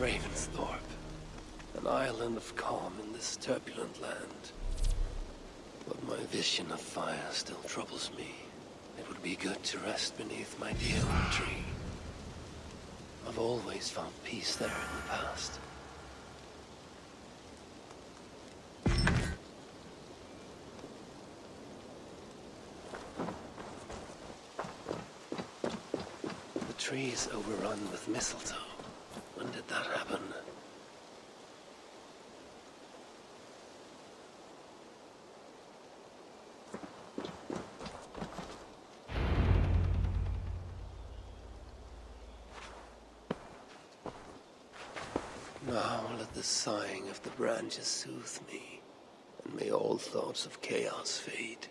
Ravensthorpe, an island of calm in this turbulent land. But my vision of fire still troubles me. It would be good to rest beneath my dear old tree. I've always found peace there in the past. The tree is overrun with mistletoe. When did that happen? Now let the sighing of the branches soothe me, and may all thoughts of chaos fade.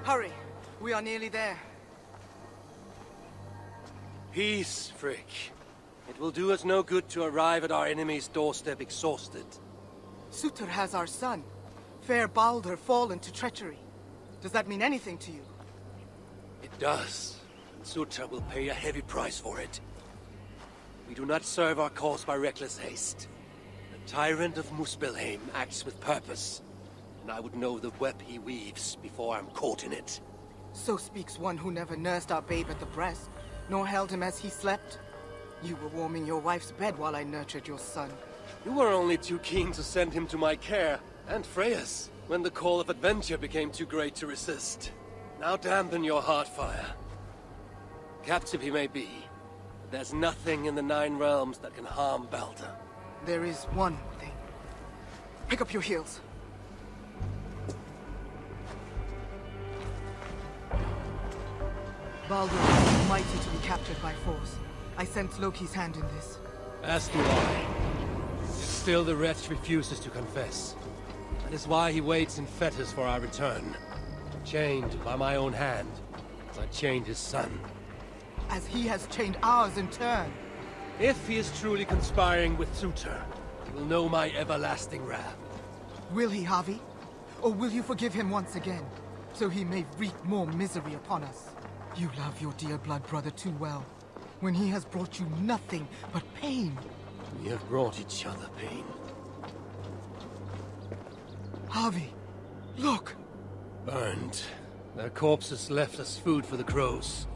Hurry! We are nearly there. Peace, Frick. It will do us no good to arrive at our enemy's doorstep exhausted. Surtr has our son. Fair Baldur fallen to treachery. Does that mean anything to you? It does. And Surtr will pay a heavy price for it. We do not serve our cause by reckless haste. The tyrant of Muspelheim acts with purpose. And I would know the web he weaves before I'm caught in it. So speaks one who never nursed our babe at the breast, nor held him as he slept. You were warming your wife's bed while I nurtured your son. You were only too keen to send him to my care, and Freya's, when the call of adventure became too great to resist. Now dampen your heart fire. Captive he may be, but there's nothing in the Nine Realms that can harm Baldur. There is one thing. Pick up your heels. Baldur is too mighty to be captured by force. I sense Loki's hand in this. As do I. Yet still the wretch refuses to confess. That is why he waits in fetters for our return. Chained by my own hand, as I chained his son. As he has chained ours in turn. If he is truly conspiring with Surtr, he will know my everlasting wrath. Will he, Havi? Or will you forgive him once again, so he may wreak more misery upon us? You love your dear blood brother too well, when he has brought you nothing but pain. We have brought each other pain. Havi, look! Burned. Their corpses left as food for the crows.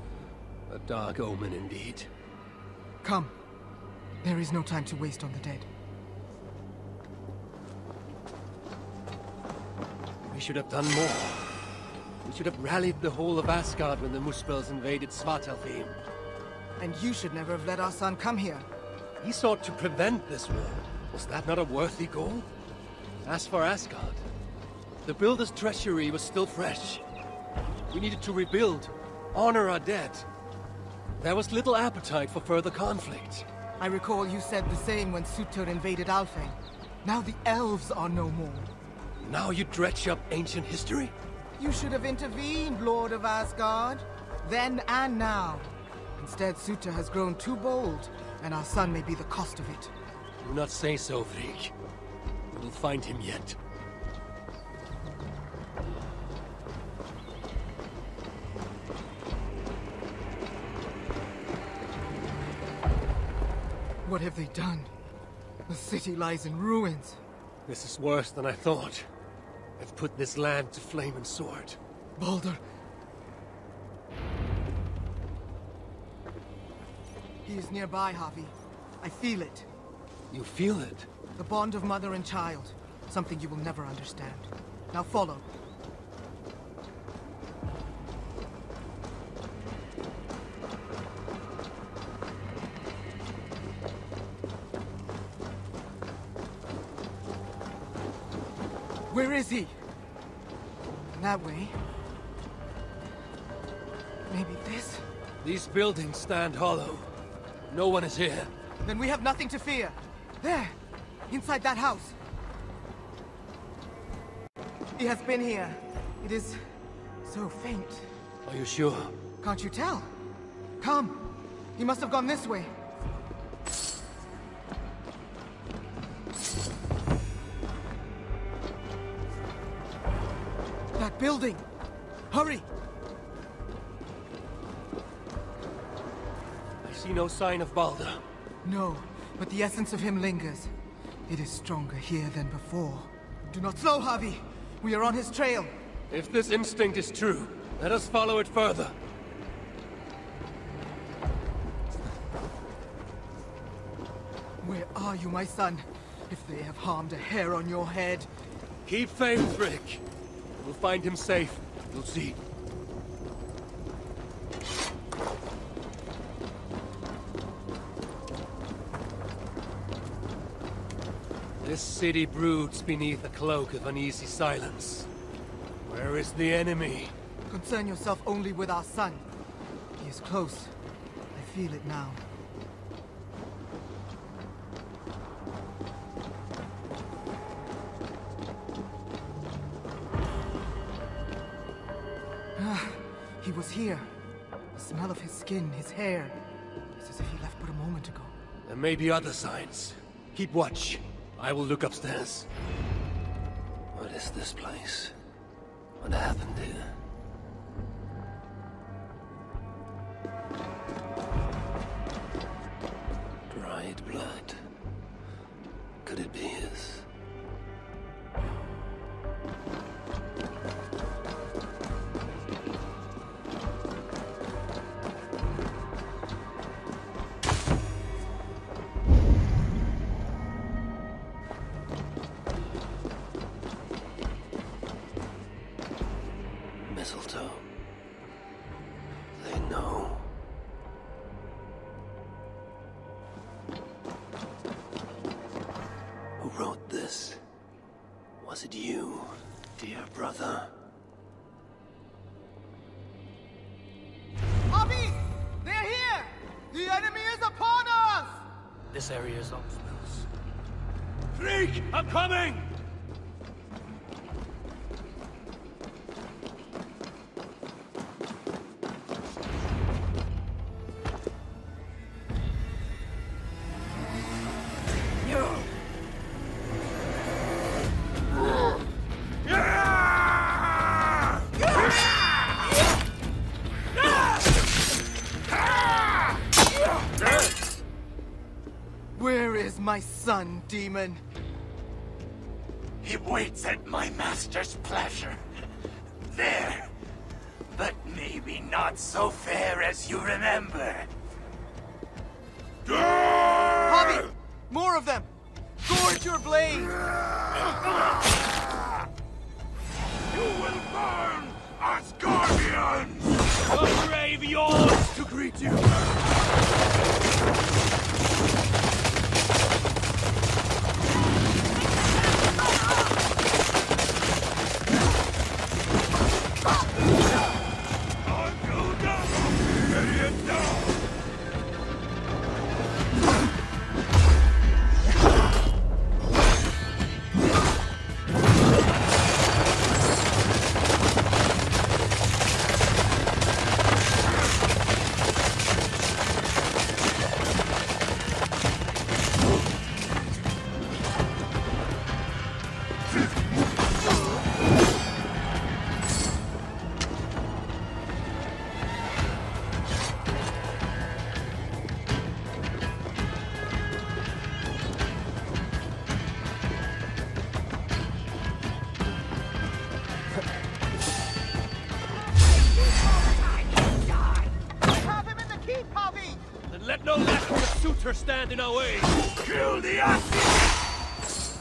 A dark omen indeed. Come. There is no time to waste on the dead. We should have done more. We should have rallied the whole of Asgard when the Muspels invaded Svartalfheim. And you should never have let our son come here. He sought to prevent this war. Was that not a worthy goal? As for Asgard, the Builder's treasury was still fresh. We needed to rebuild, honor our dead. There was little appetite for further conflict. I recall you said the same when Surtr invaded Alfheim. Now the elves are no more. Now you dredge up ancient history? You should have intervened, Lord of Asgard. Then and now. Instead, Surtr has grown too bold, and our son may be the cost of it. Do not say so, Frigg. We'll find him yet. What have they done? The city lies in ruins. This is worse than I thought. They've put this land to flame and sword. Baldur. He is nearby, Havi. I feel it. You feel it? The bond of mother and child. Something you will never understand. Now follow. Where is he? That way. Maybe this? These buildings stand hollow. No one is here. Then we have nothing to fear. There! Inside that house. He has been here. It is so faint. Are you sure? Can't you tell? Come. He must have gone this way. That building! Hurry! I see no sign of Baldur. No, but the essence of him lingers. It is stronger here than before. Do not slow, Havi! We are on his trail! If this instinct is true, let us follow it further. Where are you, my son? If they have harmed a hair on your head... Keep faith, Rick. We'll find him safe. You'll see. This city broods beneath a cloak of uneasy silence. Where is the enemy? Concern yourself only with our son. He is close. I feel it now. He was here. The smell of his skin, his hair. It's as if he left but a moment ago. There may be other signs. Keep watch. I will look upstairs. What is this place? What happened here? Dried blood. Could it be his? Mistletoe. They know. Who wrote this? Was it you, dear brother? Havi! They're here! The enemy is upon us! This area is off spells. Freak! I'm coming! Where is my son, demon? He waits at my master's pleasure. there. But maybe not so fair as you remember. Havi! More of them! Gorge your blade! You will burn, Asgardians! The grave yawns to greet you! Let no lack of Surtr stand in our way. Kill the assassins!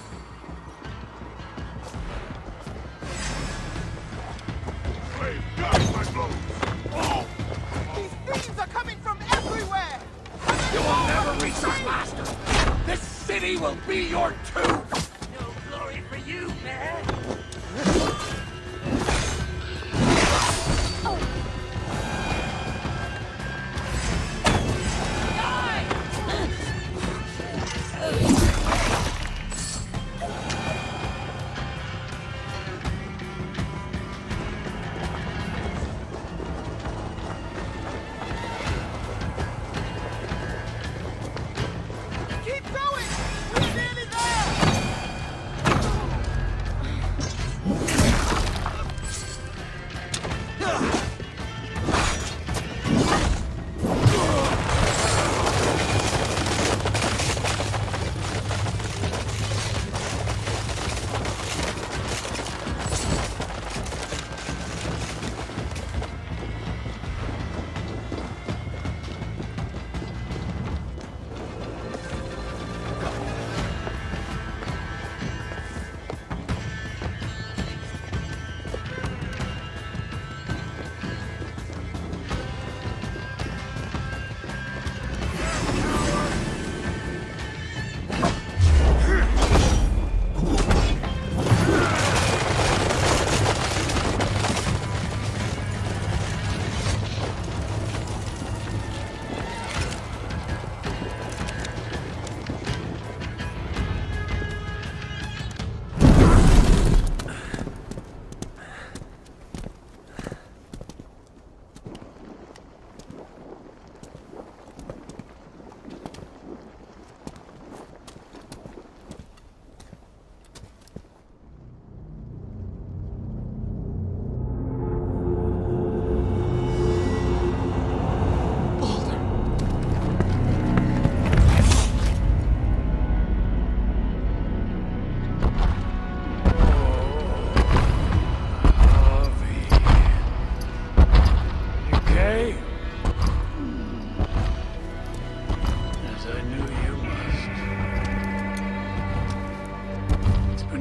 Wave down my blows! Oh! These thieves are coming from everywhere! You will never reach us, master! This city will be your tomb! No glory for you, man!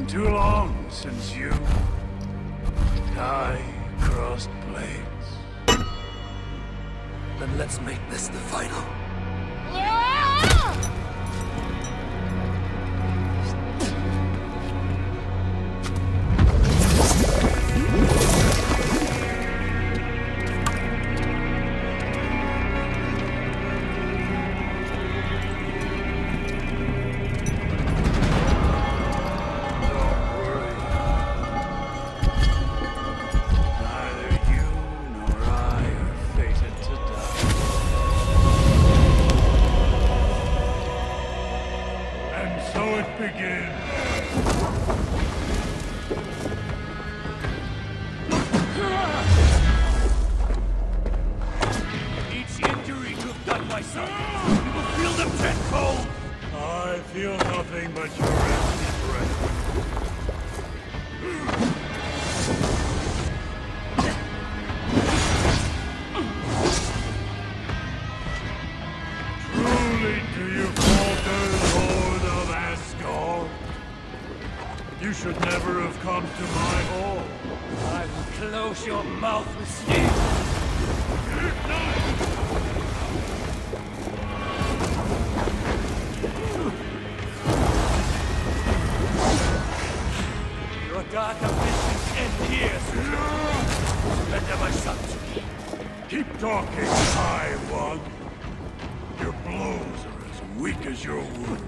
Too long since you and I crossed blades. Then let's make this the final. Neither you nor I are fated to die. You should never have come to my hall. I will close your mouth with steel. Your dark ambitions end here, Surtr. Surrender my son to me. Keep talking, High One. Your blows are as weak as your words.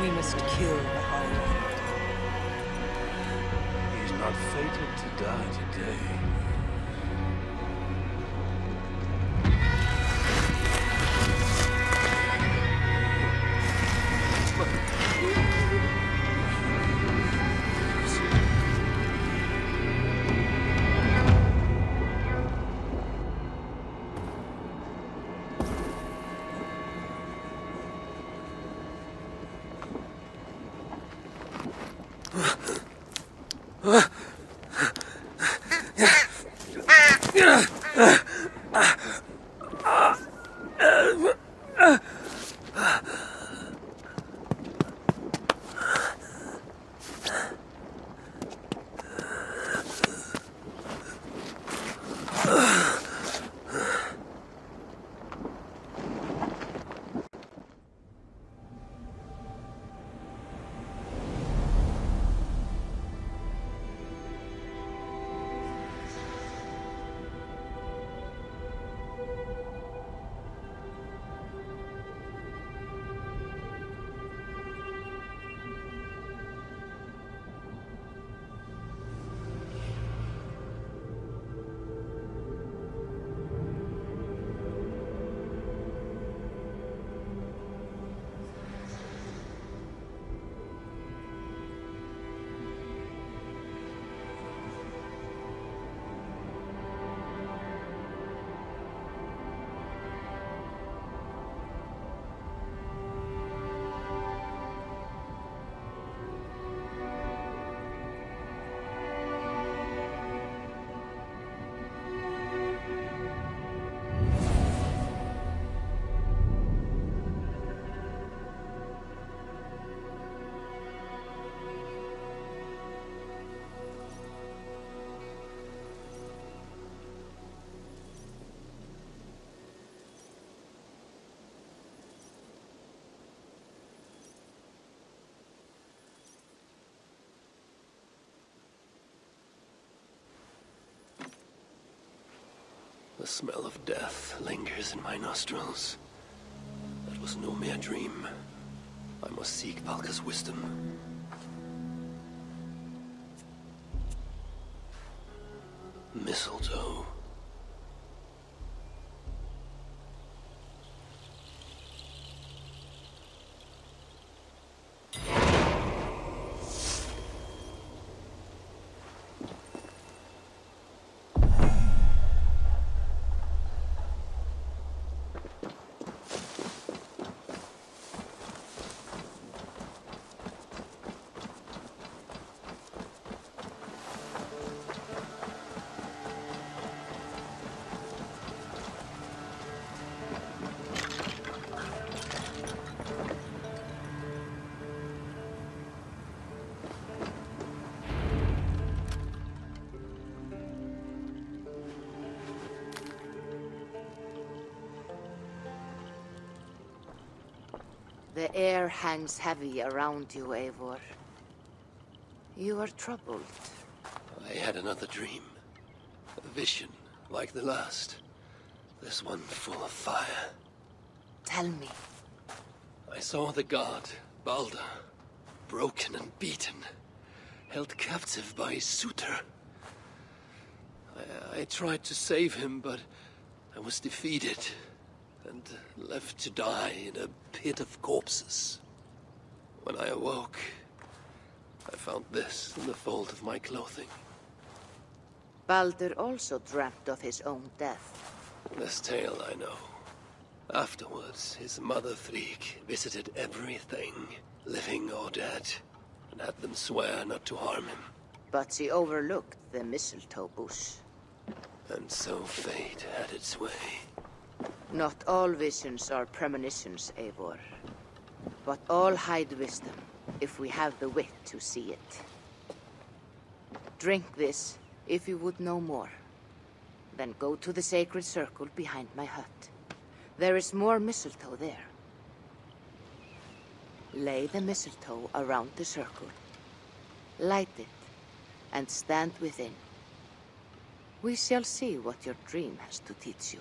We must kill the High One. He's not fated to die today. The smell of death lingers in my nostrils. That was no mere dream. I must seek Valka's wisdom. Mistletoe. The air hangs heavy around you, Eivor. You are troubled. I had another dream. A vision, like the last. This one full of fire. Tell me. I saw the god, Balder, broken and beaten, held captive by Surtr. I tried to save him, but I was defeated and left to die in a pit of corpses. When I awoke, I found this in the fold of my clothing. Balder also dreamt of his own death. This tale I know. Afterwards, his mother Frigg visited everything, living or dead, and had them swear not to harm him. But she overlooked the mistletoe bush. And so fate had its way. Not all visions are premonitions, Eivor. But all hide wisdom, if we have the wit to see it. Drink this, if you would know more. Then go to the sacred circle behind my hut. There is more mistletoe there. Lay the mistletoe around the circle. Light it, and stand within. We shall see what your dream has to teach you.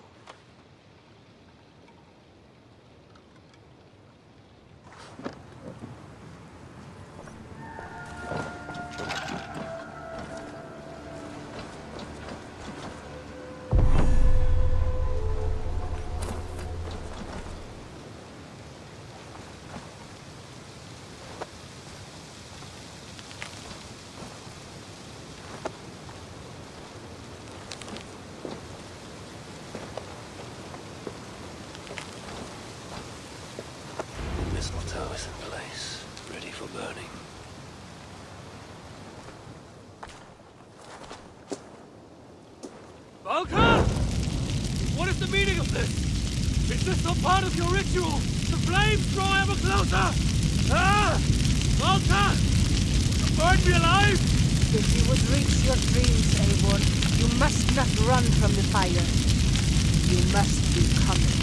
Mistletoe is in place, ready for burning. Valka! What is the meaning of this? Is this some part of your ritual? The flames draw ever closer! Ah! Valka! Burn me alive! If you would reach your dreams, Eivor, you must not run from the fire. You must become it.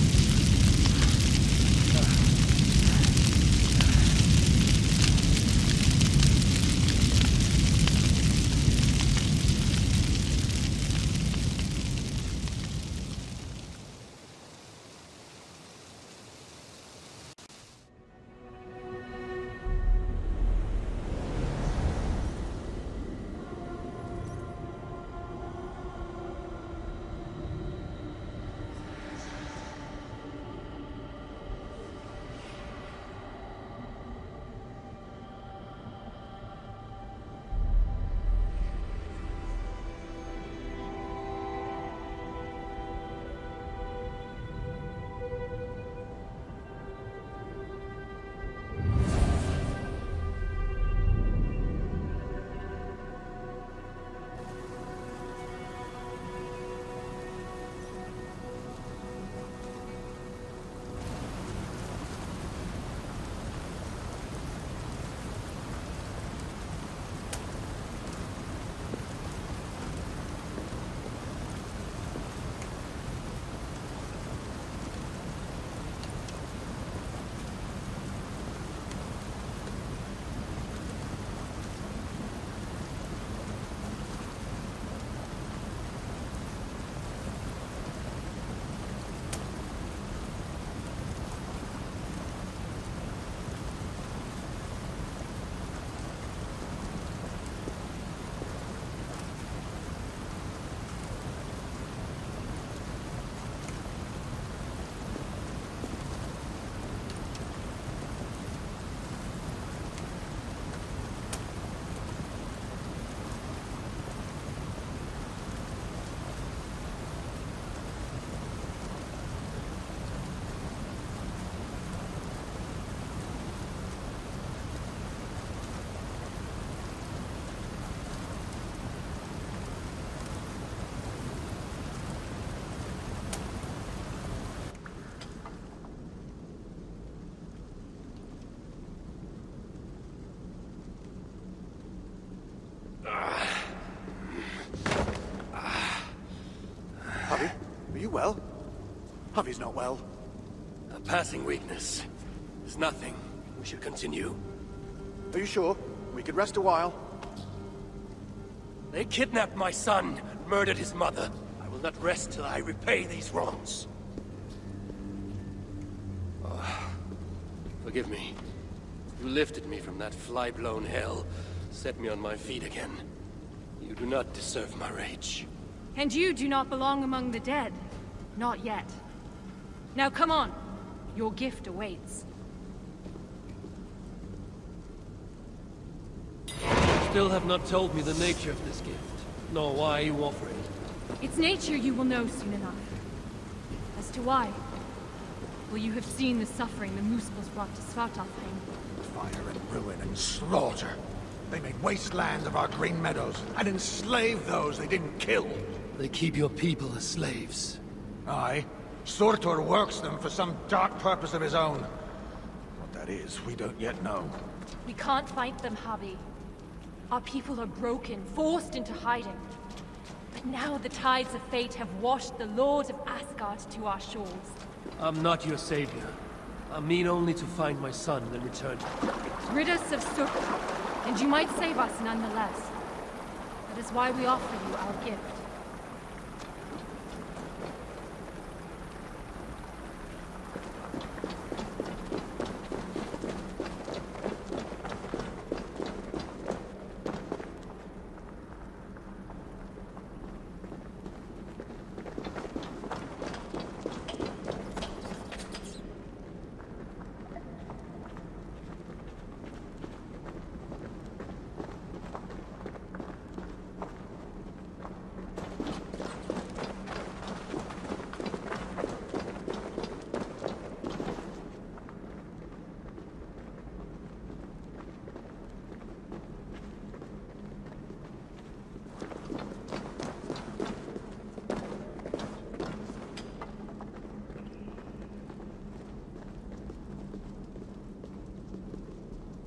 well? Havi's not well. A passing weakness. There's nothing. We should continue. Are you sure? We could rest a while. They kidnapped my son, murdered his mother. I will not rest till I repay these wrongs. Oh, forgive me. You lifted me from that fly-blown hell, set me on my feet again. You do not deserve my rage. And you do not belong among the dead. Not yet. Now come on. Your gift awaits. Still have not told me the nature of this gift, nor why you offer it. Its nature you will know soon enough. As to why, well, you have seen the suffering the Muspels brought to Svartalfheim. Fire and ruin and slaughter. They made wasteland of our green meadows, and enslaved those they didn't kill. They keep your people as slaves. Aye. Surtr works them for some dark purpose of his own. What that is, we don't yet know. We can't fight them, Havi. Our people are broken, forced into hiding. But now the tides of fate have washed the Lord of Asgard to our shores. I'm not your savior. I mean only to find my son and return. Rid us of Surtr, and you might save us nonetheless. That is why we offer you our gift.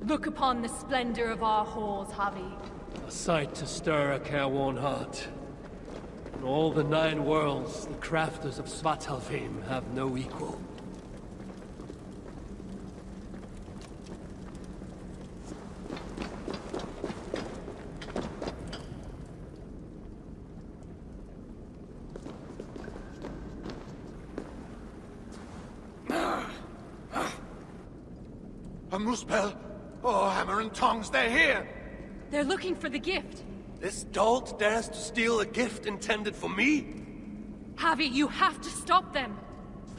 Look upon the splendor of our halls, Havi. A sight to stir a careworn heart. In all the 9 worlds, the crafters of Svartalfheim have no equal. A Muspel! Oh, hammer and tongs, they're here! They're looking for the gift. This dolt dares to steal a gift intended for me? Havi, you have to stop them.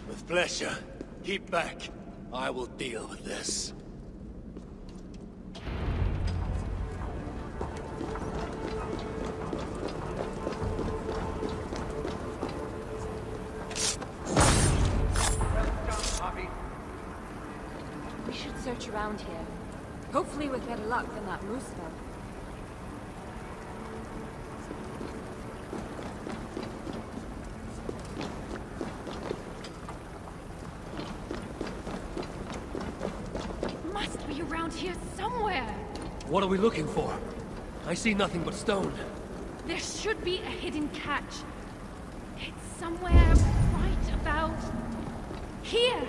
With pleasure. Keep back. I will deal with this. We should search around here. Hopefully with better luck than that Muspel. It must be around here somewhere. What are we looking for? I see nothing but stone. There should be a hidden catch. It's somewhere right about here.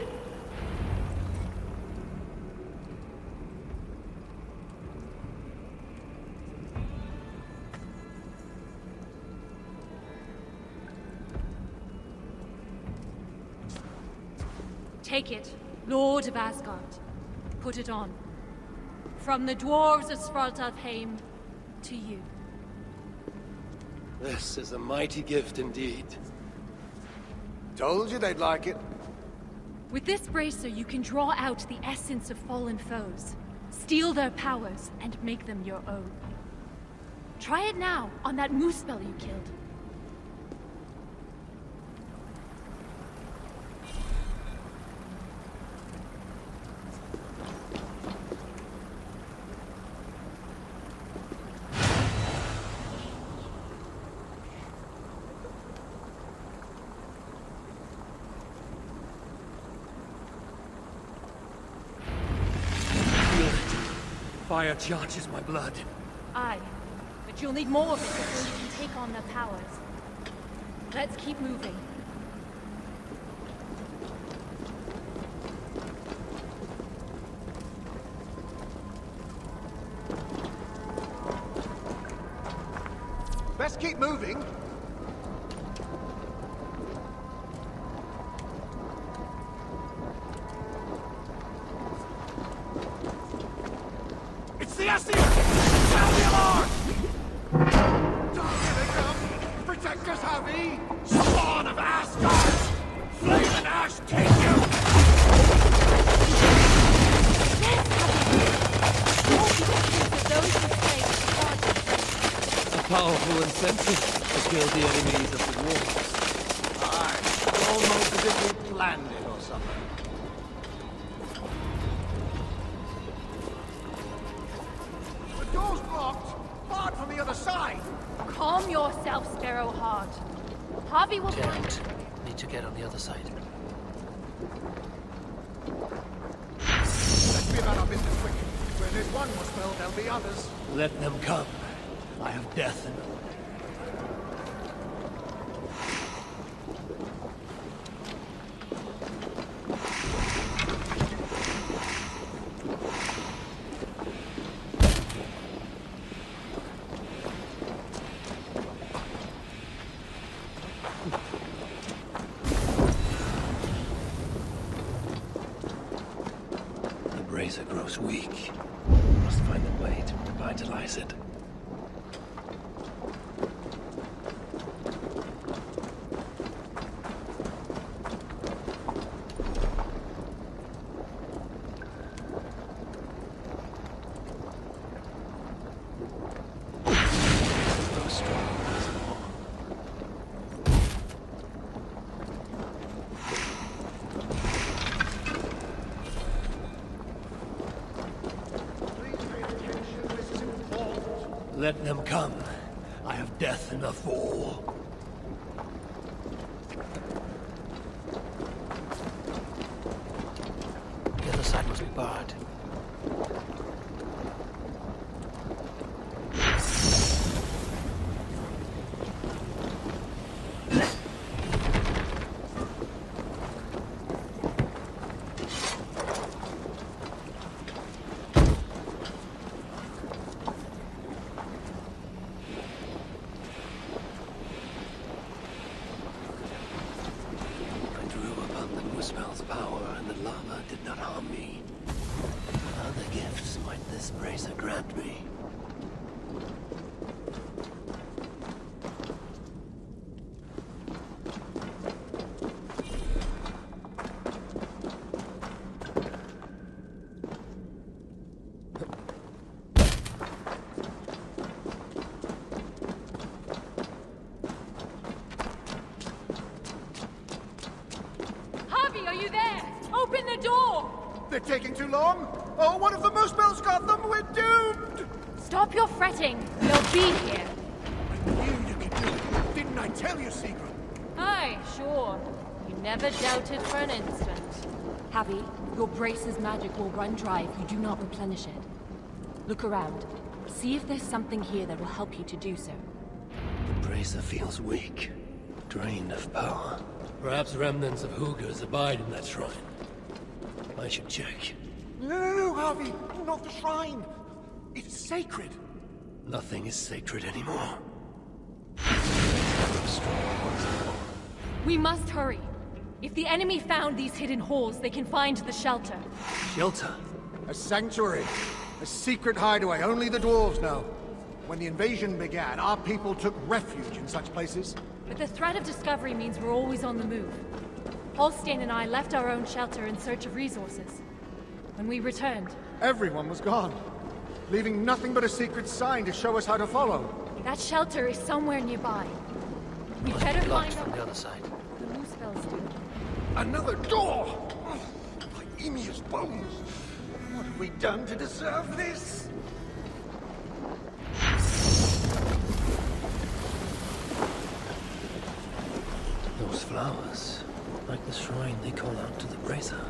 Take it, Lord of Asgard. Put it on. From the dwarves of Svartalfheim to you. This is a mighty gift indeed. Told you they'd like it. With this bracer, you can draw out the essence of fallen foes, steal their powers, and make them your own. Try it now, on that Muspel you killed. Fire charges my blood. Aye, but you'll need more of it before you can take on their powers. Let's keep moving. Best keep moving. It's the Assassins! Sound the alarm! Here they come! Protect us, Havi! Spawn of Asgard! Flame and ash take you! A powerful incentive to kill the enemies of the walls. Aye, almost as if we planned it or something. The door's blocked! Hard from the other side! Calm yourself, Sparrowheart. Havi will find... Can't. Need to get on the other side. Let's be about our business quick. Where there's one more spell, there'll be others. Let them come. I have death in them. The brazier grows weak. Must find a way to revitalize it. Let them come. I have death enough for all. The other side must be barred. Spell's power and the lava did not harm me. Other gifts might this brazier grant me. They're taking too long? Oh, what if the moose spells got them? We're doomed! Stop your fretting. They'll be here. I knew you could do it. Didn't I tell you, Secret? Aye, sure. You never doubted for an instant. Havi, your brace's magic will run dry if you do not replenish it. Look around. See if there's something here that will help you to do so. The brazier feels weak, drained of power. Perhaps remnants of Hugers abide in that shrine. I should check. No, Havi, not the shrine. It's sacred. Nothing is sacred anymore. We must hurry. If the enemy found these hidden halls, they can find the shelter. Shelter? A sanctuary. A secret hideaway only the dwarves know. When the invasion began, our people took refuge in such places. But the threat of discovery means we're always on the move. Holstein and I left our own shelter in search of resources. When we returned... everyone was gone, leaving nothing but a secret sign to show us how to follow. That shelter is somewhere nearby. We Must better be locked find from out... the other side. The moose spells do. Another door! My emu's bones! What have we done to deserve this? Those flowers, like the shrine they call out to the brazier.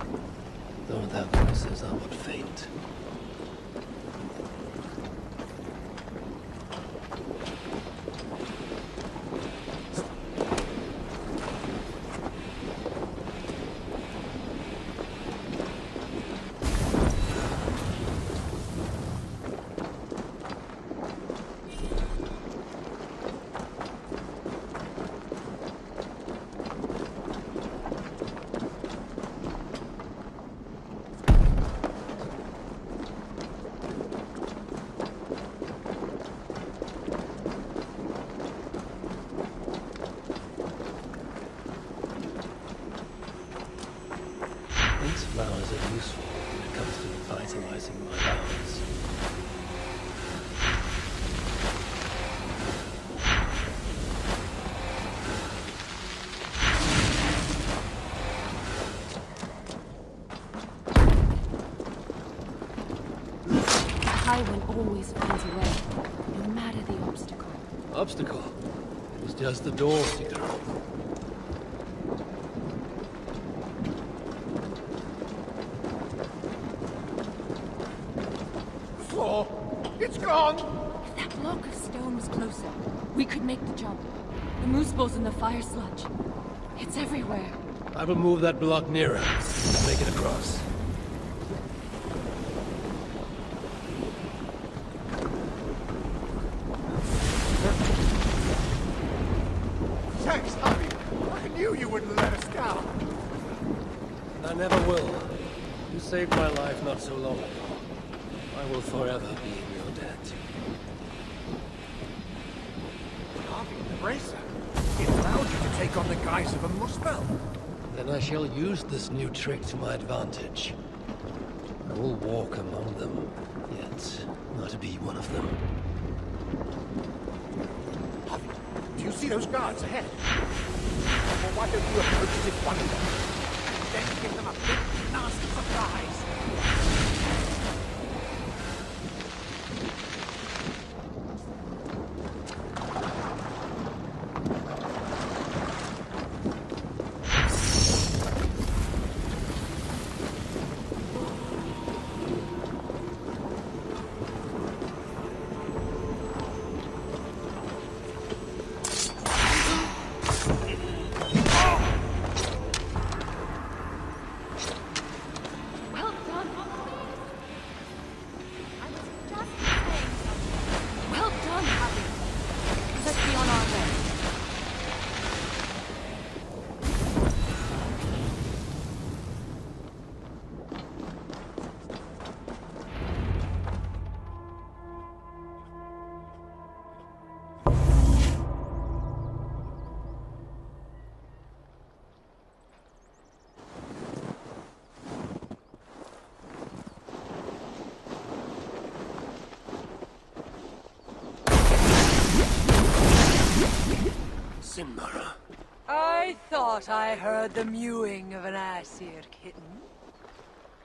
Though their voices are but faint. always finds a way, no matter the obstacle. Obstacle? It was just the door, Seeker. The floor! It's gone! If that block of stone was closer, we could make the jump. The moose balls in the fire sludge. It's everywhere. I will move that block nearer. Make it across. Thanks, Harvey. I knew you wouldn't let us down. I never will. You saved my life not so long ago. I will forever be in your debt. Harvey, the bracer. It allowed you to take on the guise of a muspel. Then I shall use this new trick to my advantage. I will walk among them, yet not be one of them. Harvey, do you see those guards ahead? Well, why don't you approach this one of them? Then give them a big, nasty surprise. I thought I heard the mewing of an Aesir kitten.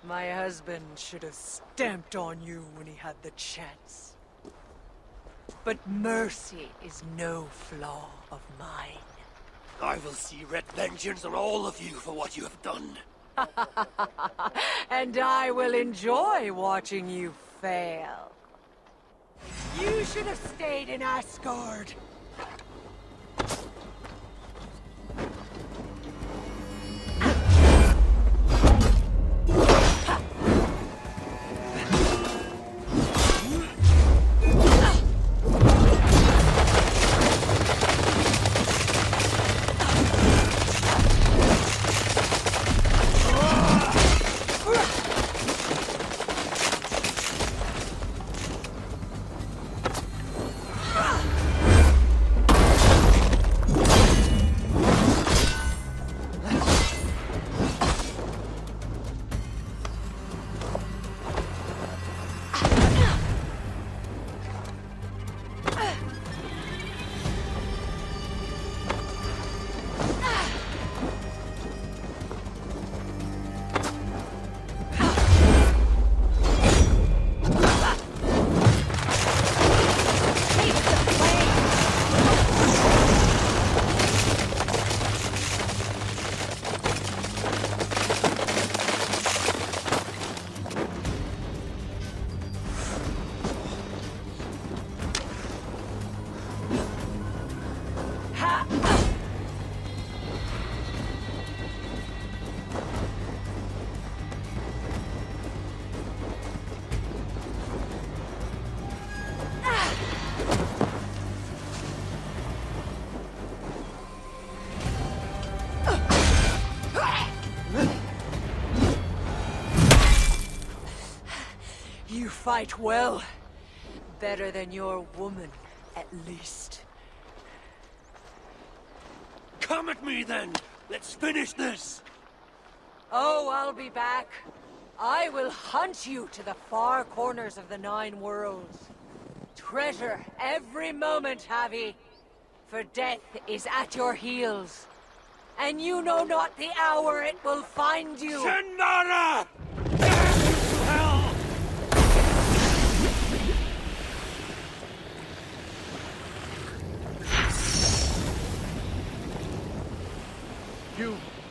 My husband should have stamped on you when he had the chance. But mercy is no flaw of mine. I will see red vengeance on all of you for what you have done. And I will enjoy watching you fail. You should have stayed in Asgard. You fight well. Better than your woman, at least. Come at me, then! Let's finish this! Oh, I'll be back. I will hunt you to the far corners of the 9 worlds. Treasure every moment, Havi. For death is at your heels. And you know not the hour it will find you. Sendara! Damn you to hell!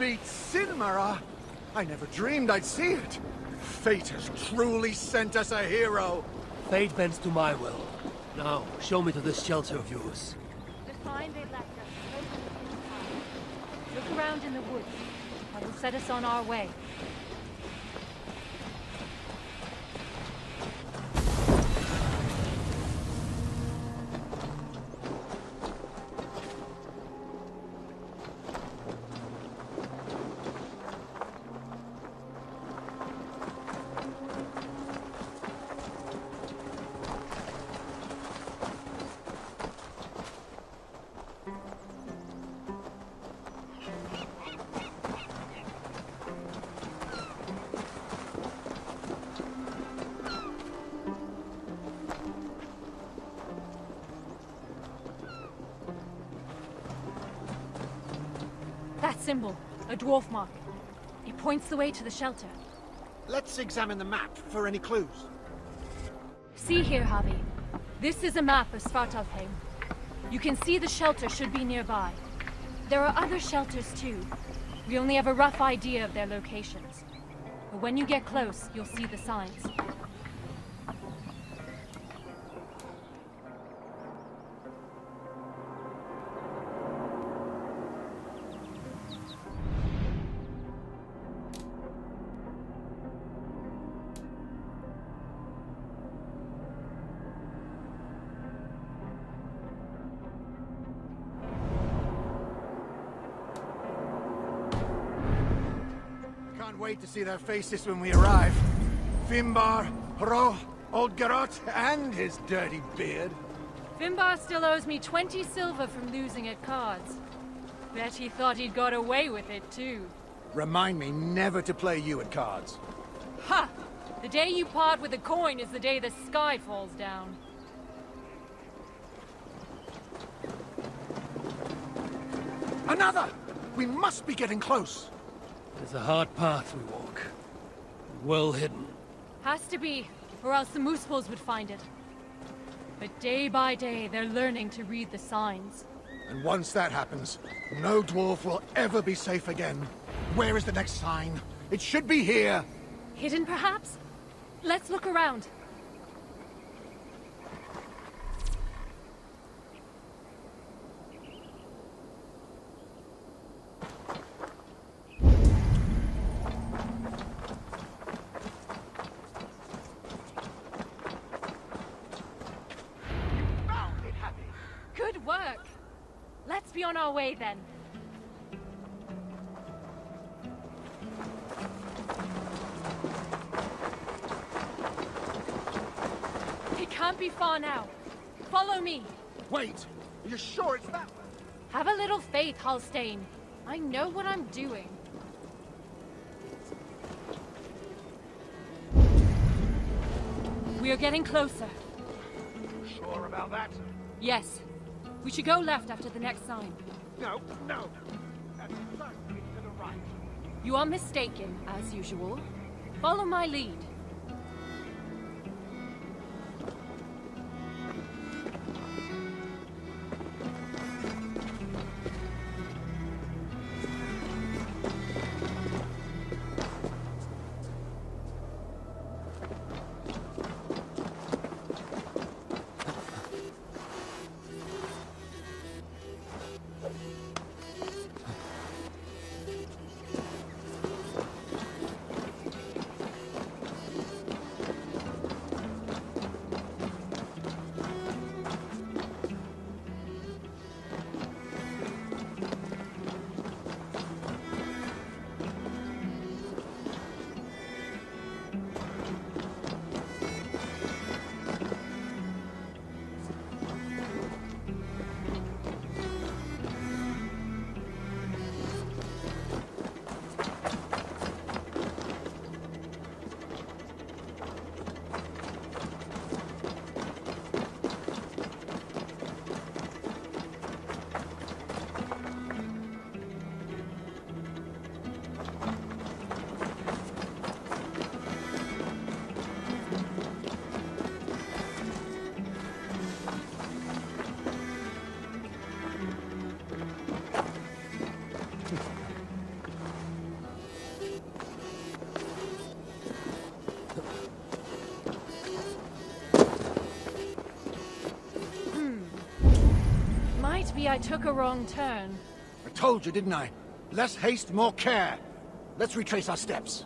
beat Sinmara. I never dreamed I'd see it. Fate has truly sent us a hero. Fate bends to my will. Now, show me to this shelter of yours. The sign they left us is open to the town. Look around in the woods. I will set us on our way. That symbol, a dwarf mark. It points the way to the shelter. Let's examine the map for any clues. See here, Javi. This is a map of Svartalfheim. You can see the shelter should be nearby. There are other shelters too. We only have a rough idea of their locations. But when you get close, you'll see the signs. Wait to see their faces when we arrive. Finbar, Hro, Old Garot, and his dirty beard. Finbar still owes me 20 silver from losing at cards. Bet he thought he'd got away with it, too. Remind me never to play you at cards. Ha! The day you part with a coin is the day the sky falls down. Another! We must be getting close. It's a hard path we walk. Well hidden. Has to be, or else the Moosepools would find it. But day by day, they're learning to read the signs. And once that happens, no dwarf will ever be safe again. Where is the next sign? It should be here. Hidden, perhaps? Let's look around. Good work! Let's be on our way then. It can't be far now. Follow me. Wait! Are you sure it's that way? Have a little faith, Halstein. I know what I'm doing. We are getting closer. Sure about that? Yes. We should go left after the next sign. No. That's certainly to the right. You are mistaken, as usual. Follow my lead. Might be I took a wrong turn. I told you, didn't I? Less haste, more care. Let's retrace our steps.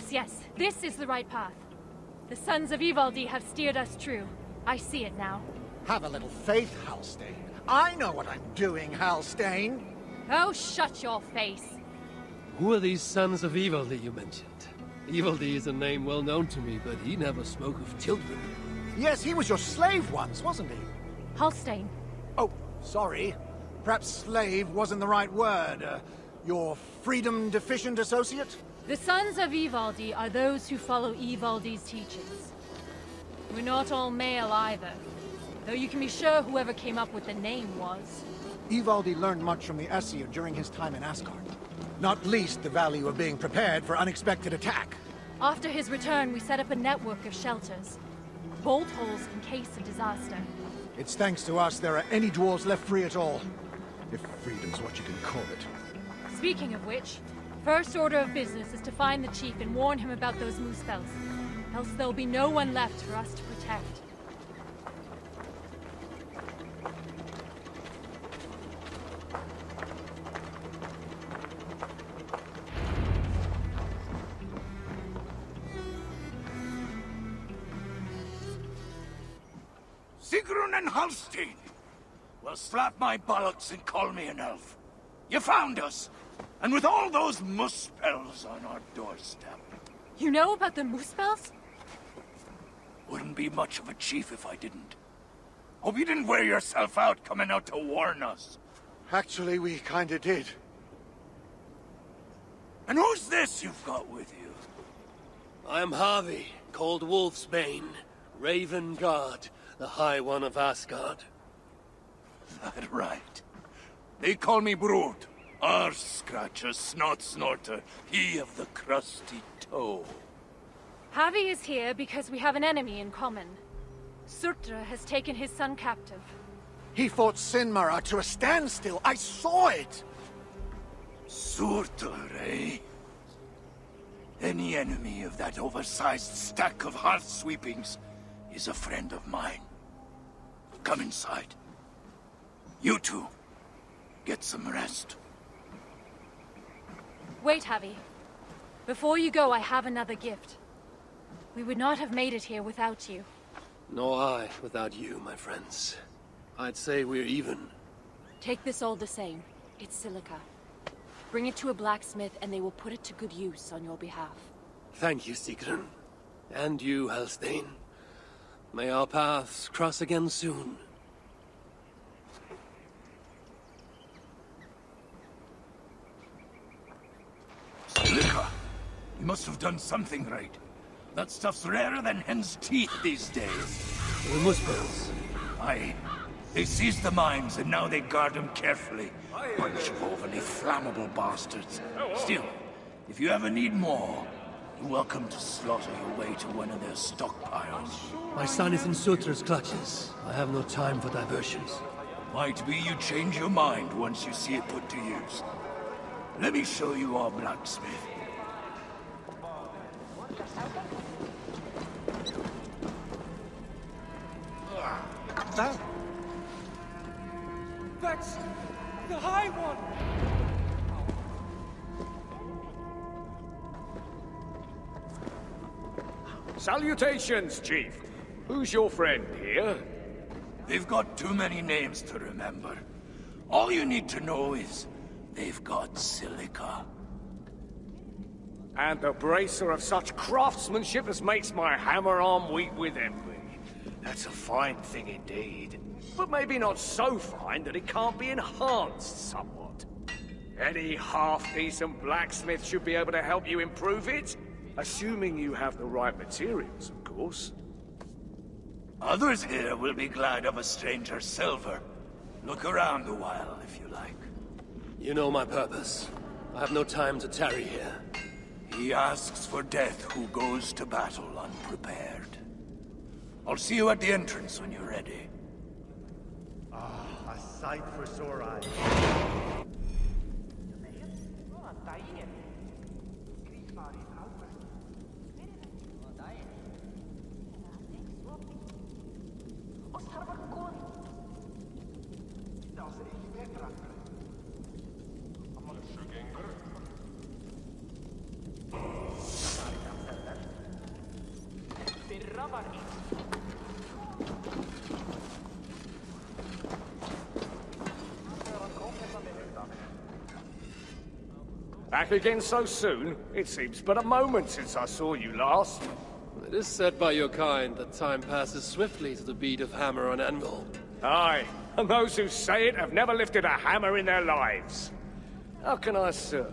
Yes, this is the right path. The sons of Ivaldi have steered us true. I see it now. Have a little faith, Halstein. I know what I'm doing, Halstein. Oh, shut your face. Who are these sons of Ivaldi you mentioned? Ivaldi is a name well known to me, but he never spoke of children. Yes, he was your slave once, wasn't he? Halstein. Oh, sorry. Perhaps slave wasn't the right word. Your freedom-deficient associate? The sons of Ivaldi are those who follow Ivaldi's teachings. We're not all male either, though you can be sure whoever came up with the name was. Ivaldi learned much from the Ezia during his time in Asgard. Not least the value of being prepared for unexpected attack. After his return, we set up a network of shelters. Bolt holes in case of disaster. It's thanks to us there are any dwarves left free at all. If freedom's what you can call it. Speaking of which, first order of business is to find the chief and warn him about those moose spells. Else there'll be no one left for us to protect. Sigrun and Halstein! Well, slap my bollocks and call me an elf. You found us! And with all those moose spells on our doorstep. You know about the moose spells? Wouldn't be much of a chief if I didn't. Hope you didn't wear yourself out coming out to warn us. Actually, we kinda did. And who's this you've got with you? I am Havi, called Wolfsbane, Raven Guard, the High One of Asgard. That right. They call me Brood. Arse Scratcher, Snot Snorter, he of the crusty toe. Havi is here because we have an enemy in common. Surtr has taken his son captive. He fought Sinmara to a standstill. I saw it! Surtr, eh? Any enemy of that oversized stack of hearth sweepings is a friend of mine. Come inside. You two, get some rest. Wait, Havi. Before you go, I have another gift. We would not have made it here without you. Nor I without you, my friends. I'd say we're even. Take this all the same. It's silica. Bring it to a blacksmith and they will put it to good use on your behalf. Thank you, Sigrun. And you, Halstein. May our paths cross again soon. Silica! You must have done something right. That stuff's rarer than hen's teeth these days. The Muspels. Aye. They seized the mines and now they guard them carefully. Bunch of overly flammable bastards. Still, if you ever need more, you're welcome to slaughter your way to one of their stockpiles. My son is in Surtr's clutches. I have no time for diversions. Might be you change your mind once you see it put to use. Let me show you our blacksmith. That's the High One! Salutations, Chief. Who's your friend here? They've got too many names to remember. All you need to know is they've got silica. And the bracer of such craftsmanship as makes my hammer-arm weep with envy. That's a fine thing indeed. But maybe not so fine that it can't be enhanced somewhat. Any half-decent blacksmith should be able to help you improve it. Assuming you have the right materials, of course. Others here will be glad of a stranger's silver. Look around a while, if you like. You know my purpose. I have no time to tarry here. He asks for death who goes to battle unprepared. I'll see you at the entrance when you're ready. Ah, a sight for sore eyes. Back again so soon? It seems but a moment since I saw you last. It is said by your kind that time passes swiftly to the beat of hammer on anvil. Aye, and those who say it have never lifted a hammer in their lives. How can I serve?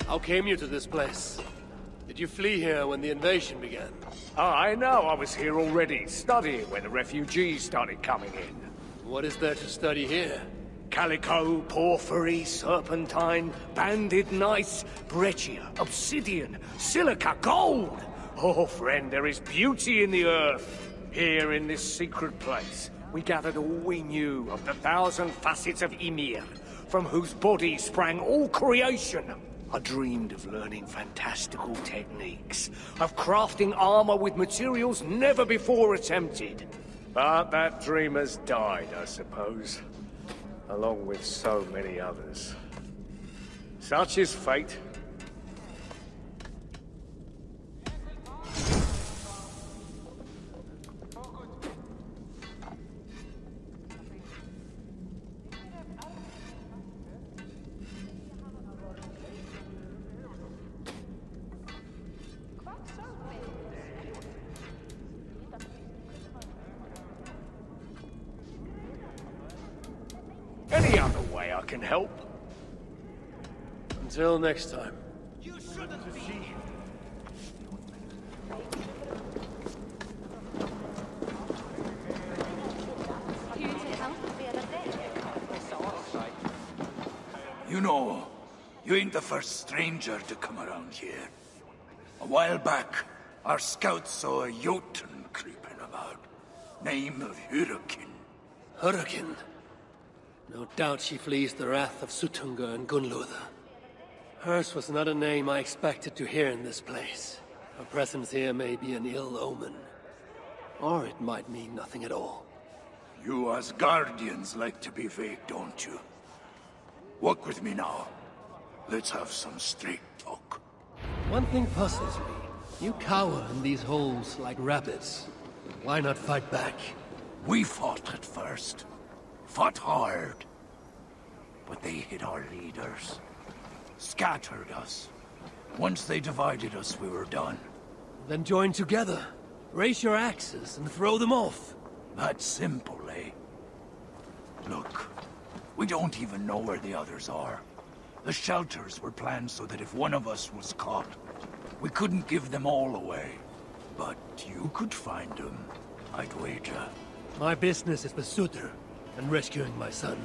How came you to this place? Did you flee here when the invasion began? I know, I was here already, studying when the refugees started coming in. What is there to study here? Calico, porphyry, serpentine, banded gneiss, breccia, obsidian, silica, gold! Oh, friend, there is beauty in the earth. Here in this secret place, we gathered all we knew of the 1,000 facets of Ymir, from whose body sprang all creation. I dreamed of learning fantastical techniques, of crafting armor with materials never before attempted. But that dream has died, I suppose, along with so many others. Such is fate. Any other way I can help? Until next time. You shouldn't be here. Here to help? You know, you ain't the first stranger to come around here. A while back, our scouts saw a Jotun creeping about. Name of Hurricane. Hurricane? No doubt she flees the wrath of Suttungr and Gunnlóðr. Hers was not a name I expected to hear in this place. Her presence here may be an ill omen. Or it might mean nothing at all. You Asgardians like to be vague, don't you? Walk with me now. Let's have some straight talk. One thing puzzles me. You cower in these holes like rabbits. Why not fight back? We fought at first. Fought hard. But they hit our leaders. Scattered us. Once they divided us, we were done. Then join together. Raise your axes and throw them off. That's simple, eh? Look, we don't even know where the others are. The shelters were planned so that if one of us was caught, we couldn't give them all away. But you could find them, I'd wager. My business is with Surtr and rescuing my son.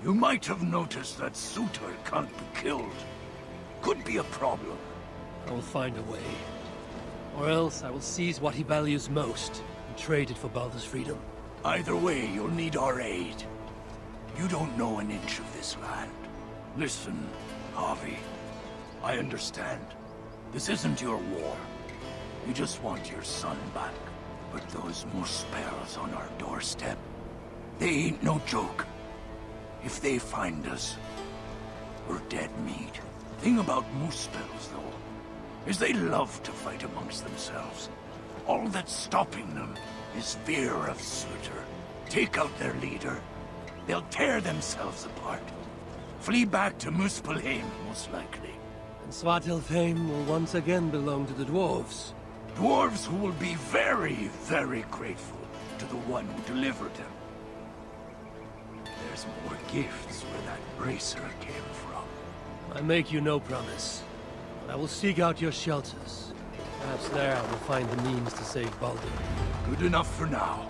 You might have noticed that Surtr can't be killed. could be a problem. I will find a way. Or else I will seize what he values most and trade it for Baldur's freedom. Either way, you'll need our aid. You don't know an inch of this land. Listen, Havi. I understand. This isn't your war. You just want your son back. But those Muspels on our doorstep, they ain't no joke. If they find us, we're dead meat. Thing about Muspels, though, is they love to fight amongst themselves. All that's stopping them is fear of Surtr. Take out their leader, they'll tear themselves apart. Flee back to Muspelheim, most likely. And Svartalfheim will once again belong to the dwarves. Dwarves who will be very, very grateful to the one who delivered them. There's more gifts where that bracer came from. I make you no promise. I will seek out your shelters. Perhaps there I will find the means to save Baldur. Good enough for now.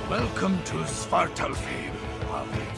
Welcome to Svartalfheim, Havi.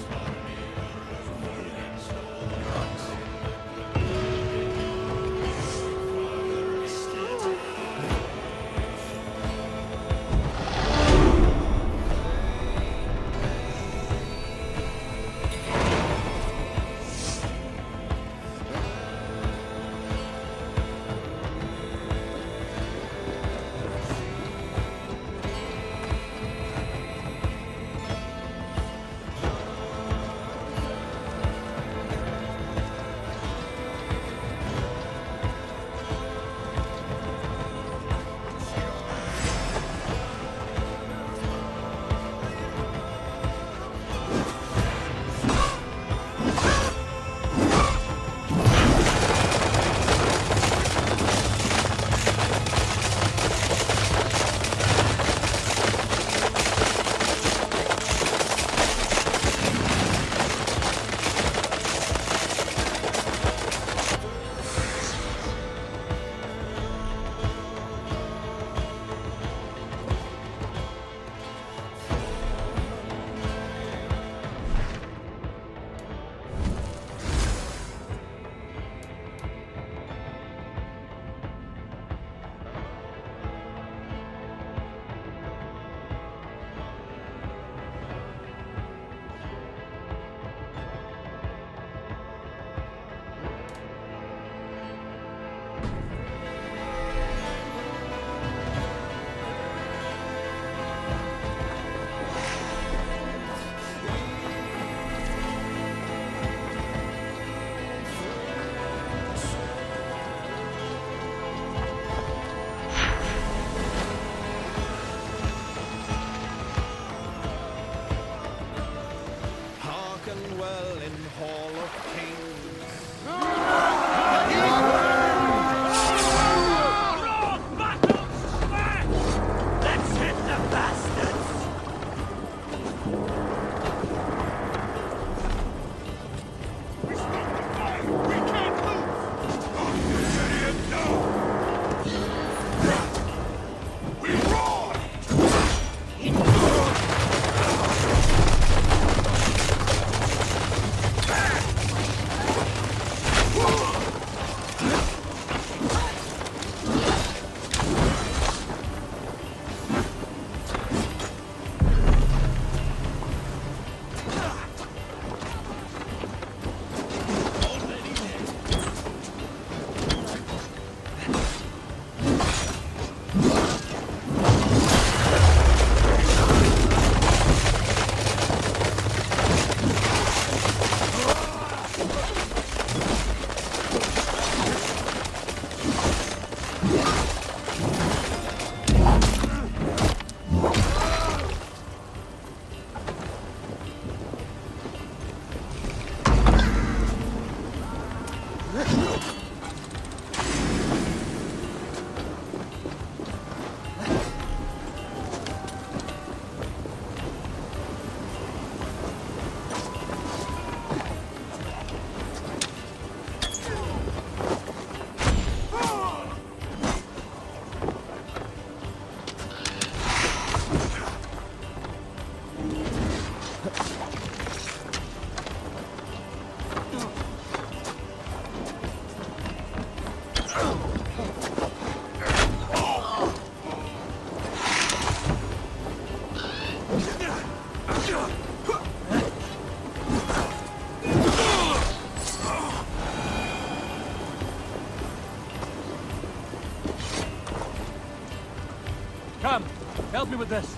Help me with this.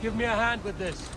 Give me a hand with this.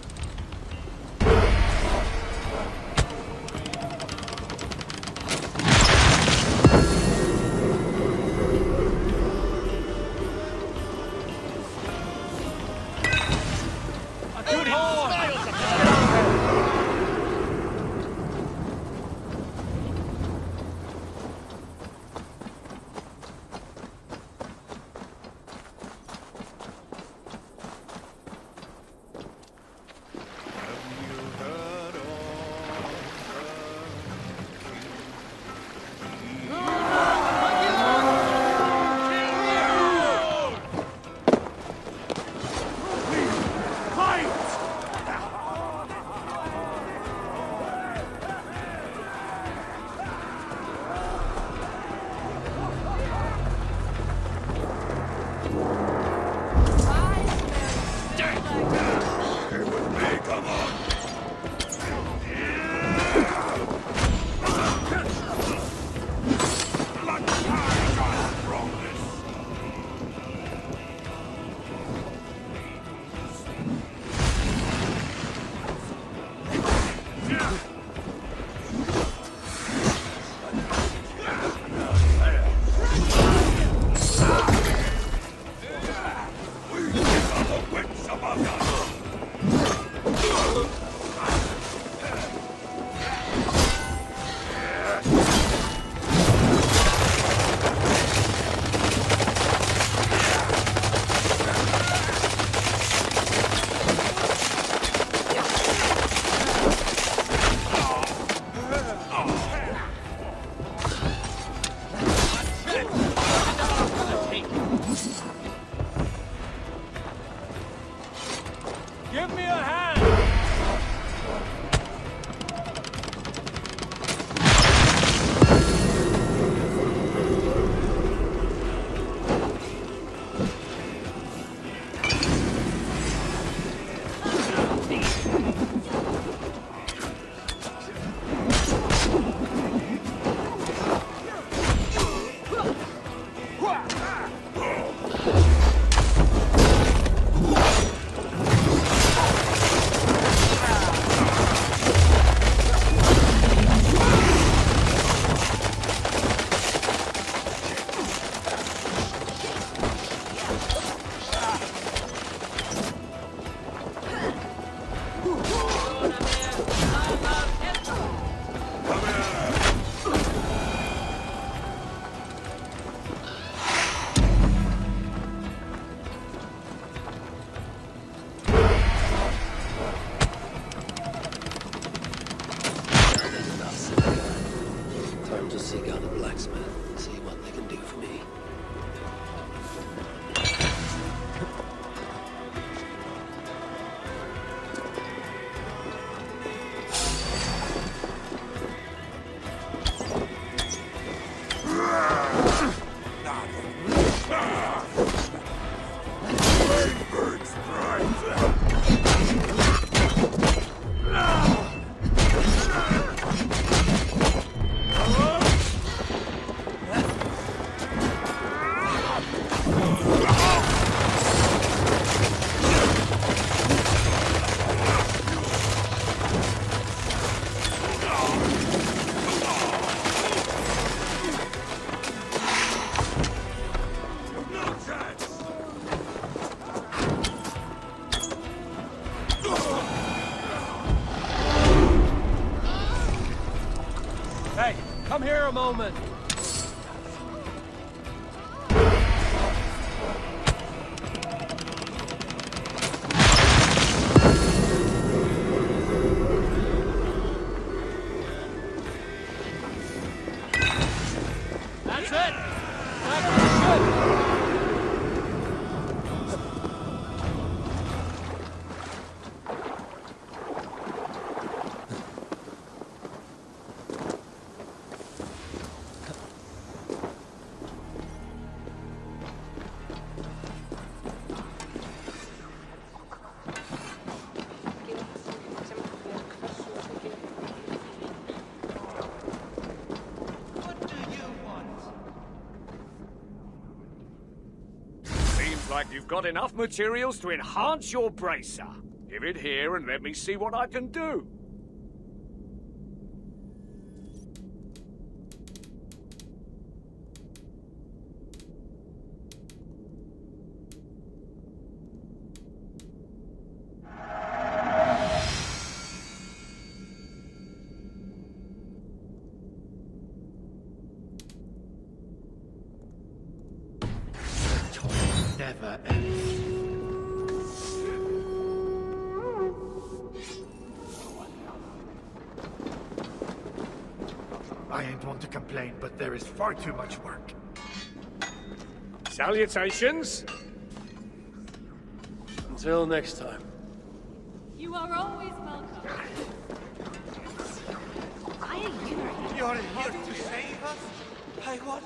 Come here a moment. That's it. Back to the ship. like you've got enough materials to enhance your bracer. Give it here and let me see what I can do. Never ends. I ain't one to complain, but there is far too much work. Salutations. Until next time. You are always welcome. Why are you here? You're here to save us? I was.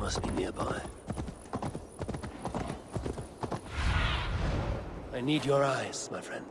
must be nearby. I need your eyes, my friend.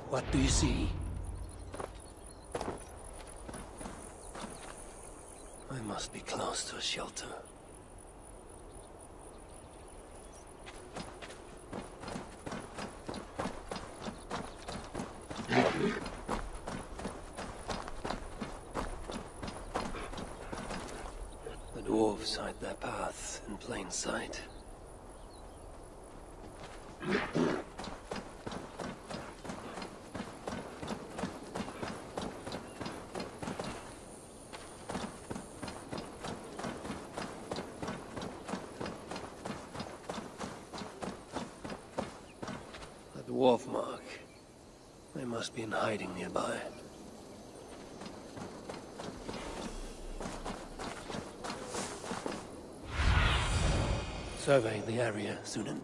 What do you see? I must be close to a shelter. The dwarves hide their paths in plain sight. Dwarf mark. They must be in hiding nearby. Survey the area, Sunan.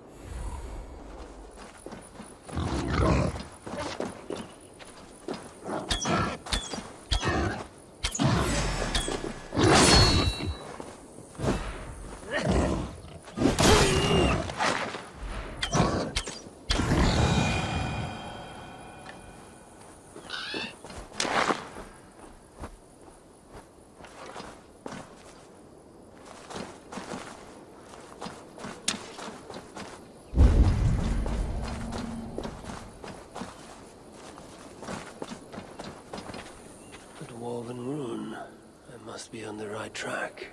Woven rune. I must be on the right track.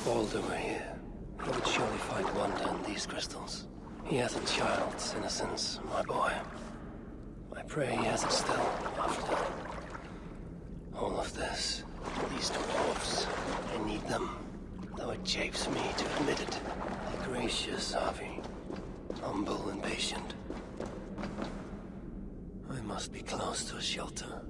Over here. He would surely find wonder in these crystals. He has a child's innocence, my boy. I pray he has it still after all of this. These dwarves, I need them, though it chafes me to admit it. The gracious Havi, humble and patient. I must be close to a shelter.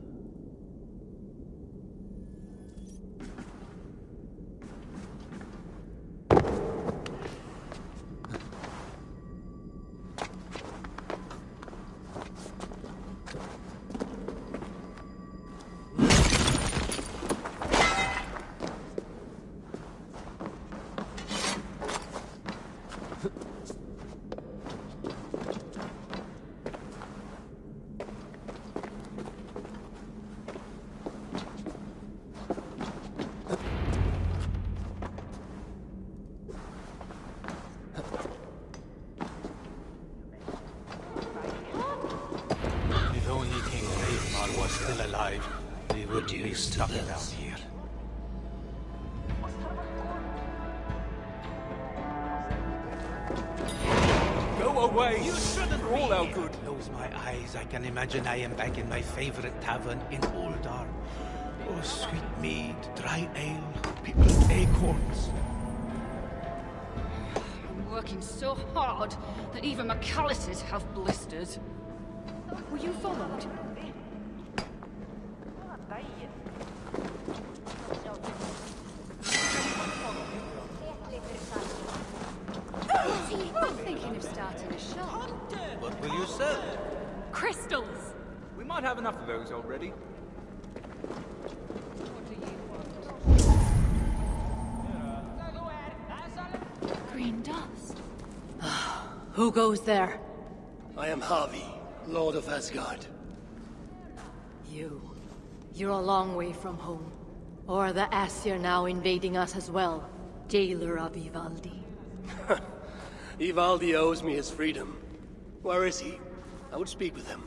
Stuck down here. Go away! You shouldn't be all our good. Close my eyes, I can imagine I am back in my favorite tavern in Uldar. Oh, sweet mead, dry ale, pickled acorns. I'm working so hard that even my calluses have blisters. Were you followed? What will you sell? Crystals! We might have enough of those already. What do you want? Who goes there? I am Havi, Lord of Asgard. You're a long way from home. Or the Aesir now invading us as well. Jailer of Ivaldi. Ivaldi owes me his freedom. Where is he? I would speak with him.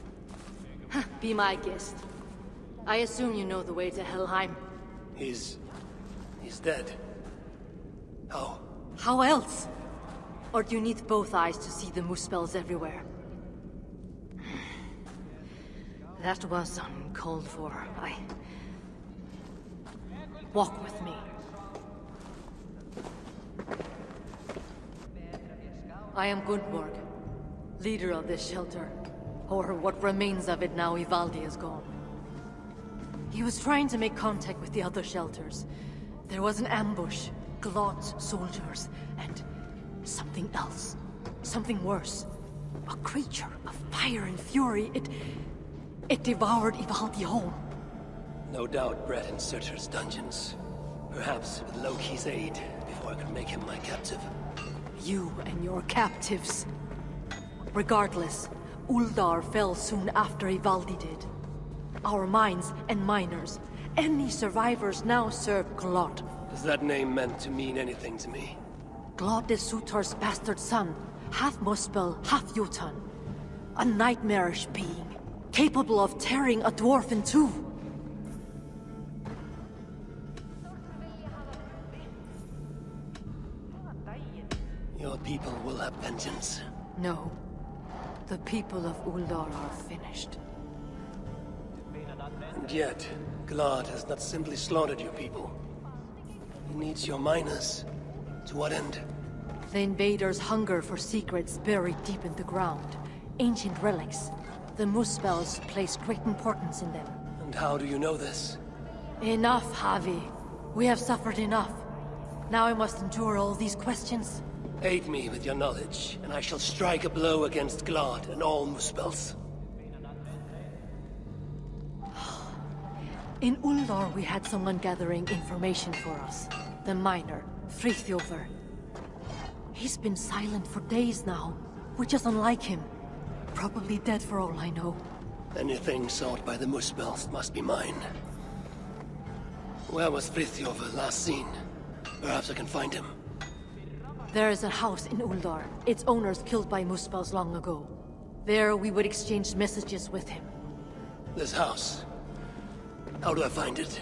Be my guest. I assume you know the way to Helheim. He's dead. How? How else? Or do you need both eyes to see the Muspels everywhere? That was uncalled for. Walk with me. I am Gundborg, leader of this shelter. Or what remains of it now Ivaldi is gone. He was trying to make contact with the other shelters. There was an ambush, Glot's soldiers, and something else. Something worse. A creature of fire and fury. It devoured Ivaldi whole. No doubt bred in Surtr's dungeons. Perhaps with Loki's aid, before I could make him my captive. You and your captives. Regardless, Uldar fell soon after Ivaldi did. Our mines and miners, any survivors now serve Glot. Is that name meant to mean anything to me? Glot is Surtr's bastard son, half Muspel, half Jotun. A nightmarish being, capable of tearing a dwarf in two. Your people will have vengeance. No. The people of Uldar are finished. And yet, Glad has not simply slaughtered your people. He needs your miners. To what end? The invaders hunger for secrets buried deep in the ground. Ancient relics. The Muspels place great importance in them. And how do you know this? Enough, Havi. We have suffered enough. Now I must endure all these questions. Aid me with your knowledge, and I shall strike a blow against Glad and all Muspels. In Uldar, we had someone gathering information for us. The miner, Frithjofr. He's been silent for days now, which is unlike him. Probably dead for all I know. Anything sought by the Muspels must be mine. Where was Frithjofr last seen? Perhaps I can find him. There is a house in Uldar. Its owners killed by Muspels long ago. There we would exchange messages with him. This house? How do I find it?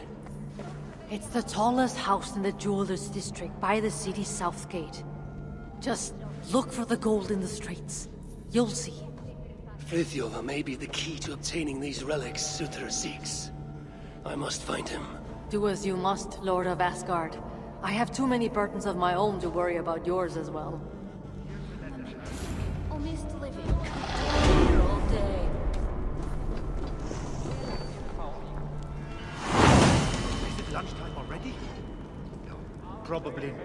It's the tallest house in the Jewelers District by the city's south gate. Just look for the gold in the streets. You'll see. Frithjofr may be the key to obtaining these relics Surtr seeks. I must find him. Do as you must, Lord of Asgard. I have too many burdens of my own to worry about yours as well. Almost living. Here all day. Is it lunchtime already? No, probably not.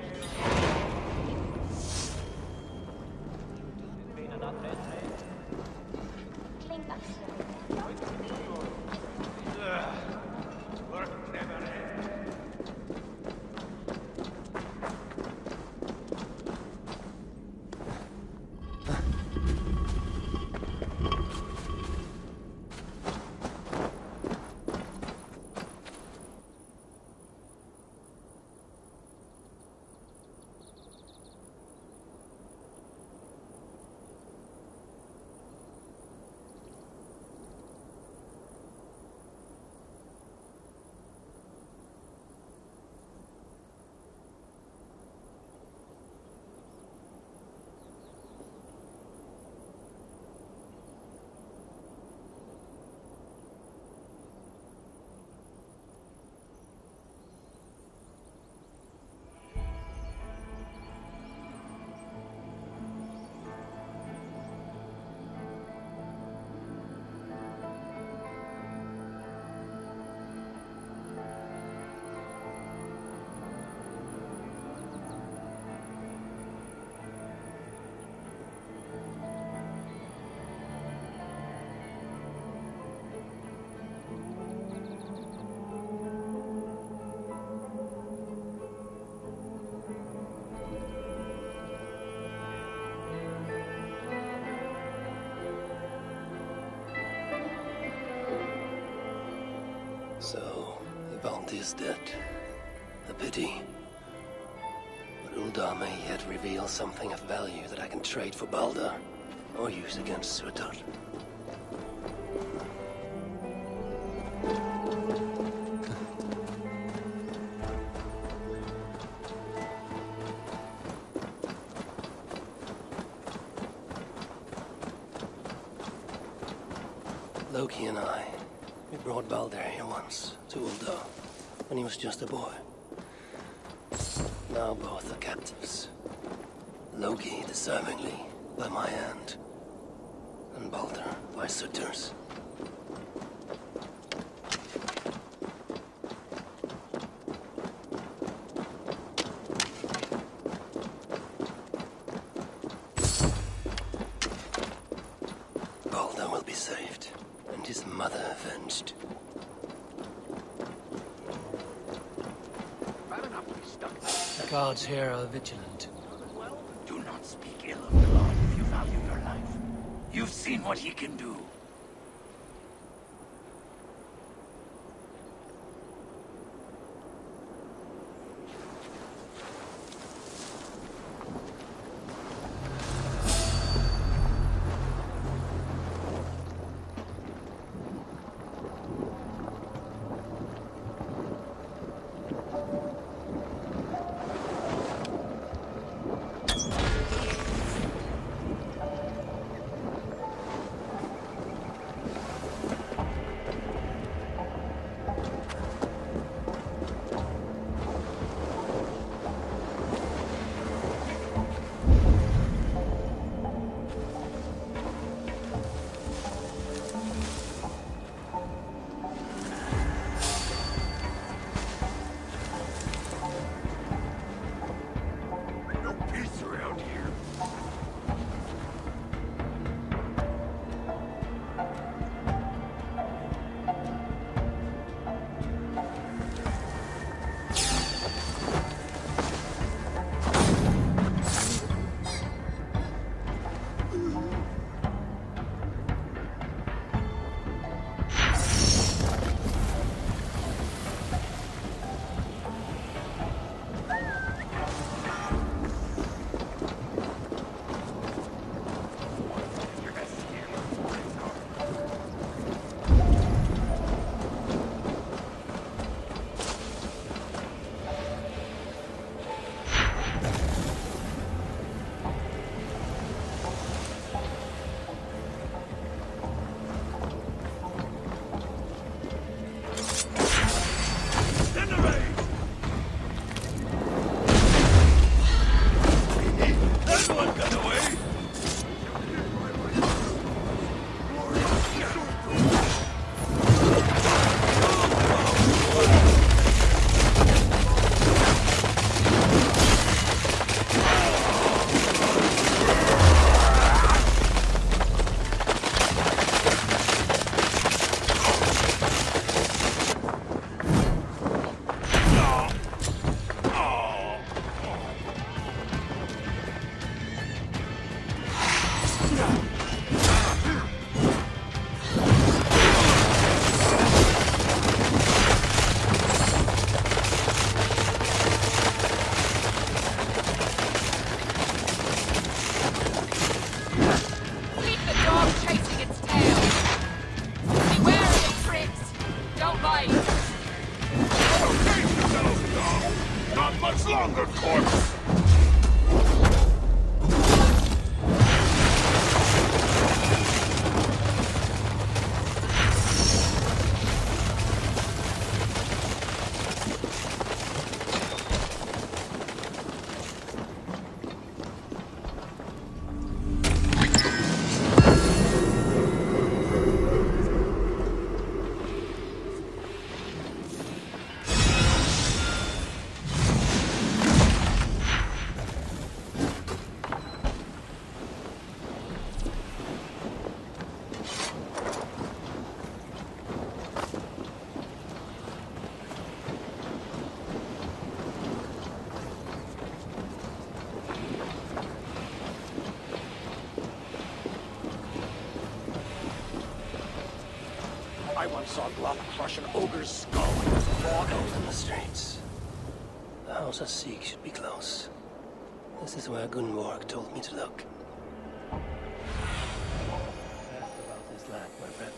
Balti is dead. A pity. But Uldar may yet reveal something of value that I can trade for Balder, or use against Surtr. Loki and I, we brought Balder here once, to Uldar, when he was just a boy. Now both are captives. Loki, deservingly, by my hand, and Balder by Surtr's. Balder will be saved, and his mother avenged. The guards here are vigilant. Well, do not speak ill of the Lord if you value your life. You've seen what he can do. I once saw Glock crush an ogre's skull. Out in the streets. The house I seek should be close. This is where Gunborg told me to look. Ask about this lad, my friend.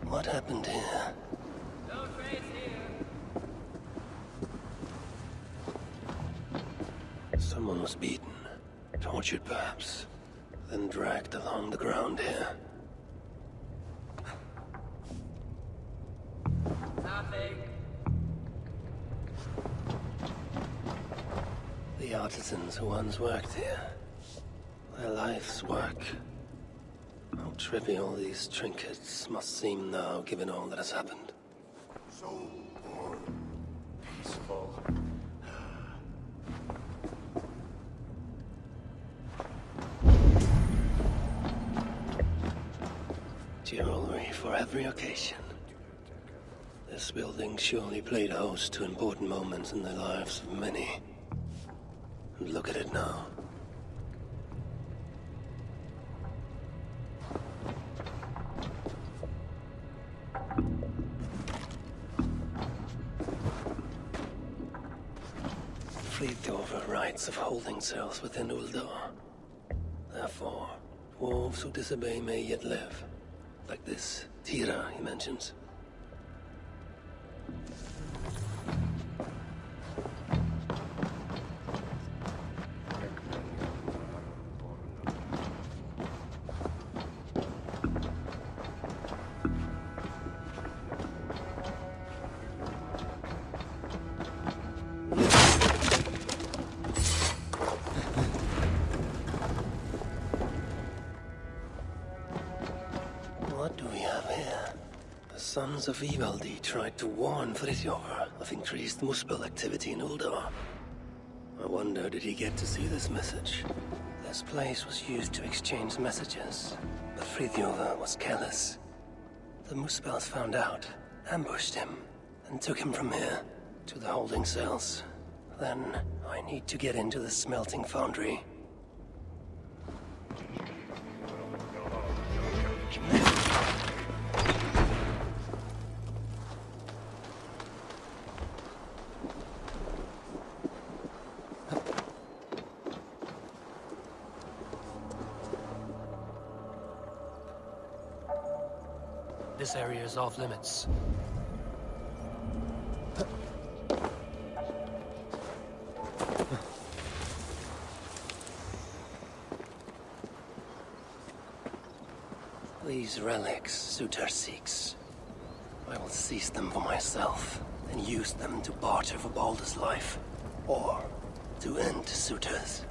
What happened here? No trace here. Someone was beaten, tortured perhaps, then dragged along the ground here. Nothing. The artisans who once worked here. Their life's work. How trivial these trinkets must seem now, given all that has happened. So peaceful. Jewelry for every occasion. This building surely played host to important moments in the lives of many. And look at it now. Frithjof writes of holding cells within Uldar. Therefore, dwarves who disobey may yet live. Like this Tira he mentions. What do we have here? The sons of Ivaldi tried to warn Frithjof of increased Muspel activity in Uldar. I wonder, did he get to see this message? This place was used to exchange messages, but Frithjof was careless. The Muspels found out, ambushed him, and took him from here to the holding cells. Then I need to get into the smelting foundry. This area is off limits. These relics Surtr seeks. I will seize them for myself, and use them to barter for Baldur's life, or to end Surtr's.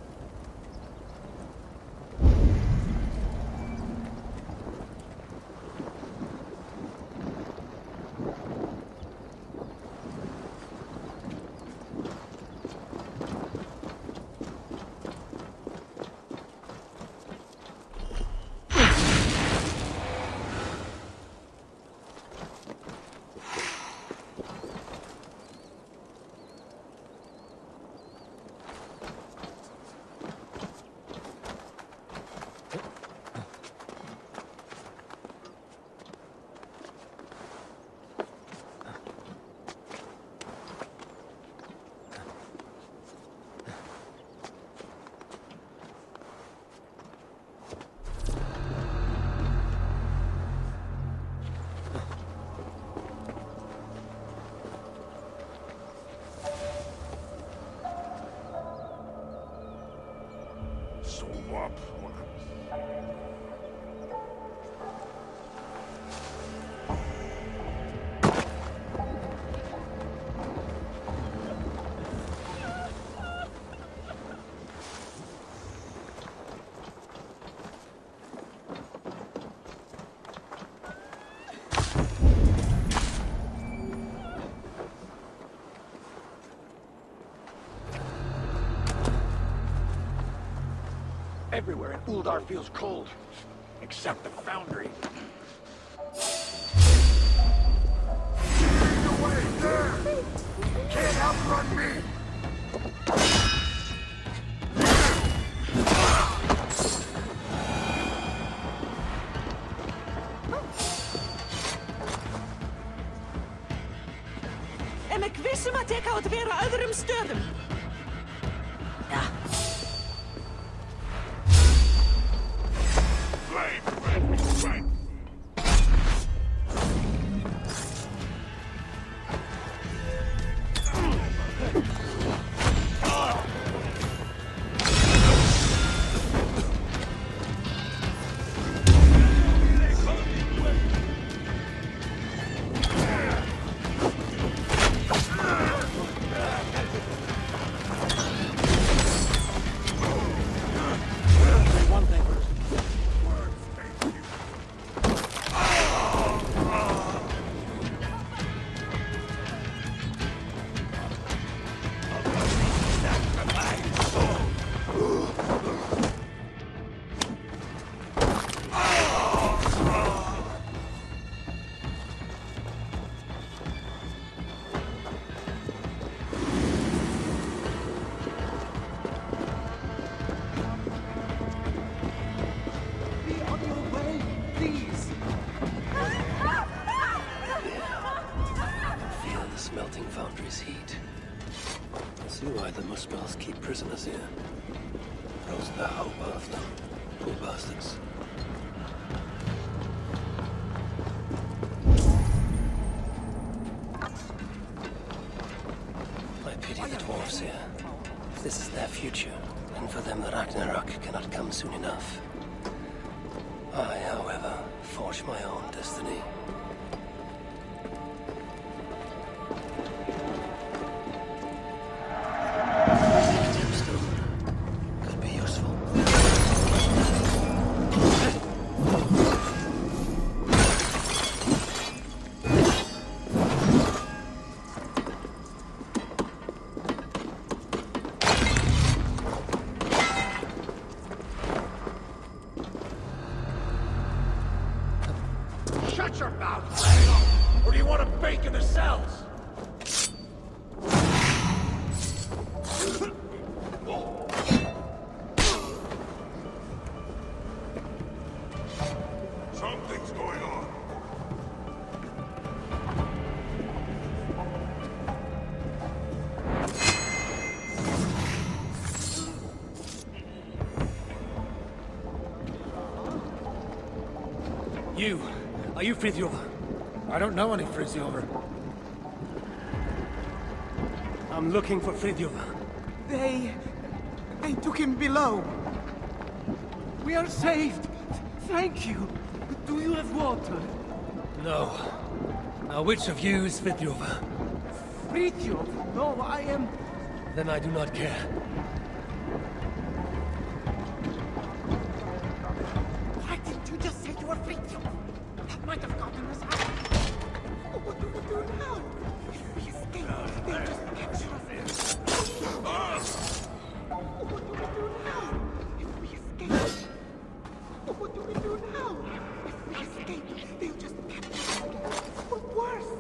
everywhere and Uldar feels cold. Except the foundry. Lead the way there! Can't outrun me! Ik wist maar ik had weer andere sturm. Ja. Prisoners here. Those the hope of them. Poor bastards. I pity the dwarves here. If this is their future, and for them the Ragnarök cannot come soon enough. I, however, forge my own destiny. Shut your mouth! Or do you want to bake in the cells? Something's going on. Are you Frithjof? I don't know any Frithjof. I'm looking for Frithjof. They took him below. We are saved. Thank you. Do you have water? No. Now which of you is Frithjof? Frithjof? No, I am... Then I do not care. Why didn't you just say you were Frithjof? That might have gotten us out. Oh, what do we do now? If we escape, they'll just capture us. Oh, what do we do now? If we escape... Oh, what do we do now? If we escape, they'll just capture us again. Or worse.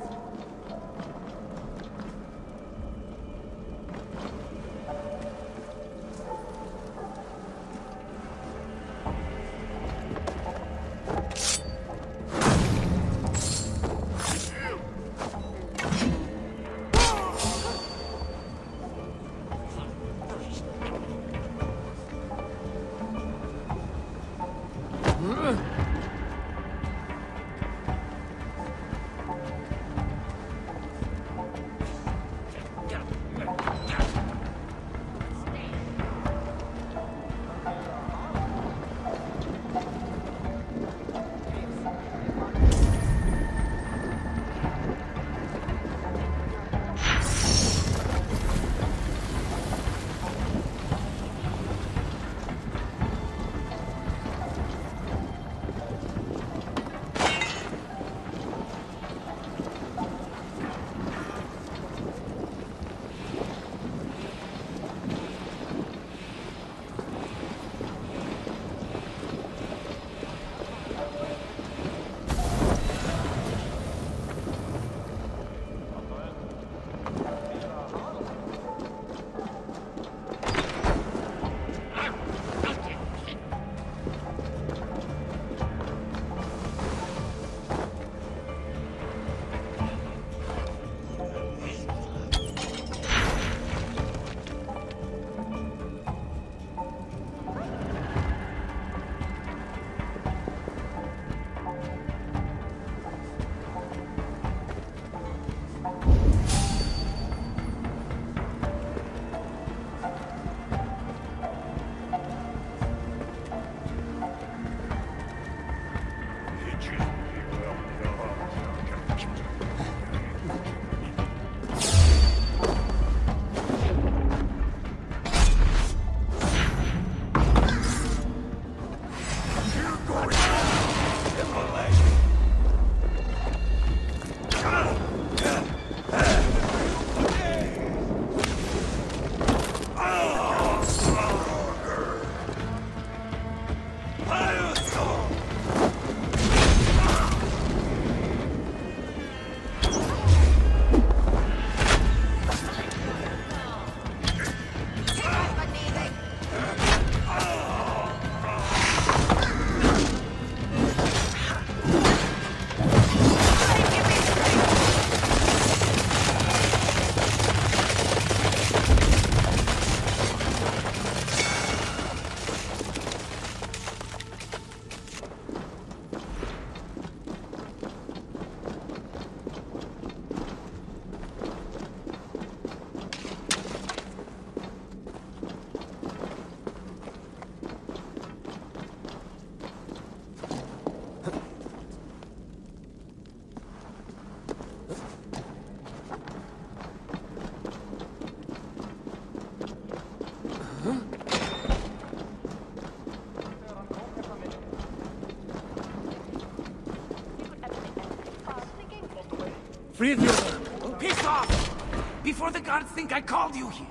Frithjof! Piss off! Before the guards think I called you here!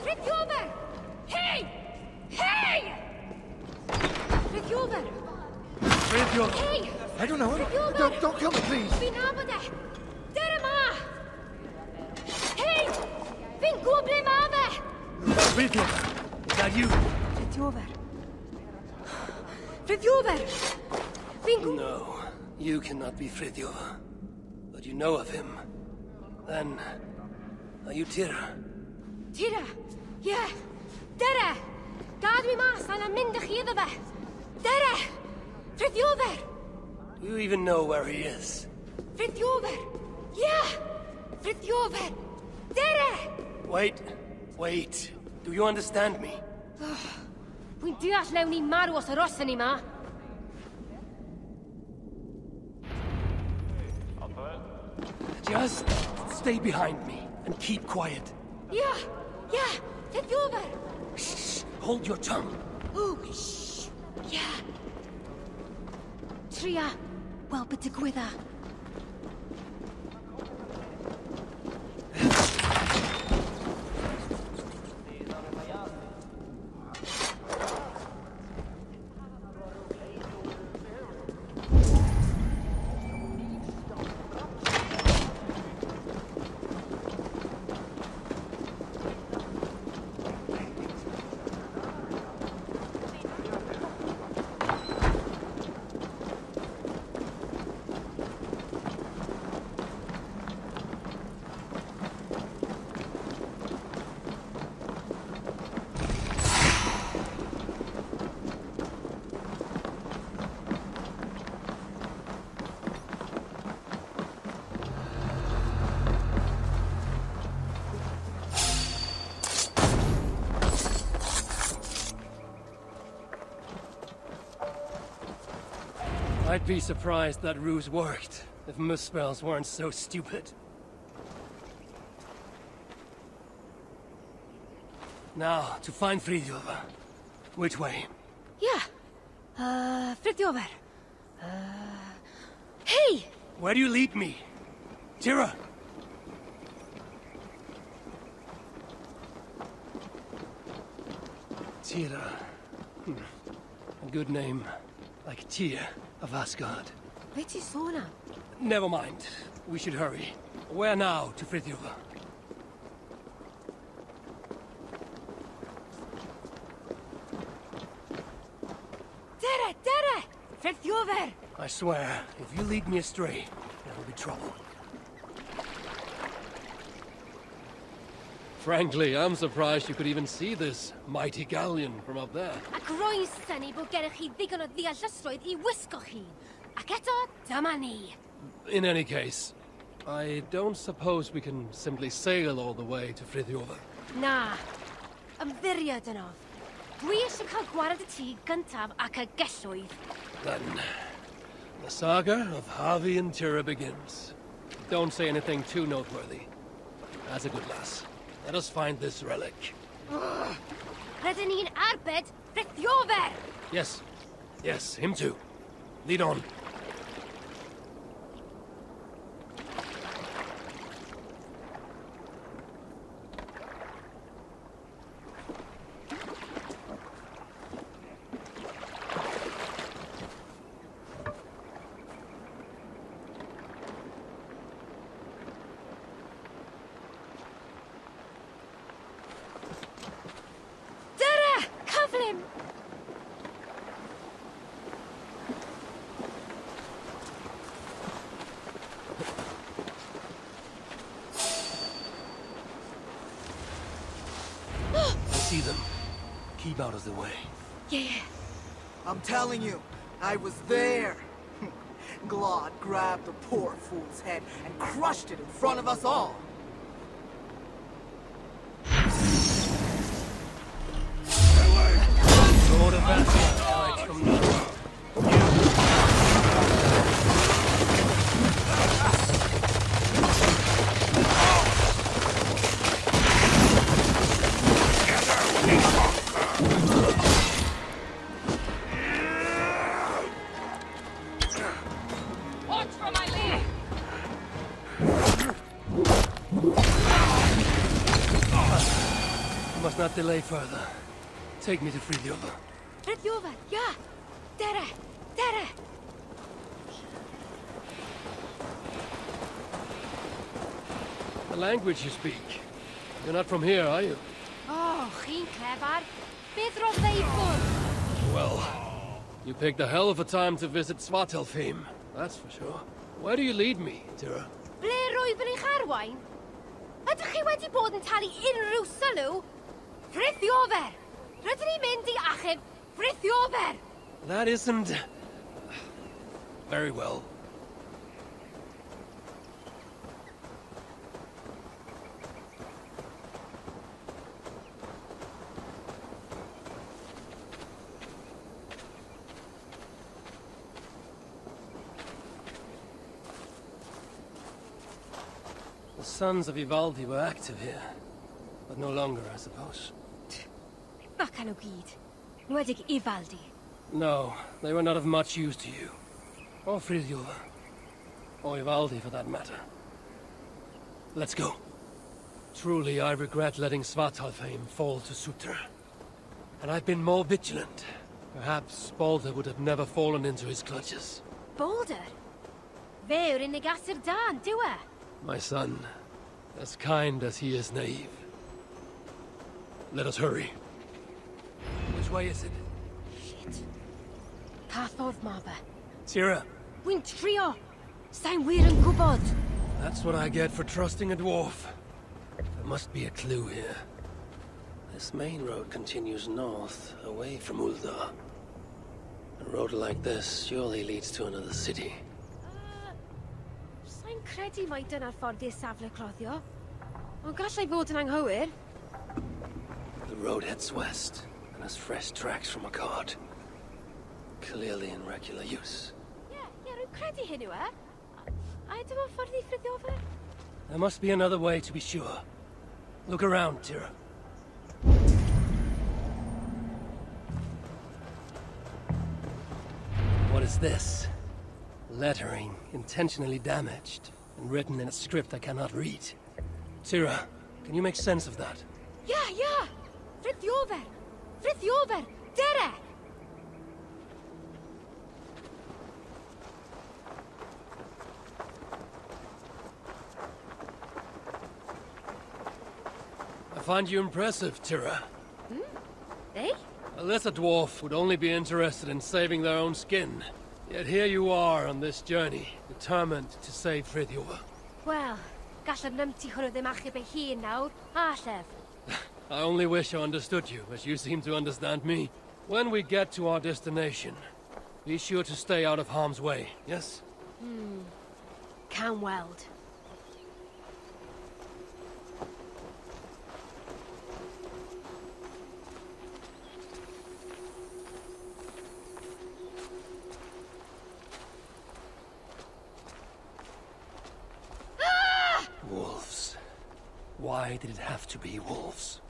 Frithjof! Hey! Hey! Frithjof! Frithjof! Hey! I don't know him. Don't kill me, please. Vinabade! Derema! Hey! Vinkuble mame! Frithjof! Is that you? Frithjof! Frithjof! Vinku... No, you cannot be Frithjof. But you know of him. Then... are you Tira? Tira? Yeah. Dere! Gad mi mas an mindig yidaba. Dere! Frithjof! Do you even know where he is? Frithjof! Yeah! Frithjof! Dere! Wait. Do you understand me? Wy'n deall lewn ni marw os yr osen ni ma. Just stay behind me and keep quiet. Yeah! Frithjof! Shh! Hold your tongue. Oh, shh! Yeah! Tria, wel bydd digwydda. I'd be surprised that ruse worked, if Muspels weren't so stupid. Now, to find Frithjof. Which way? Yeah. Frithjof. Hey! Where do you lead me? Tira! Tira. A good name. Like Tyr of Asgard. Beti sona. Never mind. We should hurry. Where now to Frithjof? Dere! Frithjof! I swear, if you lead me astray, there will be trouble. Frankly, I'm surprised you could even see this mighty galleon from up there. Ac roi'n syni bod gennych chi ddigon o ddeallusrwydd I wisgo chi. Ac eto, dyma ni. In any case, I don't suppose we can simply sail all the way to Frithjof. Na. Ymddiried yno. Dwi eisiau cael gwared y tŷ gyntaf ac y gellwydd. Then, the saga of Havi and Tira begins. Don't say anything too noteworthy. That's a good lass. Let us find this relic. Rydyn ni'n arbed Frithiofer! Yes. Yes, him too. Lead on. See them. Keep out of the way. Yeah. I'm telling you, I was there. Glod grabbed the poor fool's head and crushed it in front of us all. Lord of Valhalla hides from none. Not delay further. Take me to Frithiofer. Frithiofer, yeah! Dere! Dere! The language you speak. You're not from here, are you? Oh, chi'n clever. Beth roedd ei ffwrdd? Well, you picked a hell of a time to visit Svartalfheim. That's for sure. Where do you lead me, Tira? Ble roeddwn i'ch arwain? Ydych chi wedi bod yn talu unrhyw sylw? Frithiofer! Rydyn ni'n mynd I achub Frithiofer! That isn't... very well. The sons of Ivaldi were active here, but no longer, I suppose. Bacan o gyd. Nwedig Ivaldi. No, they were not of much use to you. Or Frithiofer. Or Ivaldi, for that matter. Let's go. Truly, I regret letting Svartalfheim fall to Surtr. Had I been more vigilant, perhaps Balder would have never fallen into his clutches. Balder? Fe yw'r unig asur dan, dyw e? My son, as kind as he is naive. Let us hurry. Which way is it? Shit. Pa ffordd ma fe? Tira. Wy'n trio. Sa'n wir yn gwybod. That's what I get for trusting a dwarf. There must be a clue here. This main road continues north, away from Uldar. A road like this surely leads to another city. Sa'n credu mai dyna'r ffordd i'r safle cloddio. Ond gallai fod yn anghywir. The road heads west, and has fresh tracks from a cart. Clearly in regular use. Rwy'n credu hyn yw e. A dyma ffordd I Frithiofer? There must be another way to be sure. Look around, Tira. What is this? Lettering, intentionally damaged, and written in a script I cannot read. Tira, can you make sense of that? Yeah! Frithiofer! Frithiofer! Dere! I find you impressive, Tira. Eh? A lesser dwarf would only be interested in saving their own skin. Yet here you are on this journey, determined to save Frithiofer. Wel, gallaf nymti hwnnw ddim achub ei hun nawr, a llef. I only wish I understood you, as you seem to understand me. When we get to our destination, be sure to stay out of harm's way, yes? Can weld. Why did it have to be wolves?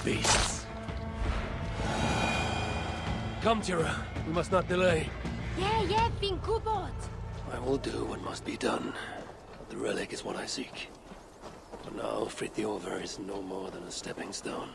Beasts. Come, Tira. We must not delay. Yeah, fi'n gwybod. I will do what must be done. The relic is what I seek. For now, Frithiover is no more than a stepping stone.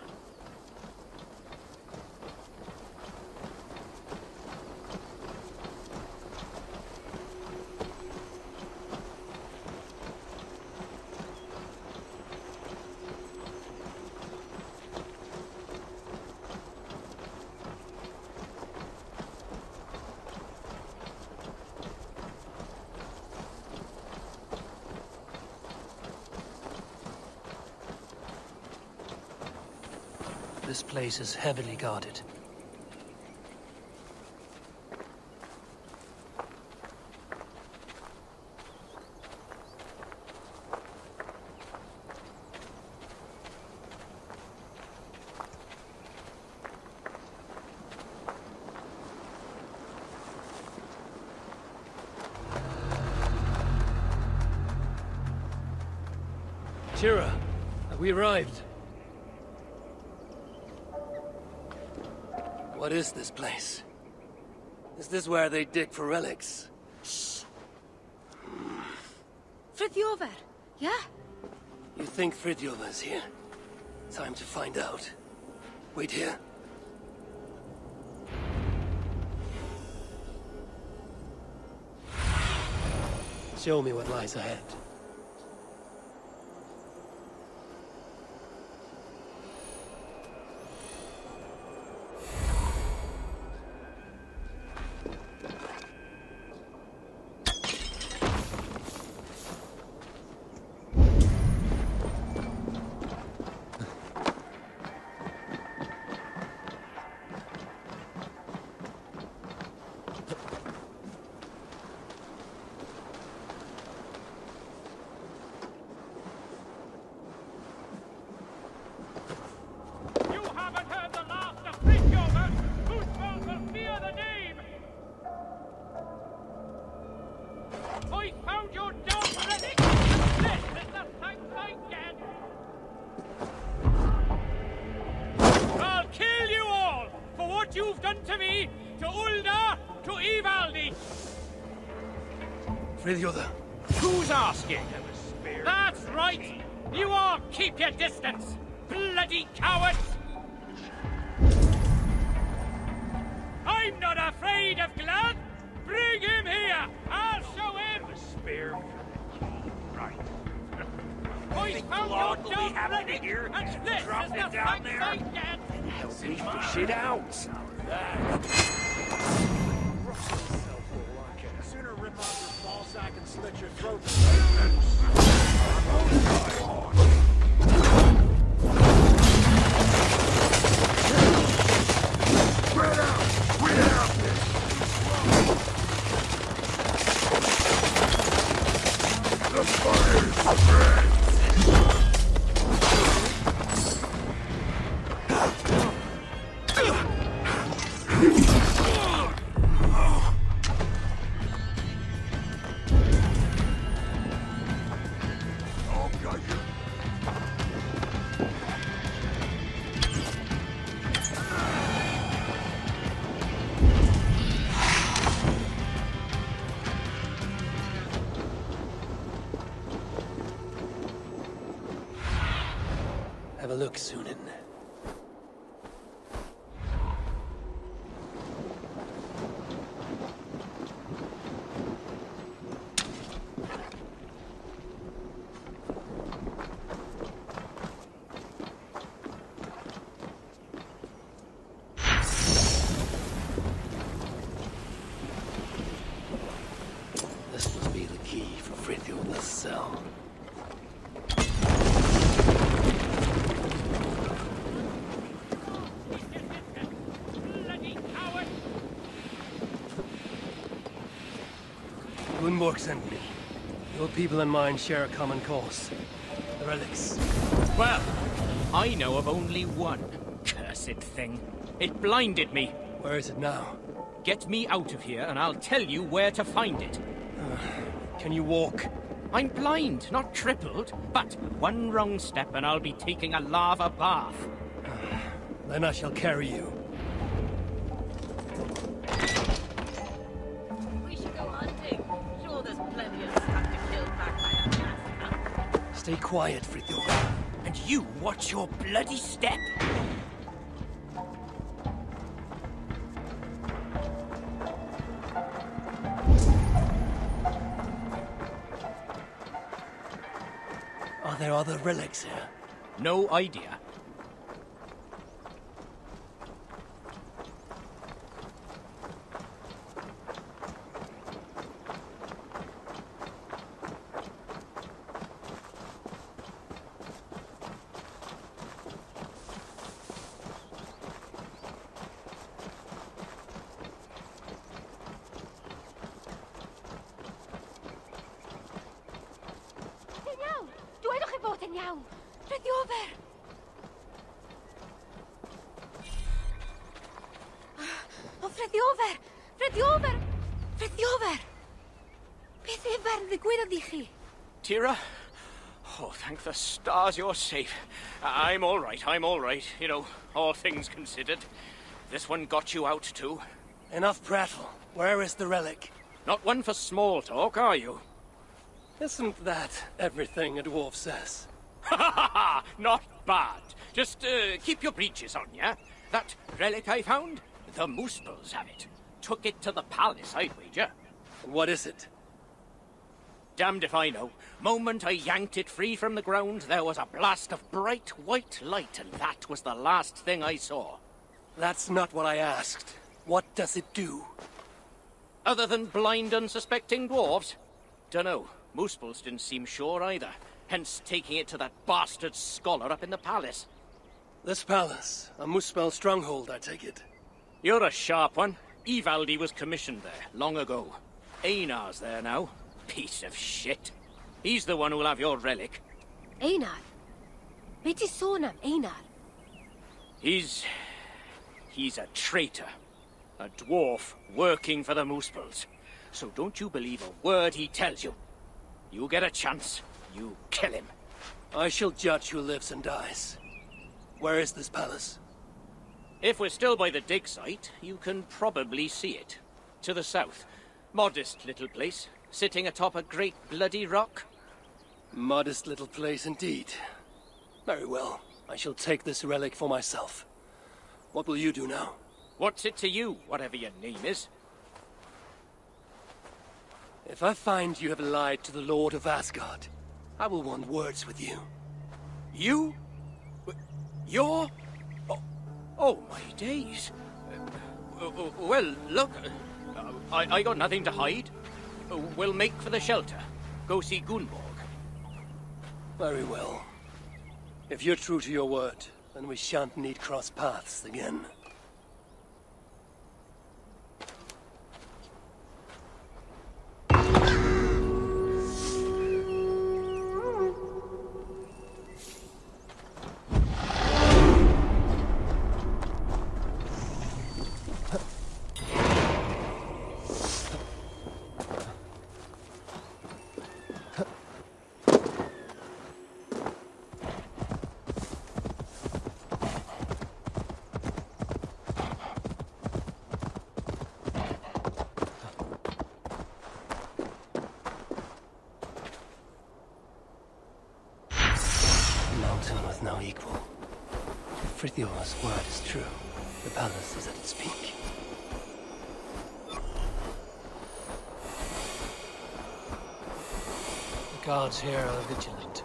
This place is heavily guarded. Tira, have we arrived? What is this place? Is this where they dig for relics? Frithiover, yeah? You think Frithiover's here? Time to find out. Wait here. Show me what lies ahead. Frithiover. Who's asking? That's right! You all keep your distance! Bloody cowards! I'm not afraid of Glad! Bring him here! I'll show him! A spear. Right. I found your dumb relic, and this is the thanks I get! Help me fish it out! Sooner rip off your ball sack and slit your throat. Spread out! We have this! The fire spreads! Have a look, Sunan. This must be the key for Frithiover's cell. Gunborg sent me. Your people and mine share a common cause. The relics. Well, I know of only one. Cursed thing. It blinded me. Where is it now? Get me out of here and I'll tell you where to find it. Can you walk? I'm blind, not crippled. But one wrong step and I'll be taking a lava bath. Then I shall carry you. We should go hunting. Sure, there's plenty of stuff to kill back by the gas. Stay quiet, Frithjof. And you watch your bloody step. Are there other relics here? No idea. Tira? Oh, thank the stars you're safe. I'm all right, I'm all right. You know, all things considered. This one got you out, too. Enough prattle. Where is the relic? Not one for small talk, are you? Isn't that everything a dwarf says? Ha ha ha! Not bad. Just keep your breeches on, yeah? That relic I found? The Muspels have it. Took it to the palace, I'd wager. And what is it? Damned if I know. Moment I yanked it free from the ground, there was a blast of bright white light, and that was the last thing I saw. That's not what I asked. What does it do? Other than blind, unsuspecting dwarves? Dunno. Muspels didn't seem sure either. Hence taking it to that bastard scholar up in the palace. This palace, a Muspel stronghold, I take it. You're a sharp one. Ivaldi was commissioned there, long ago. Einar's there now. Piece of shit. He's the one who'll have your relic. Einar? Be ti sôn am Einar? He's a traitor. A dwarf working for the Muspels. So don't you believe a word he tells you. You get a chance, you kill him. I shall judge who lives and dies. Where is this palace? If we're still by the dig site, you can probably see it. To the south. Modest little place, sitting atop a great bloody rock. Modest little place indeed. Very well. I shall take this relic for myself. What will you do now? What's it to you, whatever your name is? If I find you have lied to the Lord of Asgard, I will want words with you. You? You're? Oh my days. Well, look, I got nothing to hide. We'll make for the shelter. Go see Gunborg. Very well. If you're true to your word, then we shan't need cross paths again. No equal. If Frithjof's word is true, the palace is at its peak. The guards here are vigilant.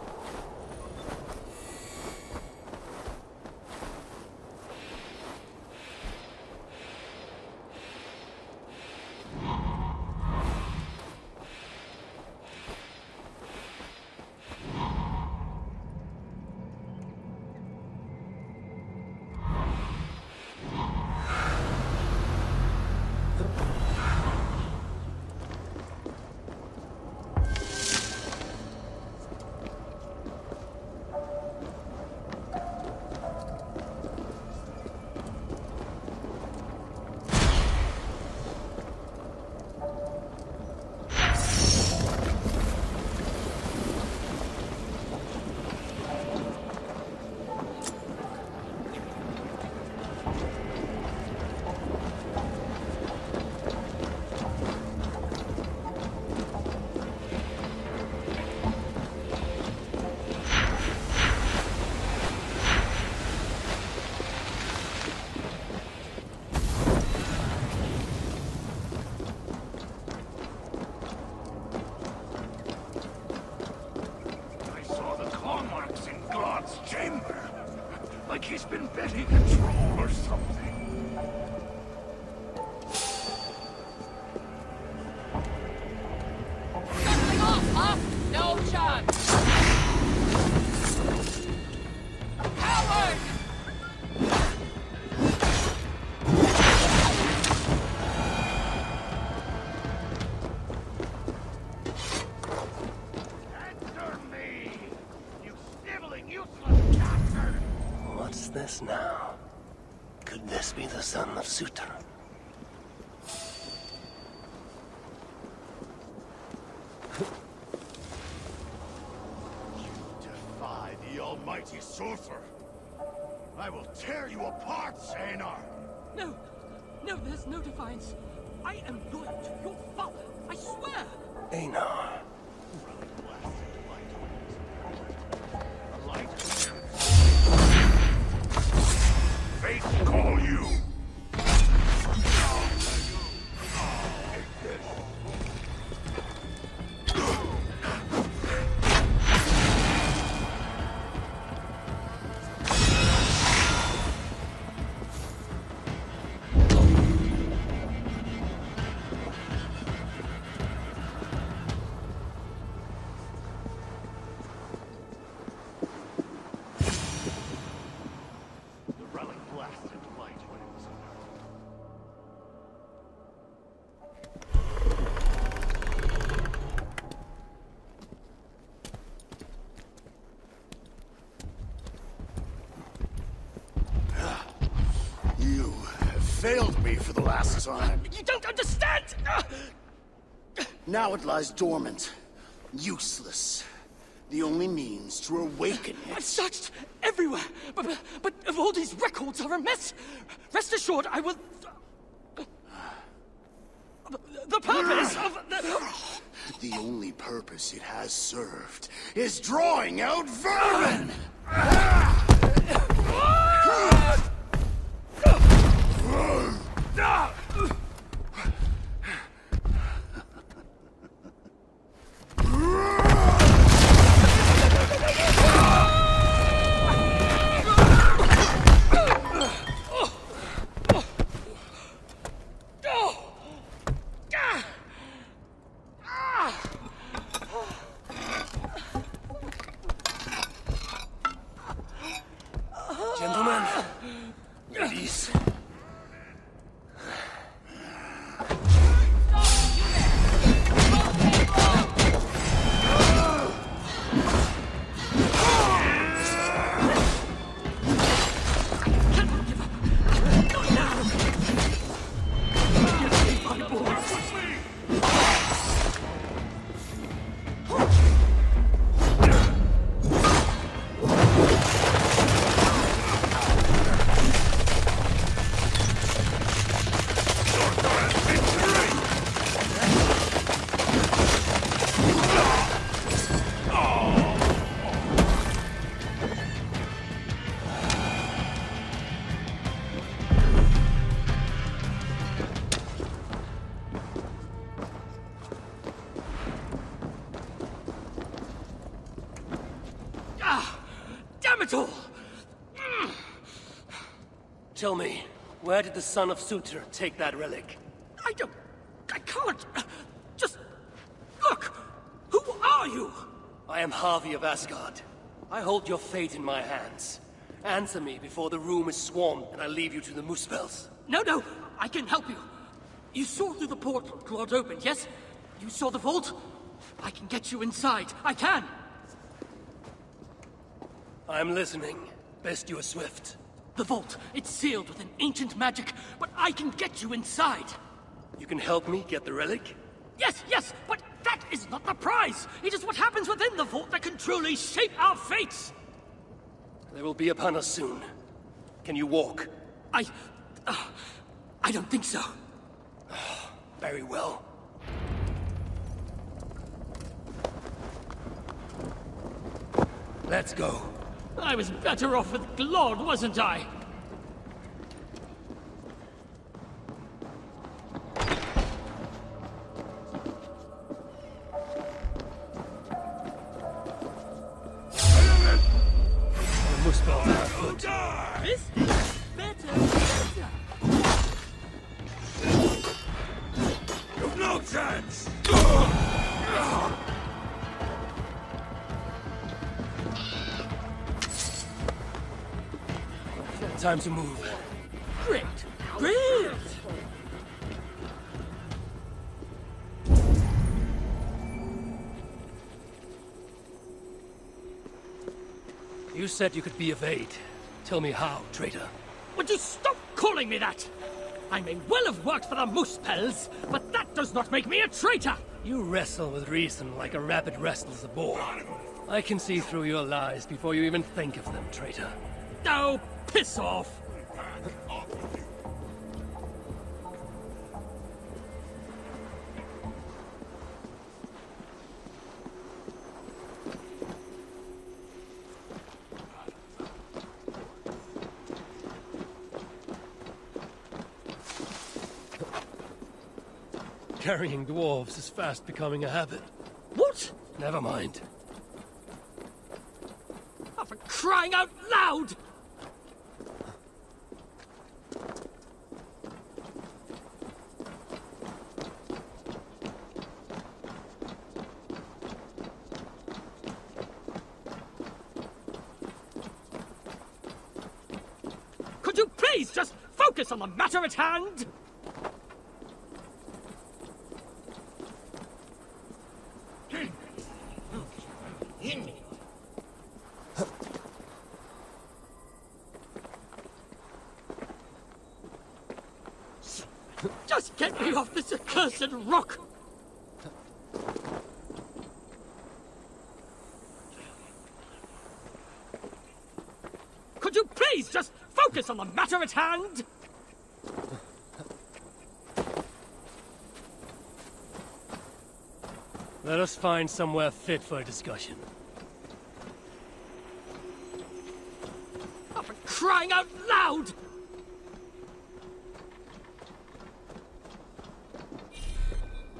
son of Surtr. Defy the almighty Surtr. I will tear you apart, Einar! No! No, there's no defiance. I am loyal to your father, I swear! Einar. Fate call you! Failed me for the last time. You don't understand! Now it lies dormant. Useless. The only means to awaken it. I've searched everywhere, but all these records are a mess. Rest assured, I will... The purpose of the... The only purpose it has served is drawing out vermin! Gentlemen, ladies. Tell me, where did the son of Surtr take that relic? I can't. Just look. Who are you? I am Havi of Asgard. I hold your fate in my hands. Answer me before the room is swarmed and I leave you to the Muspels. No, I can help you. You saw through the portal Claude opened, yes? You saw the vault? I can get you inside. I can. I'm listening. Best you are swift. The vault, it's sealed with an ancient magic, but I can get you inside. You can help me get the relic? Yes, but that is not the prize. It is what happens within the vault that can truly shape our fates. They will be upon us soon. Can you walk? I don't think so. Very well. Let's go. I was better off with Claude, wasn't I? The Muspels are afoot. This is better. You've no chance! Time to move. Great! You said you could be of aid. Tell me how, traitor. Would you stop calling me that? I may well have worked for the Moose Pells, but that does not make me a traitor! You wrestle with reason like a rabbit wrestles a boar. I can see through your lies before you even think of them, traitor. Oh, piss off! Carrying dwarves is fast becoming a habit. What? Never mind. Oh, for crying out loud! Could you please just focus on the matter at hand? Just get me off this accursed rock! Could you please just focus on the matter at hand? Let us find somewhere fit for a discussion. Oh, for crying out loud!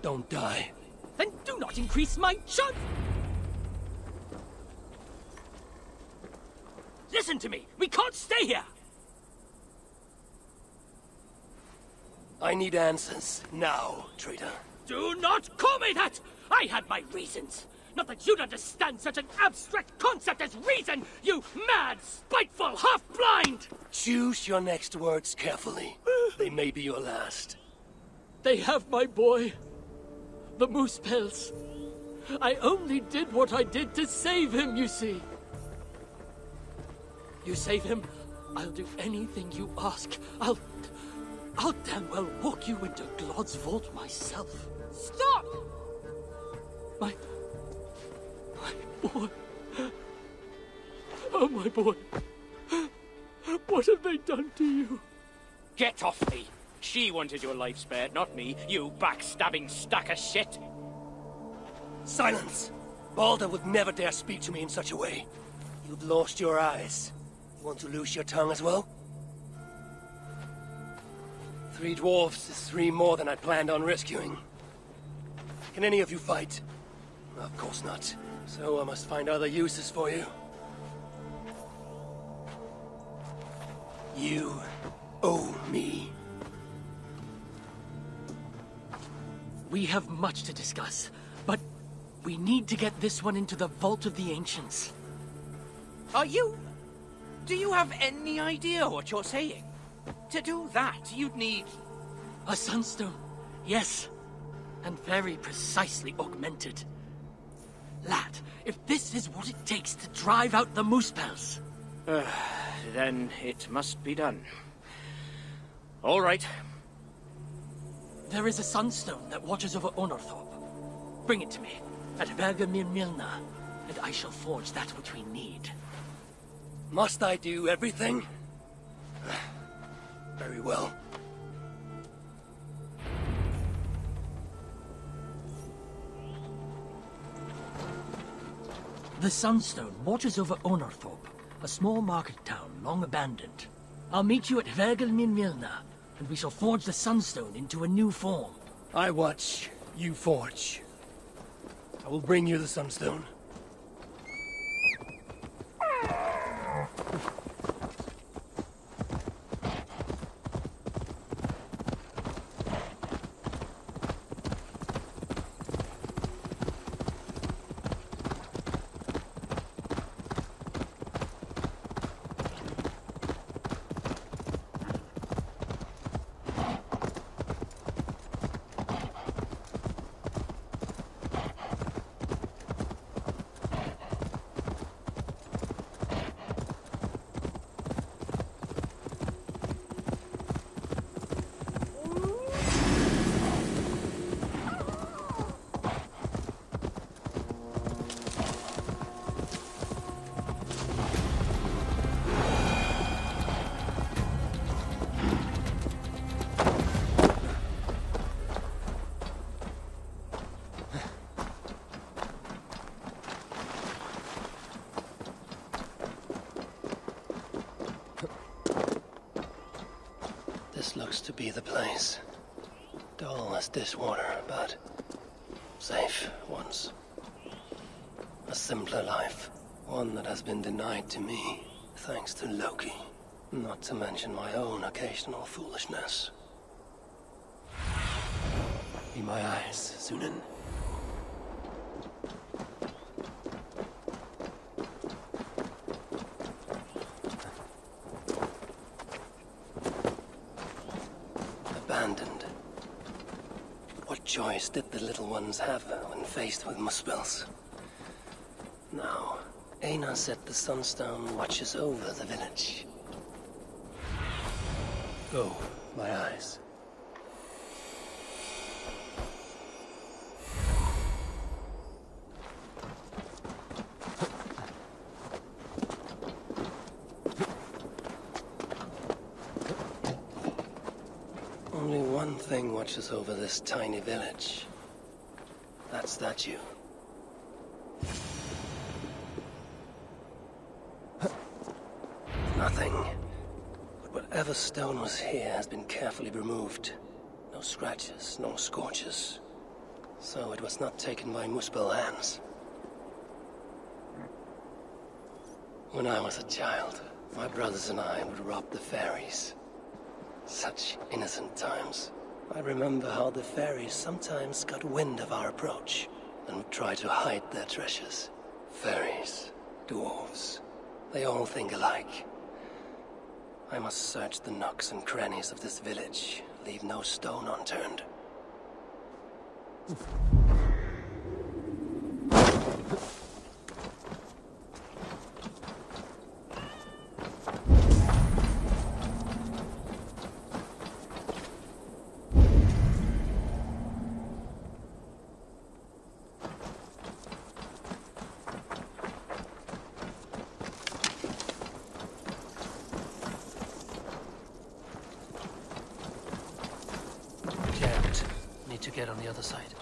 Don't die. Then do not increase my chance! Listen to me! We can't stay here! I need answers. Now, traitor. Do not call me that! I had my reasons! Not that you'd understand such an abstract concept as reason, you mad, spiteful, half-blind! Choose your next words carefully. They may be your last. They have my boy. The Moose Pells. I only did what I did to save him, you see. You save him, I'll do anything you ask. I'll damn well walk you into Glod's vault myself. Stop! My boy. Oh, my boy. What have they done to you? Get off me! She wanted your life spared, not me, you backstabbing stack of shit! Silence! Balder would never dare speak to me in such a way. You've lost your eyes. You want to lose your tongue as well? 3 dwarves is 3 more than I planned on rescuing. Can any of you fight? Of course not. So I must find other uses for you. You owe me. We have much to discuss, but we need to get this one into the Vault of the Ancients. Do you have any idea what you're saying? To do that, you'd need... A sunstone, yes. And very precisely augmented. Lad, if this is what it takes to drive out the Moose Pells... then it must be done. All right. There is a sunstone that watches over Onorthorpe. Bring it to me, at Vergamir Milna, and I shall forge that which we need. Must I do everything? Very well. The sunstone watches over Onorthorpe, a small market town long abandoned. I'll meet you at Vergamir Milna, and we shall forge the sunstone into a new form. I watch, you forge. I will bring you the sunstone. to be the place. Dull as dishwater, but safe once. A simpler life. One that has been denied to me, thanks to Loki. Not to mention my own occasional foolishness. Be my eyes, Sunan. Abandoned. What choice did the little ones have when faced with Muspels? Now, Einar said the Sunstone watches over the village. Go, my eyes. Only one thing watches over this tiny village. That statue. Nothing. But whatever stone was here has been carefully removed. No scratches, no scorches. So it was not taken by Muspel hands. When I was a child, my brothers and I would rob the fairies. Such innocent times. I remember how the fairies sometimes got wind of our approach and would try to hide their treasures. Fairies, dwarves, they all think alike. I must search the nooks and crannies of this village, leave no stone unturned. To get on the other side.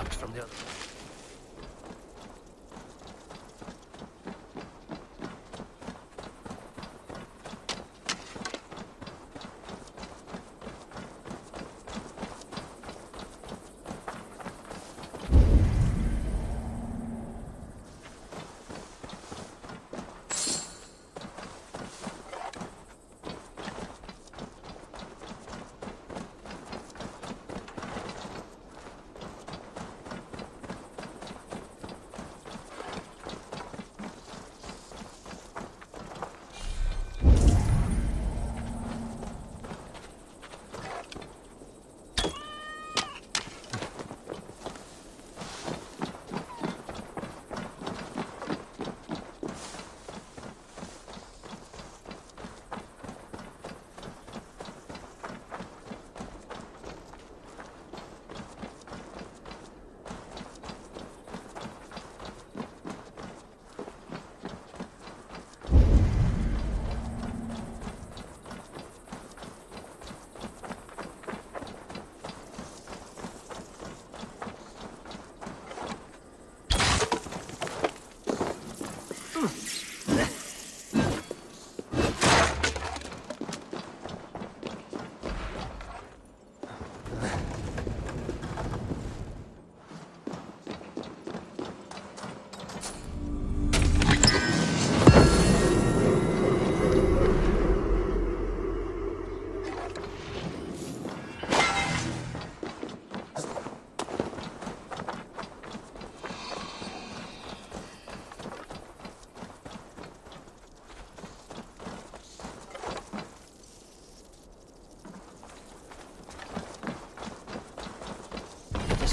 From the other.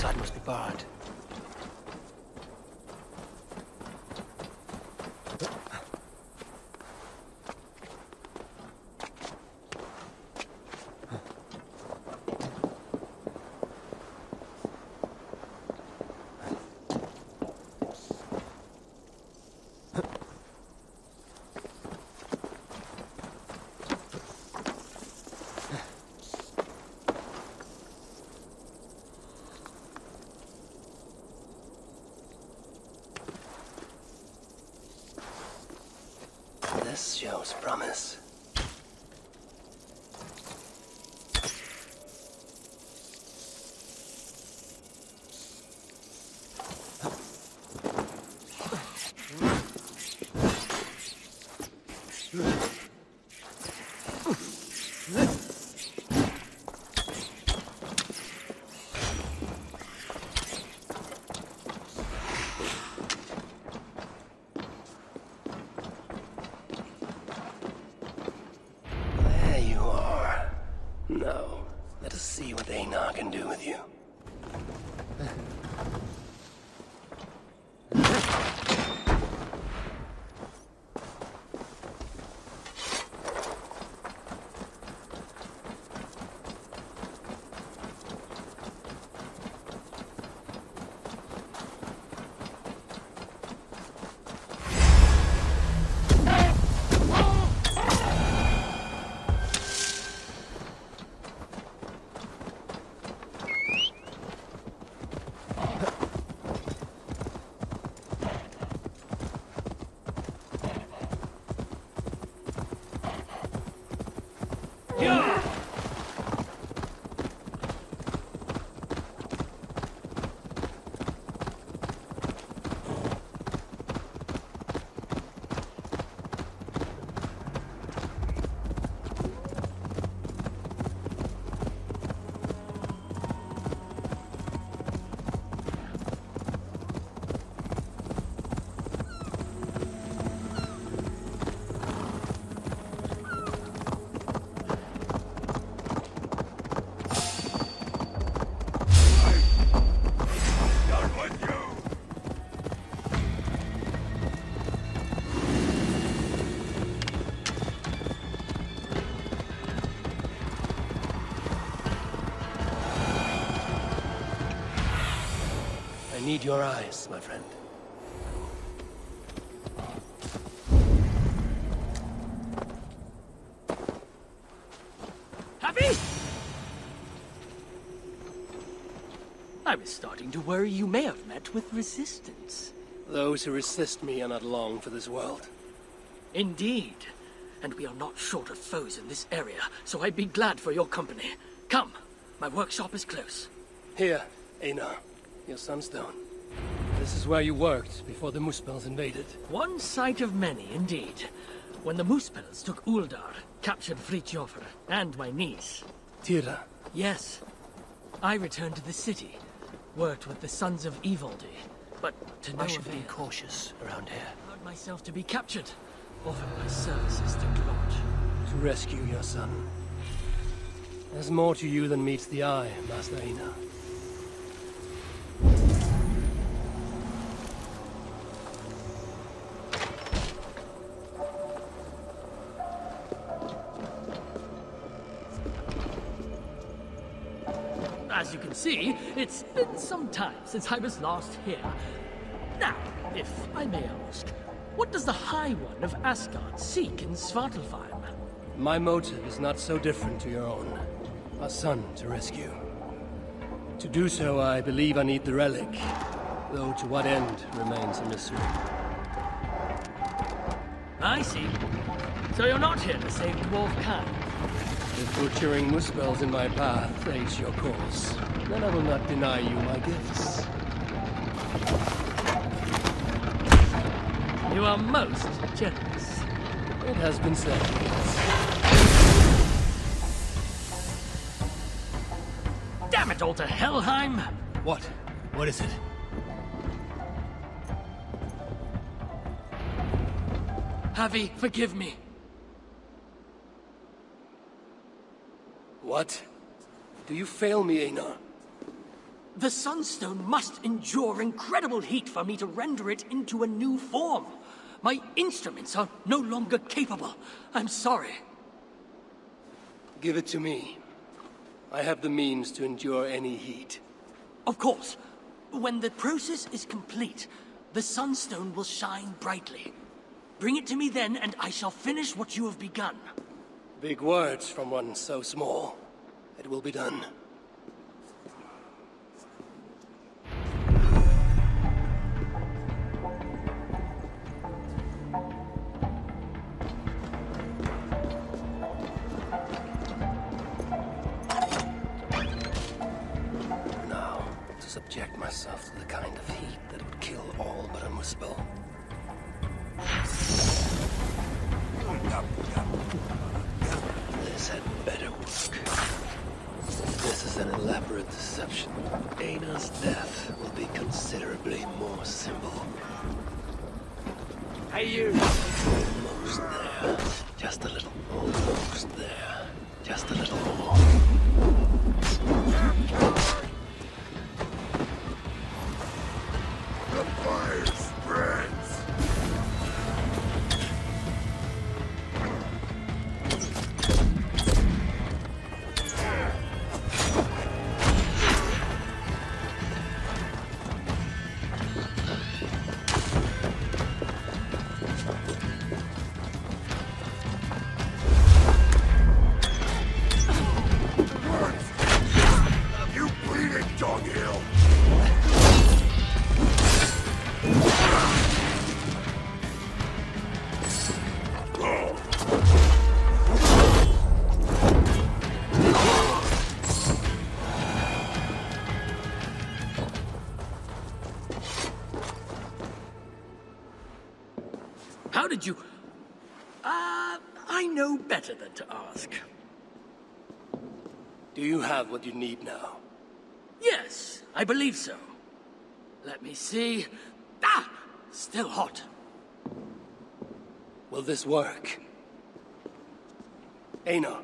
inside must be barred. This shows promise. Can do with you. I need your eyes, my friend. Happy? I was starting to worry you may have met with resistance. Those who resist me are not long for this world. Indeed. And we are not short of foes in this area, so I'd be glad for your company. Come, my workshop is close. Here, Einar, your sunstone. This is where you worked before the Muspels invaded. One sight of many, indeed. When the Muspels took Uldar, captured Fritjofr, and my niece. Tira? Yes. I returned to the city, worked with the Sons of Ivaldi, but to no I should avail. be cautious around here. Allowed myself to be captured, offered my services to Glot. To rescue your son. There's more to you than meets the eye, Master Einar. As you can see, it's been some time since I was last here. Now, if I may ask, what does the High One of Asgard seek in Svartalfheim? My motive is not so different to your own. A son to rescue. To do so, I believe I need the relic, though to what end remains a mystery. I see. So you're not here to save dwarf kind? If butchering Muspels in my path aids your cause, then I will not deny you my gifts. You are most generous. It has been said. Damn it all to Helheim! What? What is it? Havi, forgive me. What? Do you fail me, Einar? The Sunstone must endure incredible heat for me to render it into a new form. My instruments are no longer capable. I'm sorry. Give it to me. I have the means to endure any heat. Of course. When the process is complete, the Sunstone will shine brightly. Bring it to me then, and I shall finish what you have begun. Big words from one so small. It will be done. Now, to subject myself to the kind of heat that would kill all but a muspel. This had better work. This is an elaborate deception. Aina's death will be considerably more simple. Hey, you! Almost there. Just a little. Almost there. Just a little more. The fire spreads! You bleeding doghill! How did you... I know better than to ask. Do you have what you need now? Yes, I believe so. Let me see. Still hot. Will this work? Aina.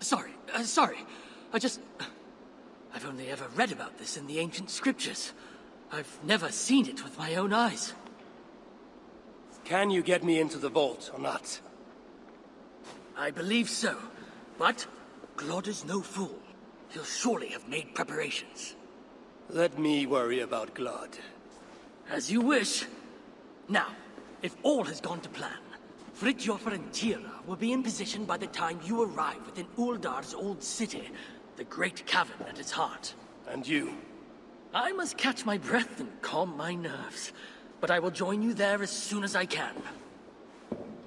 Sorry. I've only ever read about this in the ancient scriptures. I've never seen it with my own eyes. Can you get me into the vault or not? I believe so, but Glod is no fool. He'll surely have made preparations. Let me worry about Glod. As you wish. Now, if all has gone to plan, Fridtjof and Tira will be in position by the time you arrive within Uldar's old city, the great cavern at its heart. And you? I must catch my breath and calm my nerves, but I will join you there as soon as I can.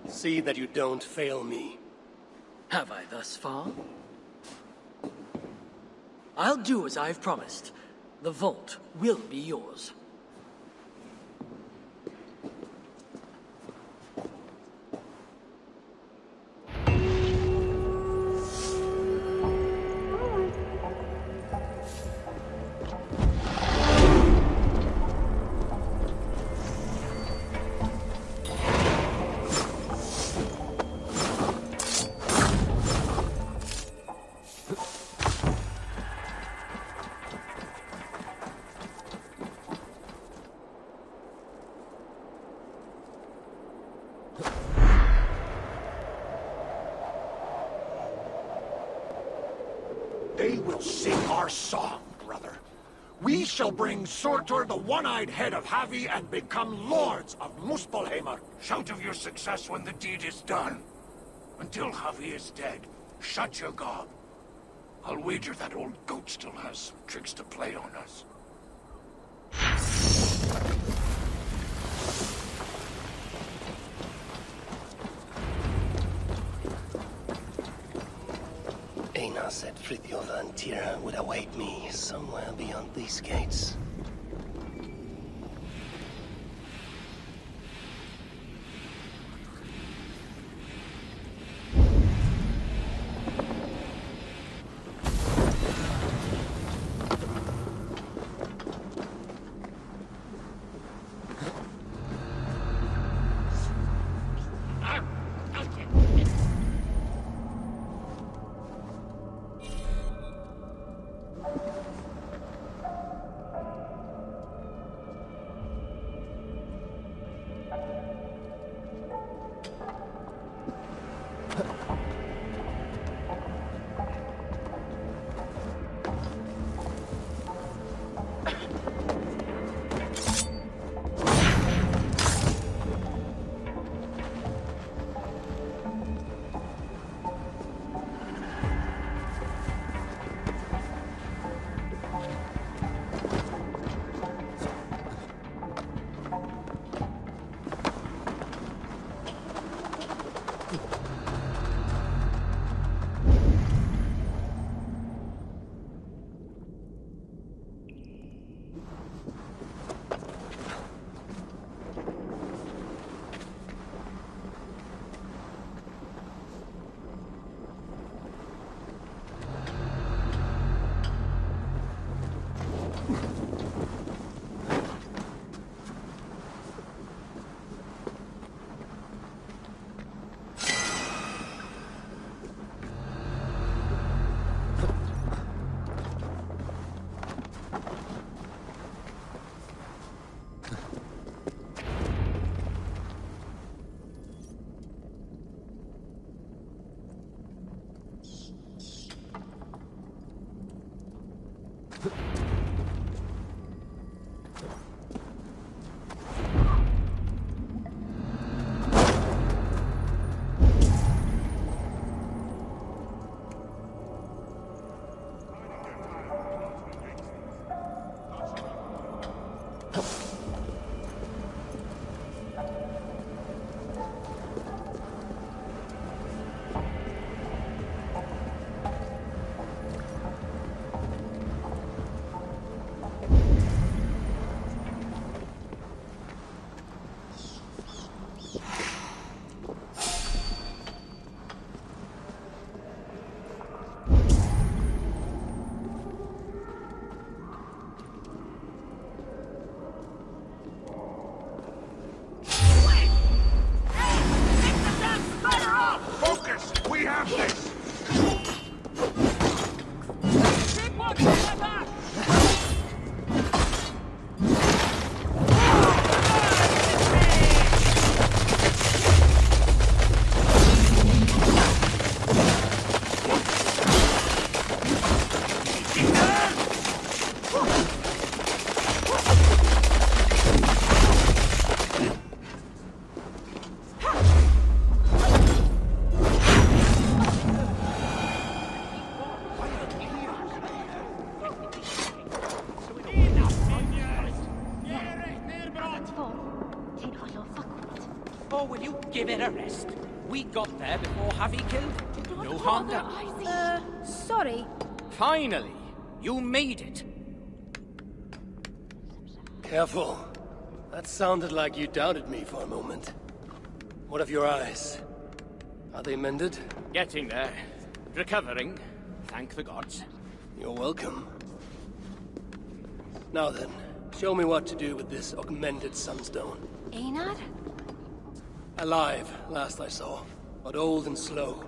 See that you don't fail me. Have I thus far? I'll do as I've promised. The vault will be yours. They will sing our song, brother. We shall bring Surtr, the one-eyed head of Havi, and become lords of Muspelheimr. Shout of your success when the deed is done. Until Havi is dead, shut your gob. I'll wager that old goat still has some tricks to play on us. Aina said Fridtjof and Tira would await me somewhere beyond these gates. Give it a rest. We got there before Havi killed. No harm done. Sorry. Finally, you made it. Careful. That sounded like you doubted me for a moment. What of your eyes? Are they mended? Getting there. Recovering. Thank the gods. You're welcome. Now then, show me what to do with this augmented sunstone. Einar? Alive, last I saw, but old and slow.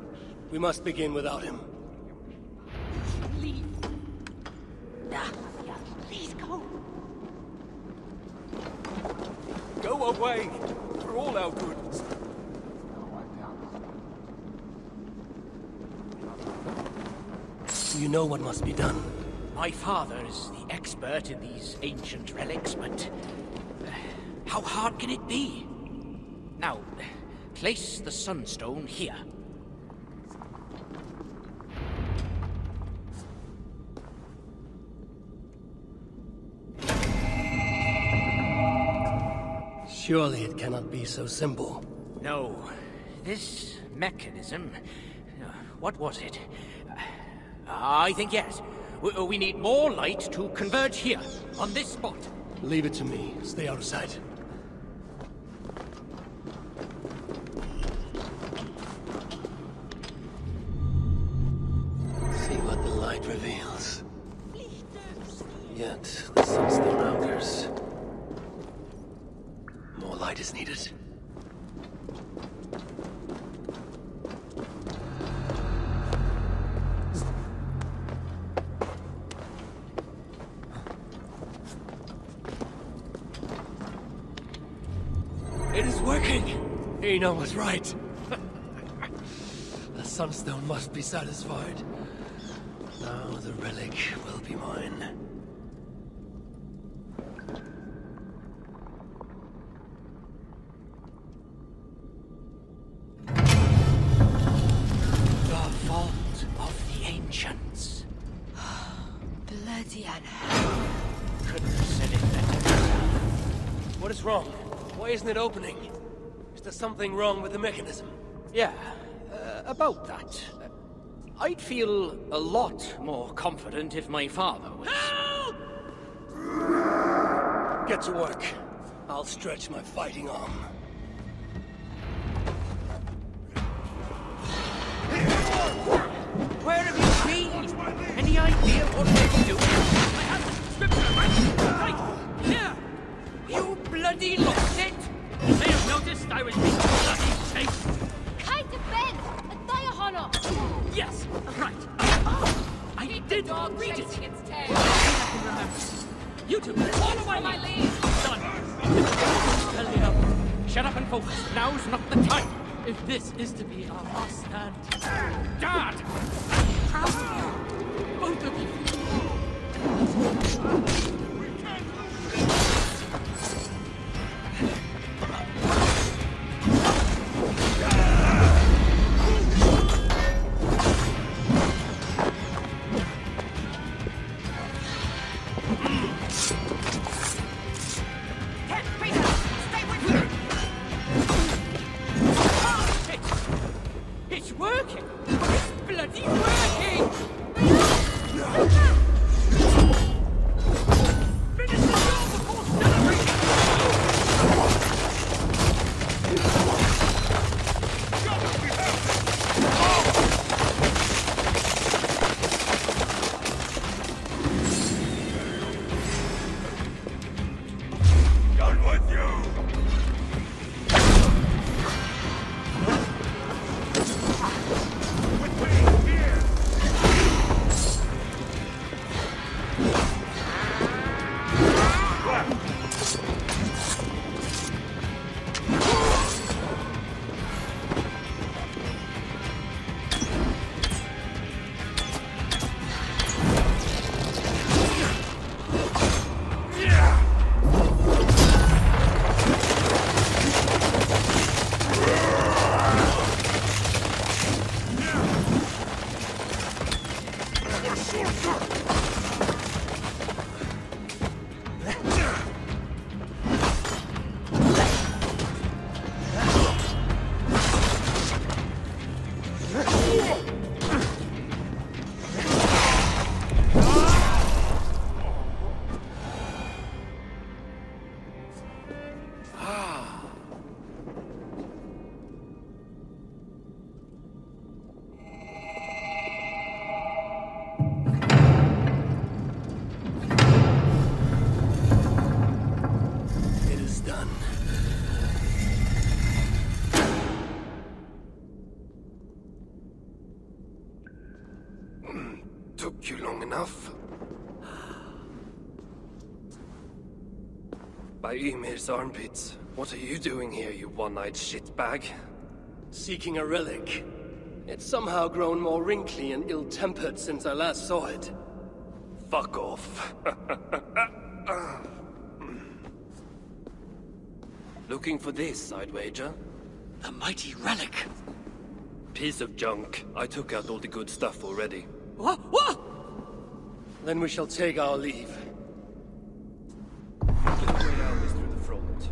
We must begin without him. Leave. Please go. Go away, for all our goods. You know what must be done. My father is the expert in these ancient relics, but how hard can it be? Now, place the sunstone here. Surely it cannot be so simple. No. This mechanism... what was it? I think yes. We need more light to converge here, on this spot. Leave it to me. Stay out of sight. Reveals. Yet the sunstone anchors. More light is needed. It is working! Einar was right. The sunstone must be satisfied. Now the relic will be mine. The vault of the ancients. Bloody hell. Couldn't have said it better. What is wrong? Why isn't it opening? Is there something wrong with the mechanism? Yeah, about that. I'd feel a lot more confident if my father was... Help! Get to work. I'll stretch my fighting arm. Where have you been? Any idea what we're doing? I have the scripture right here! You bloody lost it! You may have noticed I was being bloody chased. Kind of bent! A diahonor! Yes, right. I did read it. Its tail. I can remember. You two, follow my lead. Done. Hurry up. Shut up and focus. Now's not the time. If this is to be our last stand... Dad! Both of you. It's working! It's bloody working! Finish the job before celebrating! Done with you! Took you long enough. By Ymir's armpits, what are you doing here, you one-eyed shitbag? Seeking a relic. It's somehow grown more wrinkly and ill-tempered since I last saw it. Fuck off. Looking for this, I'd wager? The mighty relic. Piece of junk. I took out all the good stuff already. What? Then we shall take our leave. The way out is through the front.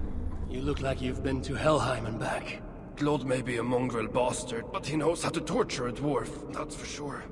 You look like you've been to Helheim and back. Claude may be a mongrel bastard, but he knows how to torture a dwarf, that's for sure.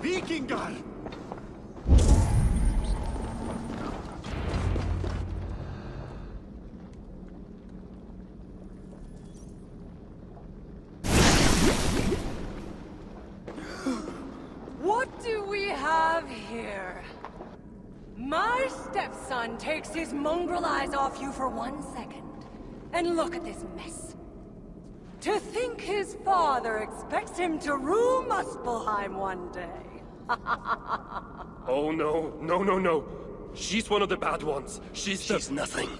Vikingar! What do we have here? My stepson takes his mongrel eyes off you for 1 second. And look at this mess. To think his father expects him to rule Muspelheim one day. Oh no, no. She's one of the bad ones. She's nothing.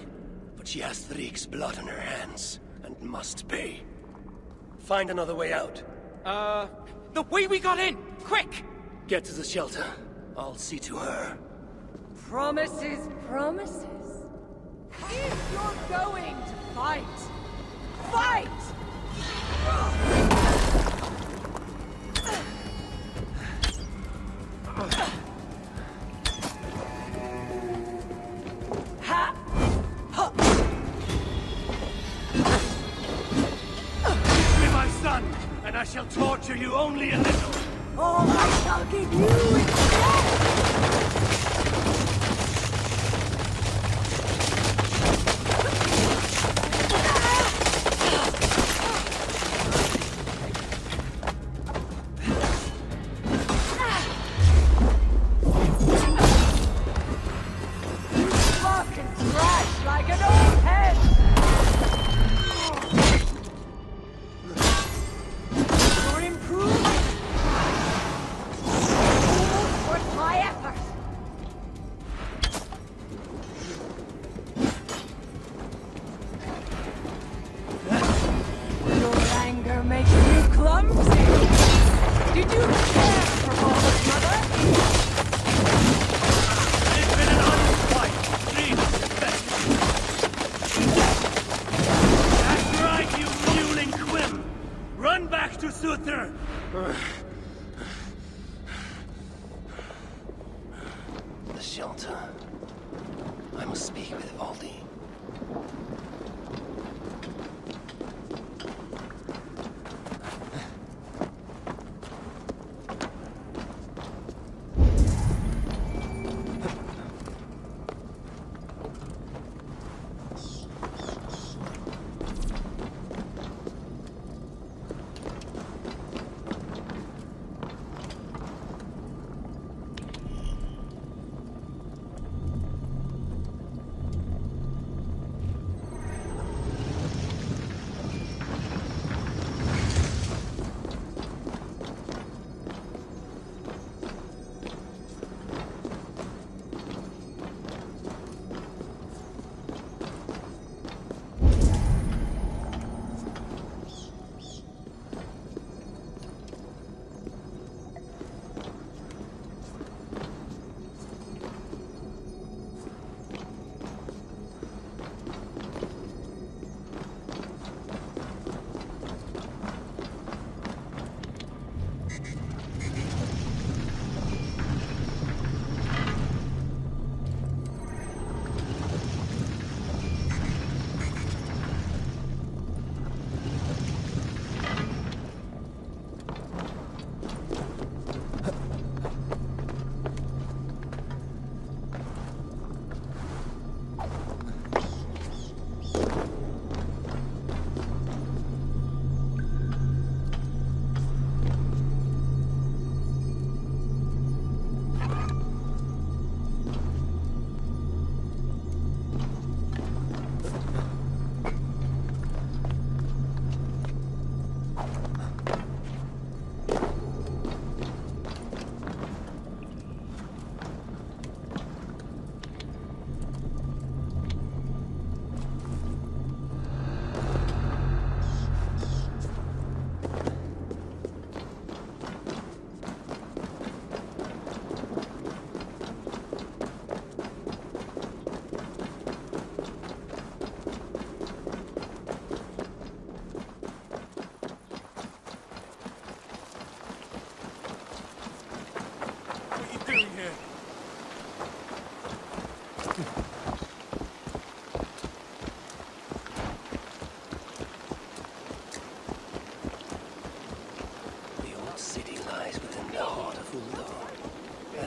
But she has Thrieg's blood on her hands, and must pay. Find another way out. The way we got in! Quick! Get to the shelter. I'll see to her. Promises, promises. If you're going to fight, fight! Ha! Ha! Give me my son, and I shall torture you only a little. All I shall give you is death!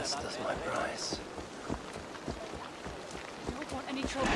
As does my price. You don't want any trouble.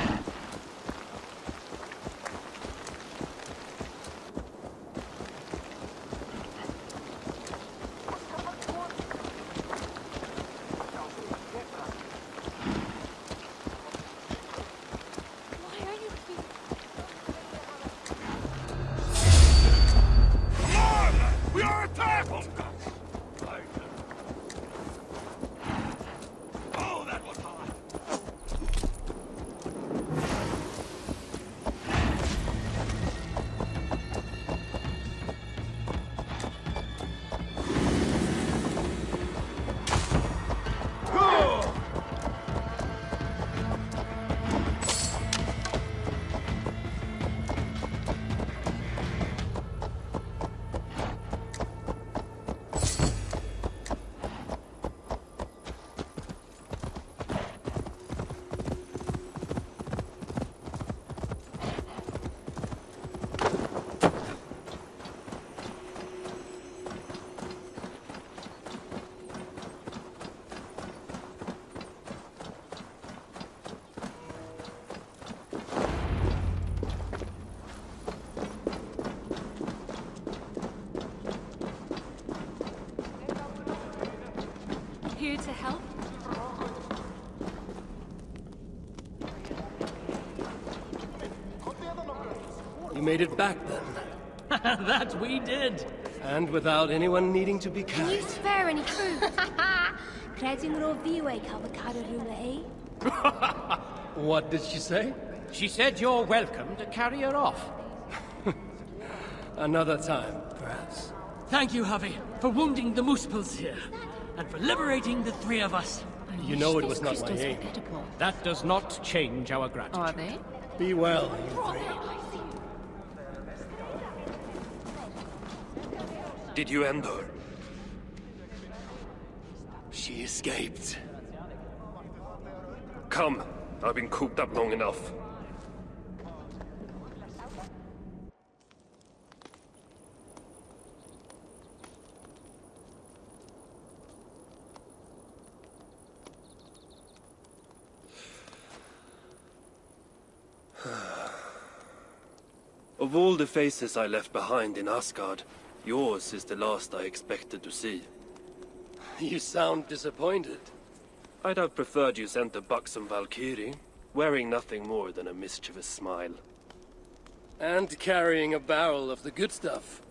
Here to help? You made it back then. That we did. And without anyone needing to be Can you carried. spare any crew? Credu'n ro fiwe cael fy cadw rhywle e? What did she say? She said you're welcome to carry her off. Another time, perhaps. Thank you, Javi, for wounding the Muspels here, and for liberating the three of us. You know it was not my aim. That does not change our gratitude. Are they? Be well, you three. Did you end her? She escaped. Come, I've been cooped up long enough. Of all the faces I left behind in Asgard, yours is the last I expected to see. You sound disappointed. I'd have preferred you sent a buxom Valkyrie, wearing nothing more than a mischievous smile. And carrying a barrel of the good stuff.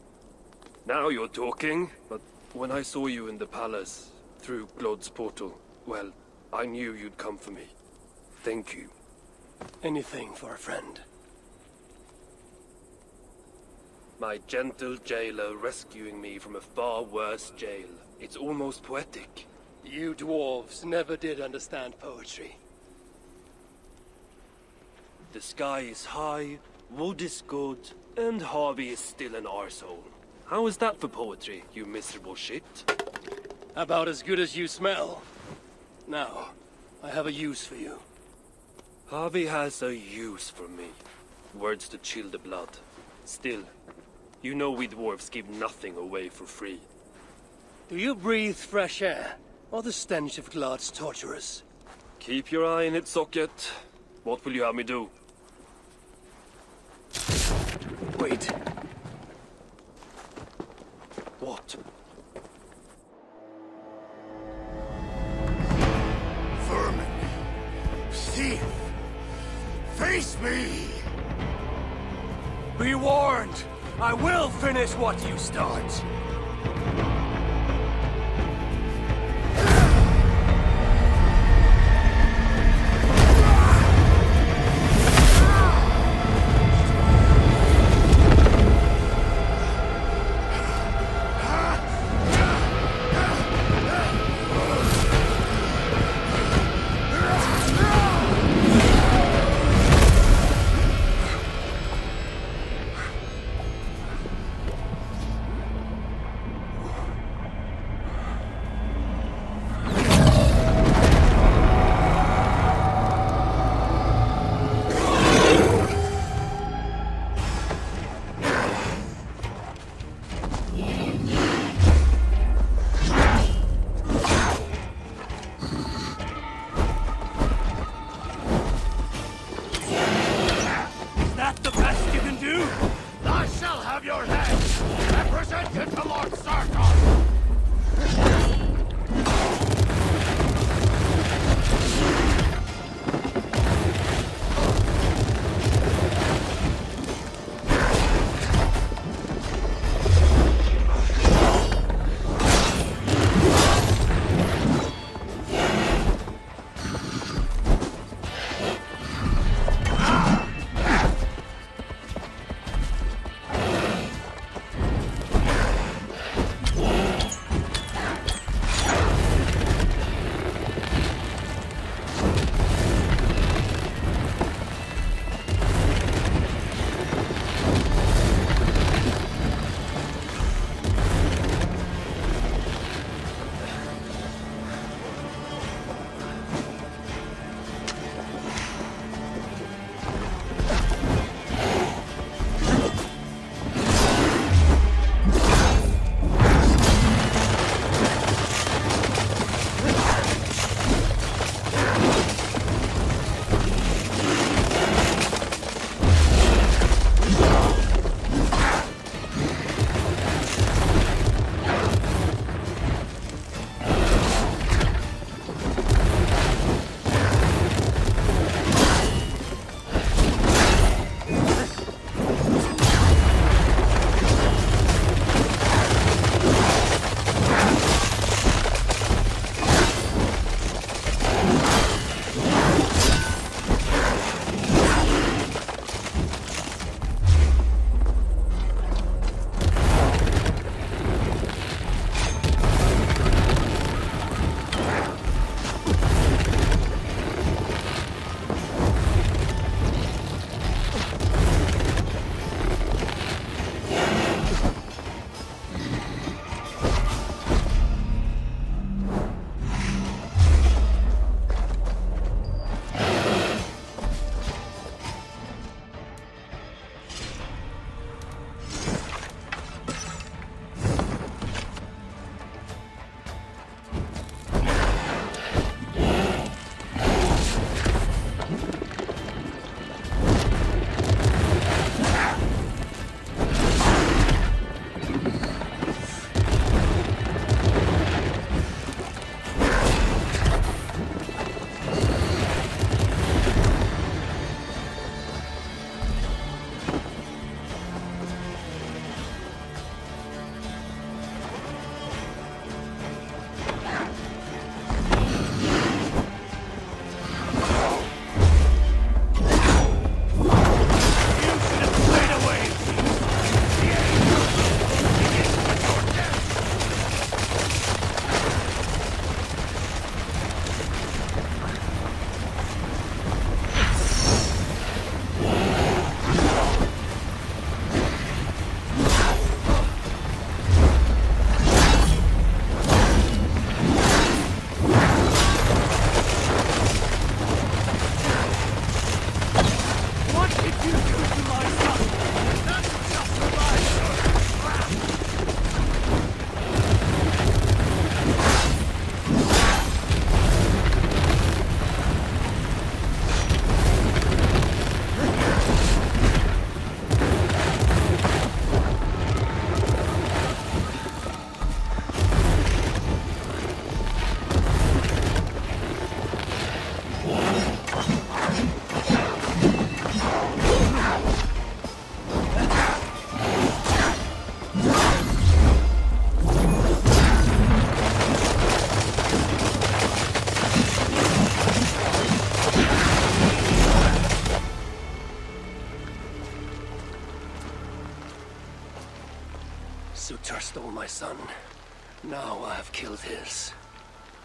Now you're talking, but when I saw you in the palace, through Glod's portal, well, I knew you'd come for me. Thank you. Anything for a friend. My gentle jailer rescuing me from a far worse jail. It's almost poetic. You dwarves never did understand poetry. The sky is high, wood is good, and Harvey is still an arsehole. How is that for poetry, you miserable shit? About as good as you smell. Now, I have a use for you. Harvey has a use for me. Words to chill the blood. Still, you know we dwarves give nothing away for free. Do you breathe fresh air, or the stench of Glad's torturers? Keep your eye in its socket. What will you have me do? Wait. What? Vermin. Thief. Face me! Be warned! I will finish what you start!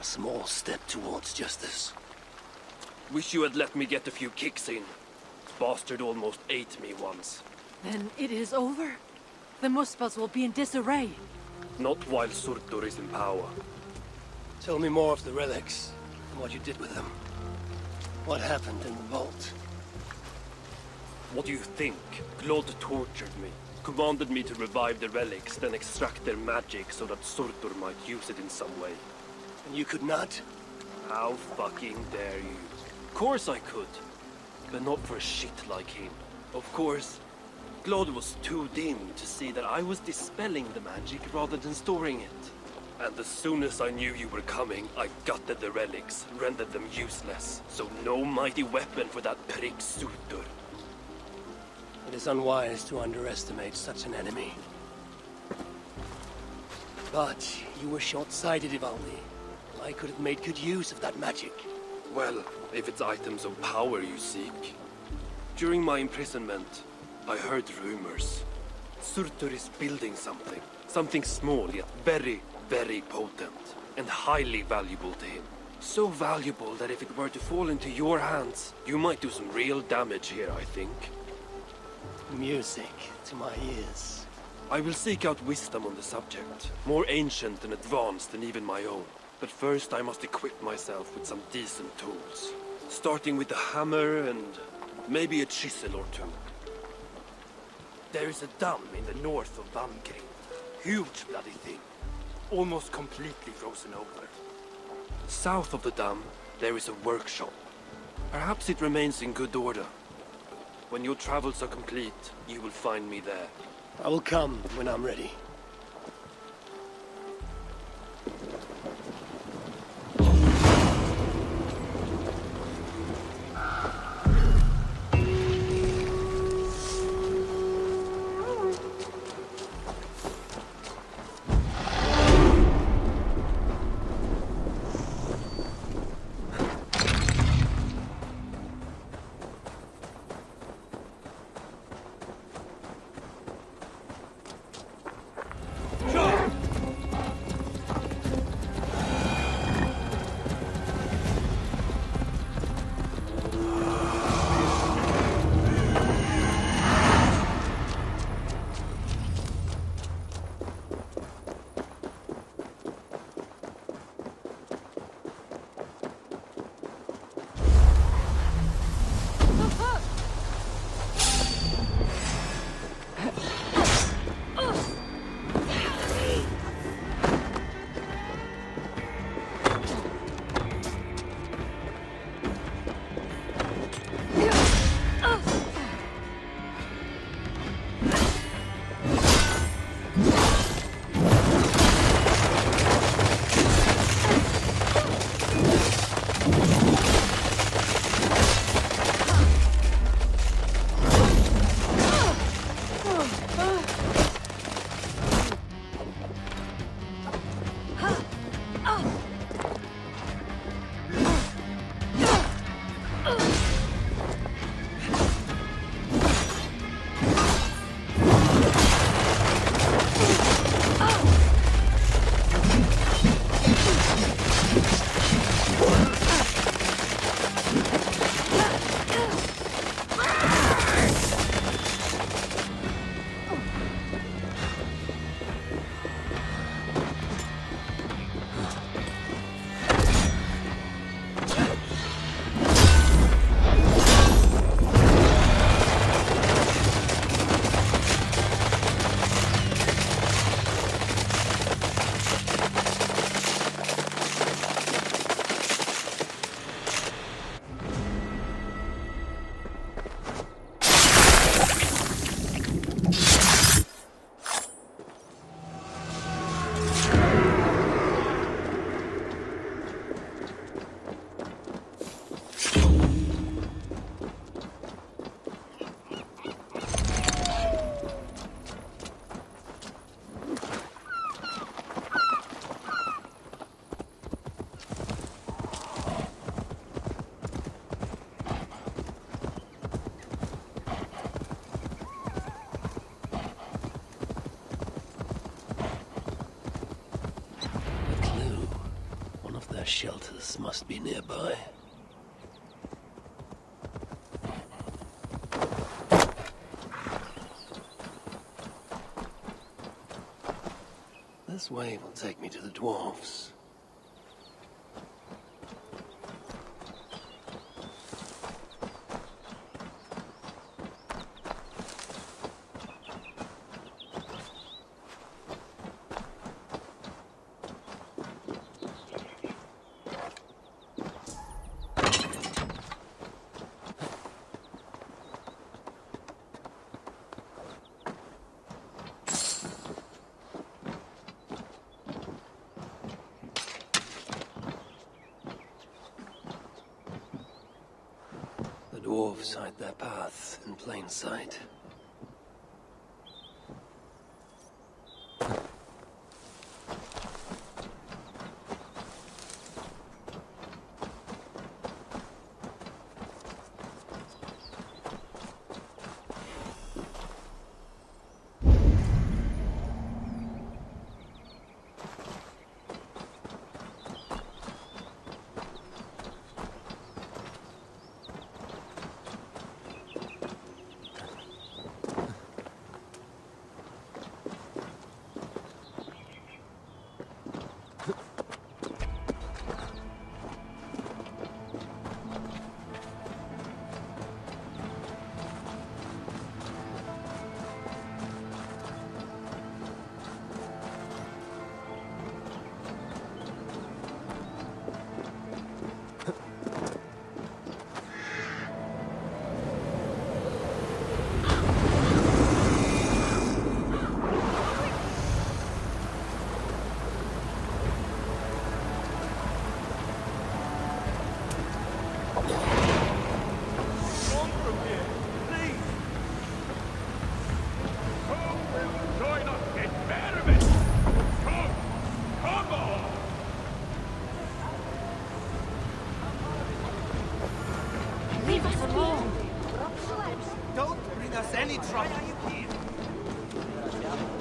A small step towards justice. Wish you had let me get a few kicks in. Bastard almost ate me once. Then it is over? The Muspels will be in disarray. Not while Surtr is in power. Tell me more of the relics, and what you did with them. What happened in the vault? What do you think? Glod tortured me. Commanded me to revive the relics, then extract their magic so that Surtr might use it in some way. And you could not? How fucking dare you? Of course I could. But not for a shit like him. Of course, Glod was too dim to see that I was dispelling the magic rather than storing it. And as soon as I knew you were coming, I gutted the relics, rendered them useless. So no mighty weapon for that prick Surtr. It is unwise to underestimate such an enemy. But you were short-sighted, Ivaldi. I could have made good use of that magic. Well, if it's items of power you seek. During my imprisonment, I heard rumors. Surtr is building something. Something small, yet very, very potent. And highly valuable to him. So valuable that if it were to fall into your hands, you might do some real damage here, I think. Music to my ears. I will seek out wisdom on the subject. More ancient and advanced than even my own. But first I must equip myself with some decent tools. Starting with a hammer and maybe a chisel or two. There is a dam in the north of Valhalla. Huge bloody thing. Almost completely frozen over. South of the dam, there is a workshop. Perhaps it remains in good order. When your travels are complete, you will find me there. I will come when I'm ready. Their shelters must be nearby. This way will take me to the dwarves. Dwarves hide their paths in plain sight.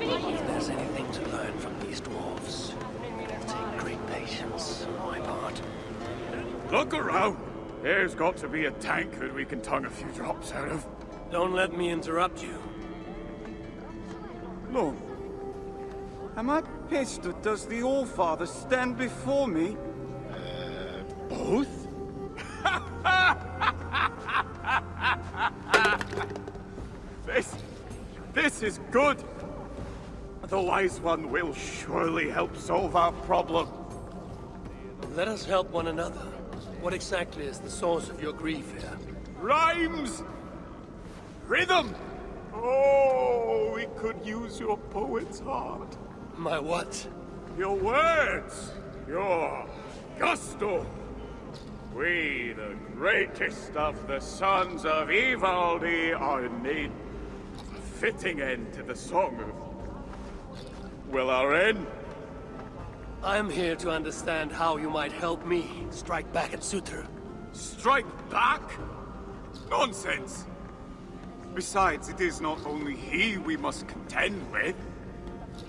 If there's anything to learn from these dwarves, it'll take great patience on my part. Look around! There's got to be a tankard we can tongue a few drops out of. Don't let me interrupt you. Lord, am I pissed or does the All-Father stand before me? Both? This is good. The Wise One will surely help solve our problem. Let us help one another. What exactly is the source of your grief here? Rhymes! Rhythm! Oh, we could use your poet's heart. My what? Your words! Your gusto! We, the greatest of the sons of Ivaldi, are in need of a fitting end to the song of Will-Aren. I am here to understand how you might help me strike back at Surtr. Strike back? Nonsense! Besides, it is not only he we must contend with,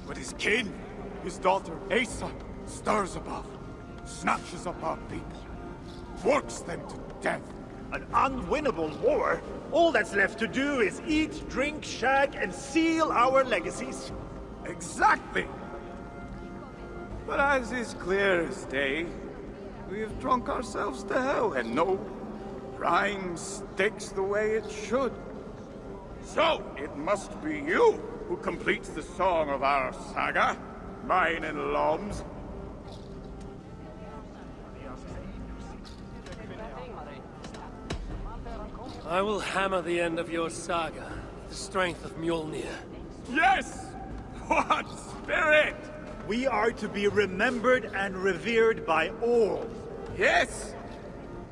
but his kin, his daughter Asa, stirs above, snatches up our people, works them to death. An unwinnable war? All that's left to do is eat, drink, shag, and seal our legacies. Exactly! But as is clear as day, we have drunk ourselves to hell, and no rhyme sticks the way it should. So, it must be you who completes the song of our saga, mine and Lom's. I will hammer the end of your saga with the strength of Mjolnir. Yes! What spirit! We are to be remembered and revered by all. Yes!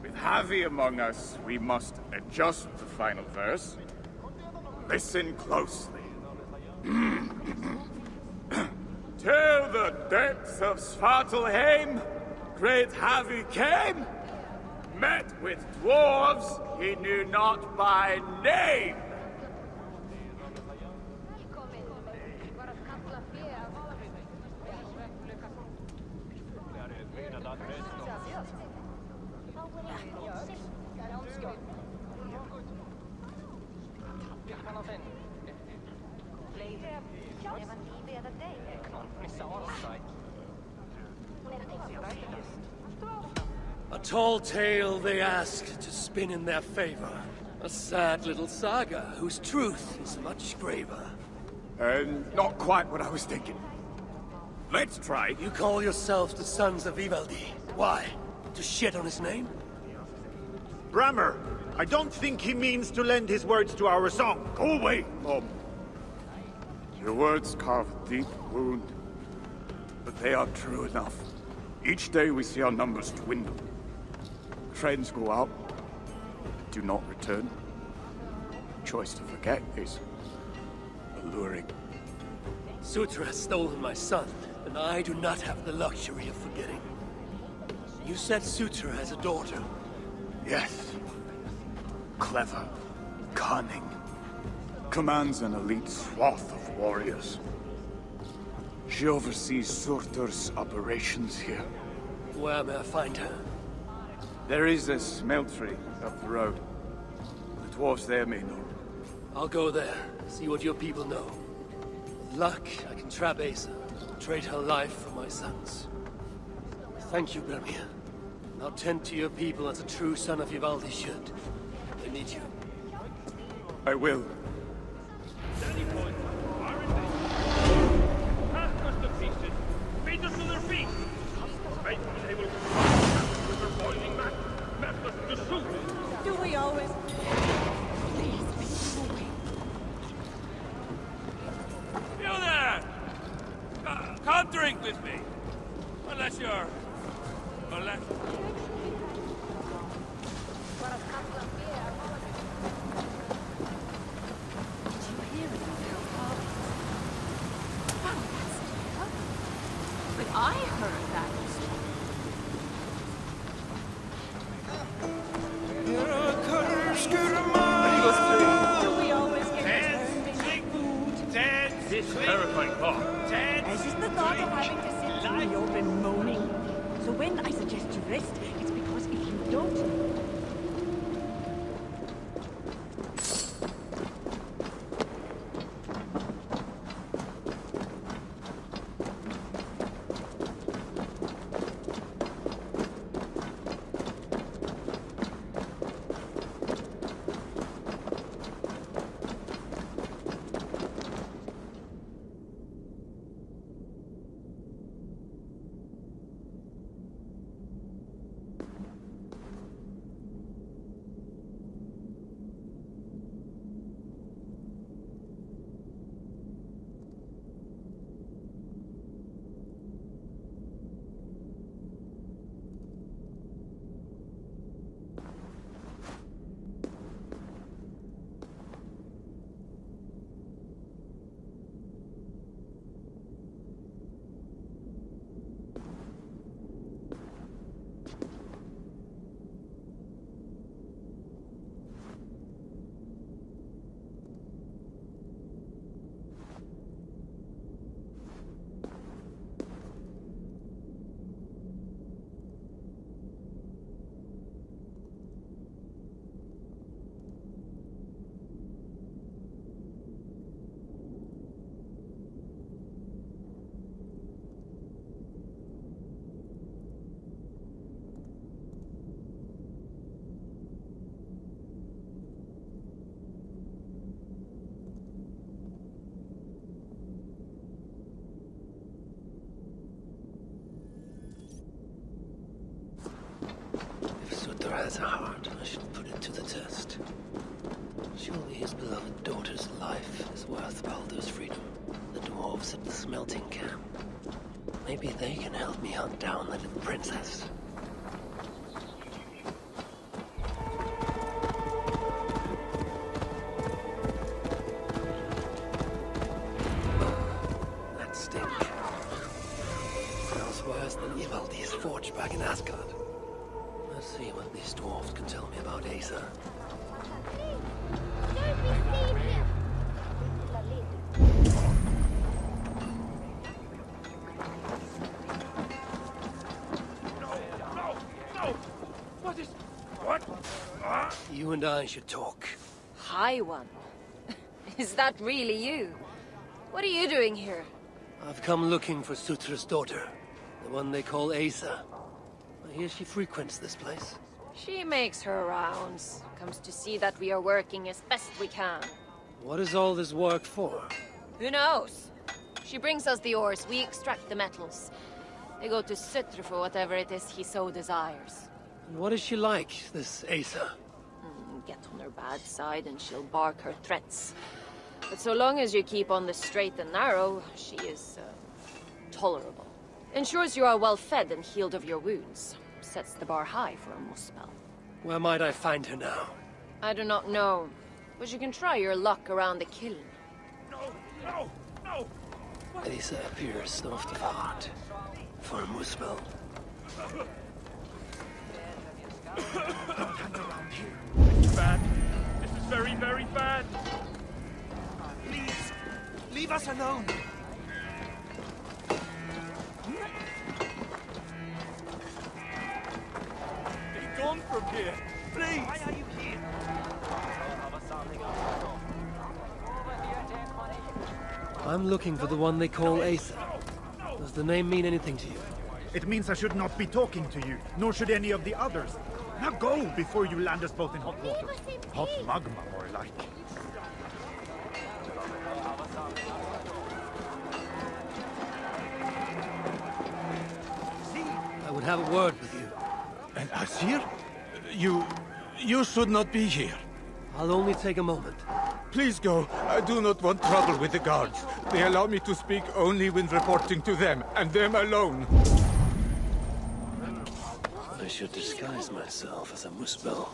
With Havi among us, we must adjust the final verse. Listen closely. Till the depths of Svartalheim, great Havi came, met with dwarves he knew not by name. A tall tale they ask to spin in their favor. A sad little saga whose truth is much graver. Not quite what I was thinking. Let's try. You call yourselves the sons of Ivaldi. Why? To shit on his name? Brammer, I don't think he means to lend his words to our song. Go away, Mom. Your words carve a deep wound, but they are true enough. Each day we see our numbers dwindle. Friends go out, do not return. The choice to forget is alluring. Surtr has stolen my son, and I do not have the luxury of forgetting. You said Surtr has a daughter. Yes. Clever, cunning. Commands an elite swath of warriors. She oversees Surtr's operations here. Where may I find her? There is a smeltery up the road. The dwarves there may know. I'll go there, see what your people know. With luck, I can trap Asa, trade her life for my son's. Thank you, Bermir. Now tend to your people as a true son of Ivaldi should. They need you. I will. Do we always? You there! Come drink with me. Unless you're... Unless... But I heard that. Do we always get turned into food? This terrifying thought. It's just the thought of having to sit through the open moaning. So when I suggest you rest, it's because if you don't... Has a heart, I should put it to the test. Surely his beloved daughter's life is worth Baldur's freedom. The dwarves at the smelting camp. Maybe they can help me hunt down the little princess. That stink. Smells worse than Ivaldi's forge back in Asgard. Let's see what these dwarves can tell me about Asa. You and I should talk. High One. Is that really you? What are you doing here? I've come looking for Surtr's daughter. The one they call Asa. I hear she frequents this place. She makes her rounds. Comes to see that we are working as best we can. What is all this work for? Who knows? She brings us the ores, we extract the metals. They go to Surtr for whatever it is he so desires. And what is she like, this Asa? Get on her bad side and she'll bark her threats. But so long as you keep on the straight and narrow, she is, tolerable. Ensures you are well fed and healed of your wounds. Sets the bar high for a muspel. Where might I find her now? I do not know, but you can try your luck around the kiln. No! Asa appears soft of heart. For a muspel. Don't hang around here. It's bad. This is very, very bad. Please, leave us alone. Be gone from here, please. Why are you here? I'm looking for the one they call Asa. Does the name mean anything to you? It means I should not be talking to you, nor should any of the others. Now go before you land us both in hot water. Hot magma, more like. I would have a word with you. And Asir? You should not be here. I'll only take a moment. Please go. I do not want trouble with the guards. They allow me to speak only when reporting to them, and them alone. I should disguise myself as a muspel.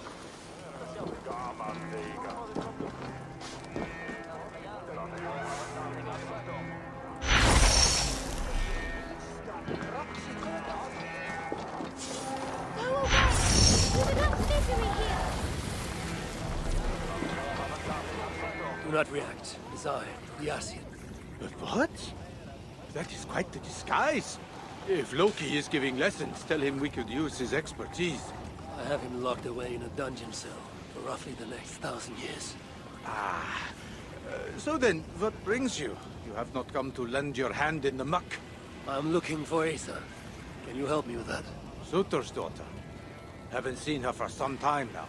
Do not react. It is I, the Asien. But what? That is quite the disguise. If Loki is giving lessons, tell him we could use his expertise. I have him locked away in a dungeon cell for roughly the next 1,000 years. So then, what brings you? You have not come to lend your hand in the muck. I'm looking for Asa. Can you help me with that? Surtr's daughter. Haven't seen her for some time now.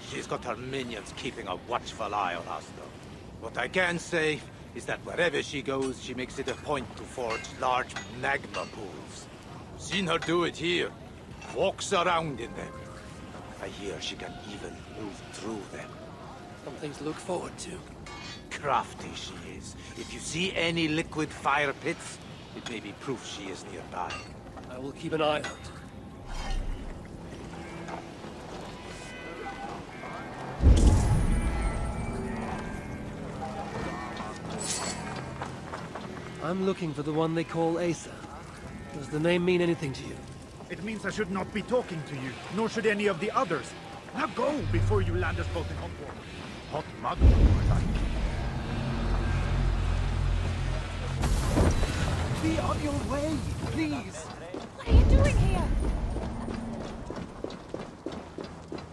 She's got her minions keeping a watchful eye on us, though. What I can say is that wherever she goes, she makes it a point to forge large magma pools. Seen her do it here. Walks around in them. I hear she can even move through them. Something to look forward to. Crafty she is. If you see any liquid fire pits, it may be proof she is nearby. I will keep an eye out. I'm looking for the one they call Asa. Does the name mean anything to you? It means I should not be talking to you, nor should any of the others. Now go before you land us both in hot water. Hot magma, more like. Be on your way, please. What are you doing here?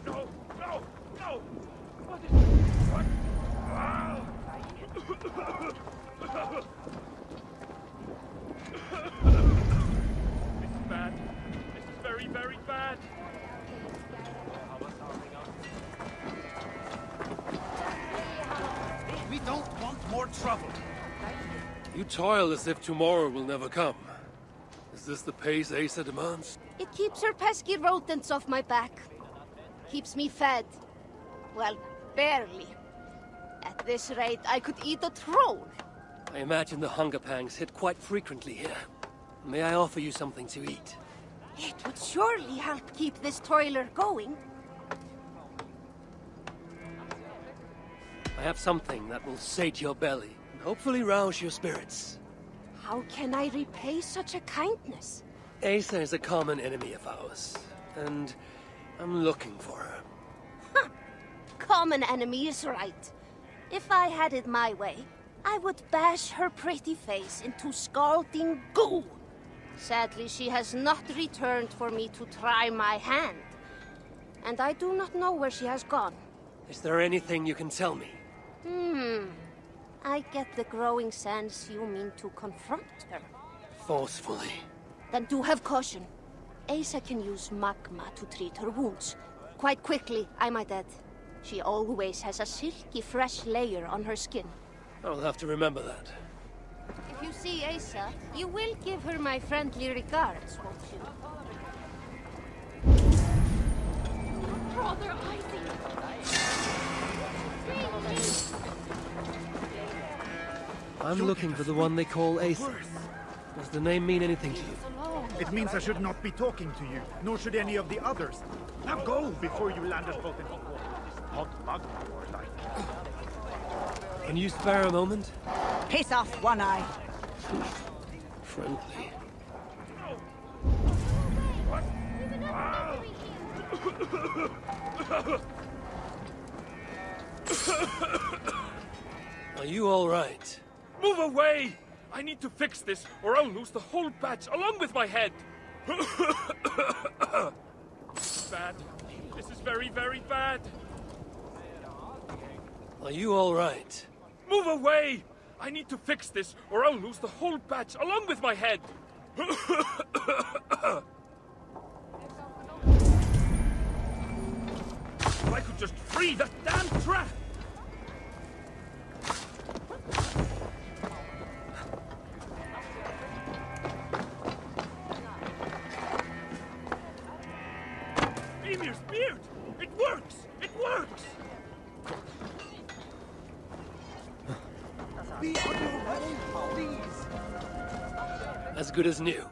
No! What is... What? This is bad. This is very, very bad. We don't want more trouble. You toil as if tomorrow will never come. Is this the pace Asa demands? It keeps her pesky rodents off my back. Keeps me fed. Well, barely. At this rate, I could eat a troll. I imagine the hunger pangs hit quite frequently here. May I offer you something to eat? It would surely help keep this toiler going. I have something that will sate your belly and hopefully rouse your spirits. How can I repay such a kindness? Asa is a common enemy of ours, and I'm looking for her. Huh. Common enemy is right. If I had it my way, I would bash her pretty face into scalding goo. Sadly, she has not returned for me to try my hand. And I do not know where she has gone. Is there anything you can tell me? I get the growing sense you mean to confront her. Forcefully. Then do have caution. Asa can use magma to treat her wounds. Quite quickly, I might add. She always has a silky fresh layer on her skin. I'll have to remember that. If you see Asa, you will give her my friendly regards, won't you? Brother Isaac! I'm looking for the one they call Asa. Does the name mean anything to you? It means I should not be talking to you, nor should any of the others. Now go before you land us both in hot water. Hot magma, more like. Can you spare a moment? Piss off, One Eye. Friendly. Are you all right? Move away! I need to fix this, or I'll lose the whole batch along with my head. Bad. This is very, very bad. Are you all right? Move away! I need to fix this, or I'll lose the whole batch along with my head. If I could just free that damn trap! Emir's beard! It works! It works! Be on your way, please. As good as new.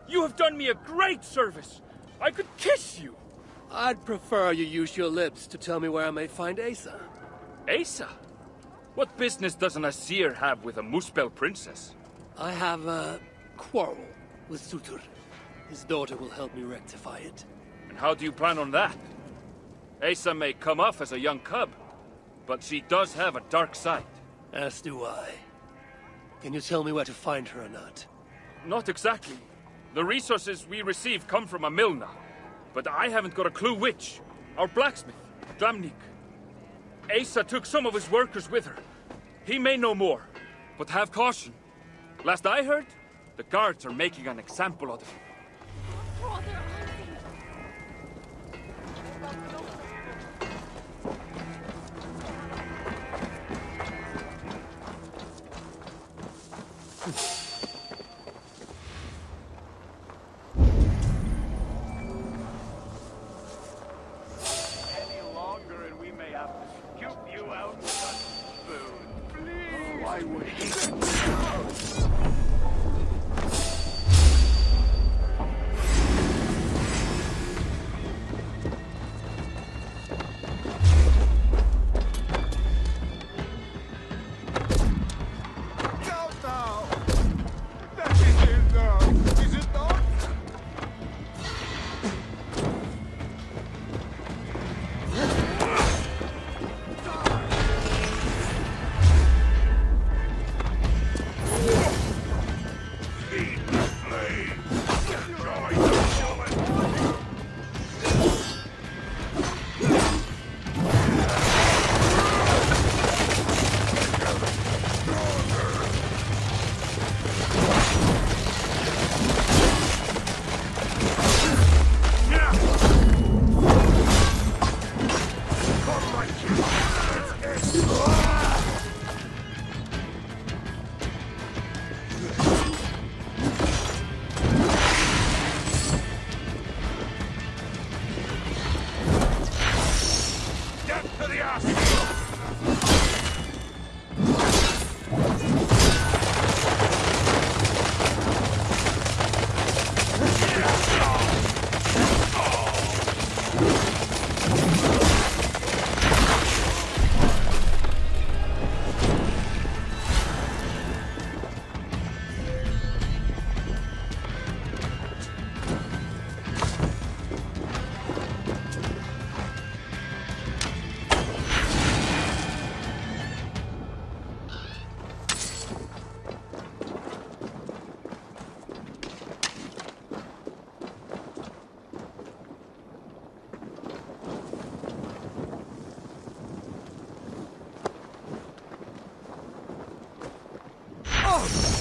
You have done me a great service! I could kiss you! I'd prefer you use your lips to tell me where I may find Asa. Asa? What business does an Asir have with a Muspel princess? I have a quarrel with Surtr. His daughter will help me rectify it. And how do you plan on that? Asa may come off as a young cub, but she does have a dark side. As do I. Can you tell me where to find her or not? Not exactly. The resources we receive come from a Milna, but I haven't got a clue which. Our blacksmith, Glamnik. Asa took some of his workers with her. He may know more, but have caution. Last I heard, the guards are making an example of him. Brother Any longer and we may have to scoop you out with a spoon. Please. Why would he?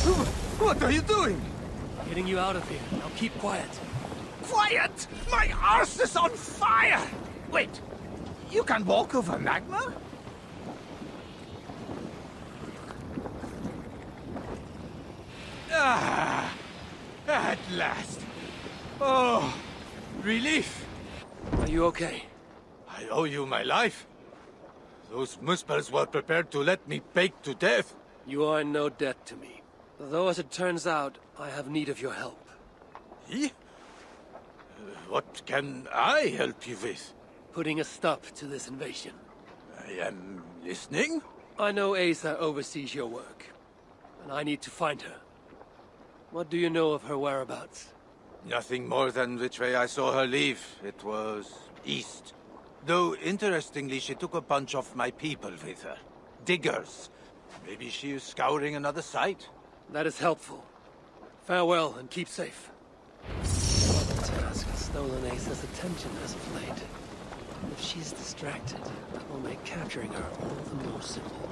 What are you doing? Getting you out of here. Now keep quiet. Quiet! My arse is on fire! Wait, you can walk over magma? Ah, at last. Oh, relief. Are you okay? I owe you my life. Those muspels were prepared to let me bake to death. You are in no debt to me. Though, as it turns out, I have need of your help. Eh? What can I help you with? Putting a stop to this invasion. I am listening. I know Asa oversees your work, and I need to find her. What do you know of her whereabouts? Nothing more than which way I saw her leave. It was east. Though, interestingly, she took a bunch of my people with her. Diggers. Maybe she is scouring another site. That is helpful. Farewell, and keep safe. The task has stolen Asa's attention as of late. If she's distracted, that will make capturing her all the more simple.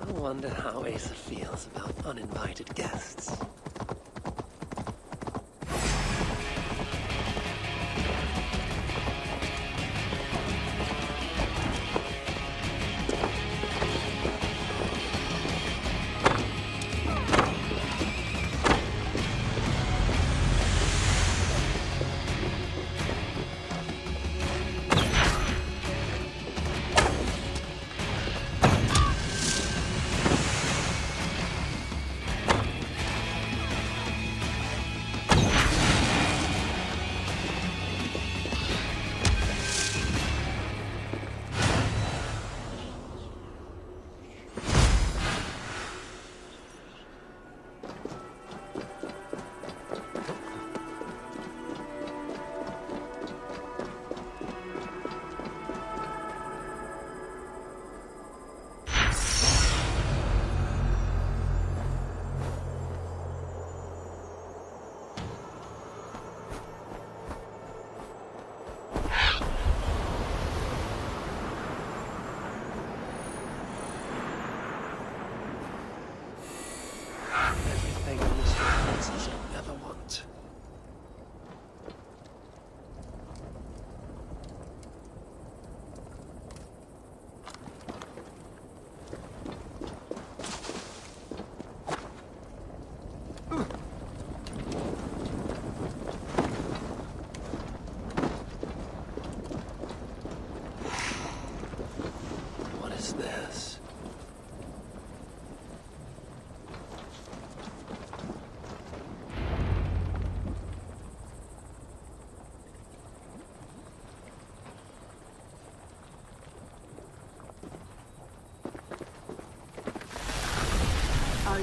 I wonder how Asa feels about uninvited guests.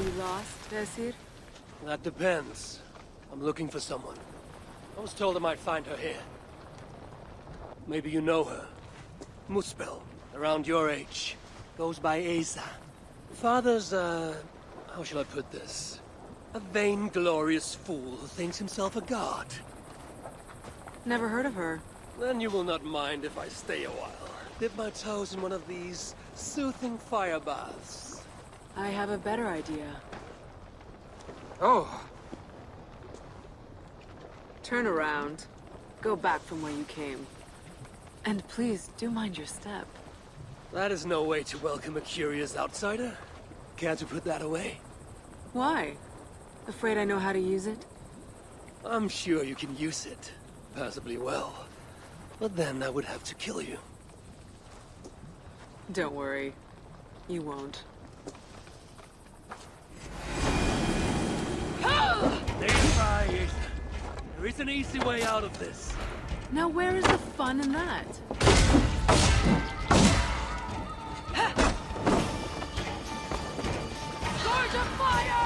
You lost, Vesir? That depends. I'm looking for someone. I was told I might find her here. Maybe you know her. Muspel, around your age. Goes by Asa. Father's, how shall I put this? A vainglorious fool who thinks himself a god. Never heard of her. Then you will not mind if I stay a while. Dip my toes in one of these soothing fire baths. I have a better idea. Oh. Turn around. Go back from where you came. And please, do mind your step. That is no way to welcome a curious outsider. Can't you put that away? Why? Afraid I know how to use it? I'm sure you can use it. Passably well. But then I would have to kill you. Don't worry. You won't. There is an easy way out of this. Now where is the fun in that? Charge of fire!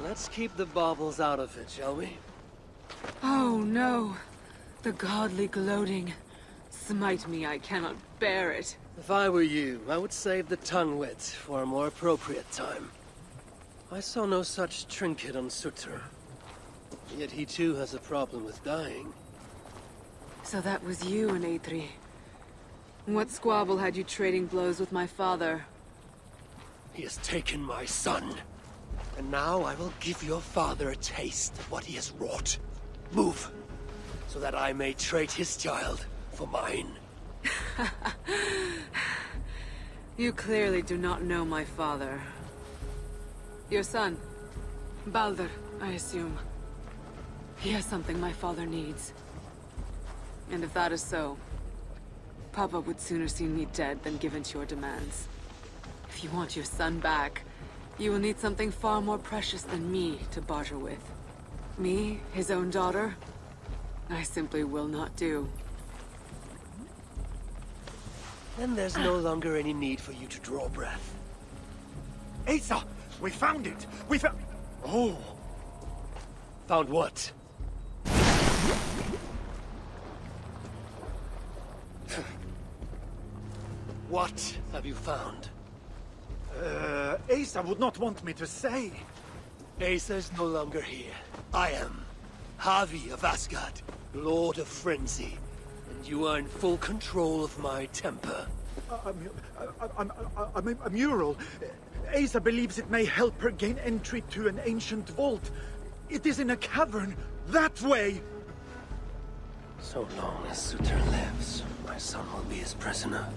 Let's keep the baubles out of it, shall we? Oh no. The godly gloating. Smite me, I cannot bear it. If I were you, I would save the tongue wit for a more appropriate time. I saw no such trinket on Surtr. Yet he too has a problem with dying. So that was you and Eitri. What squabble had you trading blows with my father? He has taken my son. And now I will give your father a taste of what he has wrought. Move, so that I may trade his child for mine. You clearly do not know my father. Your son, Baldur, I assume. He has something my father needs. And if that is so, Papa would sooner see me dead than give in to your demands. If you want your son back, you will need something far more precious than me to barter with. Me, his own daughter? I simply will not do. Then there's no longer any need for you to draw breath. Asa! We found it! We found... Oh! Found what? What have you found? Asa would not want me to say. Asa is no longer here. I am. Havi of Asgard, Lord of Frenzy. And you are in full control of my temper. A mural. Asa believes it may help her gain entry to an ancient vault. It is in a cavern. That way! So long as Surtr lives, my son will be his prisoner.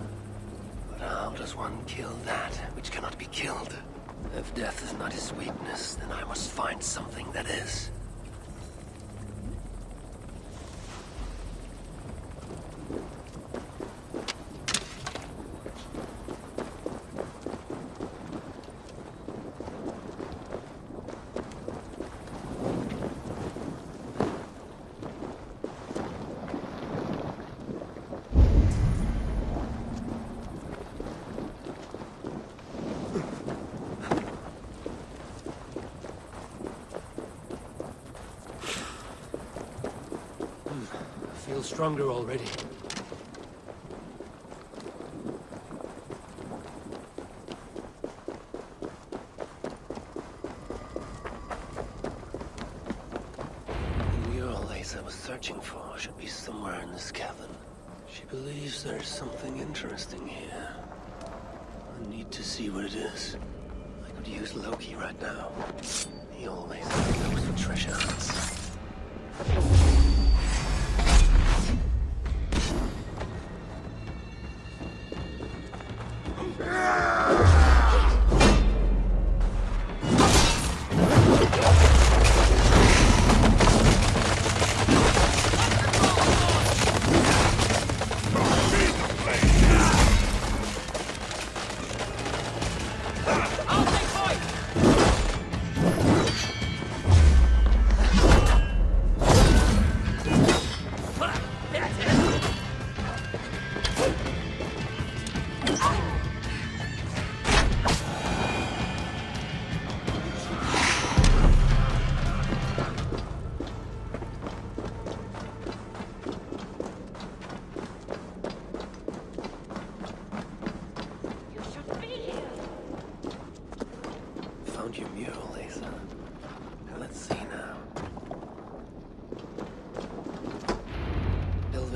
But how does one kill that which cannot be killed? If death is not his weakness, then I must find something that is. Stronger already. The mural Asa was searching for should be somewhere in this cavern. She believes there's something interesting here. I need to see what it is. I could use Loki right now. He always looks for treasure hunts.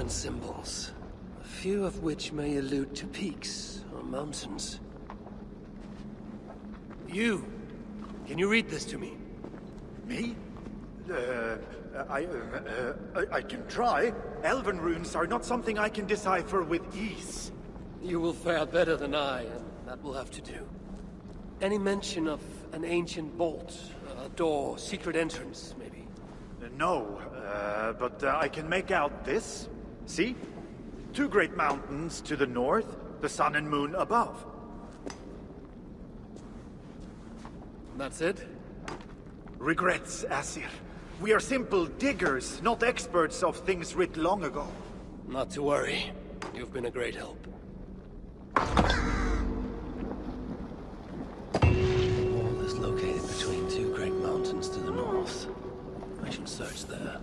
Symbols, a few of which may allude to peaks or mountains. You! Can you read this to me? Me? I can try. Elven runes are not something I can decipher with ease. You will fare better than I, and that will have to do. Any mention of an ancient bolt, a door, secret entrance, maybe? No, but I can make out this. See? 2 great mountains to the north, the sun and moon above. That's it? Regrets, Asir. We are simple diggers, not experts of things writ long ago. Not to worry. You've been a great help. The wall is located between 2 great mountains to the north. I should search there.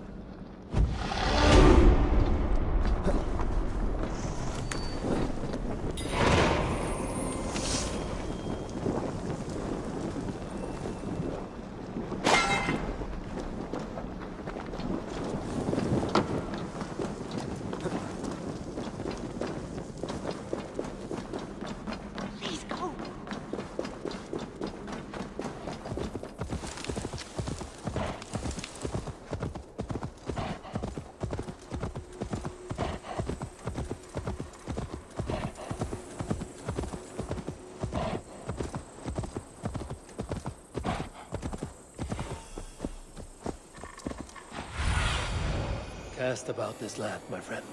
Cast about this land, my friend.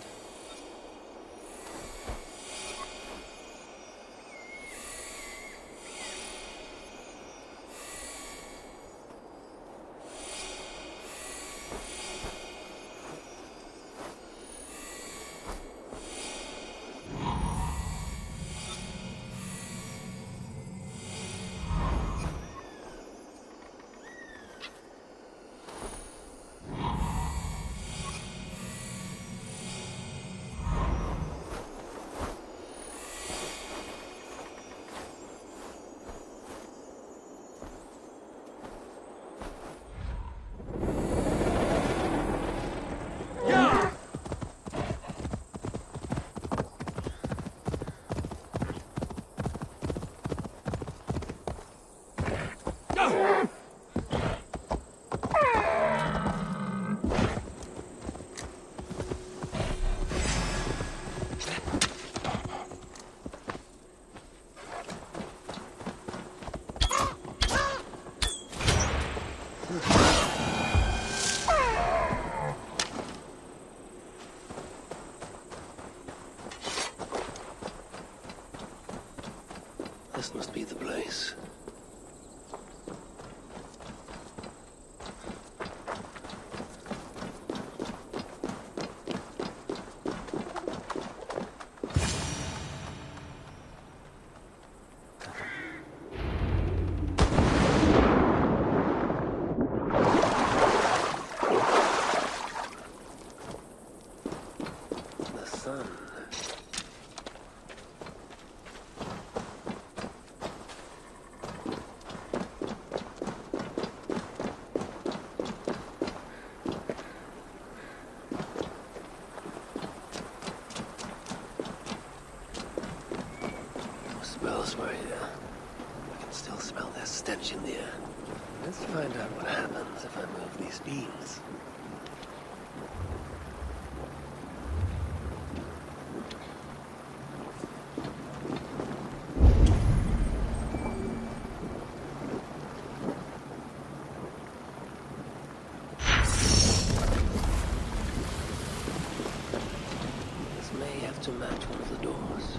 This must be the place. The sun. Smells were here. I can still smell their stench in the air. Let's find out what happens if I move these beams. This may have to match one of the doors.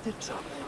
did something.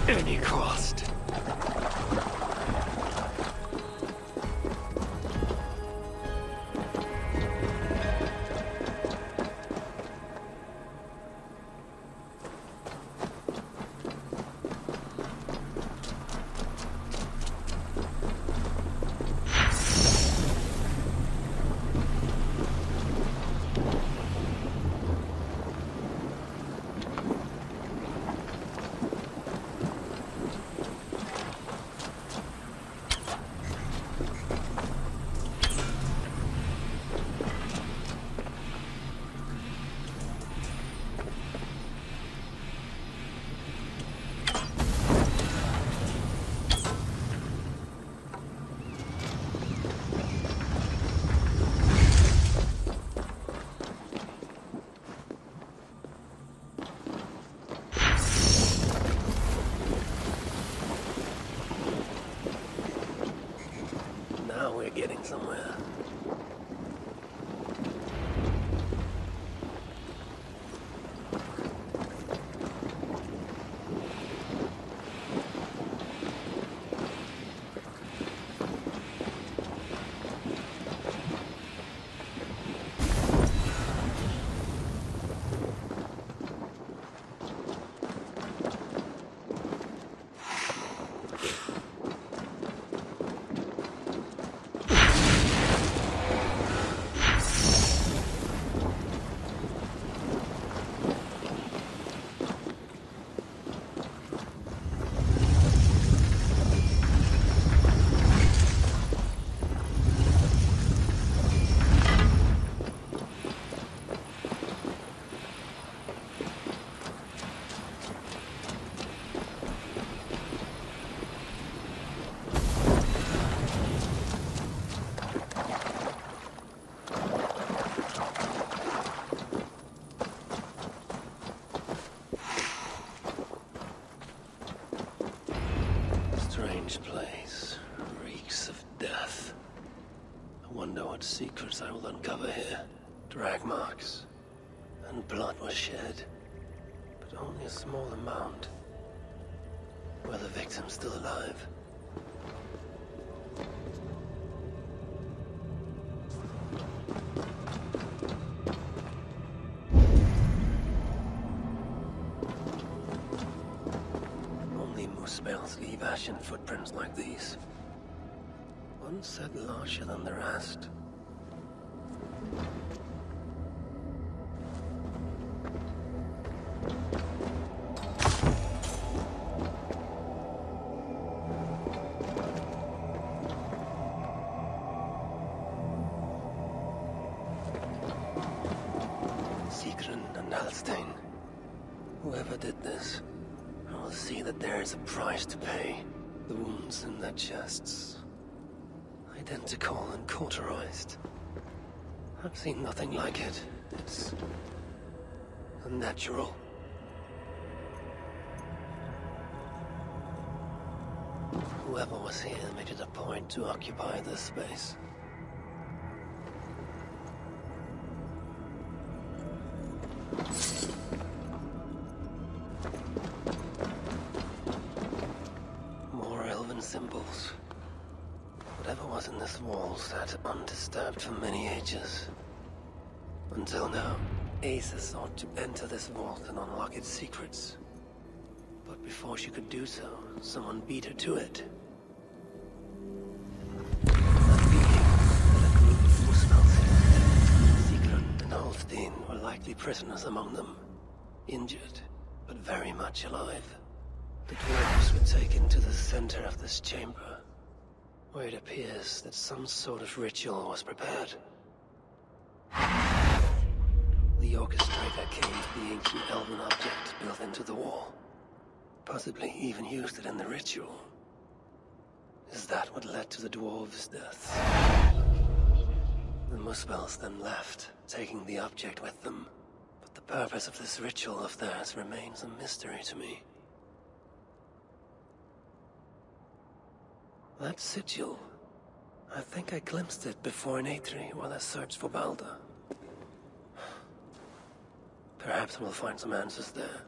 Any cost. Getting somewhere. Wonder what secrets I will uncover here. Drag marks. And blood was shed. But only a small amount. Were the victims still alive? Only moose males leave ashen footprints like these. One set larger than the rest. Whoever did this, I will see that there is a price to pay. The wounds in their chests. Identical and cauterized. I've seen nothing like it. It's unnatural. Whoever was here made it a point to occupy this space. Symbols. Whatever was in this wall sat undisturbed for many ages. Until now, Asa sought to enter this vault and unlock its secrets. But before she could do so, someone beat her to it. A Viking and a group of Muspels. Sigrun and Holstein were likely prisoners among them. Injured, but very much alive. The dwarves were taken to the center of this chamber, where it appears that some sort of ritual was prepared. The orchestrator came to the ancient elven object built into the wall. Possibly even used it in the ritual. Is that what led to the dwarves' deaths? The Muspels then left, taking the object with them. But the purpose of this ritual of theirs remains a mystery to me. That sigil. I think I glimpsed it before in Aetri while I searched for Balder. Perhaps we'll find some answers there.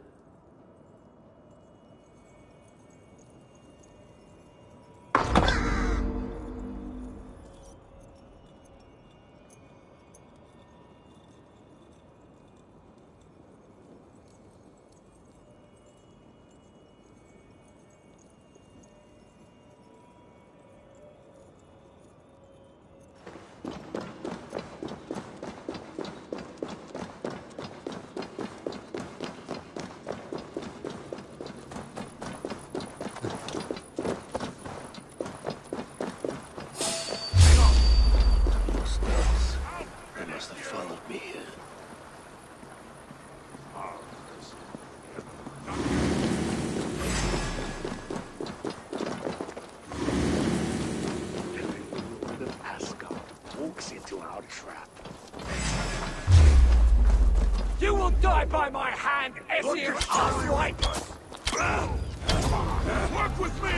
By my hand, Ezia Auditoreho! Work with me!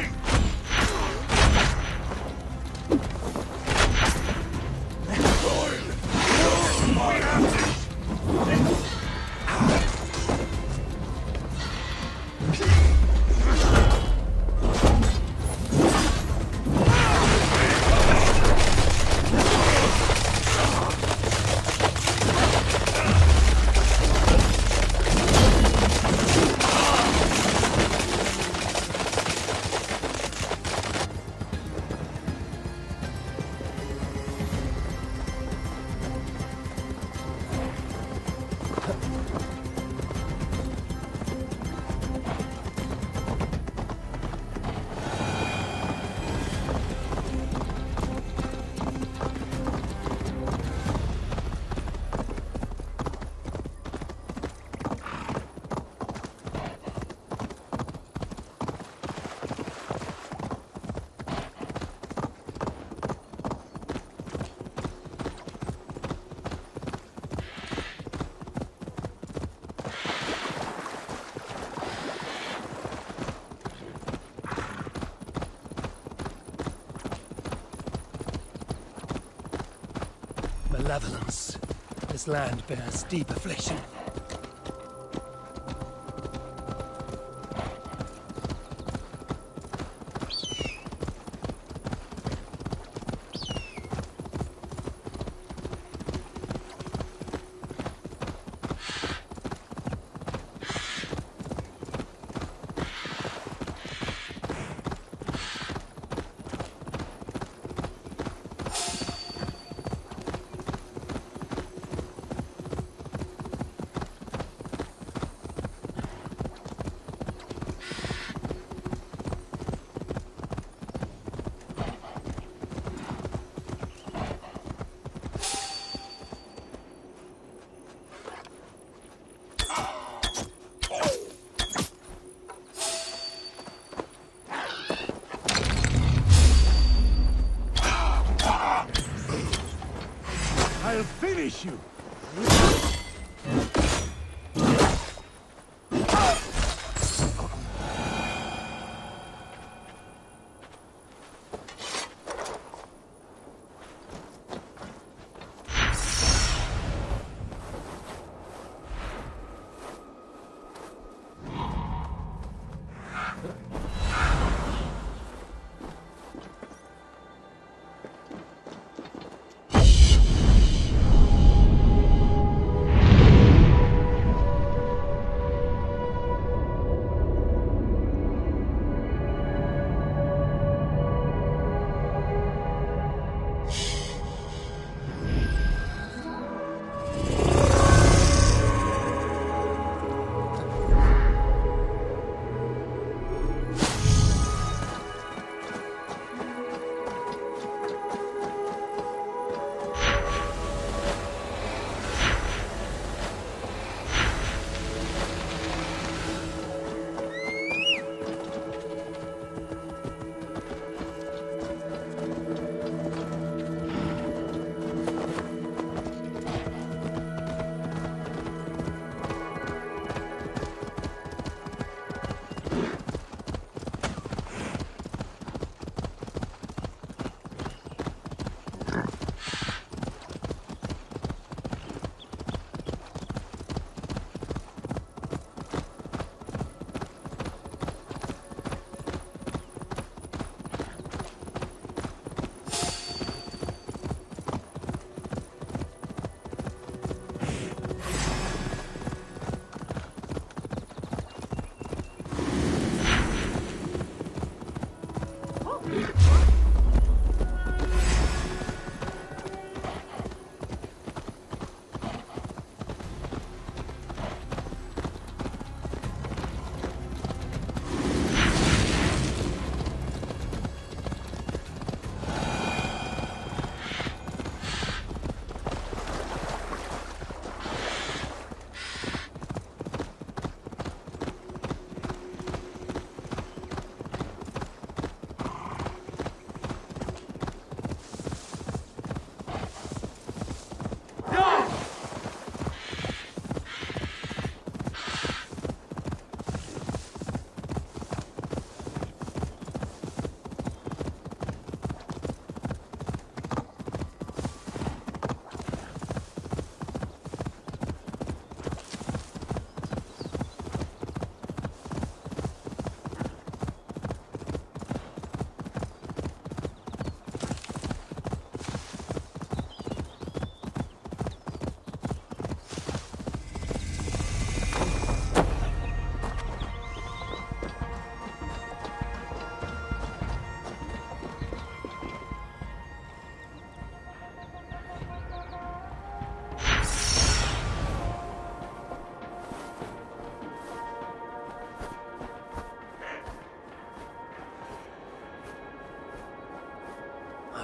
malevolence. This land bears deep affliction. I'll finish you!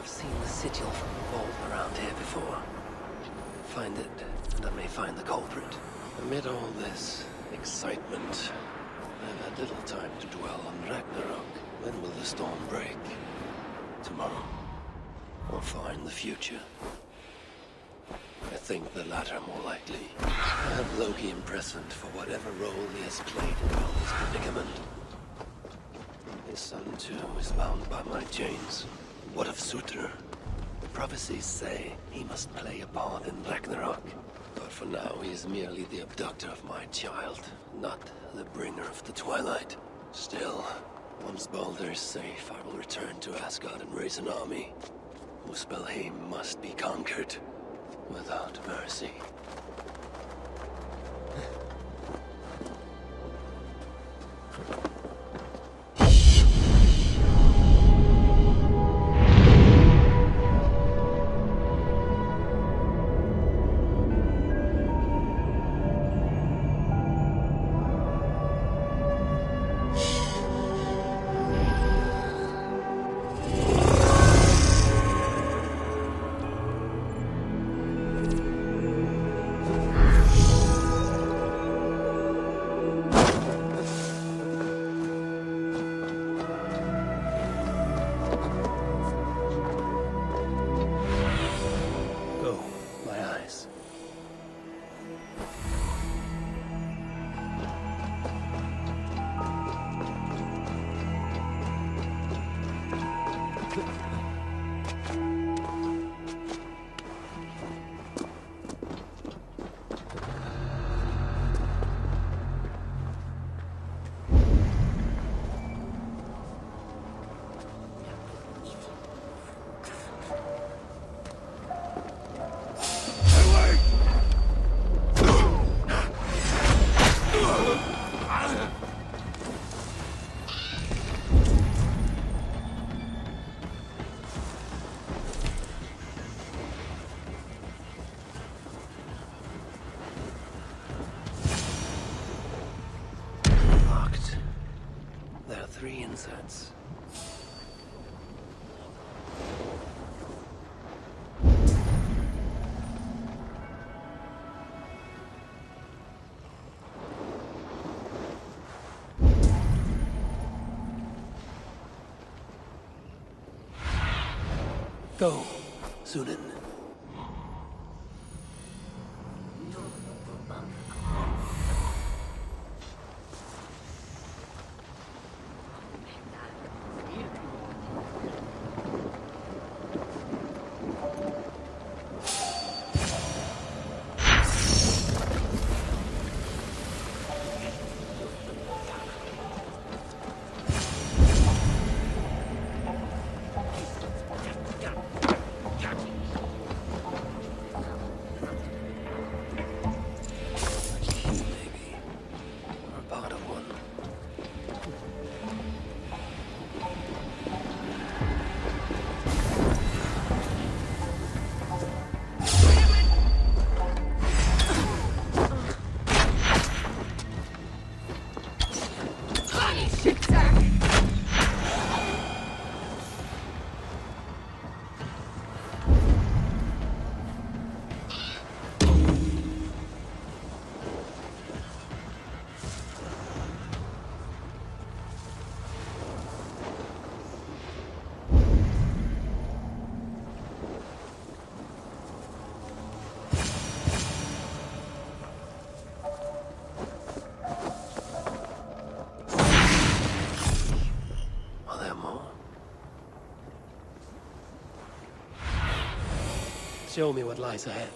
I've seen the sigil from the vault around here before. Find it, and I may find the culprit. Amid all this excitement, I've had little time to dwell on Ragnarök. When will the storm break? Tomorrow? Or far in the future? I think the latter more likely. I have Loki imprisoned for whatever role he has played in all this predicament. His son, too, is bound by my chains. What of Surtr? prophecies say he must play a part in Ragnarök. But for now, he is merely the abductor of my child, not the bringer of the Twilight. Still, once Baldur is safe, I will return to Asgard and raise an army. Muspelheim must be conquered without mercy. Inserts. Go, Sunan. Show me what lies ahead.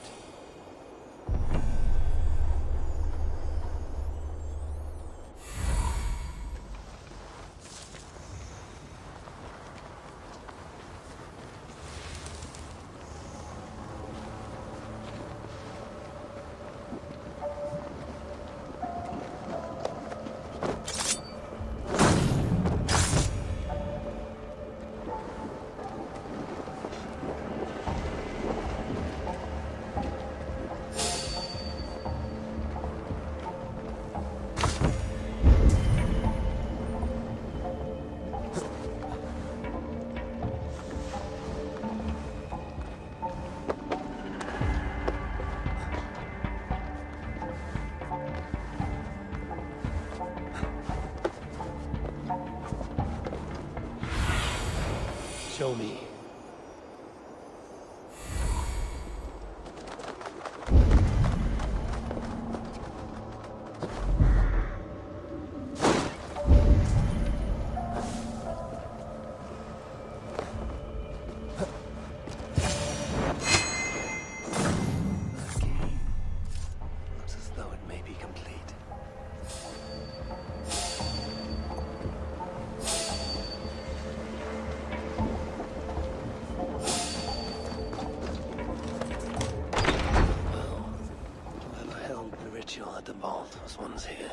Show me. the vault was once here.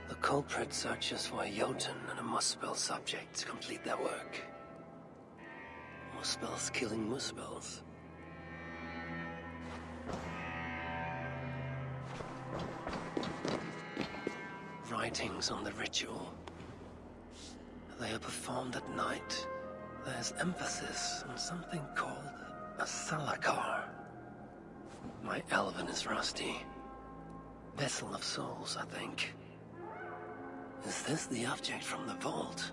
The culprit searches for a Jotun and a Muspel subject to complete their work. Muspels killing Muspels. Writings on the ritual. They are performed at night. There's emphasis on something called a salakar. My Elven is rusty. Vessel of souls, I think. Is this the object from the vault?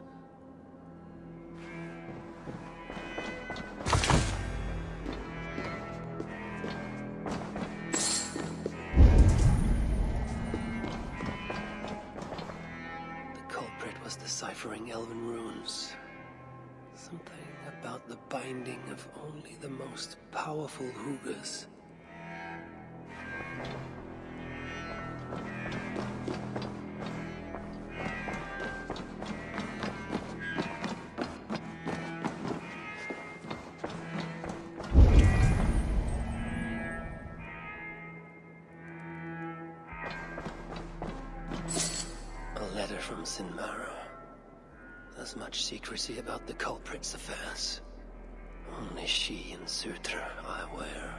Deciphering Elven runes. Something about the binding of only the most powerful Hoogers. A letter from Sinmara. There's much secrecy about the culprit's affairs. Only she and Surtr are aware.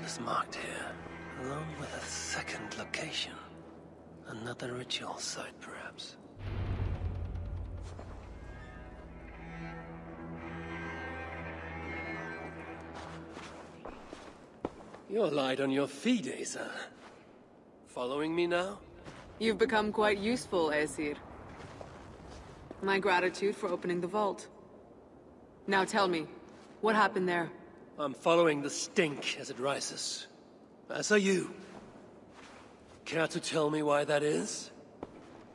Is marked here, along with a second location. Another ritual site, perhaps. You're light on your feet, Asa. Following me now? You've become quite useful, Aesir. My gratitude for opening the vault. Now tell me, what happened there? I'm following the stink as it rises. As are you. Care to tell me why that is?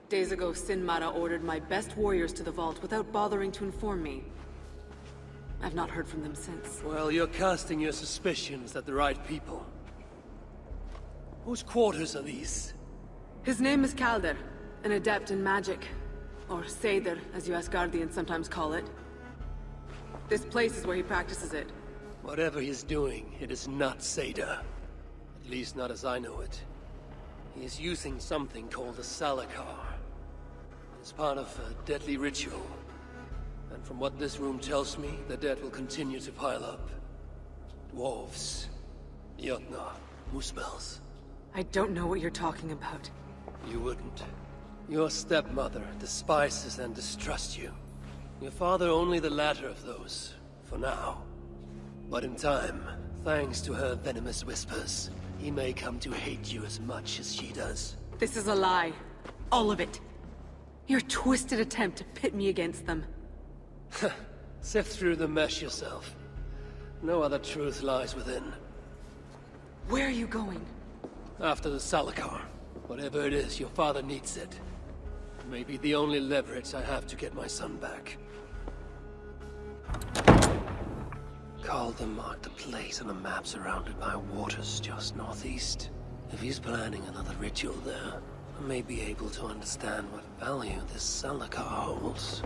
Days ago, Sinmara ordered my best warriors to the vault without bothering to inform me. I've not heard from them since. Well, you're casting your suspicions at the right people. Whose quarters are these? His name is Kalder, an adept in magic. Or Seidr, as you Asgardians sometimes call it. This place is where he practices it. Whatever he's doing, it is not Seidr. At least not as I know it. He is using something called a salakar. It's part of a deadly ritual. And from what this room tells me, the dead will continue to pile up. Dwarves, Jotnar, Muspels. I don't know what you're talking about. You wouldn't. Your stepmother despises and distrusts you. Your father only the latter of those, for now. But in time, thanks to her venomous whispers, he may come to hate you as much as she does. This is a lie. All of it. Your twisted attempt to pit me against them. Sift through the mesh yourself. No other truth lies within. Where are you going? After the salakar. Whatever it is, your father needs it. It may be the only leverage I have to get my son back. Calder marked a place on a map surrounded by waters just northeast. If he's planning another ritual there, I may be able to understand what value this salakar holds.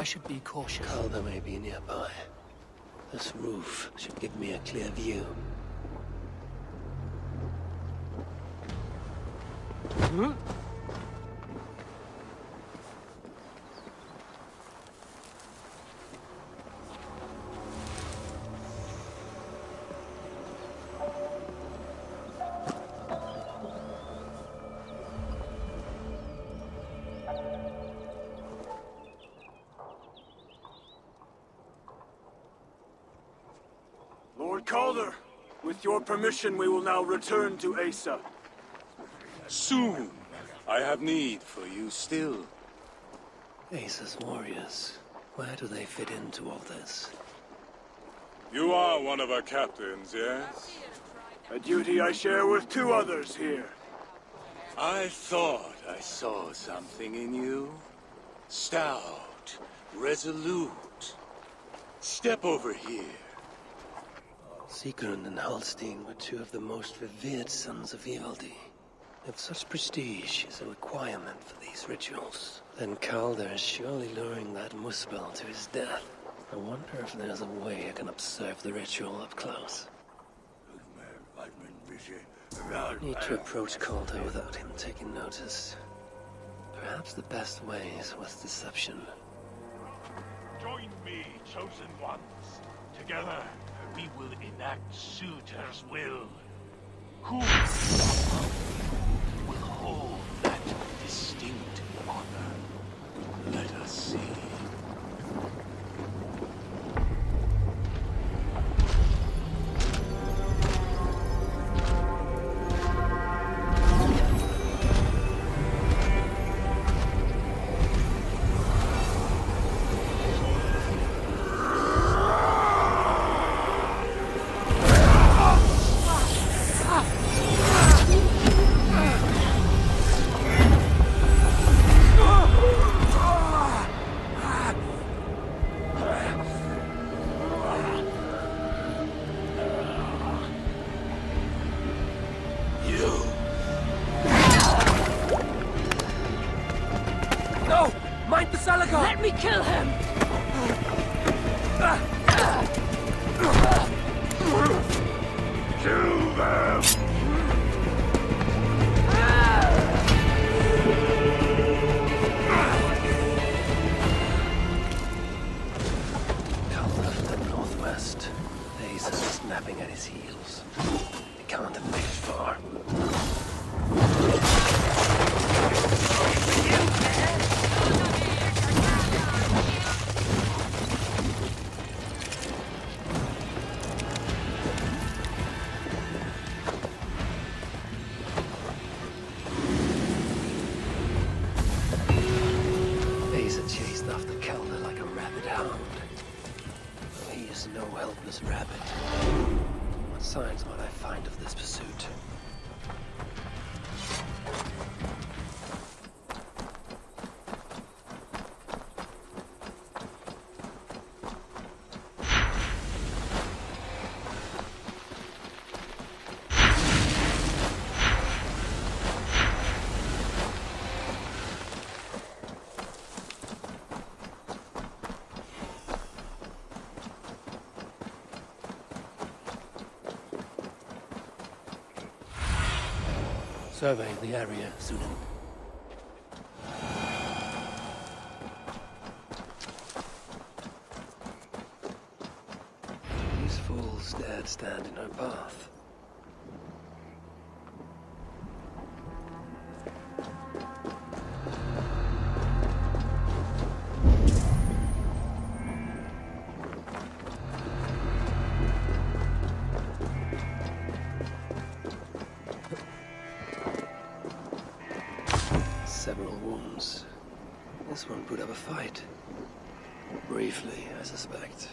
should be cautious. Calder may be nearby. This roof should give me a clear view. Huh? Lord Calder, with your permission, we will now return to Asa. Soon. I have need for you still. Asa's warriors. Where do they fit into all this? You are one of our captains, yes? A duty I share with 2 others here. I thought I saw something in you. Stout, resolute. Step over here. Sigrun and Halstein were 2 of the most revered sons of Ivaldi. If such prestige is a requirement for these rituals, then Calder is surely luring that Muspel to his death. I wonder if there's a way I can observe the ritual up close. Need to approach Calder without him taking notice. Perhaps the best way is with deception. Join me, chosen ones. Together, we will enact Surtr's will. Who will hold that distinct honor? Let us see. Let me kill him! Kill them! Calder to the northwest. Asa is snapping at his heels. He can't have made it far. What signs might I find of this pursuit? Survey the area, Sunan. These fools dared stand in her path. Several wounds. This one put up a fight. Briefly, I suspect.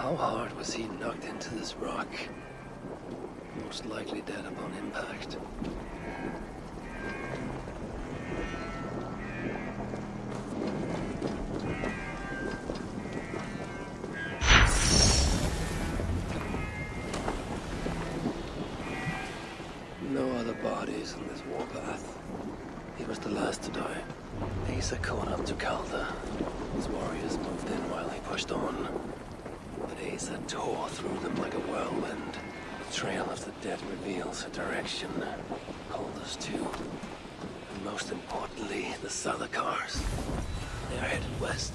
How hard was he knocked into this rock? Most likely dead upon impact. No other bodies on this warpath. He was the last to die. Asa caught up to Calder. His warriors moved in while he pushed on. But Asa tore through them like a whirlwind. The trail of the dead reveals a direction. Calder's too. And most importantly, the Salakars. They are headed west.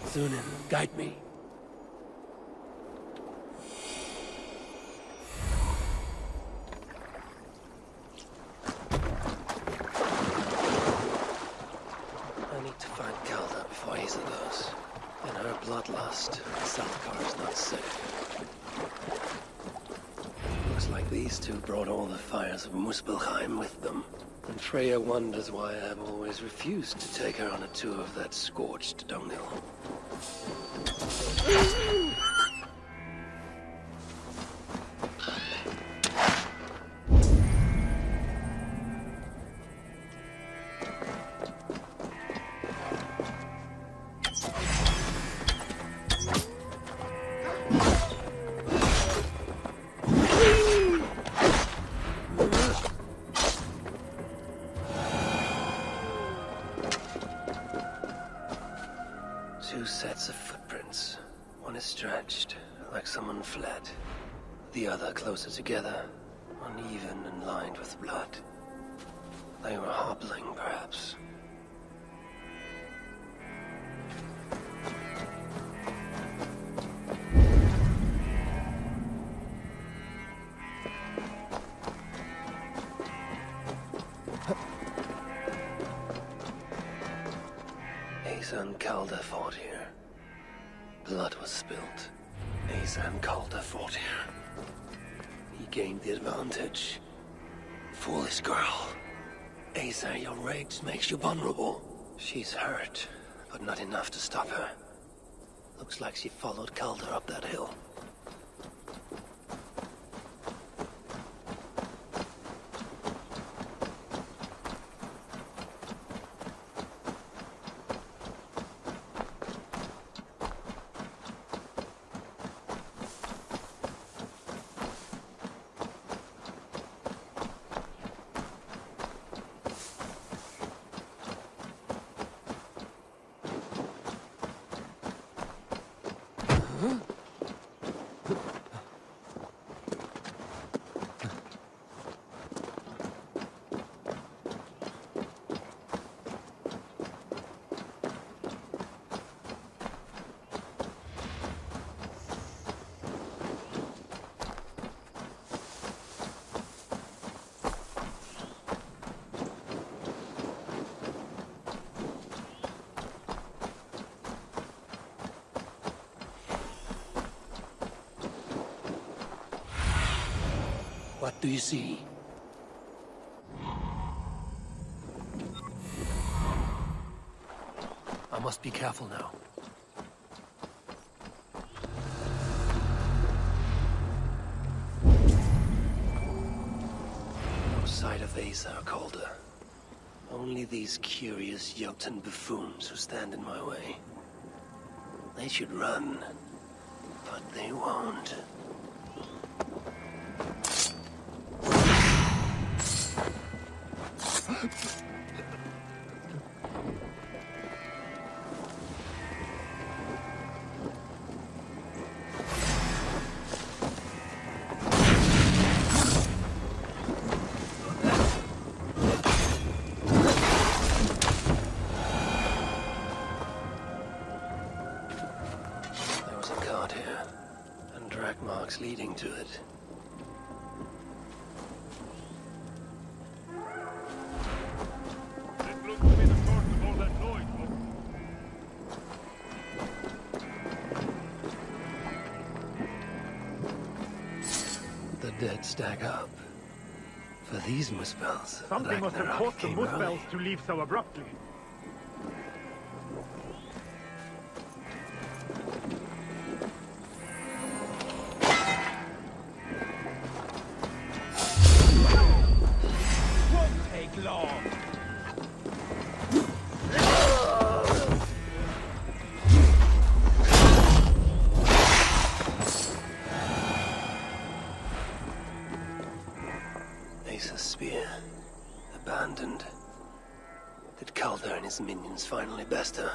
Sunan, guide me. I need to find Calder before Asa does. In her bloodlust, Salakar is not safe. Looks like these two brought all the fires of Muspelheim with them. And Freya wonders why I have always refused to take her on a tour of that scorched dunghill. Two sets of footprints. One is stretched, like someone fled. The other closer together, uneven and lined with blood. They were hobbling, perhaps. Asa and Calder fought here. Blood was spilt. Asa and Calder fought here. He gained the advantage. Foolish girl. Asa, your rage makes you vulnerable. She's hurt, but not enough to stop her. Looks like she followed Calder up that hill. What do you see? I must be careful now. No sight of Asa or Calder. Only these curious Jotun buffoons who stand in my way. They should run, but they won't. There was a cart here, and drag marks leading to it. might stack up. For these muspels, Something must have caused the muspels to leave so abruptly. Won't take long. Asa's spear. Abandoned. Did Calder and his minions finally best her?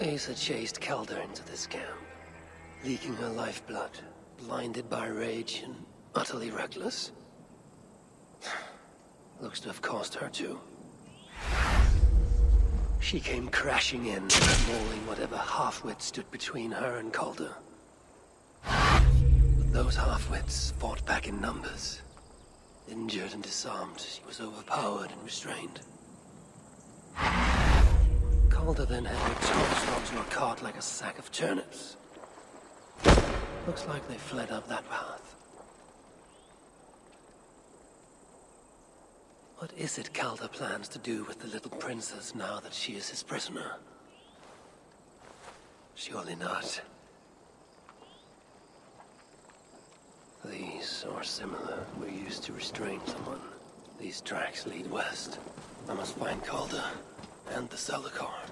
Asa chased Calder into this camp, leaking her lifeblood, blinded by rage and utterly reckless. Looks to have cost her too. She came crashing in, mauling whatever half-wits stood between her and Calder. But those half-wits fought back in numbers. Injured and disarmed, she was overpowered and restrained. Calder then had her tossed onto a cart like a sack of turnips. Looks like they fled up that path. What is it Calder plans to do with the little princess now that she is his prisoner? Surely not. These are similar. We're used to restrain someone. These tracks lead west. I must find Calder and the Celacar.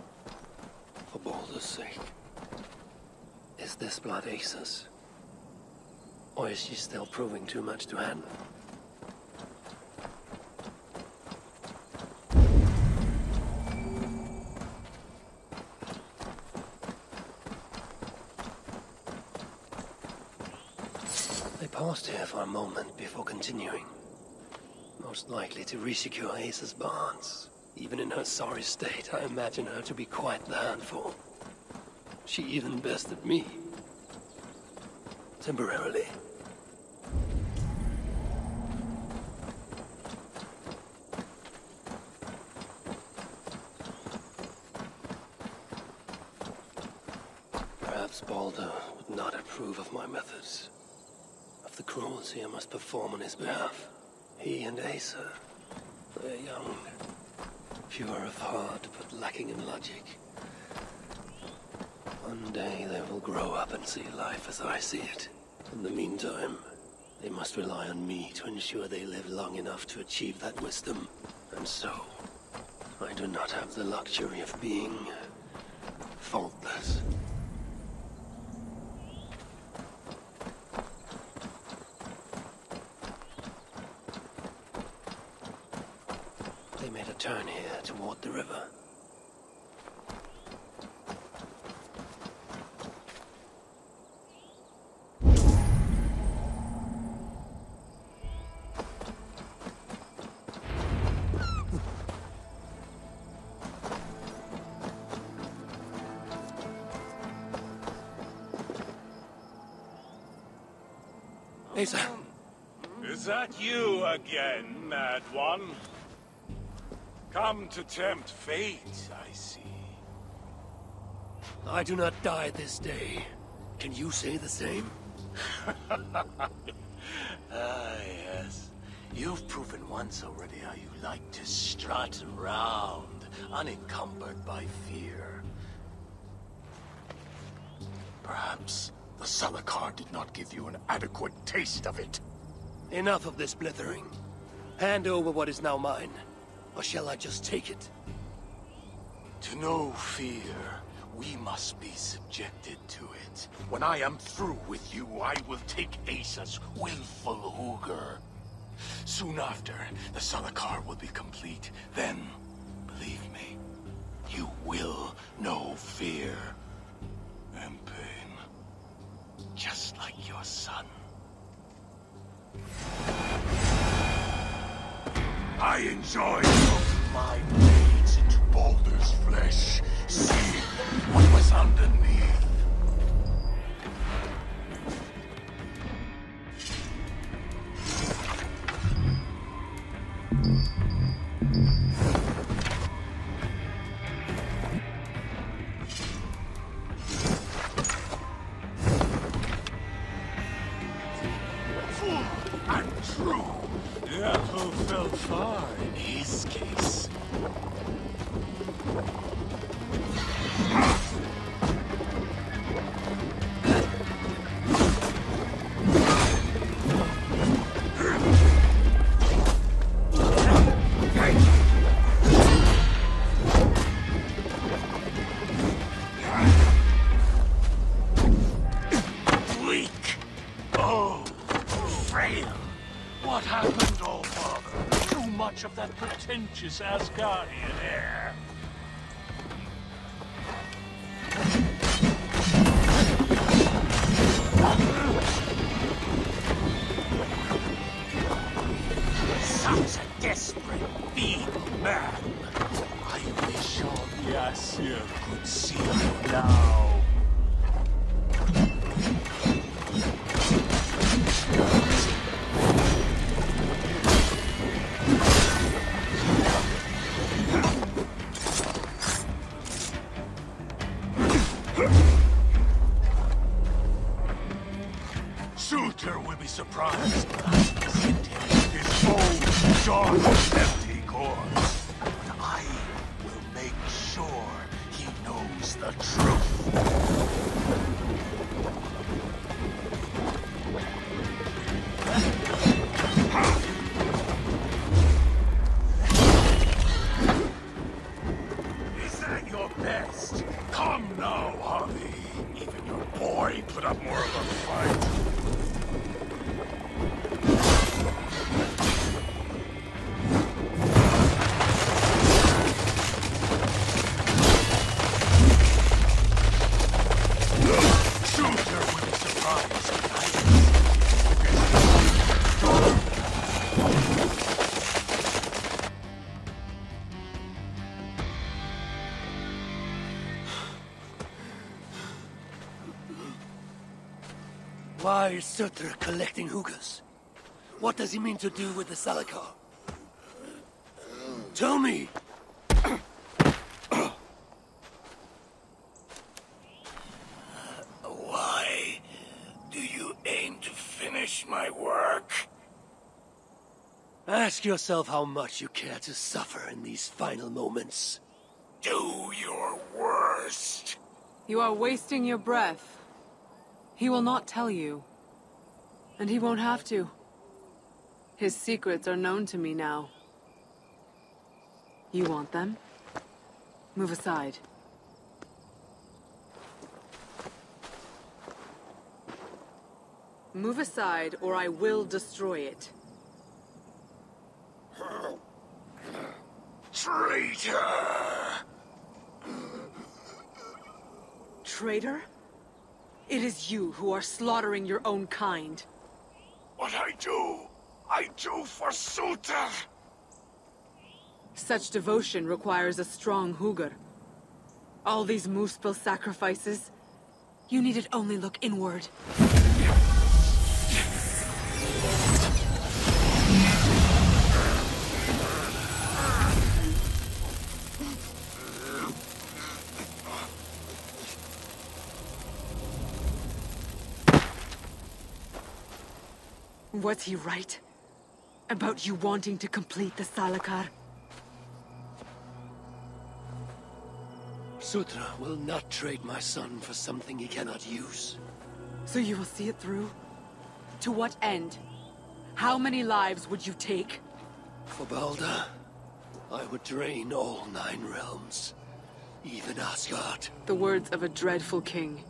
For Baldur's sake. Is this blood Asa's? Or is she still proving too much to handle? They paused here for a moment before continuing. Most likely to resecure Asa's bonds. Even in her sorry state, I imagine her to be quite the handful. She even bested me. Temporarily. Perhaps Baldur would not approve of my methods. Of the cruelty I must perform on his behalf. He and Asa, they're young. Pure of heart, but lacking in logic. One day they will grow up and see life as I see it. In the meantime, they must rely on me to ensure they live long enough to achieve that wisdom. And so, I do not have the luxury of being faultless. They made a turn here toward the river. Asa. Is that you again, mad one? Come to tempt fate, I see. I do not die this day. Can you say the same? Yes. You've proven once already how you like to strut around, unencumbered by fear. Perhaps the Celacar did not give you an adequate taste of it. Enough of this blithering. Hand over what is now mine. Or shall I just take it? To no fear, we must be subjected to it. When I am through with you, I will take Asa's willful Hugr. Soon after, the Celacar will be complete. Then, believe me, you will know fear and pain. Just like your son. I enjoy putting my blades into Baldur's flesh. See what was underneath. precious Asgardian air. Such a desperate, feeble man. I wish all the Aesir could see you now. Surtr will be surprised when I present him his own dark, empty corpse. But I will make sure he knows the truth. Is that your best? Come now, Havi. Even your boy put up more of a fight. Why is Surtr collecting hookahs? What does he mean to do with the Salakar? Tell me! Why do you aim to finish my work? Ask yourself how much you care to suffer in these final moments. Do your worst. You are wasting your breath. He will not tell you. And he won't have to. His secrets are known to me now. You want them? Move aside. Move aside, or I will destroy it. Traitor! Traitor? It is you who are slaughtering your own kind. What I do for Surtr! Such devotion requires a strong Hugr. All these Muspel sacrifices, you needed only look inward. Was he right? About you wanting to complete the Salakar? Surtr will not trade my son for something he cannot use. So you will see it through? To what end? How many lives would you take? For Balder, I would drain all 9 realms. Even Asgard. The words of a dreadful king.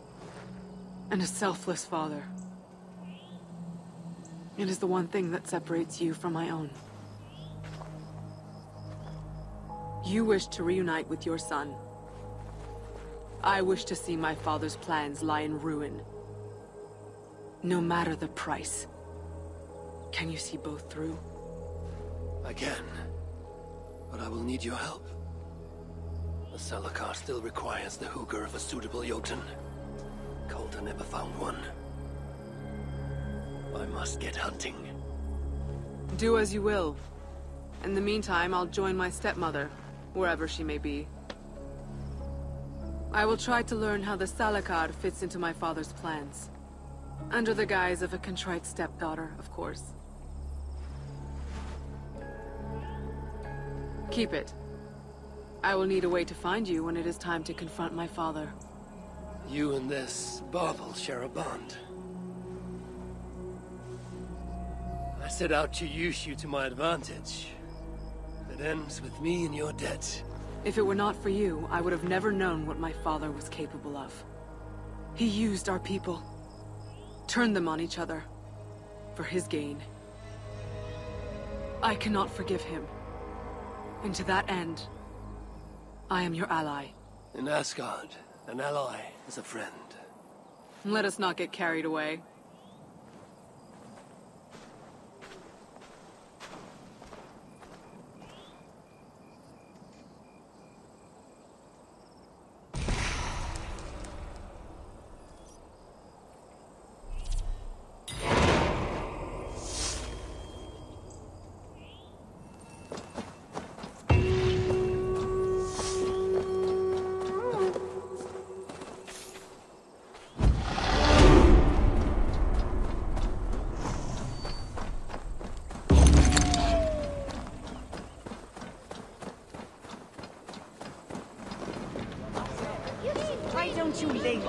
And a selfless father. It is the one thing that separates you from my own. You wish to reunite with your son. I wish to see my father's plans lie in ruin. No matter the price. Can you see both through? I can. But I will need your help. The Salakar still requires the Hugr of a suitable Jotun. Coulter never found one. I must get hunting. Do as you will. In the meantime, I'll join my stepmother, wherever she may be. I will try to learn how the Salakar fits into my father's plans. Under the guise of a contrite stepdaughter, of course. Keep it. I will need a way to find you when it is time to confront my father. You and this bauble share a bond. I set out to use you to my advantage. It ends with me in your debt. If it were not for you, I would have never known what my father was capable of. He used our people. Turned them on each other. For his gain. I cannot forgive him. And to that end, I am your ally. In Asgard, an ally is a friend. Let us not get carried away.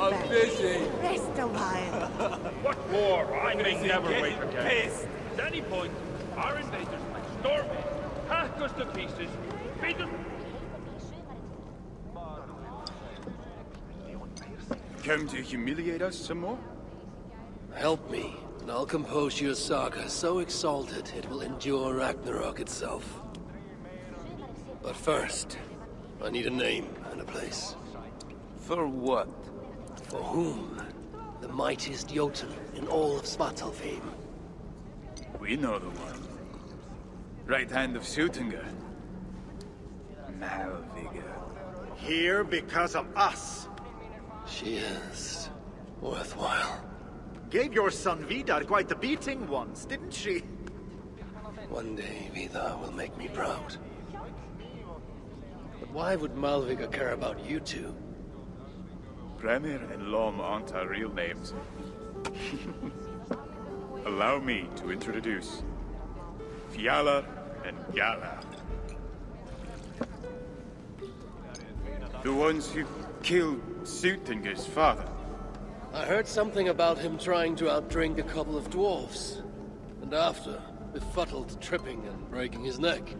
I'm busy. Rest a while. What for? I may never wait again. Pissed. At any point, our invaders might storm in, hack us to pieces, beat us. Come to humiliate us some more? Help me, and I'll compose your saga so exalted it will endure Ragnarök itself. But first, I need a name and a place. For what? For whom? The mightiest Jotun in all of Svartalfheim. We know the one. Right hand of Suttungr. Malvigr. Here because of us. She is worthwhile. Gave your son Vidar quite the beating once, didn't she? One day Vidar will make me proud. But why would Malvigr care about you two? Premier and Lom aren't our real names. Allow me to introduce Fjalar and Galar. The ones who killed Suttungr's father. I heard something about him trying to outdrink a couple of dwarves. And after, befuddled tripping and breaking his neck.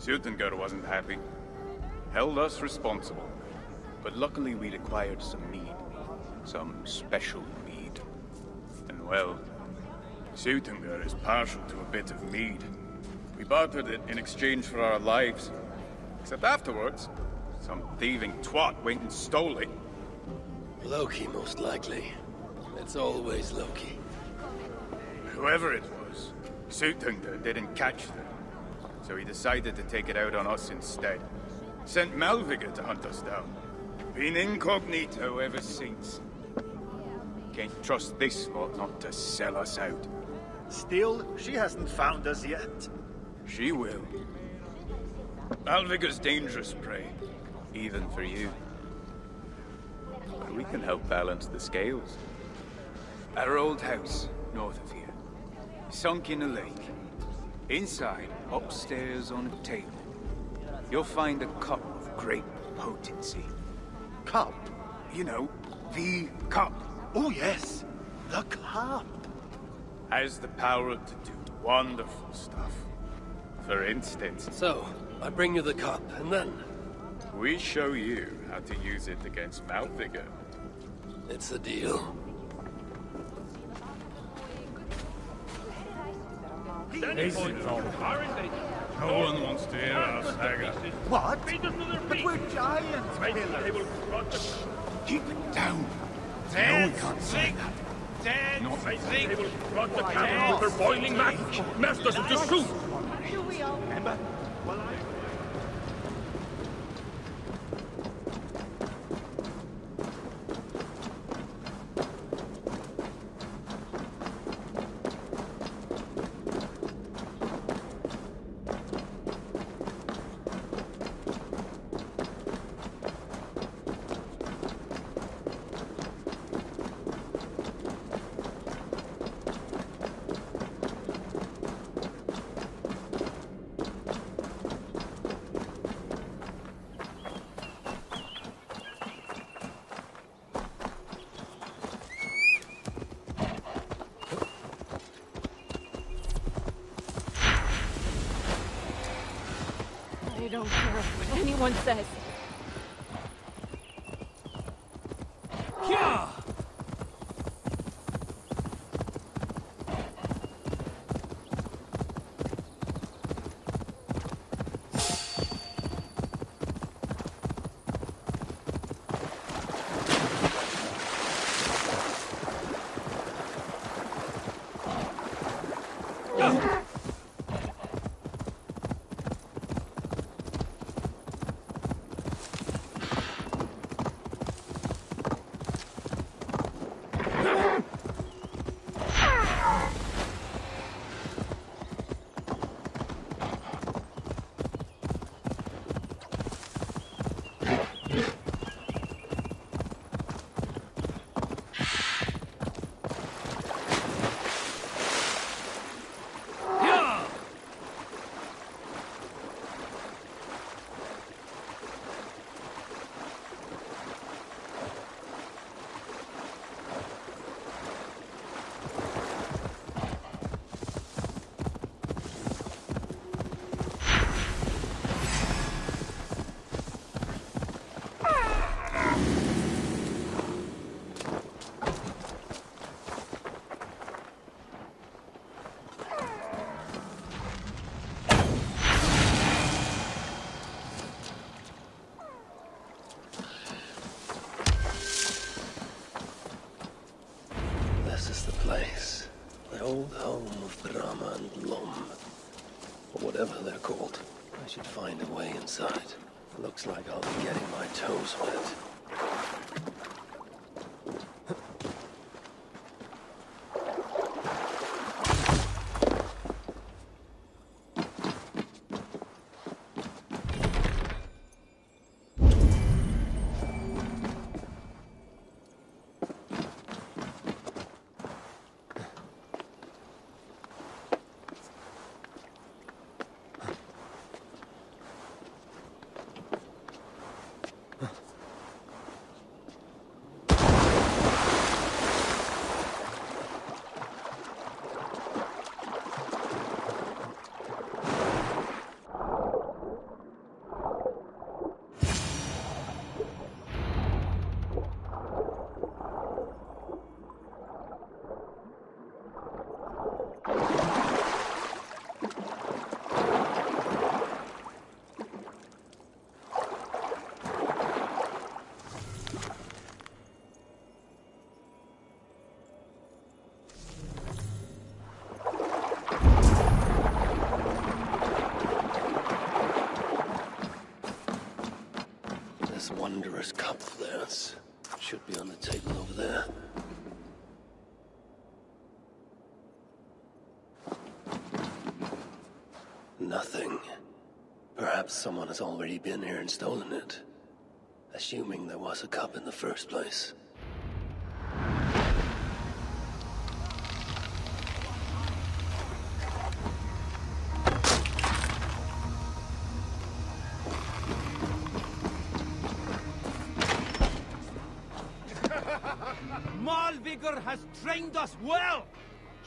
Suttungr wasn't happy. Held us responsible. But luckily we'd acquired some mead. Some special mead. And well, Suttungr is partial to a bit of mead. We bartered it in exchange for our lives. Except afterwards, some thieving twat went and stole it. Loki, most likely. It's always Loki. Whoever it was, Suttungr didn't catch them. So he decided to take it out on us instead. Sent Malvigr to hunt us down. Been incognito ever since. Can't trust this lot not to sell us out. Still, she hasn't found us yet. She will. Malvigr's dangerous prey, even for you. But we can help balance the scales. Our old house, north of here, sunk in a lake. Inside, upstairs on a table, you'll find a cup of great potency. Cup? You know, the cup. Oh yes, the cup. Has the power to do wonderful stuff. For instance... So, I bring you the cup, and then... we show you how to use it against Malvigr. It's a deal. No one wants to hear us, Hagar. What? But we're giants, Keep it down. Dead. No, we can't say that. Dead. Not They will flood the camp with their boiling match. Messed us into soup. Remember? I don't care what anyone says. Yeah! should find a way inside. Looks like I'll be getting my toes wet. Wondrous cup of theirs should be on the table over there. Nothing. Perhaps someone has already been here and stolen it, assuming there was a cup in the first place. Has trained us well.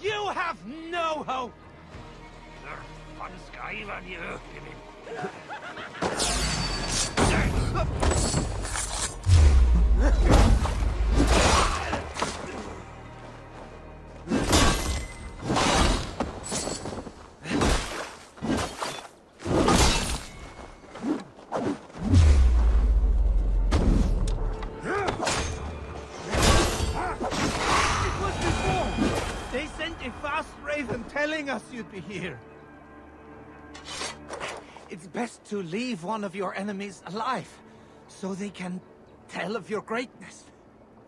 You have no hope. Us you'd be here. It's best to leave one of your enemies alive, so they can tell of your greatness.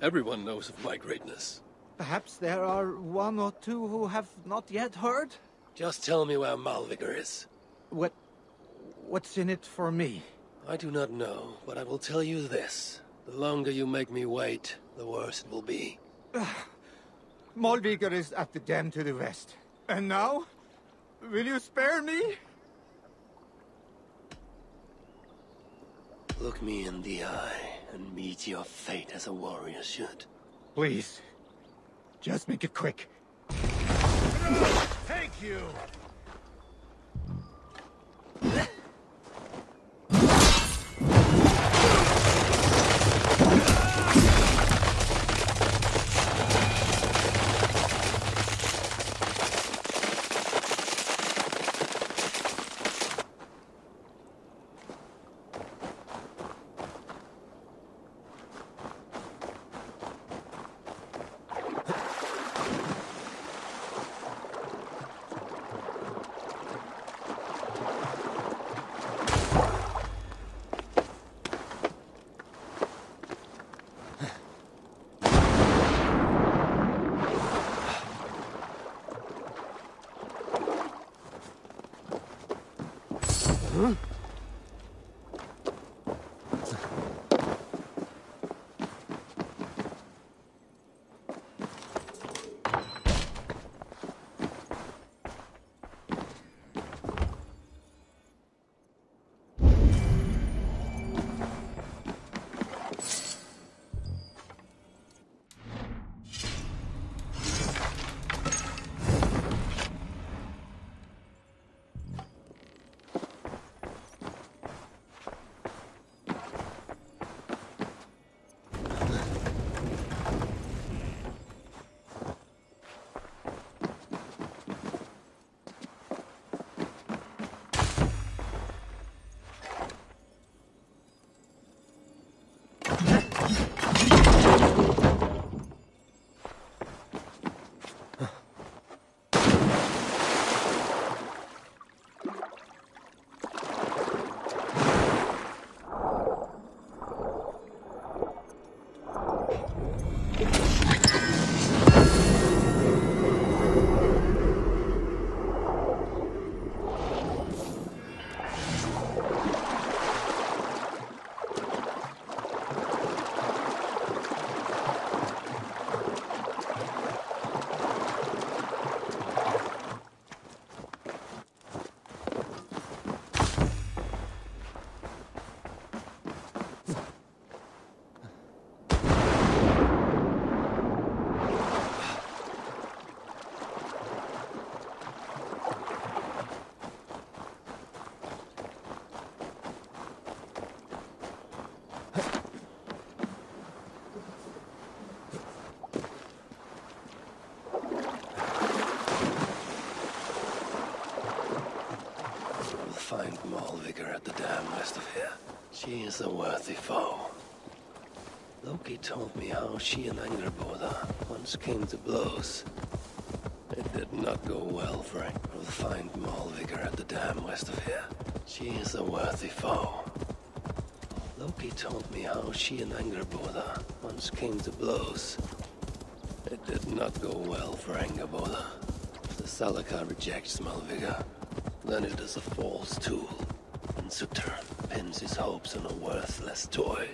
Everyone knows of my greatness. Perhaps there are one or two who have not yet heard? Just tell me where Malvigar is. What's in it for me? I do not know, but I will tell you this. The longer you make me wait, the worse it will be. Malvigar is at the dam to the west. And now? Will you spare me? Look me in the eye and meet your fate as a warrior should. Please. Just make it quick. Thank you! dam west of here. She is a worthy foe. Loki told me how she and Angrboda once came to blows. It did not go well for her. We'll find Malvigr at the dam west of here. She is a worthy foe. Loki told me how she and Angrboda once came to blows. It did not go well for Angrboda. If the Salaka rejects Malvigr, then it is a false tool, and Surtr pins his hopes on a worthless toy.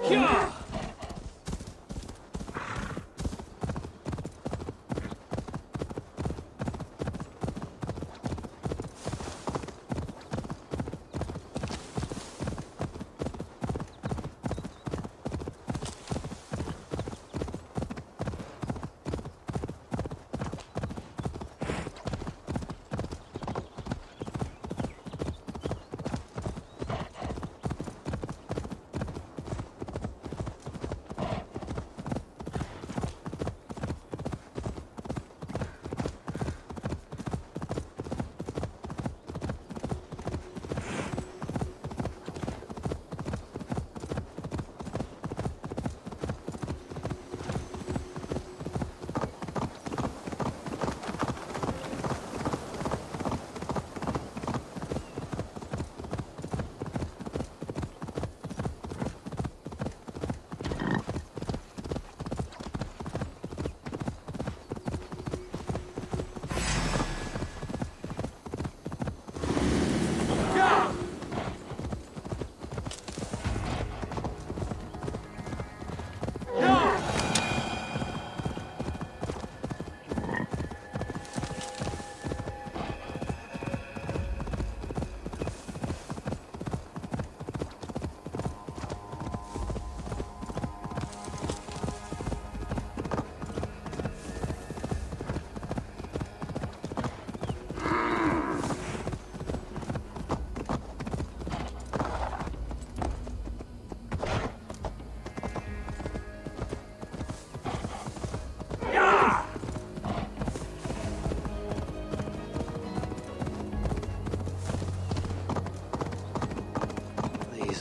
Yeah!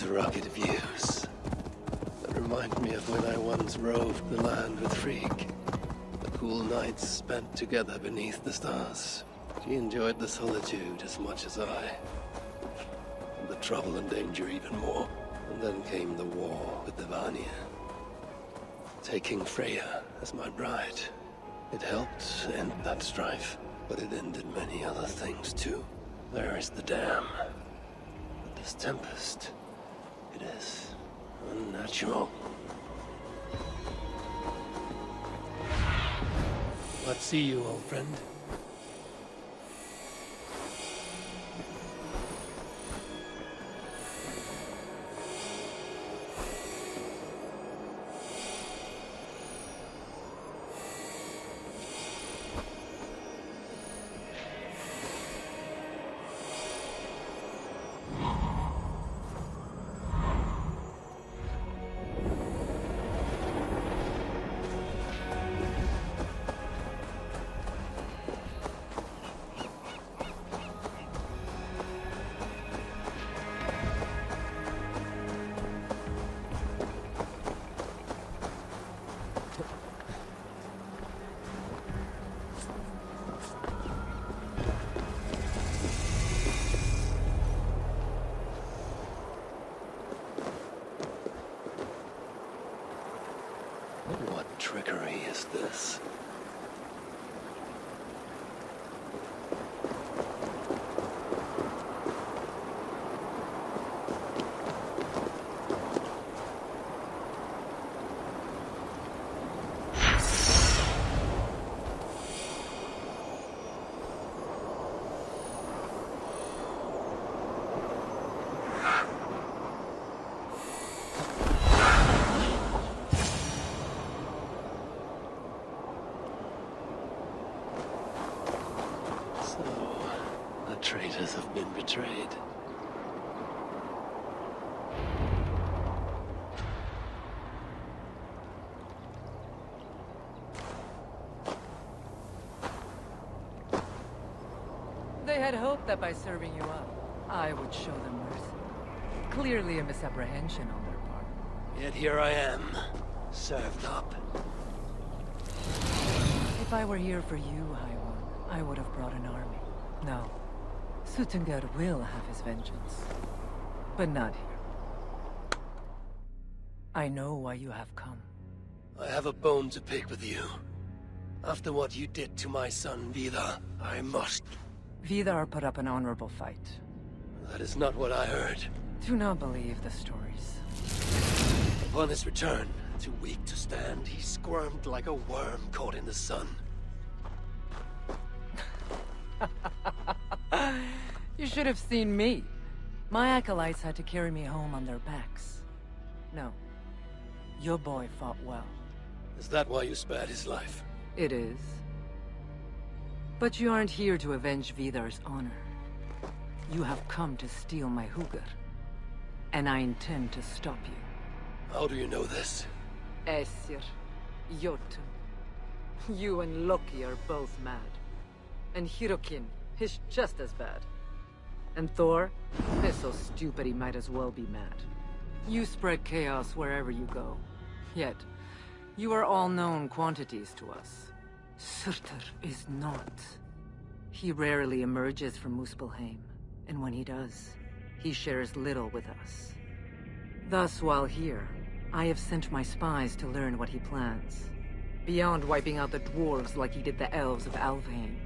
Rugged views that remind me of when I once roved the land with Frigg. The cool nights spent together beneath the stars. She enjoyed the solitude as much as I, and the trouble and danger even more. And then came the war with the Vanir, taking Freya as my bride. It helped end that strife, but it ended many other things too. There is the dam, but this tempest. It is unnatural. What see you, old friend? What trickery is this? Traitors have been betrayed. had hoped that by serving you up, I would show them mercy. Clearly a misapprehension on their part. Yet here I am, served up. If I were here for you, High One, I would have brought an army. No. Suttungr will have his vengeance. But not here. I know why you have come. I have a bone to pick with you. After what you did to my son, Vidar, I must... Vidar put up an honorable fight. That is not what I heard. Do not believe the stories. Upon his return, too weak to stand, he squirmed like a worm caught in the sun. You should have seen me. My acolytes had to carry me home on their backs. No. Your boy fought well. Is that why you spared his life? It is. But you aren't here to avenge Vidar's honor. You have come to steal my hugr. And I intend to stop you. How do you know this? Aesir, Jotun. You and Loki are both mad. And Hirokin is just as bad. And Thor is so stupid he might as well be mad. You spread chaos wherever you go. Yet, you are all known quantities to us. Surtr is not. He rarely emerges from Muspelheim, and when he does, he shares little with us. Thus, while here, I have sent my spies to learn what he plans. Beyond wiping out the dwarves like he did the elves of Alfheim.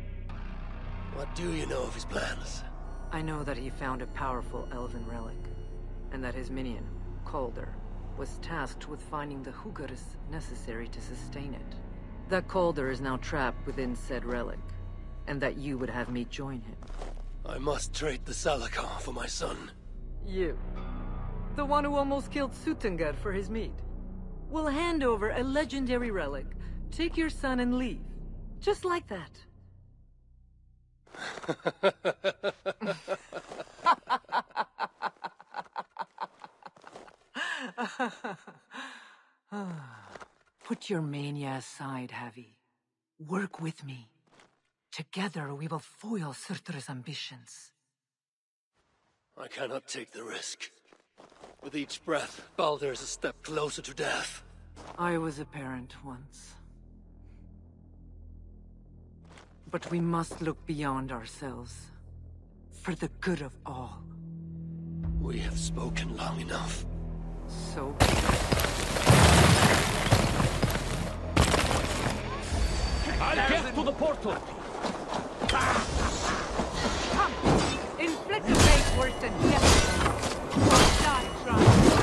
What do you know of his plans? I know that he found a powerful elven relic, and that his minion, Calder, was tasked with finding the hugrs necessary to sustain it. That Calder is now trapped within said relic, and that you would have me join him. I must trade the Salakar for my son. You? The one who almost killed Suttungr for his meat? Will hand over a legendary relic, take your son and leave. Just like that. Put your mania aside, Havi. Work with me. Together we will foil Surtr's ambitions. I cannot take the risk. With each breath, Baldur is a step closer to death. I was a parent once. But we must look beyond ourselves. For the good of all. We have spoken long enough. So... I'll get to the portal! Come! Inflict a fate worse than death! Or die trying!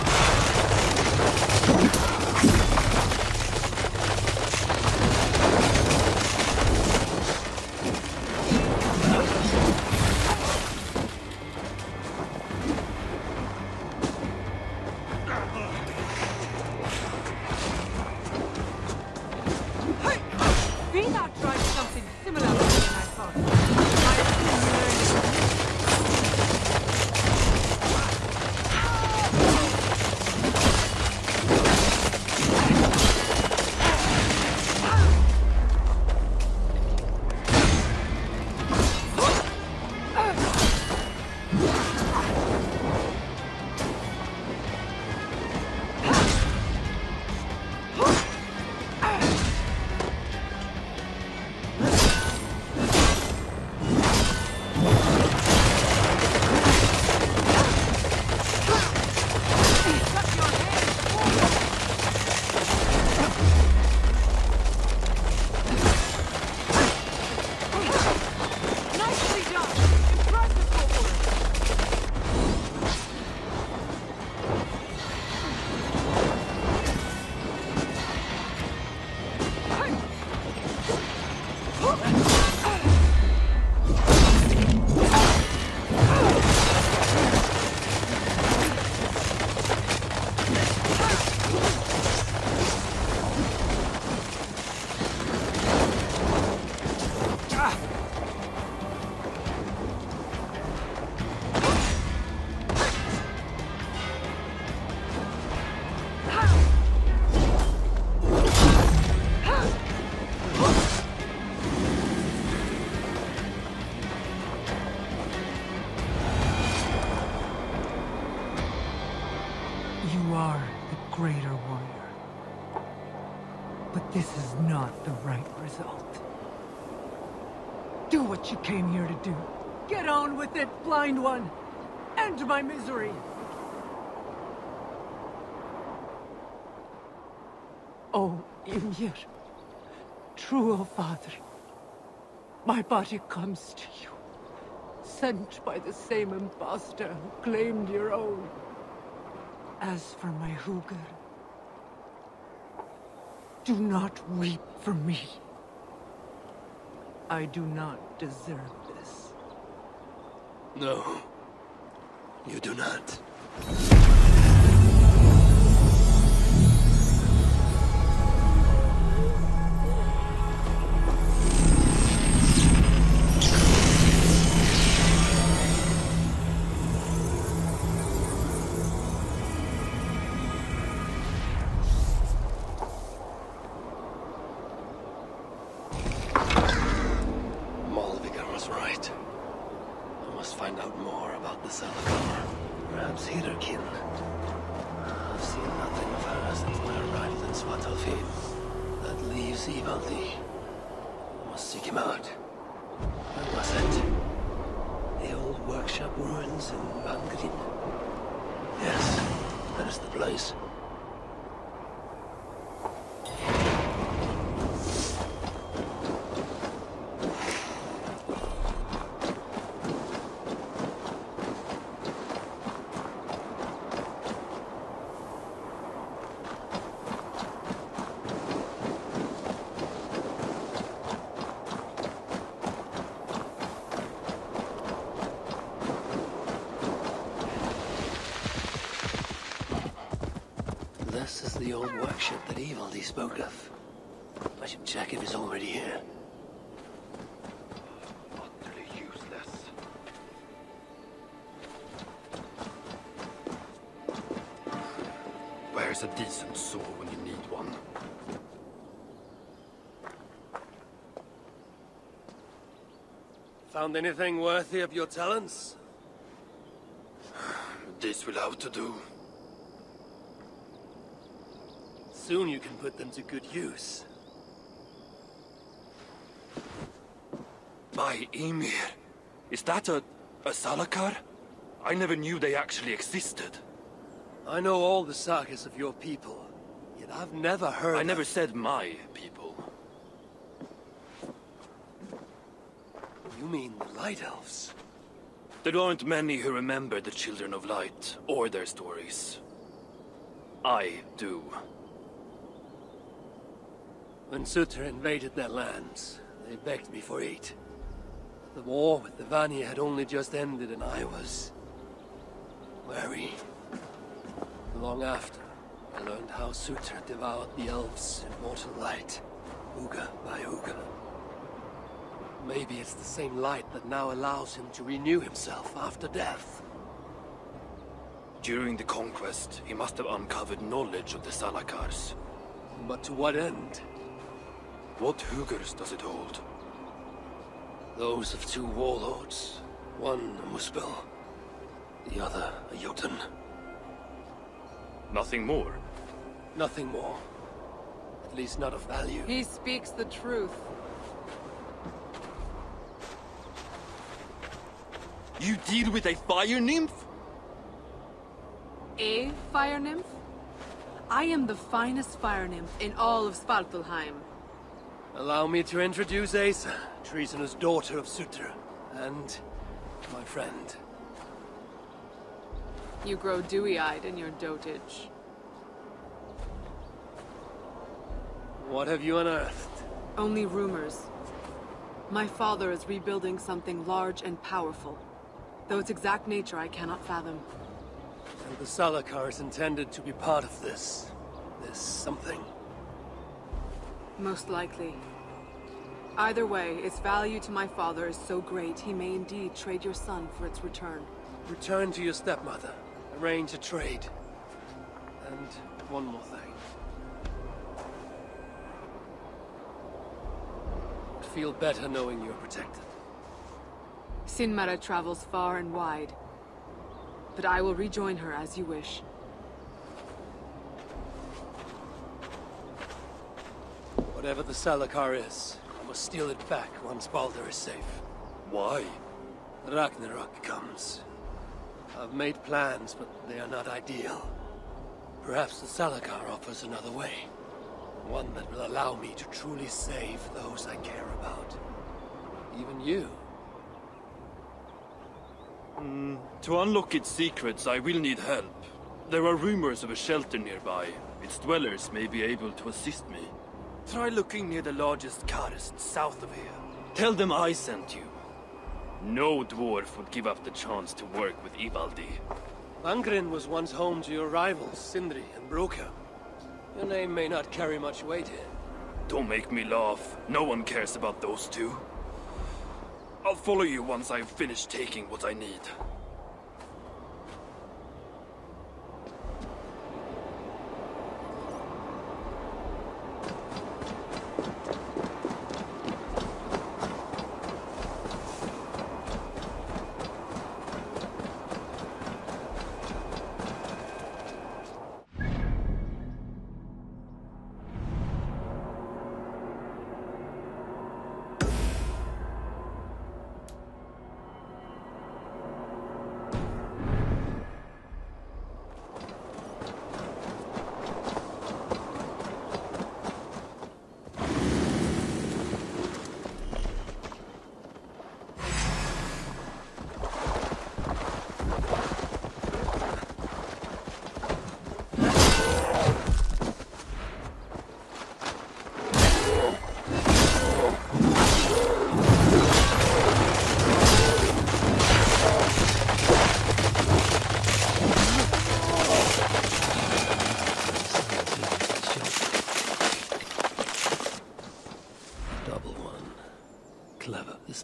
Vidar tried something similar This is not the right result. Do what you came here to do. Get on with it, blind one! End my misery! Oh, Ymir. True, O Father. My body comes to you. Sent by the same impostor who claimed your own. As for my Hugr, do not weep for me. I do not deserve this. No, you do not. This is the old workshop that Ivaldi spoke of. I should check if he's already here. Utterly useless. Where's a decent saw when you need one? Found anything worthy of your talents? This will have to do. Soon you can put them to good use. By Ymir, is that a Salakar? I never knew they actually existed. I know all the sagas of your people, yet I've never heard I never said my people. You mean the Light Elves? There aren't many who remember the Children of Light, or their stories. I do. When Surtr invaded their lands, they begged me for aid. The war with the Vanir had only just ended and I was wary. Long after, I learned how Surtr devoured the elves' immortal light, Uga by Uga. Maybe it's the same light that now allows him to renew himself after death. During the conquest, he must have uncovered knowledge of the Salakars. But to what end? What Hugrs does it hold? Those of two warlords. One a Muspel, the other a Jotun. Nothing more? Nothing more. At least not of value. He speaks the truth. You deal with a fire nymph? A fire nymph? I am the finest fire nymph in all of Svartalheim. Allow me to introduce Asa, treasonous daughter of Surtr, and my friend. You grow dewy-eyed in your dotage. What have you unearthed? Only rumors. My father is rebuilding something large and powerful, though its exact nature I cannot fathom. And the Salakar is intended to be part of this something. Most likely. Either way, its value to my father is so great he may indeed trade your son for its return. Return to your stepmother. Arrange a trade. And one more thing. I'd feel better knowing you're protected. Sinmara travels far and wide, but I will rejoin her as you wish. Whatever the Salakar is, I must steal it back once Baldur is safe. Why? Ragnarök comes. I've made plans, but they are not ideal. Perhaps the Salakar offers another way. One that will allow me to truly save those I care about. Even you. To unlock its secrets, I will need help. There are rumors of a shelter nearby. Its dwellers may be able to assist me. Try looking near the largest karst south of here. Tell them I sent you. No dwarf would give up the chance to work with Ivaldi. Angren was once home to your rivals, Sindri and Broka. Your name may not carry much weight here. Don't make me laugh. No one cares about those two. I'll follow you once I've finished taking what I need.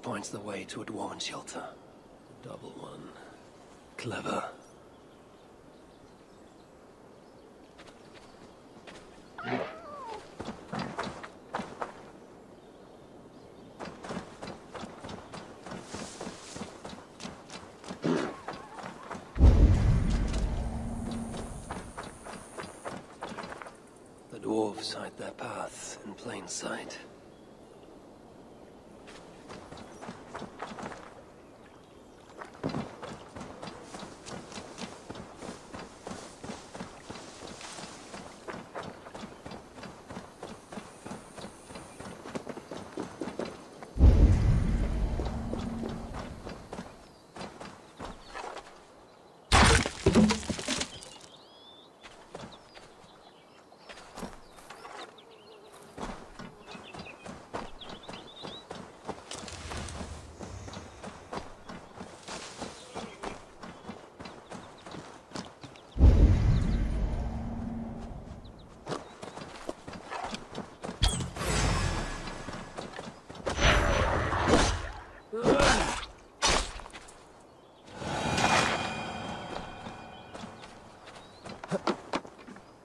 Points the way to a dwarven shelter. Double one. Clever. The dwarves hide their path in plain sight.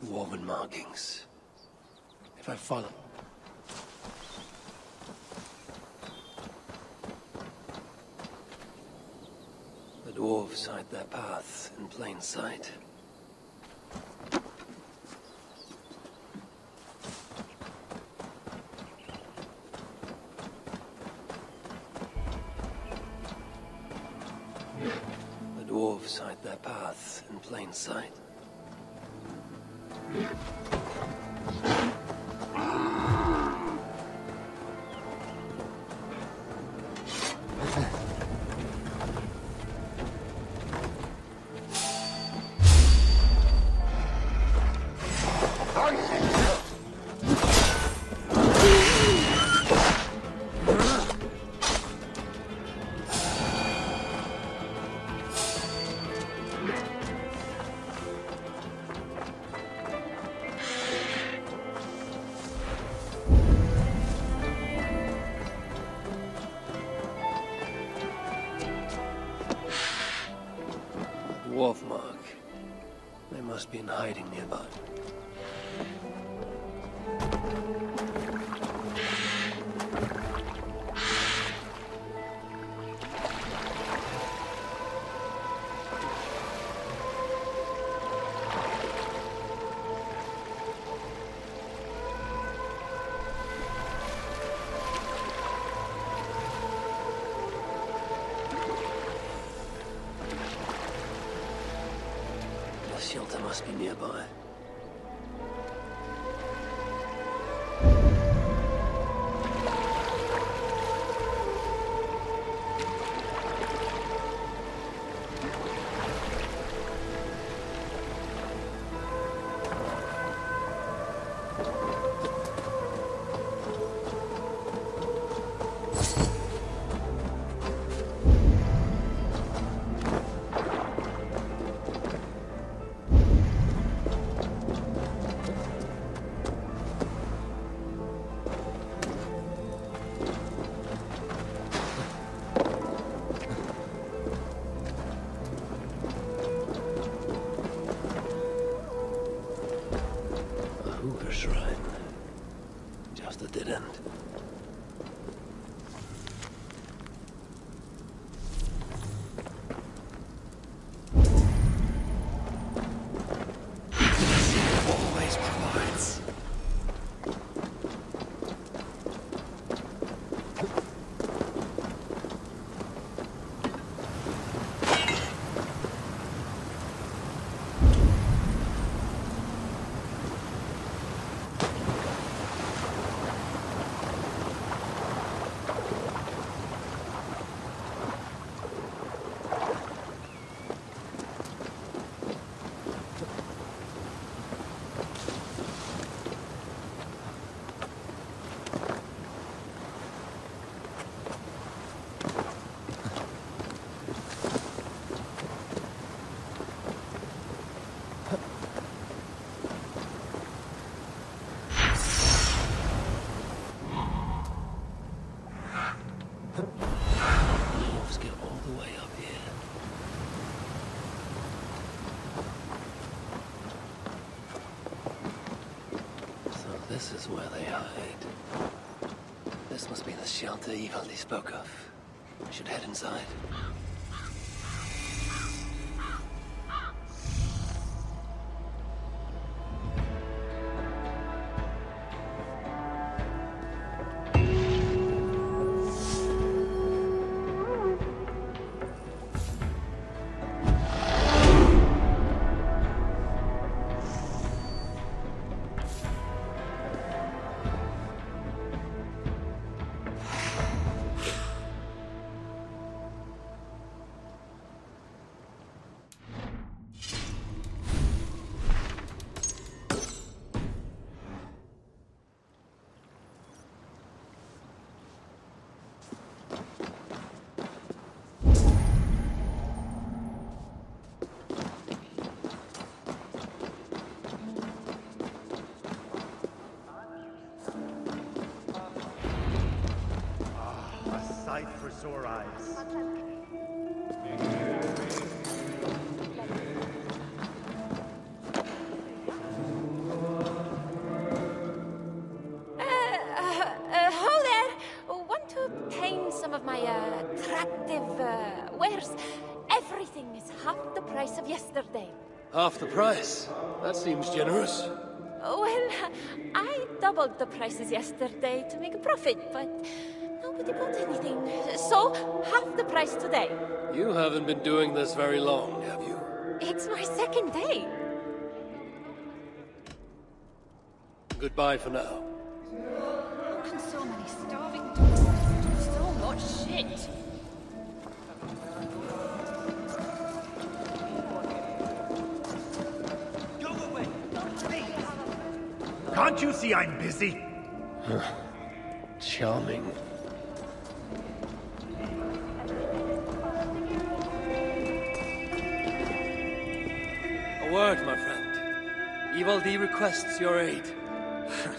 Dwarven markings. If I follow... The dwarves hide their path in plain sight. The dwarves hide their path in plain sight. Dwarf mark. They must be in hiding nearby. must be nearby. This is where they hide. This must be the shelter Ivaldi spoke of. I should head inside. For sore eyes. Ho there! Want to obtain some of my attractive wares? Everything is half the price of yesterday. Half the price? That seems generous. Well, I doubled the prices yesterday to make a profit, but nobody bought anything. So, half the price today. You haven't been doing this very long, have you? It's my second day. Goodbye for now. How can so many starving dogs do so much shit? Go away! Please! Can't you see I'm busy? Charming. A word, my friend. Ivaldi requests your aid.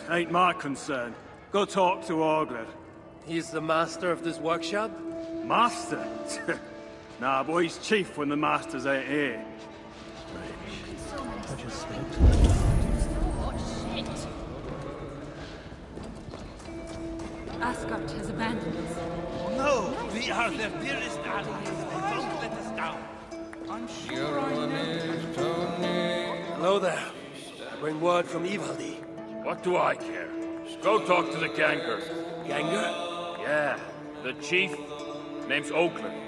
Ain't my concern. Go talk to Orgler. He's the master of this workshop? Master? Nah, boy, he's chief when the masters ain't here. I just Asgard has abandoned us. No! We are their dearest allies. They won't let us down. I'm sure I know. Hello there. I bring word from Ivaldi. What do I care? Go talk to the Ganger. Ganger? Yeah, the chief. Name's Oakland.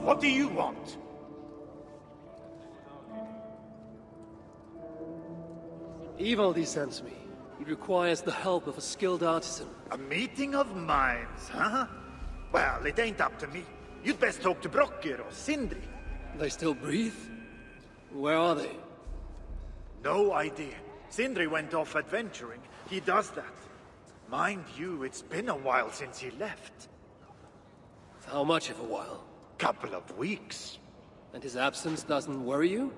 What do you want? Ivaldi sends me. He requires the help of a skilled artisan. A meeting of minds, huh? Well, it ain't up to me. You'd best talk to Brokkr or Sindri. They still breathe? Where are they? No idea. Sindri went off adventuring. He does that. Mind you, it's been a while since he left. How much of a while? Couple of weeks. And his absence doesn't worry you?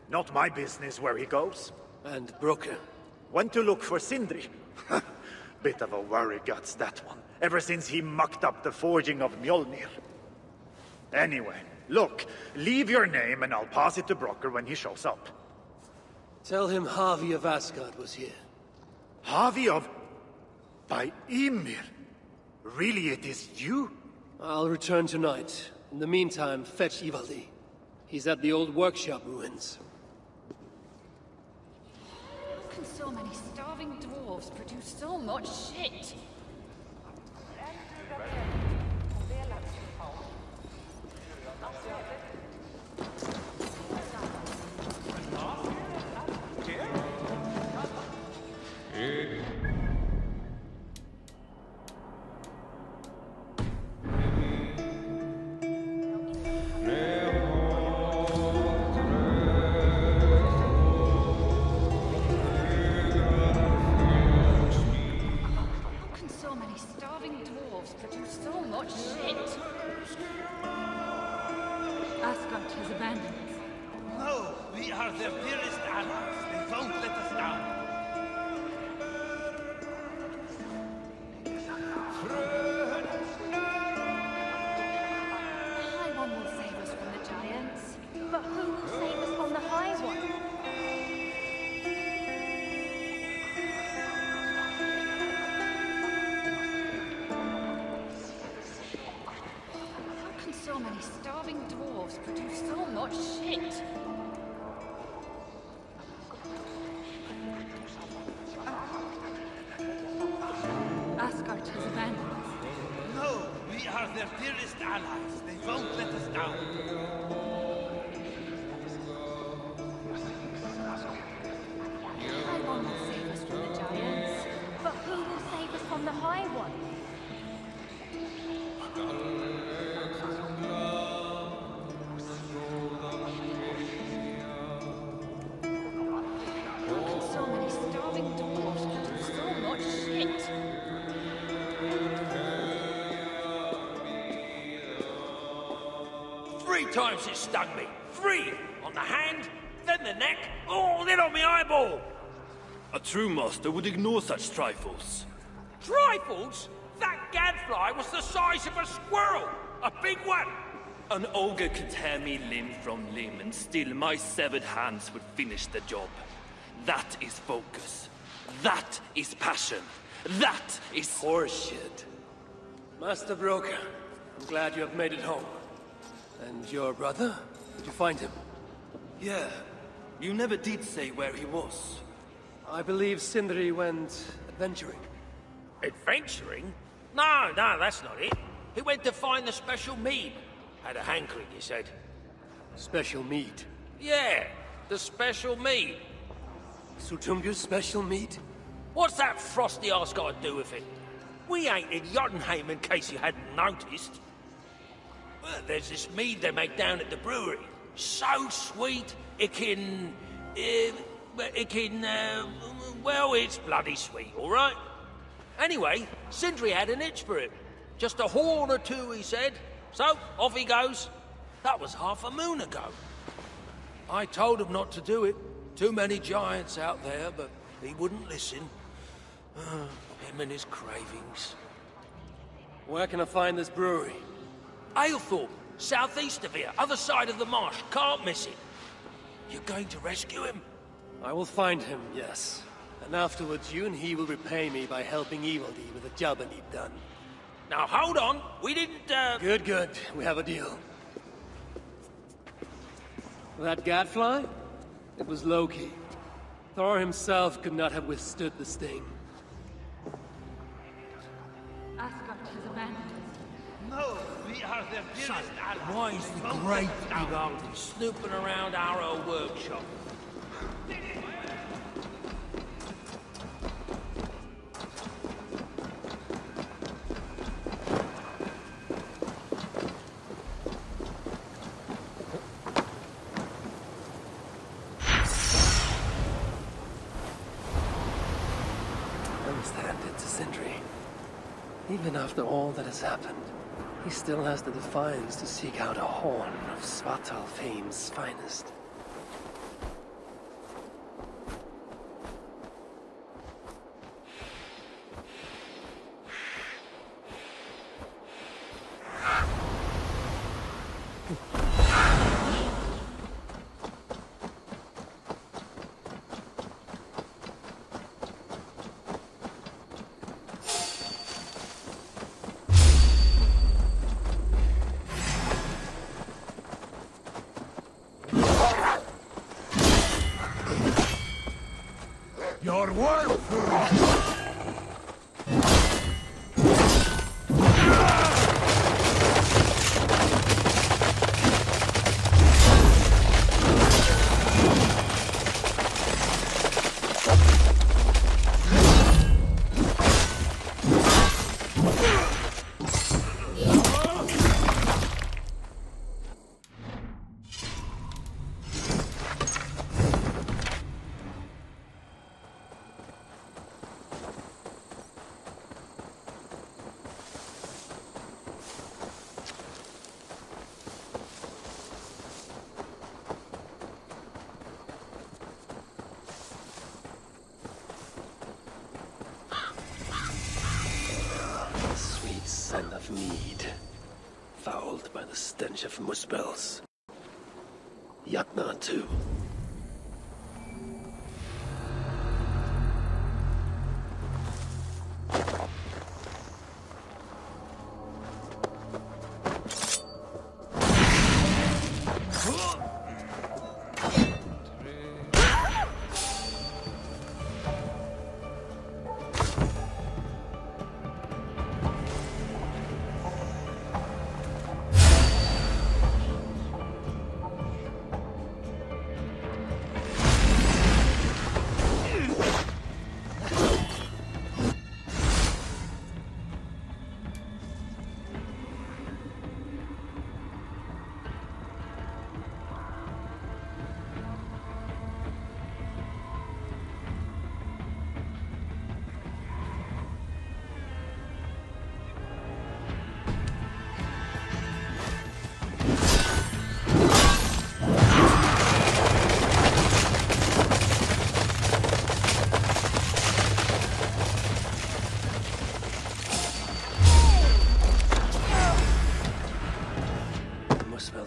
Not my business where he goes. And Brokkr? Went to look for Sindri. Bit of a worry guts, that one. Ever since he mucked up the forging of Mjolnir. Anyway, look, leave your name and I'll pass it to Brokkr when he shows up. Tell him Havi of Asgard was here. Havi of... by Ymir? Really, it is you? I'll return tonight. In the meantime, fetch Ivaldi. He's at the old workshop ruins. How can so many starving dwarves produce so much shit? Times it stung me. 3! On the hand, then the neck, oh, then on my eyeball! A true master would ignore such trifles. Trifles? That gadfly was the size of a squirrel! A big one! An ogre could tear me limb from limb, and still my severed hands would finish the job. That is focus. That is passion. That is horseshit. Master Brokkr, I'm glad you have made it home. And your brother? Did you find him? Yeah. You never did say where he was. I believe Sindri went adventuring. Adventuring? No, that's not it. He went to find the special mead. Had a hankering, he said. Special mead? Yeah, the special mead. Surtr's special mead? What's that frosty arse got to do with it? We ain't in Jotunheim, in case you hadn't noticed. Well, there's this mead they make down at the brewery. So sweet, well, it's bloody sweet, all right? Anyway, Sindri had an itch for it. Just a horn or two, he said. So, off he goes. That was half a moon ago. I told him not to do it. Too many giants out there, but he wouldn't listen. Him and his cravings. Where can I find this brewery? Aylthorpe, southeast of here, other side of the marsh. Can't miss it. You're going to rescue him? I will find him, yes. And afterwards, you and he will repay me by helping Ivaldi with the job I need done. Now, hold on. We didn't, Good. We have a deal. That gadfly? It was Loki. Thor himself could not have withstood the sting. Asgard has abandoned us. No, we Why is the great big Anglie snooping around our old workshop? Even after all that has happened, he still has the defiance to seek out a horn of Svartal fame's finest. Your work! Scent of mead, fouled by the stench of muspels. Yatna too.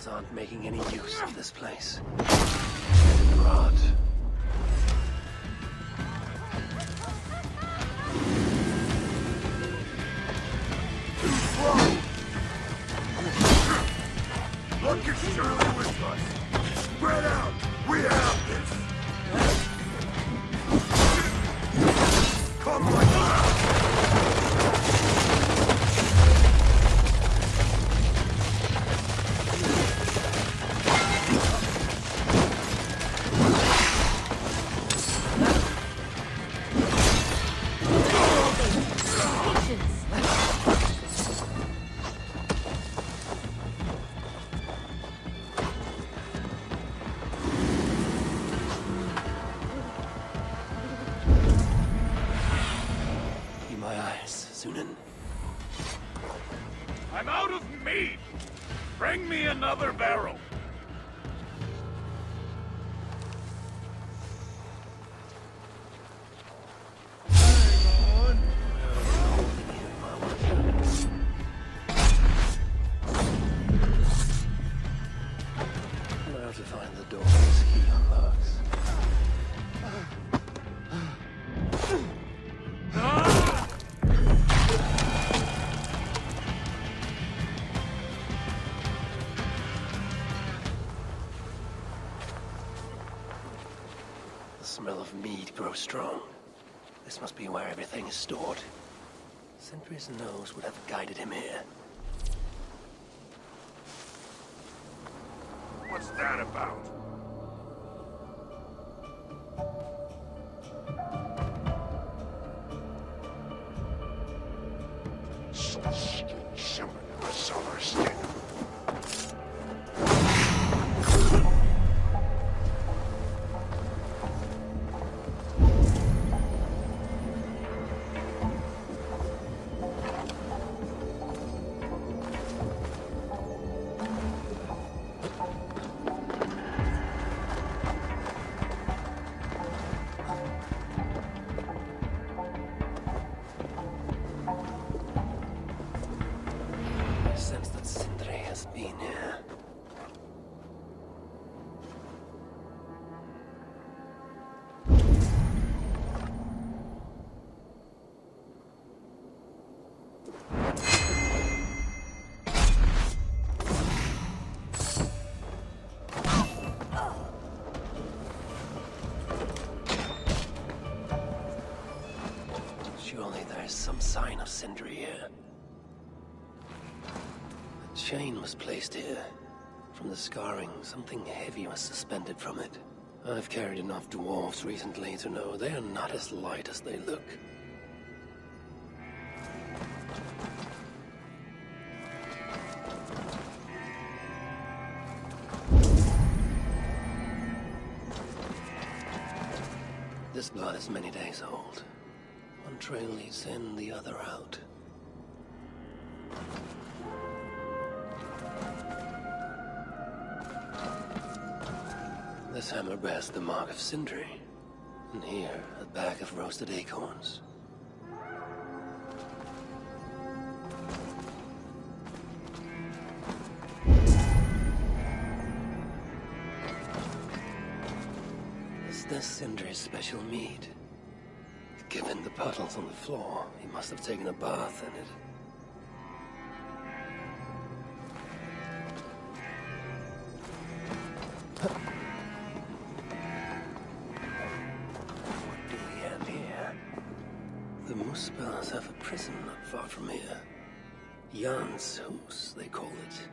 Aren't making any use of this place. Rot. Look at Shirley with us. Spread out. We have this. Come like that. I'm out of meat! Bring me another barrel! Now to find the doors he unlocks. The smell of mead grows strong. This must be where everything is stored. Sentry's nose would have guided him here. What's that about? Some sign of Sindri here. A chain was placed here. From the scarring, something heavy was suspended from it. I've carried enough dwarves recently to know they are not as light as they look. This blood is many days old. One trail leads in, the other out. This hammer bears the mark of Sindri. And here, a bag of roasted acorns. Is this Sindri's special mead? Given the puddles on the floor, he must have taken a bath in it. What do we have here? The Muspels have a prison not far from here. Jan's Hus, they call it.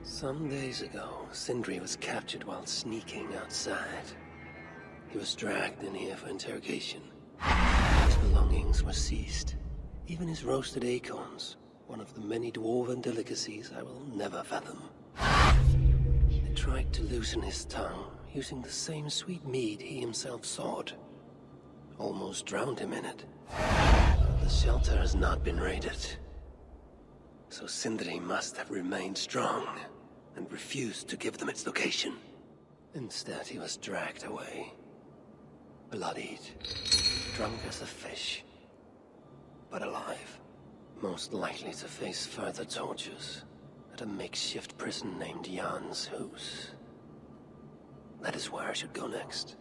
Some days ago, Sindri was captured while sneaking outside. He was dragged in here for interrogation. His belongings were seized. Even his roasted acorns, one of the many dwarven delicacies I will never fathom. They tried to loosen his tongue, using the same sweet mead he himself sought. Almost drowned him in it. The shelter has not been raided. So Sindri must have remained strong, and refused to give them its location. Instead, he was dragged away. Bloodied, drunk as a fish, but alive. Most likely to face further tortures at a makeshift prison named Jan's Hus. That is where I should go next.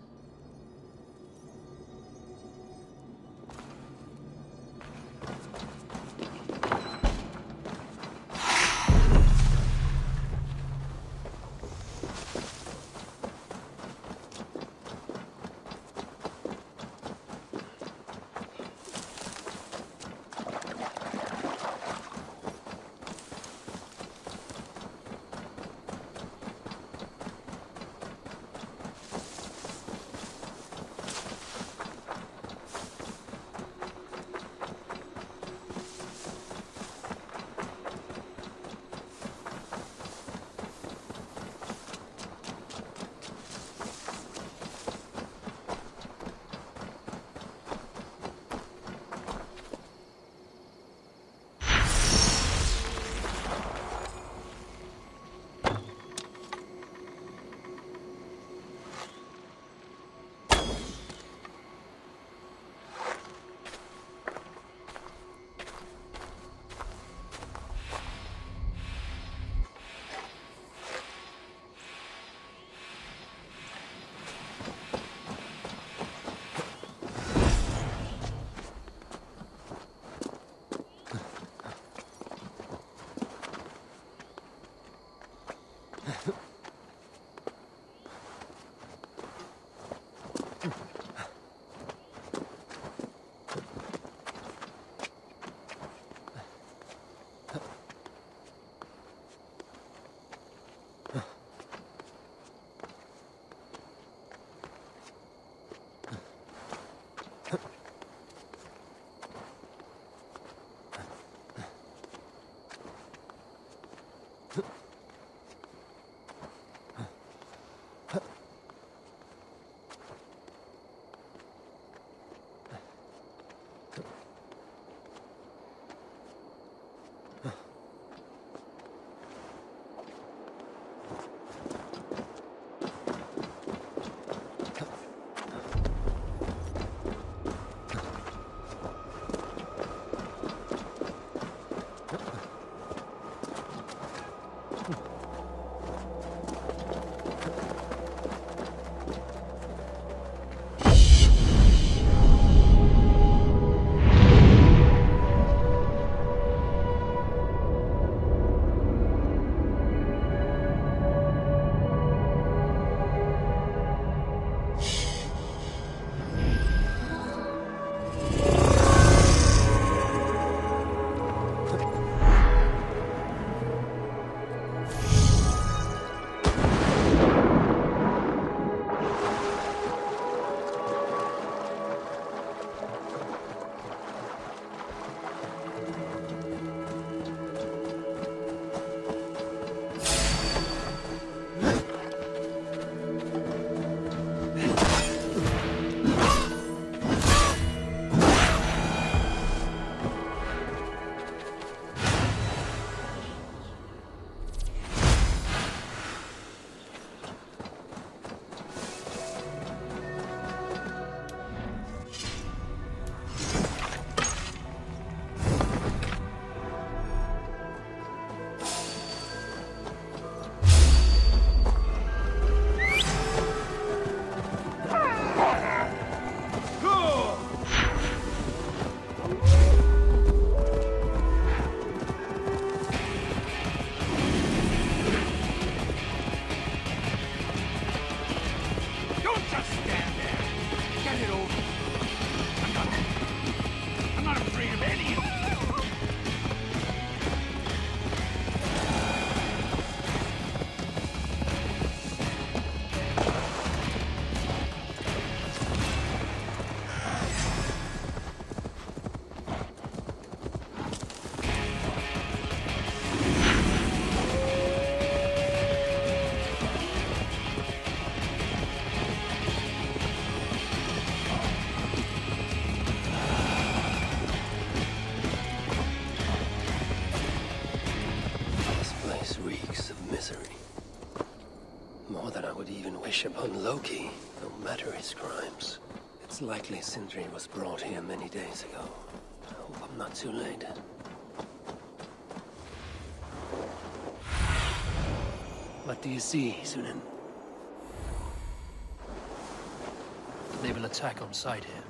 misery. More than I would even wish upon Loki, no matter his crimes. It's likely Sindri was brought here many days ago. I hope I'm not too late. What do you see, Sunan? They will attack on sight here.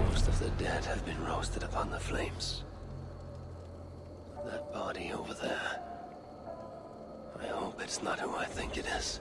Most of the dead have been roasted upon the flames. That body over there. I hope it's not who I think it is.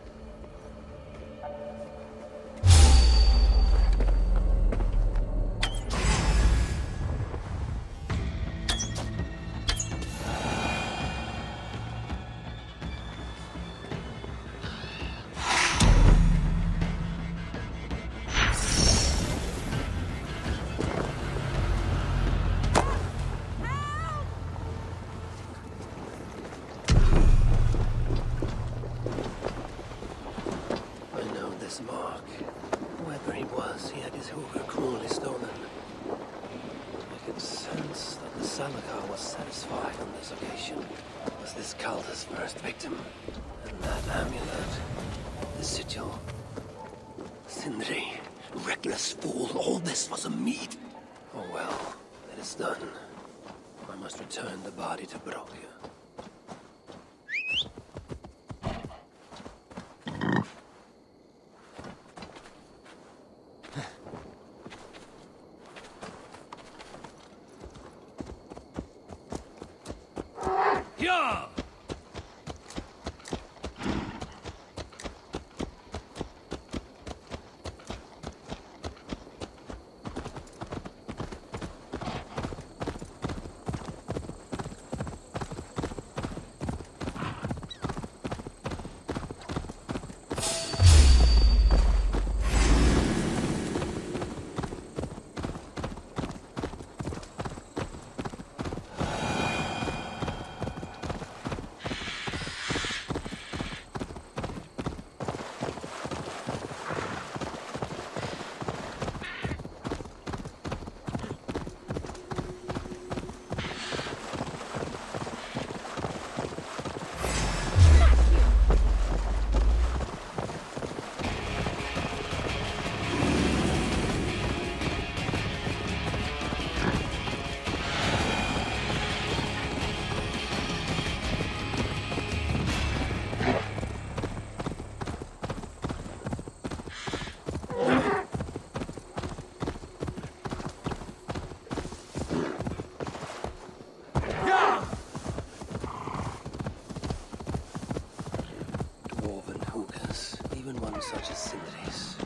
Such as Sindri's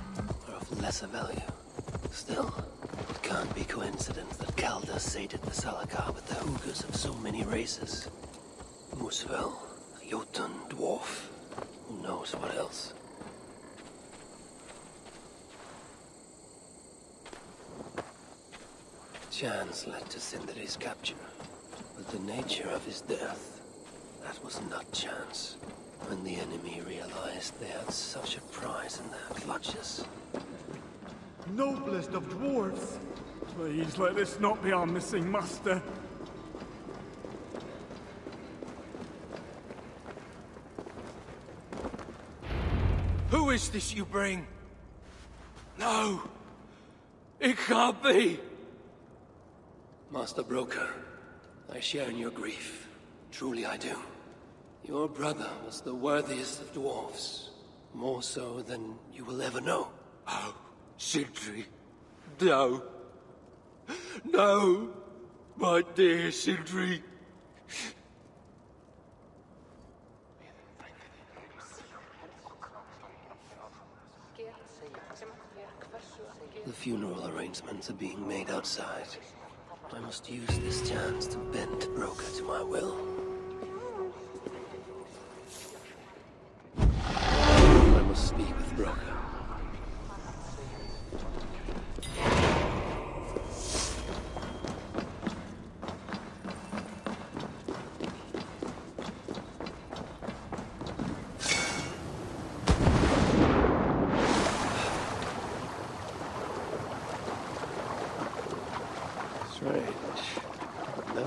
are of lesser value. Still, it can't be coincidence that Kalda sated the Salakar with the Hoogers of so many races. Muspel, Jotun, Dwarf, who knows what else. Chance led to Sindri's capture, but the nature of his death, that was not chance. When the enemy realized they had such a prize in their clutches. Noblest of dwarves! Please let this not be our missing master. Who is this you bring? No! It can't be! Master Broker, I share in your grief. Truly I do. Your brother was the worthiest of dwarves. More so than you will ever know. Oh, Sindri, no. No, my dear Sindri. The funeral arrangements are being made outside. I must use this chance to bend Broker to my will. I must speak with Broker.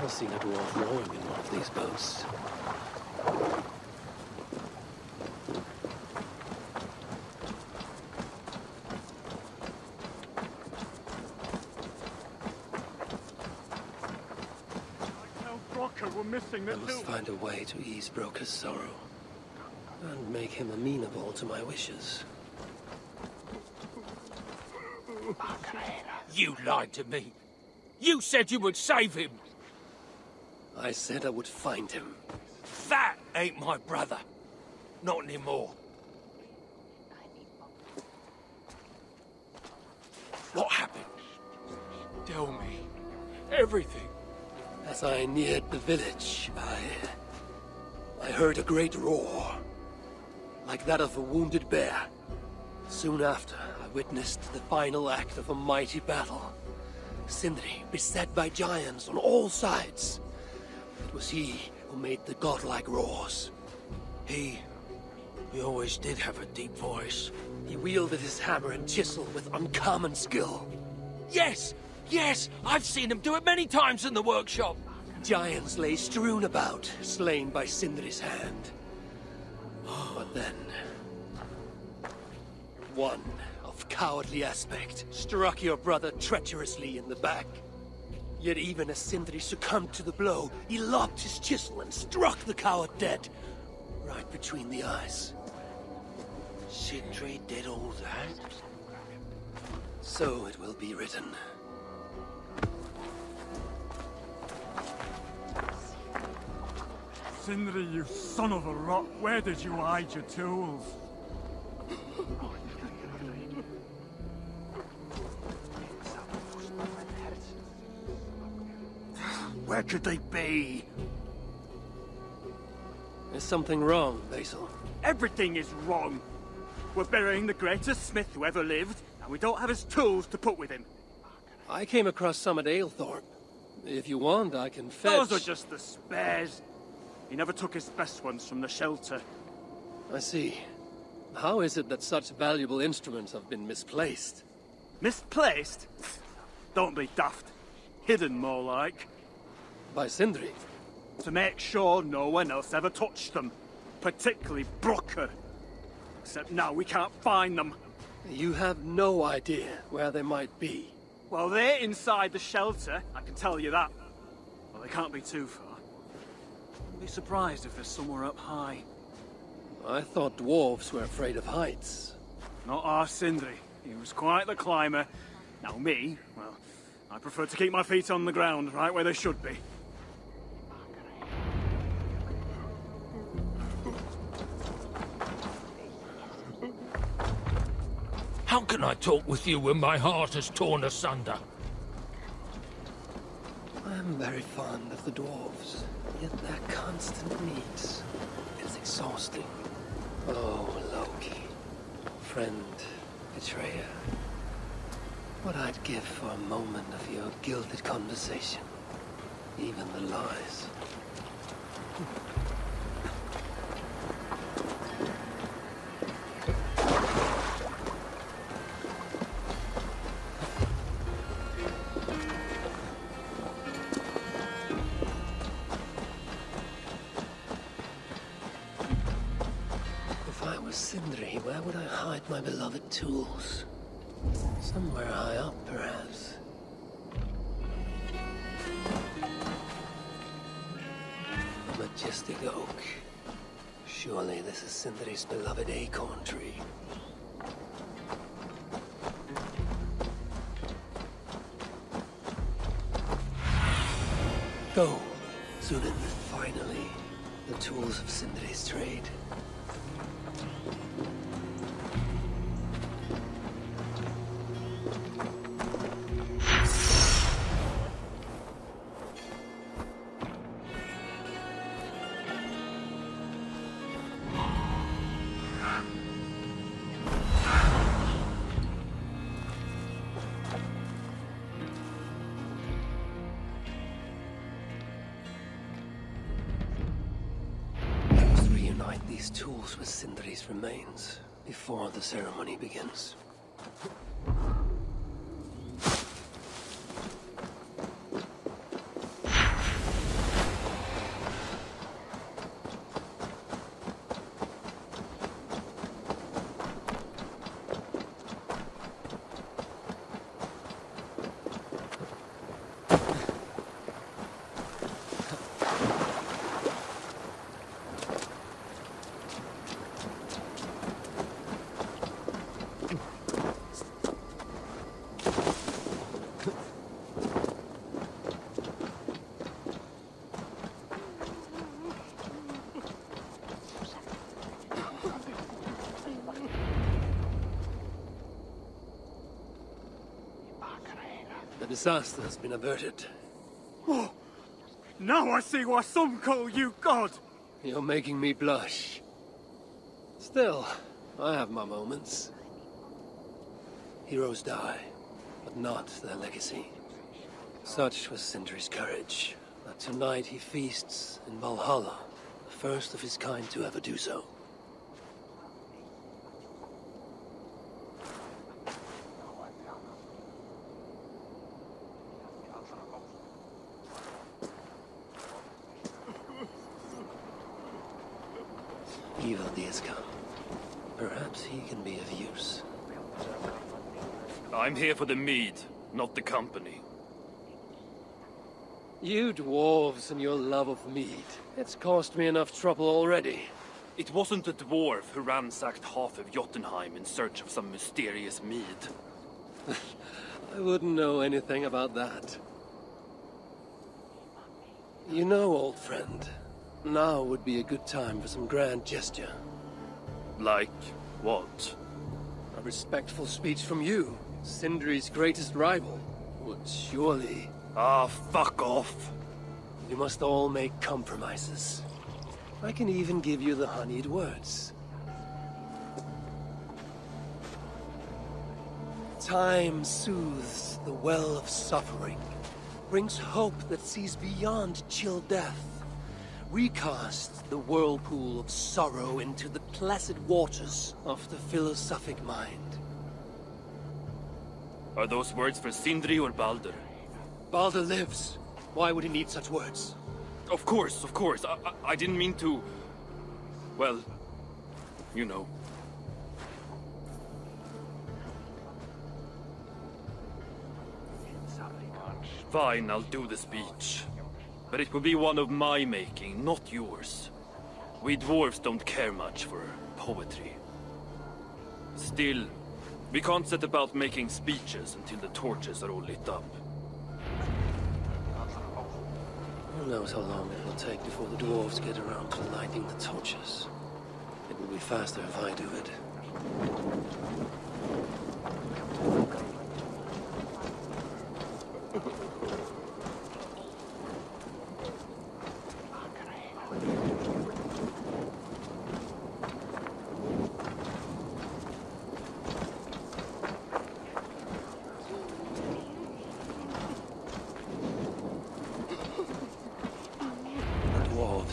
Seen a dwarf rowing in one of these boats. I must find a way to ease Broker's sorrow and make him amenable to my wishes. You lied to me. You said you would save him. I said I would find him. That ain't my brother. Not anymore. What happened? Tell me. Everything. As I neared the village, I heard a great roar. Like that of a wounded bear. Soon after, I witnessed the final act of a mighty battle. Sindri beset by giants on all sides. It was he who made the godlike roars. He always did have a deep voice. He wielded his hammer and chisel with uncommon skill. Yes! Yes! I've seen him do it many times in the workshop! Giants lay strewn about, slain by Sindri's hand. But then... one of cowardly aspect struck your brother treacherously in the back. Yet even as Sindri succumbed to the blow, he lobbed his chisel and struck the coward dead, right between the eyes. Sindri did all that? So it will be written. Sindri, you son of a rock, where did you hide your tools? Where could they be? Is something wrong, Basil? Everything is wrong. We're burying the greatest smith who ever lived, and we don't have his tools to put with him. I came across some at Aylthorpe. If you want, I can fetch... Those are just the spares. He never took his best ones from the shelter. I see. How is it that such valuable instruments have been misplaced? Misplaced? Don't be daft. Hidden, more like. By Sindri? To make sure no one else ever touched them. Particularly Broker. Except now we can't find them. You have no idea where they might be. Well, they're inside the shelter, I can tell you that. Well, they can't be too far. I'd be surprised if they're somewhere up high. I thought dwarves were afraid of heights. Not our Sindri. He was quite the climber. Now me, well, I prefer to keep my feet on the ground, right where they should be. How can I talk with you when my heart is torn asunder? I'm very fond of the dwarves, yet their constant needs is exhausting. Oh, Loki. Friend, betrayer. What I'd give for a moment of your gilded conversation. Even the lies. Sindri, where would I hide my beloved tools? Somewhere high up, perhaps. A majestic oak. Surely this is Sindri's beloved acorn tree. Go. So then, finally, the tools of Sindri's trade. These tools with Sindri's remains before the ceremony begins. The disaster has been averted. Oh, now I see why some call you God! You're making me blush. Still, I have my moments. Heroes die, but not their legacy. Such was Sindri's courage, that tonight he feasts in Valhalla, the first of his kind to ever do so. Evil has come. Perhaps he can be of use. I'm here for the mead, not the company. You dwarves and your love of mead. It's caused me enough trouble already. It wasn't a dwarf who ransacked half of Jotunheim in search of some mysterious mead. I wouldn't know anything about that. You know, old friend, now would be a good time for some grand gesture. Like what? A respectful speech from you, Sindri's greatest rival, would surely... Ah, fuck off! We must all make compromises. I can even give you the honeyed words. Time soothes the well of suffering, brings hope that sees beyond chill death, recasts the whirlpool of sorrow into the placid waters of the philosophic mind. Are those words for Sindri or Baldur? Baldur lives. Why would he need such words? Of course. I didn't mean to... Well, you know. Fine, I'll do the speech. But it will be one of my making, not yours. We dwarves don't care much for poetry. Still, we can't set about making speeches until the torches are all lit up. Who knows how long it will take before the dwarves get around to lighting the torches. It will be faster if I do it.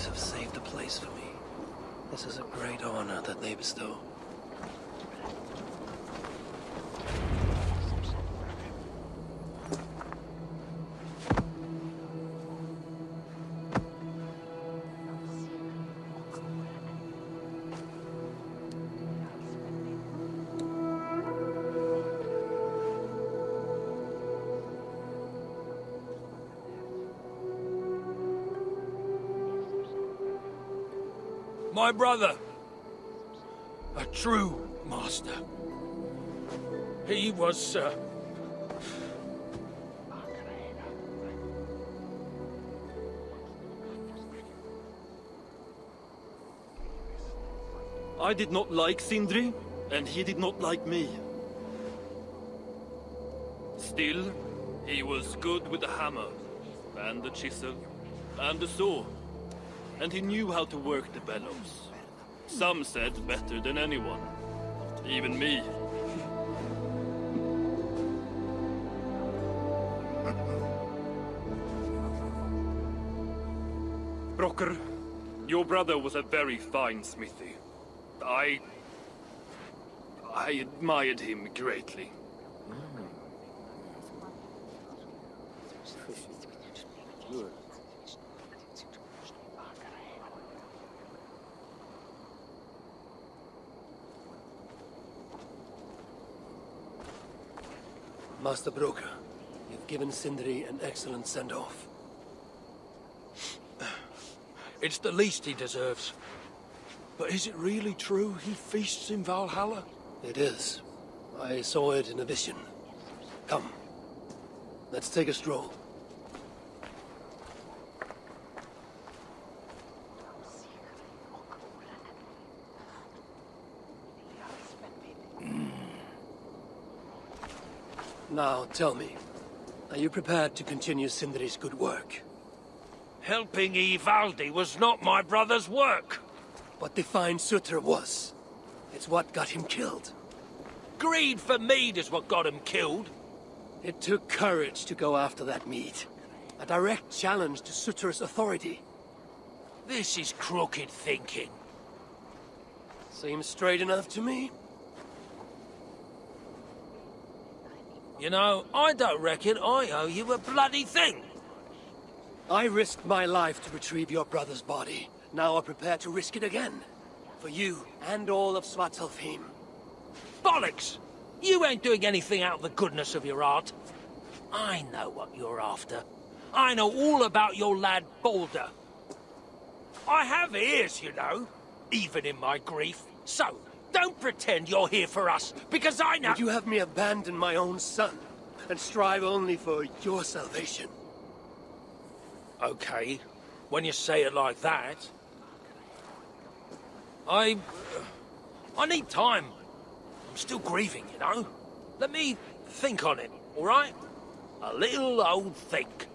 Have saved the place for me. This is a great honor that they bestow. My brother! A true master. He was, I did not like Sindri, and he did not like me. Still, he was good with the hammer, and the chisel, and the saw. And he knew how to work the bellows. Some said better than anyone. Even me. Brokkr, your brother was a very fine smithy. I admired him greatly. Master Brokkr, you've given Sindri an excellent send-off. It's the least he deserves. But is it really true he feasts in Valhalla? It is. I saw it in a vision. Come. Let's take a stroll. Now, tell me, are you prepared to continue Sindri's good work? Helping Ivaldi was not my brother's work. What defined Surtr was. It's what got him killed. Greed for mead is what got him killed. It took courage to go after that mead. A direct challenge to Surtr's authority. This is crooked thinking. Seems straight enough to me. You know, I don't reckon I owe you a bloody thing. I risked my life to retrieve your brother's body. Now I'm prepared to risk it again. For you and all of Svartalfheim. Bollocks! You ain't doing anything out of the goodness of your heart. I know what you're after. I know all about your lad Balder. I have ears, you know, even in my grief. So, don't pretend you're here for us, because I know— Would you have me abandon my own son, and strive only for your salvation? Okay, when you say it like that. I need time. I'm still grieving, you know? Let me think on it, all right? A little old think.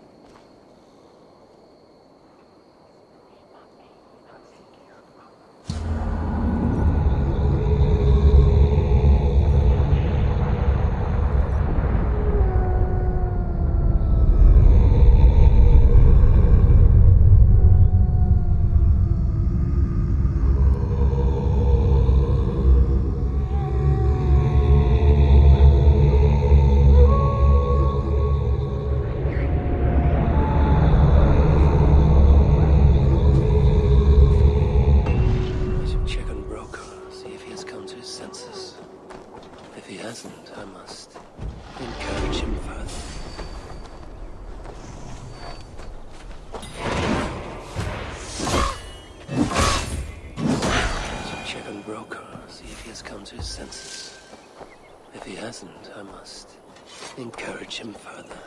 Encourage him further.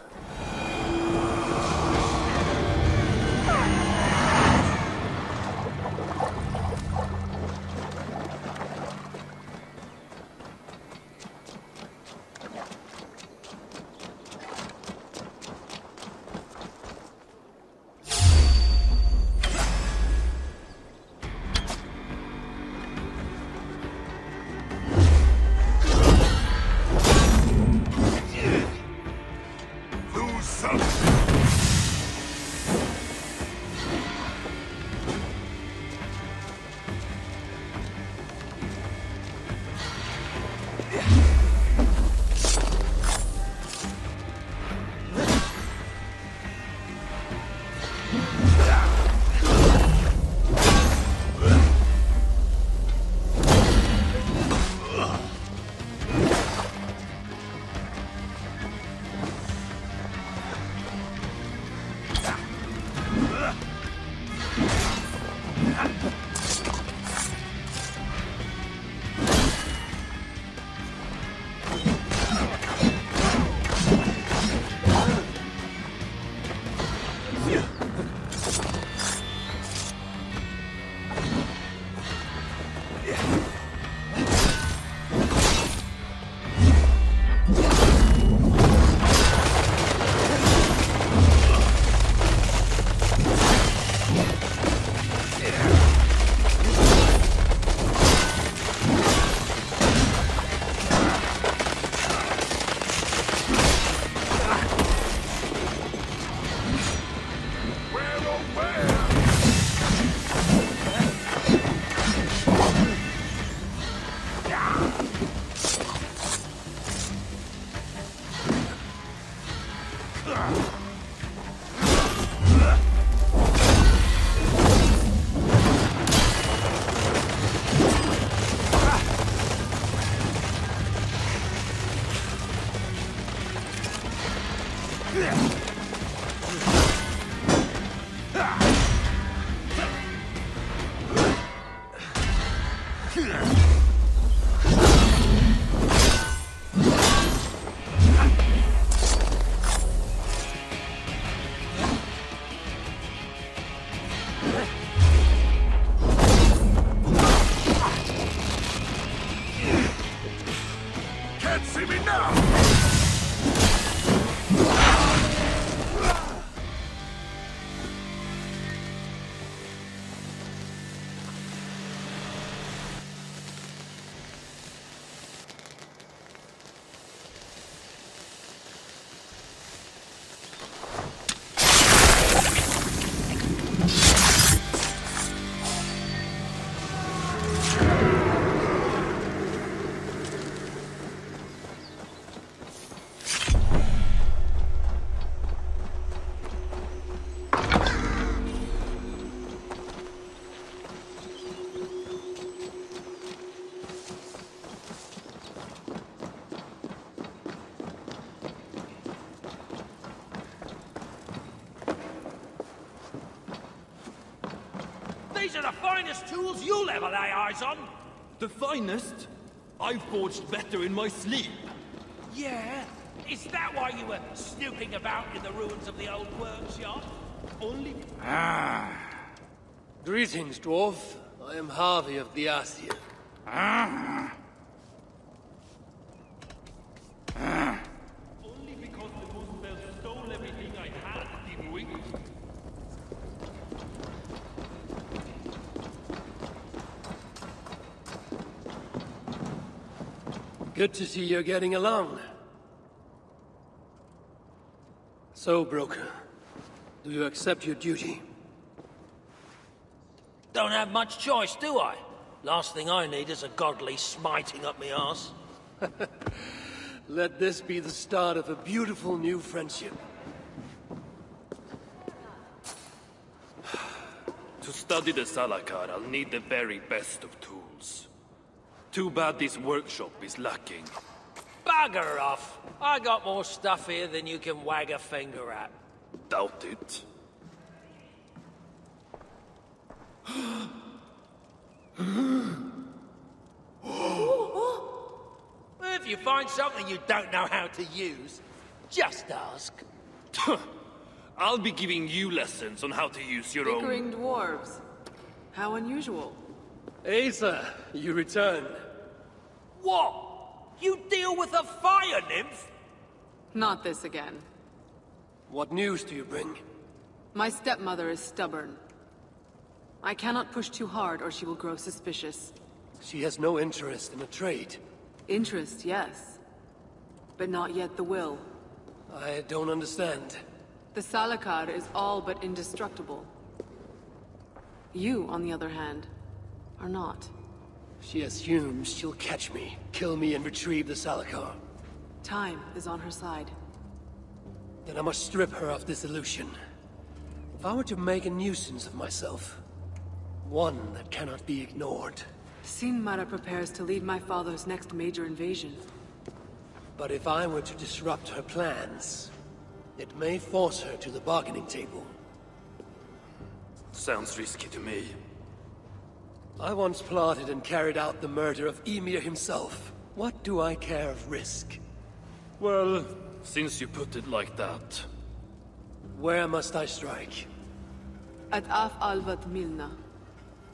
These are the finest tools you'll ever lay eyes on! The finest? I've forged better in my sleep. Yeah? Is that why you were snooping about in the ruins of the old workshop? Only... Greetings, dwarf. I am Harvey of the Asia. Only because the Muspel stole everything I had, dvou. Good to see you're getting along. So, broker, do you accept your duty? Don't have much choice, do I? Last thing I need is a godly smiting up me arse. Let this be the start of a beautiful new friendship. To study the Salakar, I'll need the very best of tools. Too bad this workshop is lacking. Bugger off! I got more stuff here than you can wag a finger at. Doubt it. If you find something you don't know how to use, just ask. I'll be giving you lessons on how to use your own... Bickering dwarves. How unusual. Asa, you return. What? You deal with a fire nymph? Not this again. What news do you bring? My stepmother is stubborn. I cannot push too hard or she will grow suspicious. She has no interest in a trade. Interest, yes. But not yet the will. I don't understand. The Salakar is all but indestructible. You, on the other hand, are not. She assumes she'll catch me, kill me, and retrieve the Salakar. Time is on her side. Then I must strip her of this illusion. If I were to make a nuisance of myself, one that cannot be ignored. Sinmara prepares to lead my father's next major invasion. But if I were to disrupt her plans, it may force her to the bargaining table. Sounds risky to me. I once plotted and carried out the murder of Ymir himself. What do I care of risk? Well, since you put it like that... Where must I strike? At Af Alvat Milna,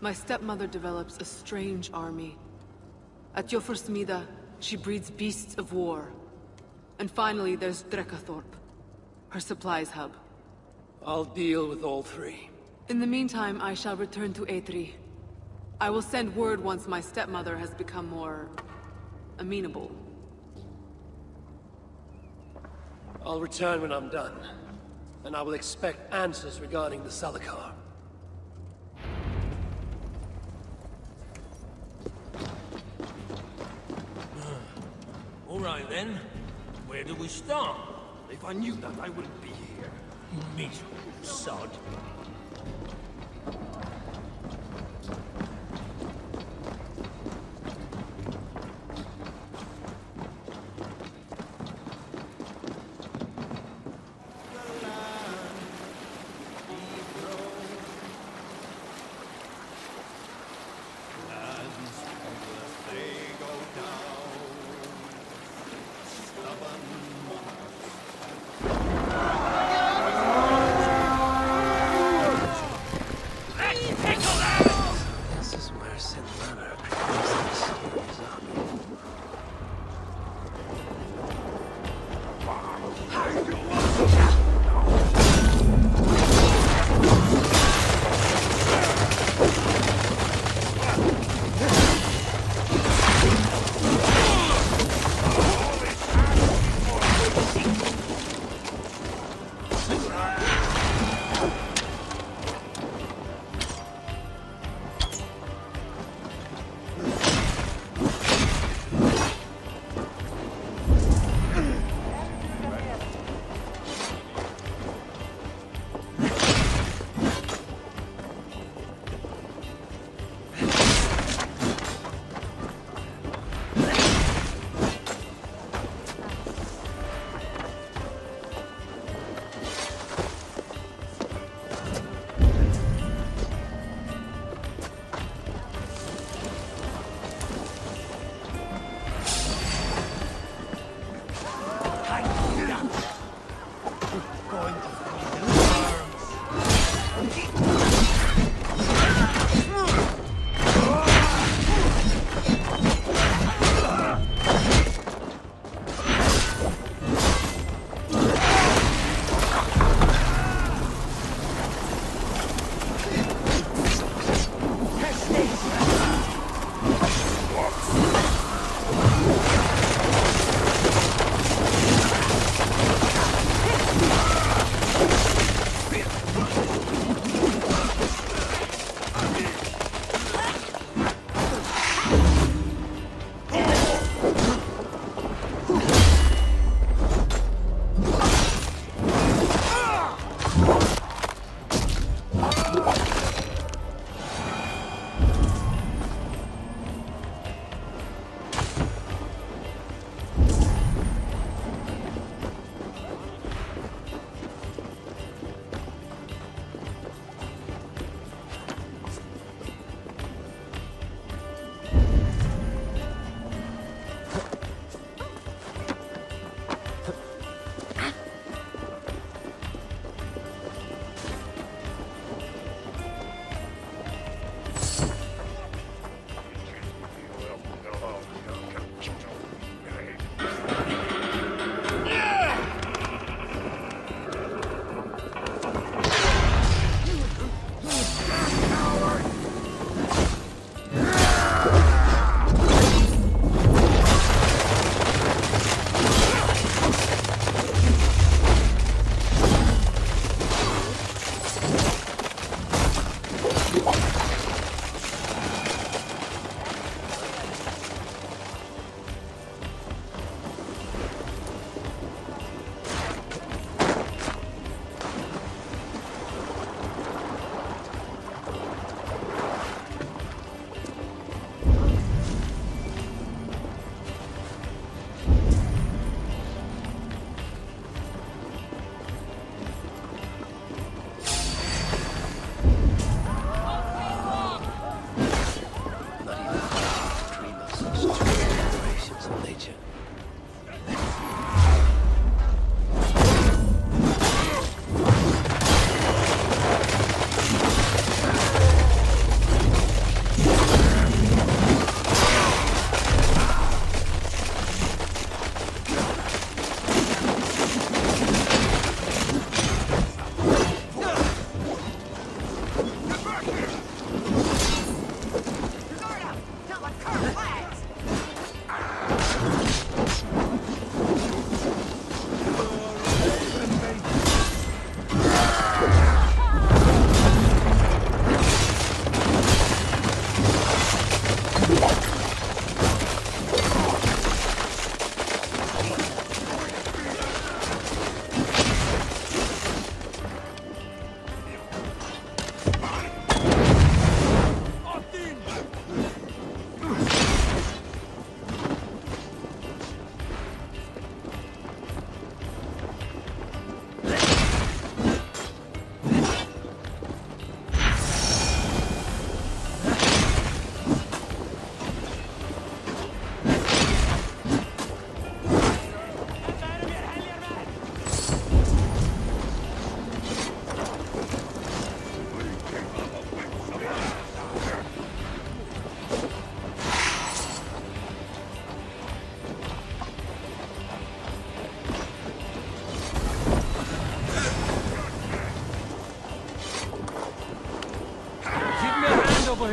my stepmother develops a strange army. At Jofursmida, she breeds beasts of war. And finally, there's Drekathorp, her supplies hub. I'll deal with all three. In the meantime, I shall return to Eitri. I will send word once my stepmother has become more... amenable. I'll return when I'm done. And I will expect answers regarding the Salakar. All right then. Where do we start? If I knew that, I wouldn't be here. Miserable sod.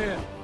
here.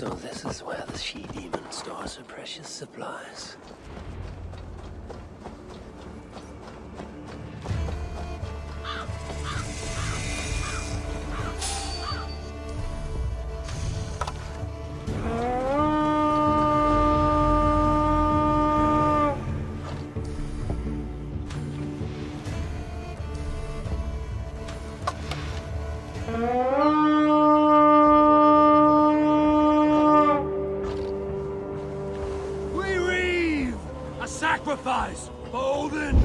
So this is where the she-demon stores her precious supplies. Sacrifice! Bolden!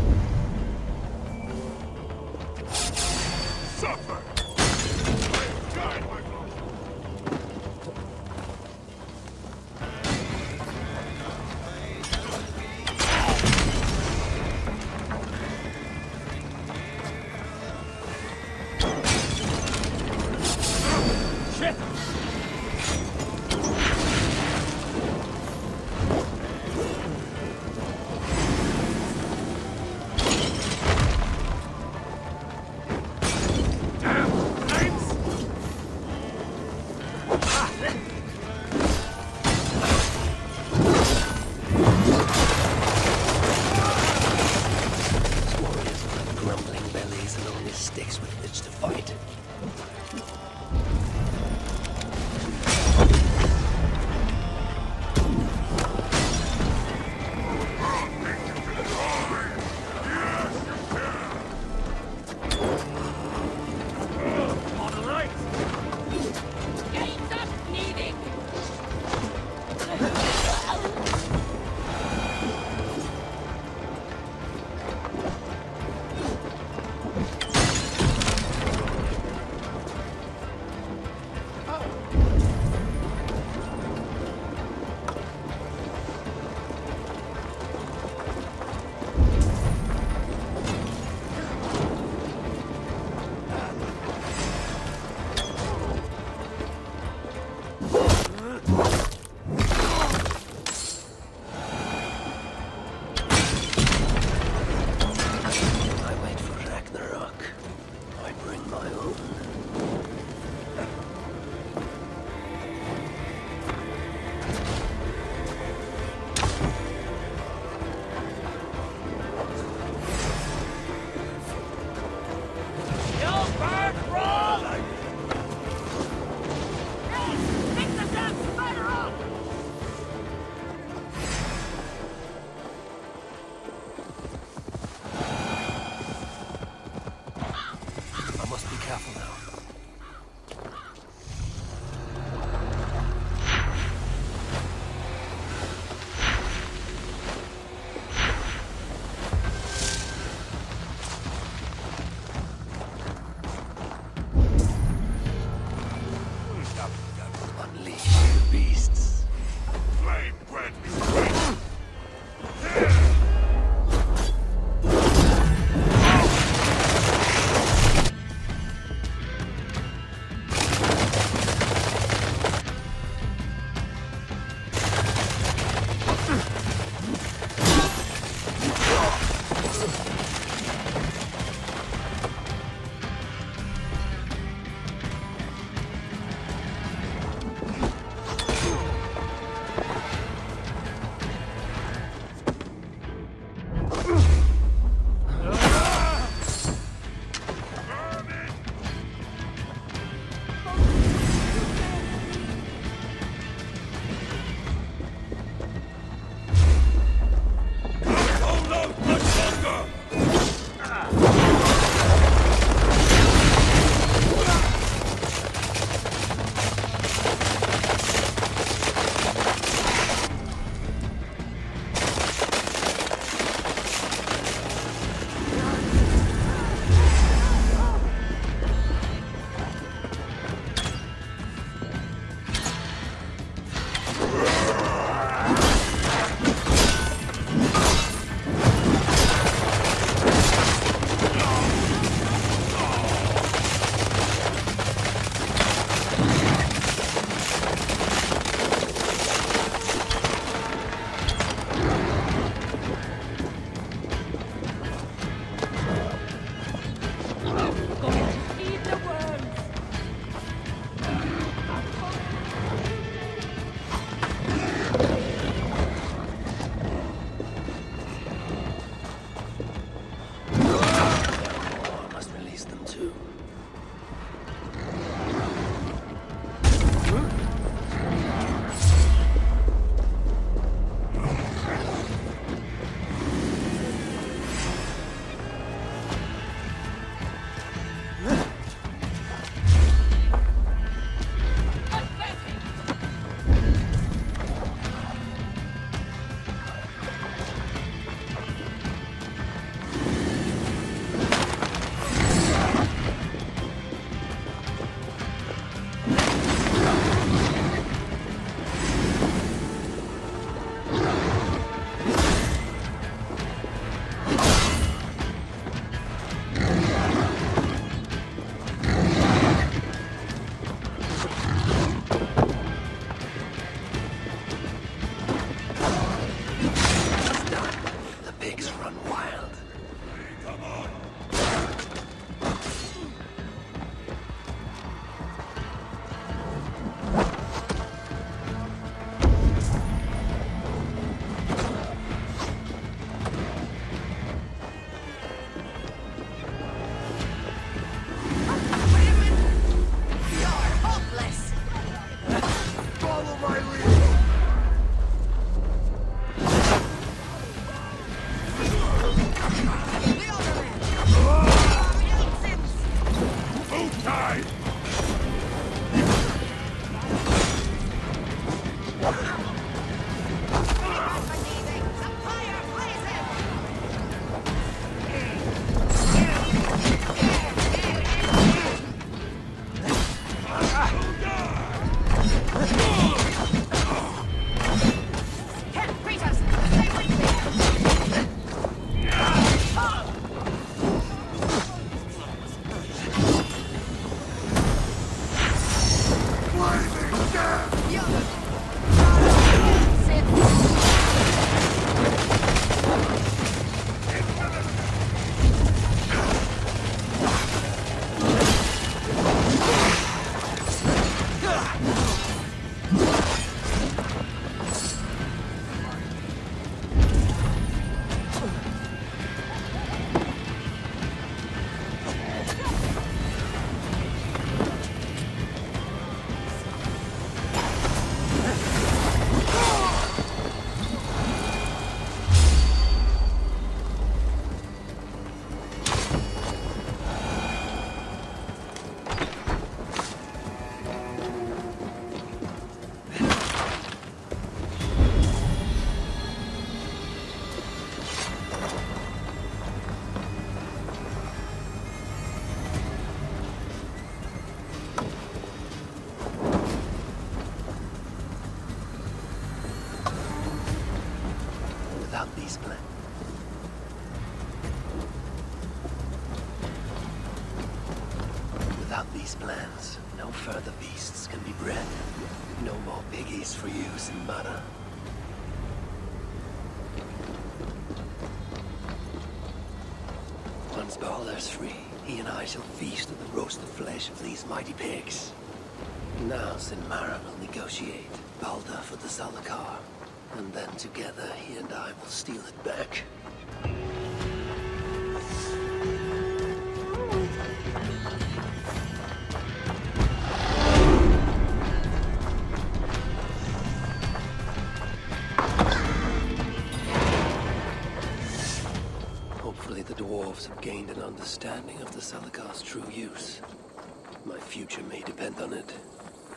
Suffer! these plans, no further beasts can be bred. No more piggies for use in murder. Once Balder's free, he and I shall feast on the roasted flesh of these mighty pigs. Now Sinmara will negotiate Balder for the Zalakar, and then together he and I will steal it back. Hopefully the dwarves have gained an understanding of the Zalakar's true use. My future may depend on it.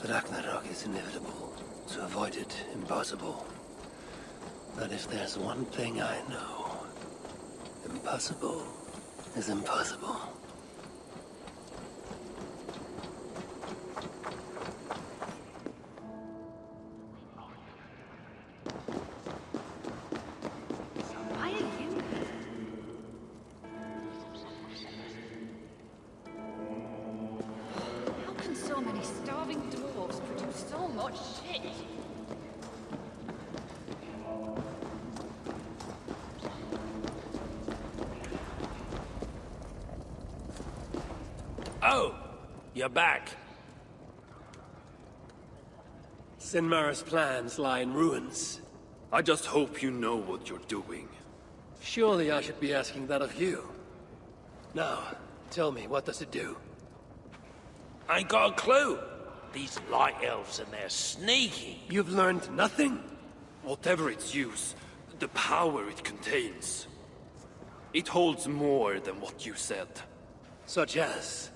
Ragnarök is inevitable. To avoid it, impossible. But if there's one thing I know, impossible is impossible. You're back. Sinmara's plans lie in ruins. I just hope you know what you're doing. Surely I should be asking that of you. Now, tell me, what does it do? I ain't got a clue. These light elves and they're sneaky. You've learned nothing? Whatever its use, the power it contains. It holds more than what you said. Such as?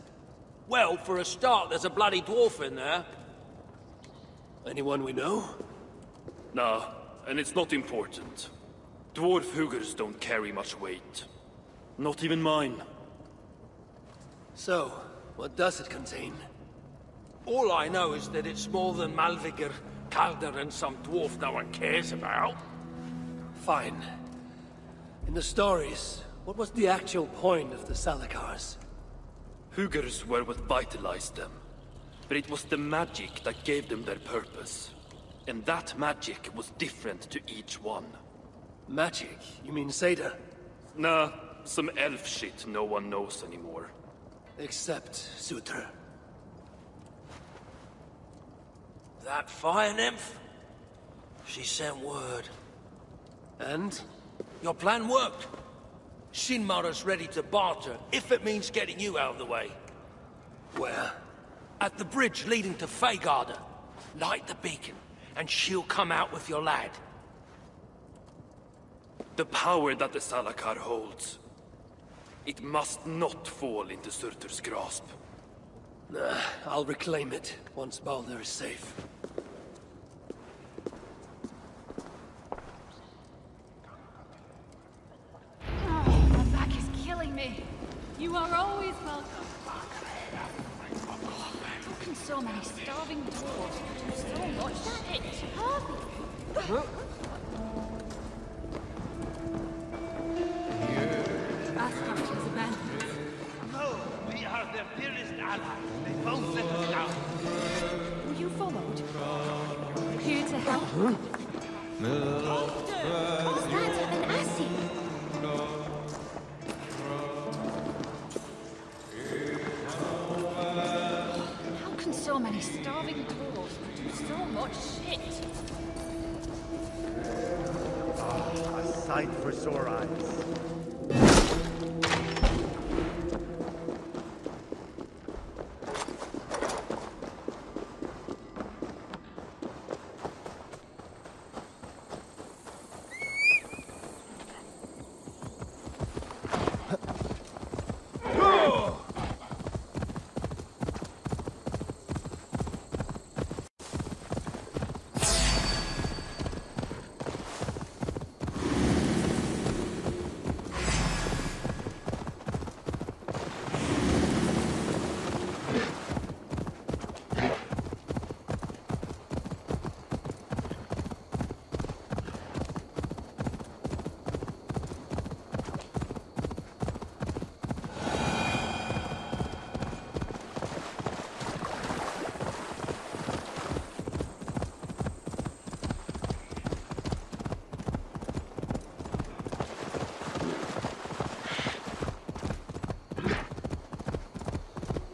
Well, for a start, there's a bloody dwarf in there. Anyone we know? Nah, and it's not important. Dwarf Hugers don't carry much weight. Not even mine. So, what does it contain? All I know is that it's more than Malvigr, Calder, and some dwarf no one cares about. Fine. In the stories, what was the actual point of the Salakars? Hugers were what vitalized them. But it was the magic that gave them their purpose. And that magic was different to each one. Magic? You mean Seda? Nah, some elf shit no one knows anymore. Except Surtr. That fire nymph? She sent word. And? Your plan worked. Sinmara's ready to barter, if it means getting you out of the way. Where? At the bridge leading to Feygarda. Light the beacon, and she'll come out with your lad. The power that the Salakar holds. It must not fall into Surtr's grasp. Nah, I'll reclaim it once Baldur is safe. My back is killing me. You are always welcome. How can so many starving dwarves do so much shit? Harvey! Asgard has abandoned us. No, we are their dearest allies. They both let us down. Were you followed? Here to help? What's that? An Assi? How can so many starving dwarves do so much shit? A sight for sore eyes.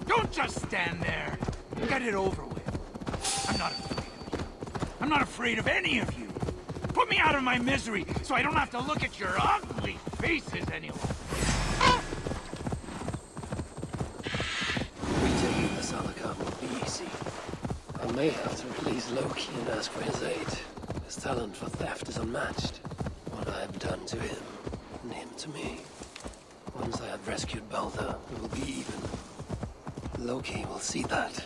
Don't just stand there. Get it over with. I'm not afraid of you. I'm not afraid of any of you. Put me out of my misery so I don't have to look at your ugly faces anymore. Retaking the Salakar won't be easy. I may have to release Loki and ask for his aid. His talent for theft is unmatched. What I have done to him, and him to me. Once I have rescued Baldur, we will be even. Loki will see that.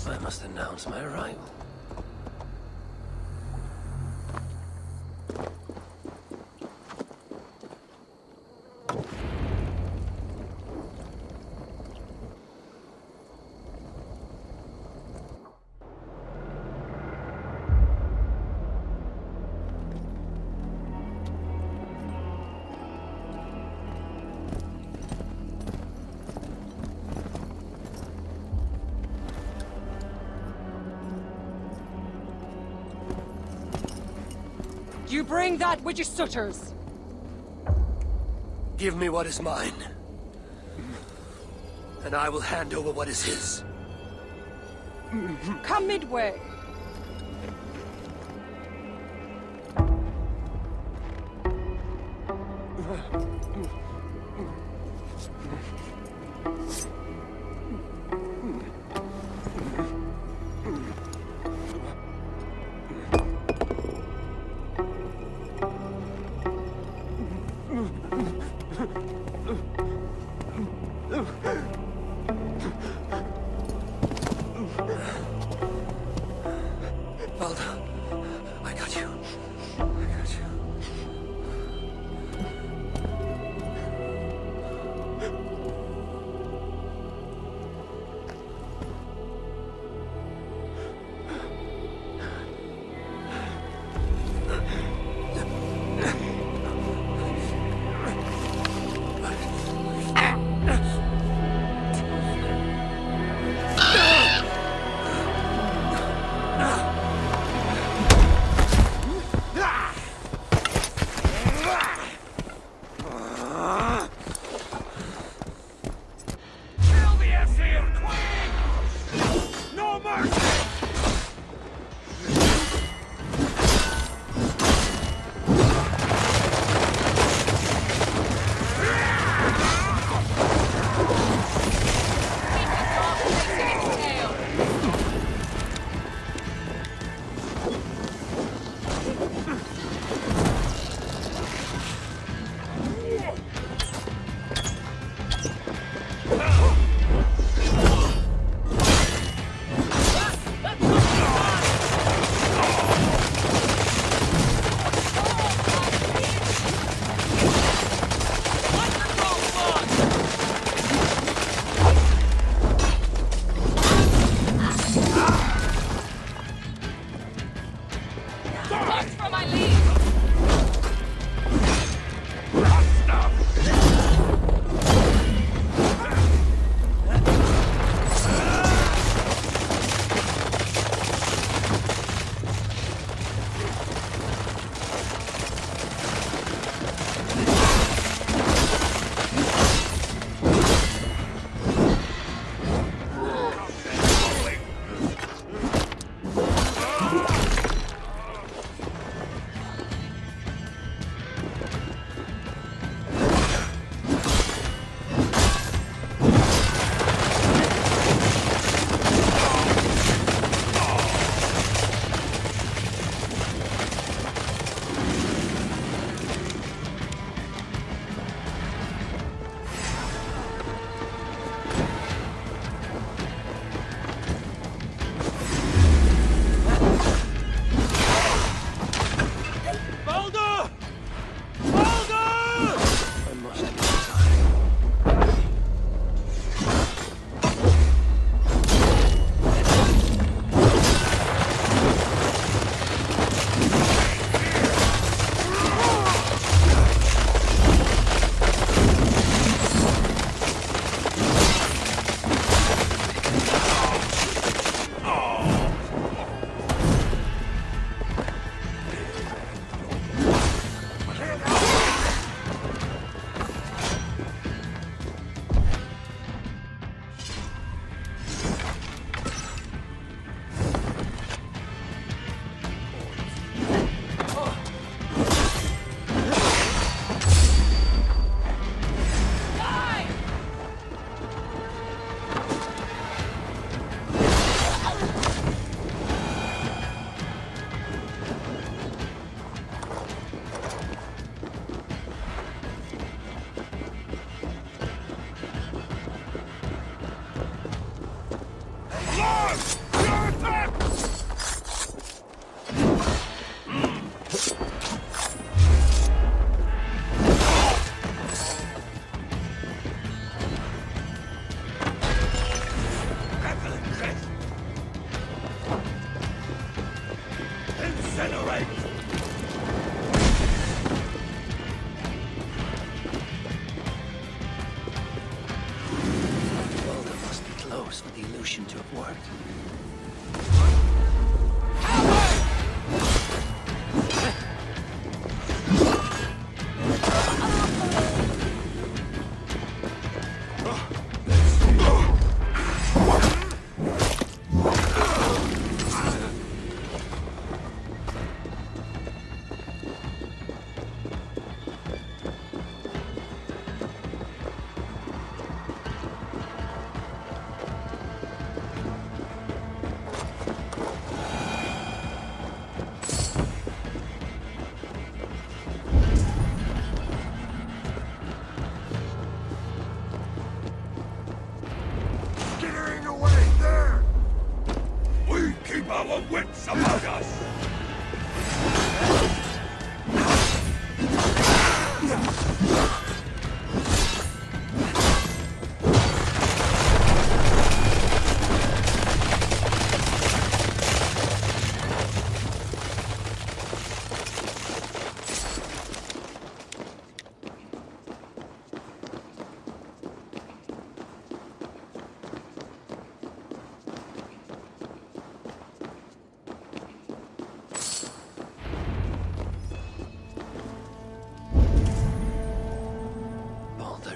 I must announce my arrival. You bring that which is Surtr's. Give me what is mine, and I will hand over what is his. Come midway.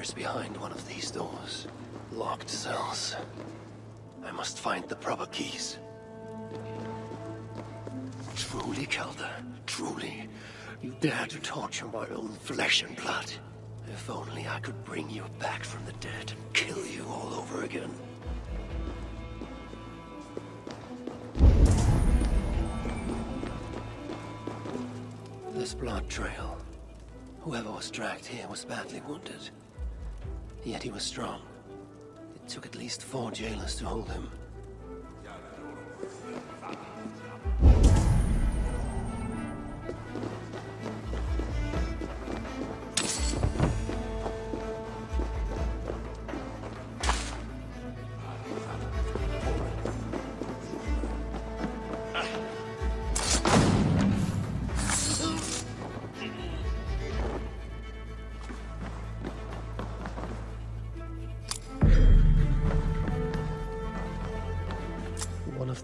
corners behind one of these doors. Locked cells. I must find the proper keys. Truly, Kelda, truly, you dare to torture my own flesh and blood. If only I could bring you back from the dead and kill you all over again. This blood trail. Whoever was dragged here was badly wounded. Yet he was strong. It took at least 4 jailers to hold him.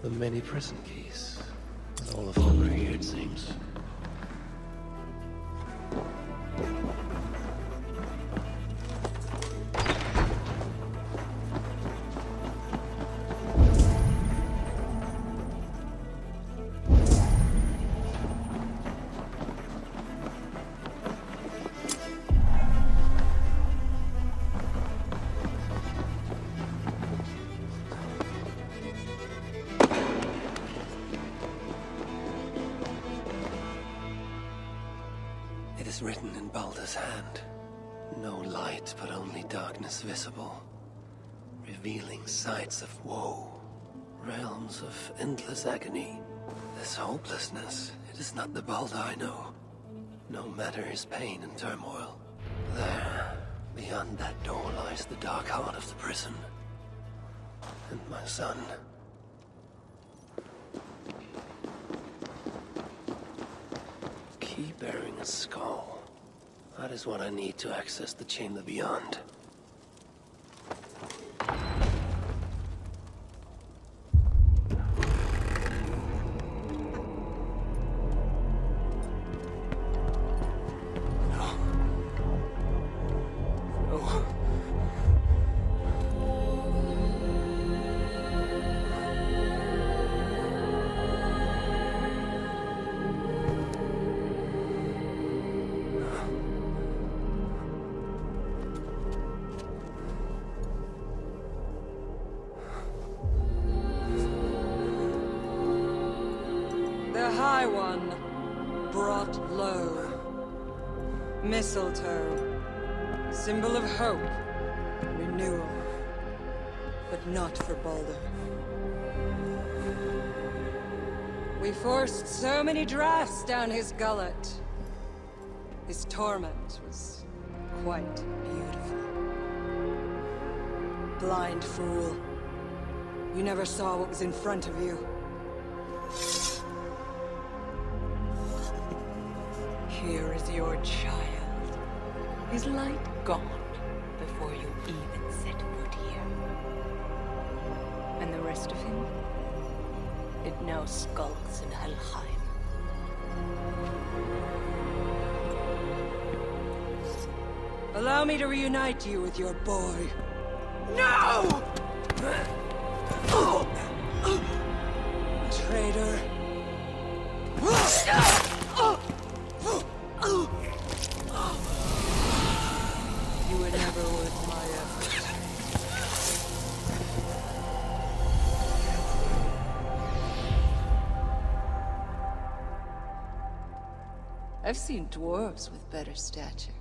The many prison keys. All of them are here, it seems. Written in Baldur's hand. No light, but only darkness visible. Revealing sights of woe. Realms of endless agony. This hopelessness, it is not the Baldur I know. No matter his pain and turmoil. There, beyond that door lies the dark heart of the prison. And my son. Key bearing a skull. That is what I need to access the chamber beyond. High One, brought low. Mistletoe, symbol of hope, renewal, but not for Baldur. We forced so many drafts down his gullet. His torment was quite beautiful. Blind fool. You never saw what was in front of you. Here is your child. His light gone before you even set foot here. And the rest of him? It now skulks in Helheim. Allow me to reunite you with your boy. No! Traitor. You were never worth my effort. I've seen dwarves with better stature.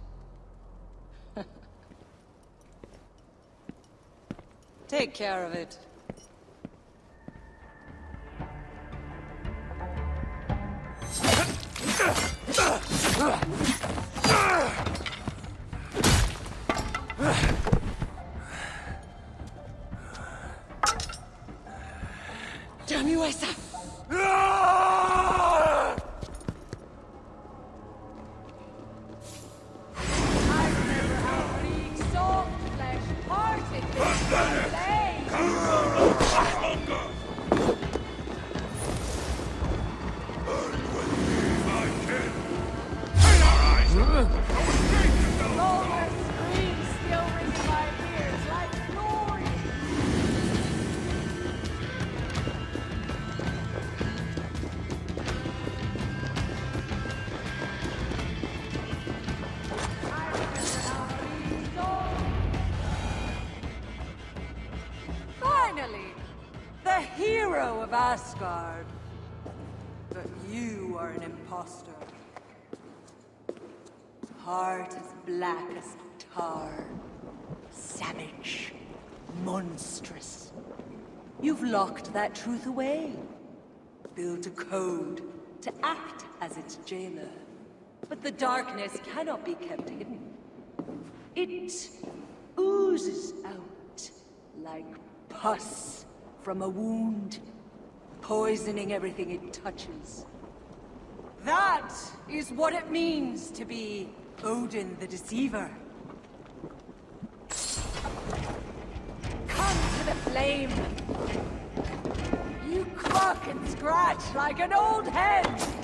Take care of it. Damn you, Asa! I've never had weak soft flesh parted with my blade! Baldur screams still hero of Asgard. But you are an imposter. Heart as black as tar. Savage. Monstrous. You've locked that truth away. Built a code to act as its jailer. But the darkness cannot be kept hidden. It oozes out like pus from a wound, poisoning everything it touches. That is what it means to be Odin the Deceiver. Come to the flame. You cluck and scratch like an old hen.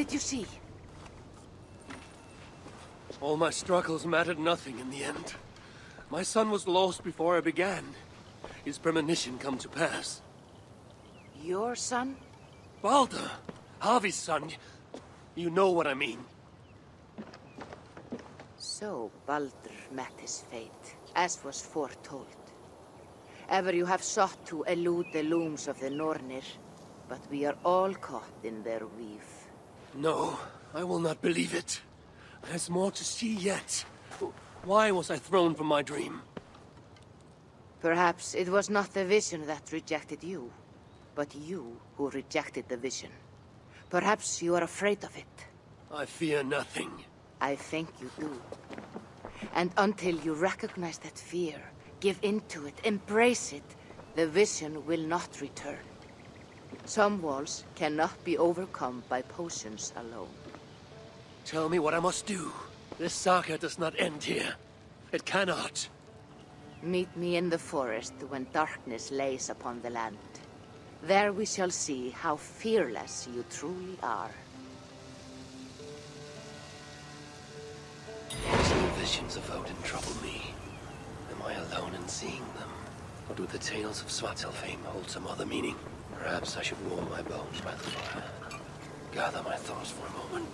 did you see? All my struggles mattered nothing in the end. My son was lost before I began. His premonition come to pass. Your son? Baldur! Havi's son. You know what I mean. So Baldur met his fate, as was foretold. Ever you have sought to elude the looms of the Nornir, but we are all caught in their weave. No, I will not believe it. There's more to see yet. Why was I thrown from my dream? Perhaps it was not the vision that rejected you, but you who rejected the vision. Perhaps you are afraid of it. I fear nothing. I think you do. And until you recognize that fear, give in to it, embrace it, the vision will not return. Some walls cannot be overcome by potions alone. Tell me what I must do. This saga does not end here. It cannot. Meet me in the forest when darkness lays upon the land. There we shall see how fearless you truly are. These new visions of Odin trouble me. Am I alone in seeing them? Or do the tales of Svartalfheim hold some other meaning? Perhaps I should warm my bones by the fire. Gather my thoughts for a moment.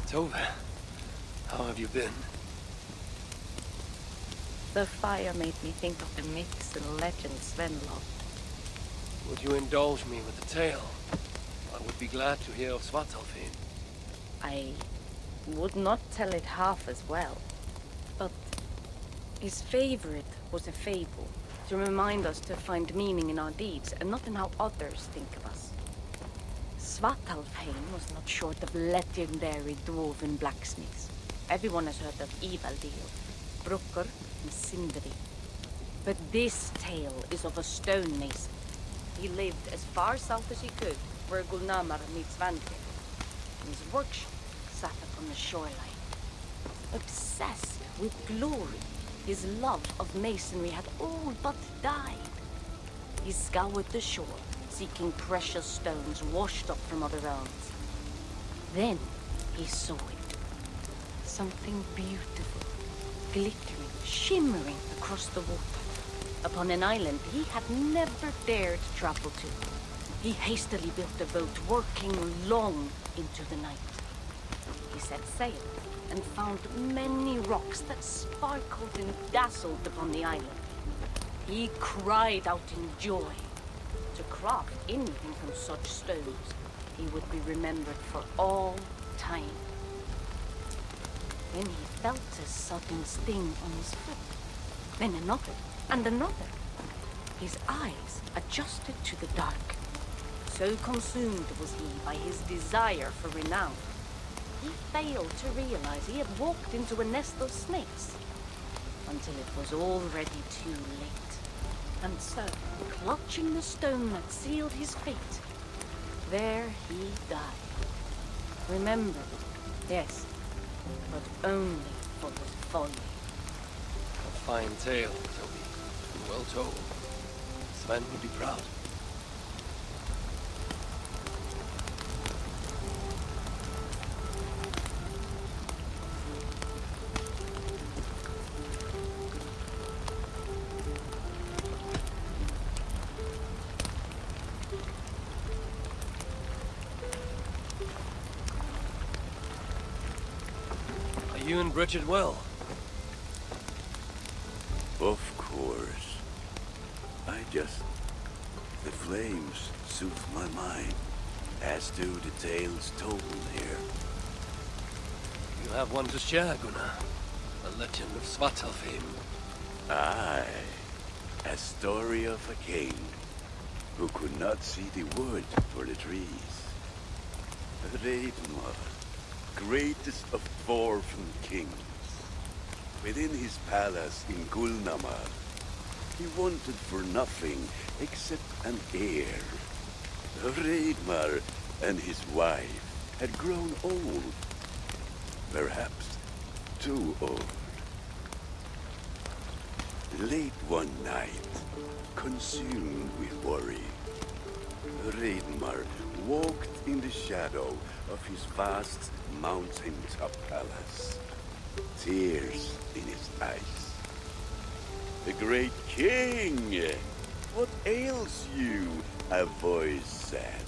Tove, how have you been? The fire made me think of the myths and legends Sven loved. Would you indulge me with a tale? I would be glad to hear of Svartalfheim. I would not tell it half as well, but his favorite was a fable, to remind us to find meaning in our deeds and not in how others think of us. Svartalfheim was not short of legendary dwarven blacksmiths. Everyone has heard of Evildil, Brukker, and Sindri. But this tale is of a stone mason. He lived as far south as he could, where Gulnamar meets Vandir. His workshop sat upon the shoreline. Obsessed with glory, his love of masonry had all but died. He scoured the shore, seeking precious stones washed up from other realms. Then he saw it. Something beautiful, glittering, shimmering across the water. Upon an island he had never dared travel to. He hastily built a boat, working long into the night. He set sail and found many rocks that sparkled and dazzled upon the island. He cried out in joy. To craft anything from such stones, he would be remembered for all time. Then he felt a sudden sting on his foot, then another, and another. His eyes adjusted to the dark. So consumed was he by his desire for renown, he failed to realize he had walked into a nest of snakes, until it was already too late. And so, clutching the stone that sealed his fate, there he died. Remembered, yes, but only for his folly. A fine tale, Toby. Well told. Sven would be proud. You and Bridget well? Of course. The flames soothe my mind. as do the tales told here. You have one to share, Gunnar. A legend of Svartalfheim. Aye, a story of a king who could not see the wood for the trees. Reidmar, greatest of dwarven kings. Within his palace in Gulnamar, he wanted for nothing except an heir. Reidmar and his wife had grown old. Perhaps too old. Late one night, consumed with worry, Reidmar walked in the shadow of his vast mountaintop palace, tears in his eyes. "The great king! What ails you?" a voice said.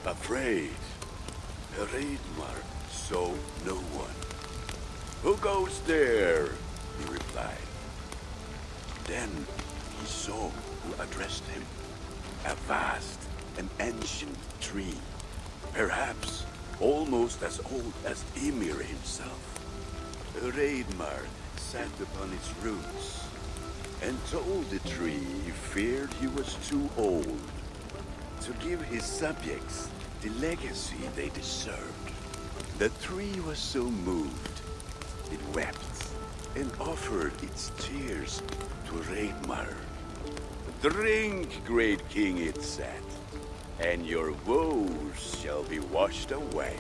Afraid, Reidmar saw no one. "Who goes there?" he replied. Then he saw who addressed him. A vast and ancient tree, perhaps almost as old as Ymir himself. Reidmar sat upon its roots and told the tree he feared he was too old to give his subjects the legacy they deserved. The tree was so moved, it wept and offered its tears to Reidmar. "Drink, great king," it said, "and your woes shall be washed away."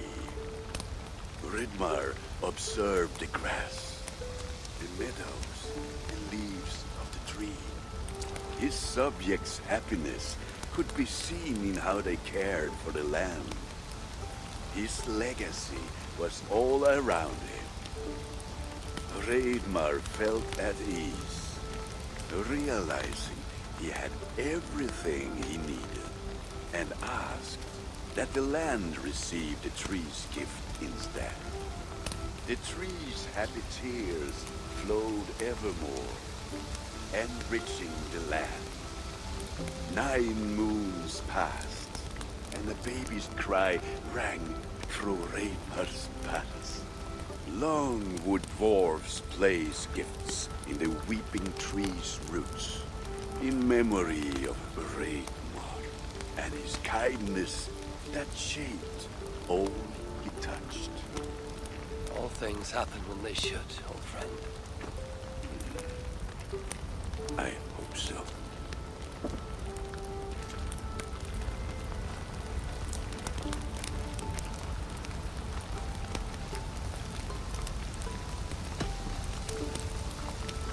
Reidmar observed the grass, the meadows, and leaves of the tree. His subjects' happiness could be seen in how they cared for the land. His legacy was all around him. Reidmar felt at ease, realizing he had everything he needed, and asked that the land receive the tree's gift instead. The tree's happy tears flowed evermore, enriching the land. 9 moons passed, and a baby's cry rang through Reidmar's palace. Long would dwarves place gifts in the weeping tree's roots, in memory of Reidmar and his kindness that shaped all he touched. All things happen when they should, old friend. I hope so.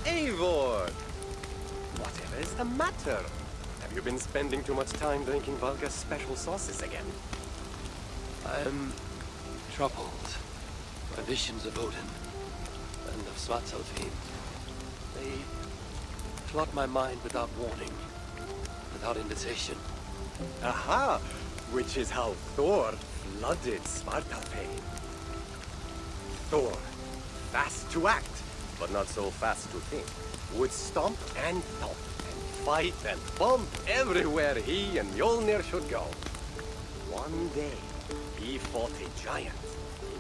Eivor! Whatever is the matter? Have you been spending too much time drinking Valga's special sauces again? I'm troubled by visions of Odin and of Svartalfheim. They flood my mind without warning, without invitation. Aha! Which is how Thor flooded Svartalfheim. Thor, fast to act, but not so fast to think, would stomp and thump and fight and bump everywhere he and Mjolnir should go. One day, he fought a giant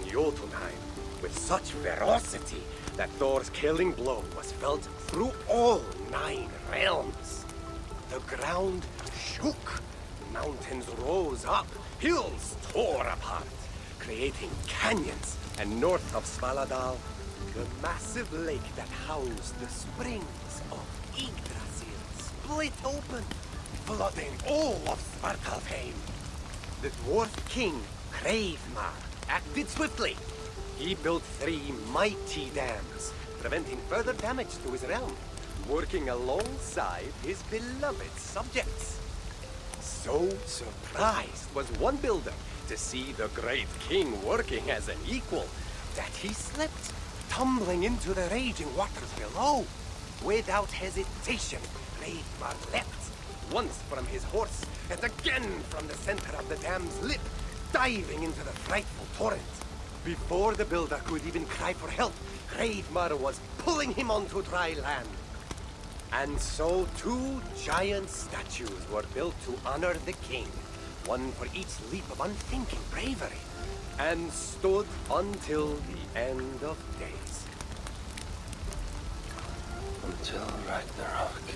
in Jotunheim with such ferocity that Thor's killing blow was felt through all 9 realms. The ground shook, mountains rose up, hills tore apart, creating canyons, and north of Svaladal, the massive lake that housed the springs of Yggdrasil split open, flooding all of Svartalfheim. The dwarf king, Hreidmar, acted swiftly. He built 3 mighty dams, preventing further damage to his realm, working alongside his beloved subjects. So surprised was one builder to see the great king working as an equal that he slipped, tumbling into the raging waters below. Without hesitation, Hreidmar leapt, once from his horse, and again from the center of the dam's lip, diving into the frightful torrent. Before the builder could even cry for help, Hreidmar was pulling him onto dry land. And so 2 giant statues were built to honor the king, one for each leap of unthinking bravery, and stood until the end of days. Until Ragnarök.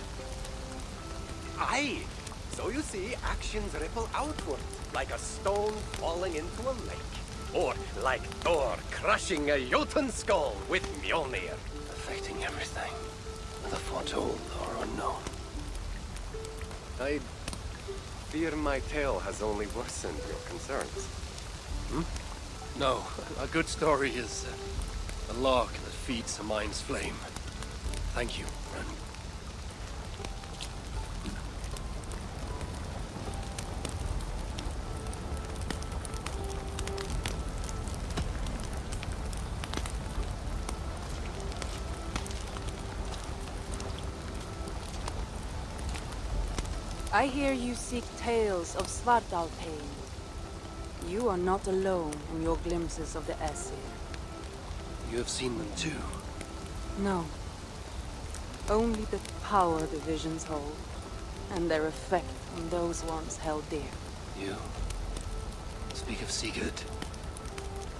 Aye! So you see, actions ripple outward, like a stone falling into a lake. Or like Thor crushing a Jotun skull with Mjolnir. Affecting everything, whether foretold or unknown. I fear my tale has only worsened your concerns. Hmm? No, a good story is a log that feeds a mind's flame. Thank you, friend. I hear you seek tales of Svartalfheim. You are not alone in your glimpses of the Aesir. You have seen them too? No. Only the power the visions hold, and their effect on those once held dear. You speak of Sigurd.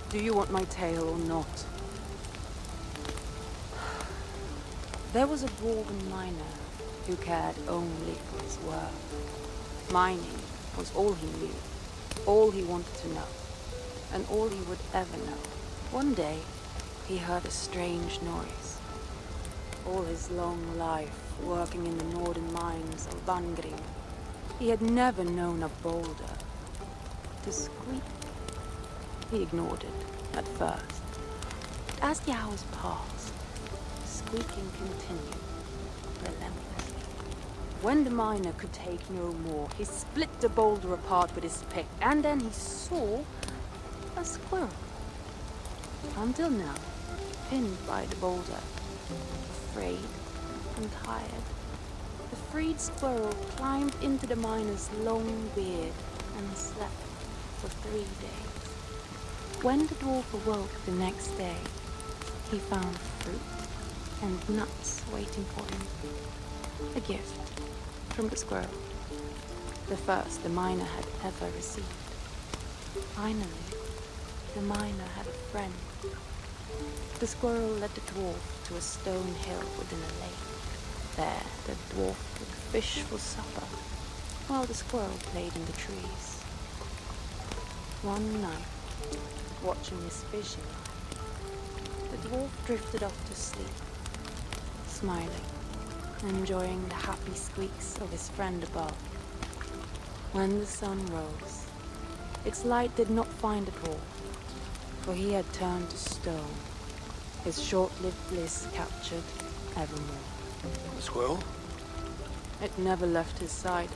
Do you want my tale or not? There was a dwarven miner who cared only for his work. Mining was all he knew, all he wanted to know, and all he would ever know. One day, he heard a strange noise. All his long life, working in the northern mines of Vangrim, he had never known a boulder to squeak. He ignored it at first. As the hours passed, squeaking continued, relentlessly. When the miner could take no more, he split the boulder apart with his pick, and then he saw a squirrel. Until now, pinned by the boulder, afraid and tired, the freed squirrel climbed into the miner's long beard and slept for 3 days. When the dwarf awoke the next day, he found fruit and nuts waiting for him. A gift from the squirrel, the first the miner had ever received. Finally, the miner had a friend. The squirrel led the dwarf to a stone hill within a lake. There, the dwarf cooked fish for supper, while the squirrel played in the trees. One night, watching his fishing, the dwarf drifted off to sleep, smiling, enjoying the happy squeaks of his friend above. When the sun rose, its light did not find the dwarf, for he had turned to stone, his short-lived bliss captured evermore. The squirrel? It never left his side,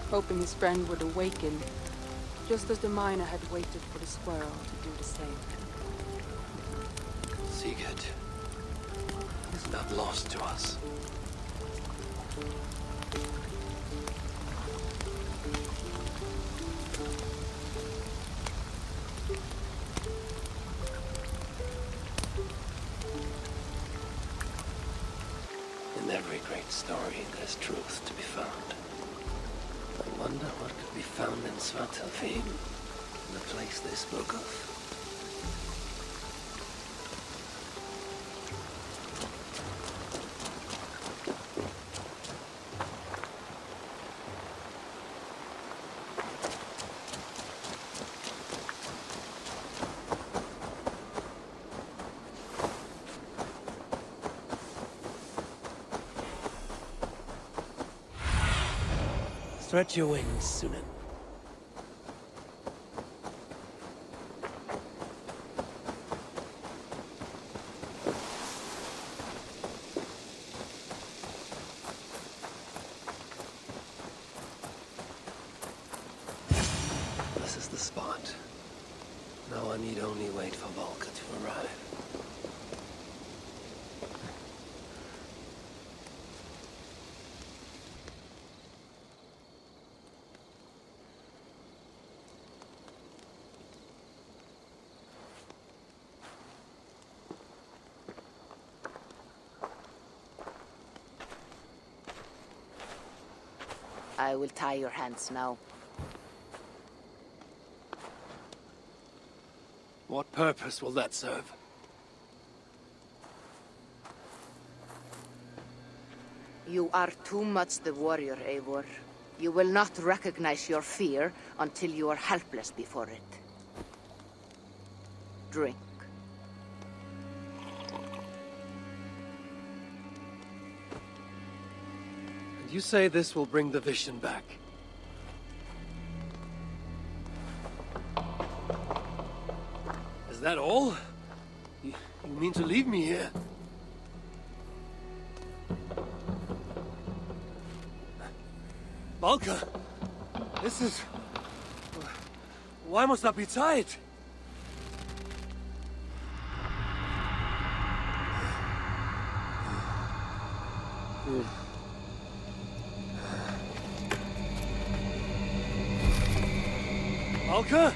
hoping his friend would awaken, just as the miner had waited for the squirrel to do the same. Sigurd is not lost to us. In every great story, there's truth to be found. I wonder what could be found in Svartalfheim, the place they spoke of. Stretch your wings, Sunan. This is the spot. Now I need only wait for Valka to arrive. I will tie your hands now. What purpose will that serve? You are too much the warrior, Eivor. You will not recognize your fear until you are helpless before it. Drink. And you say this will bring the vision back? Is that all? You mean to leave me here? Valka! This is... Why must I be tied? Valka?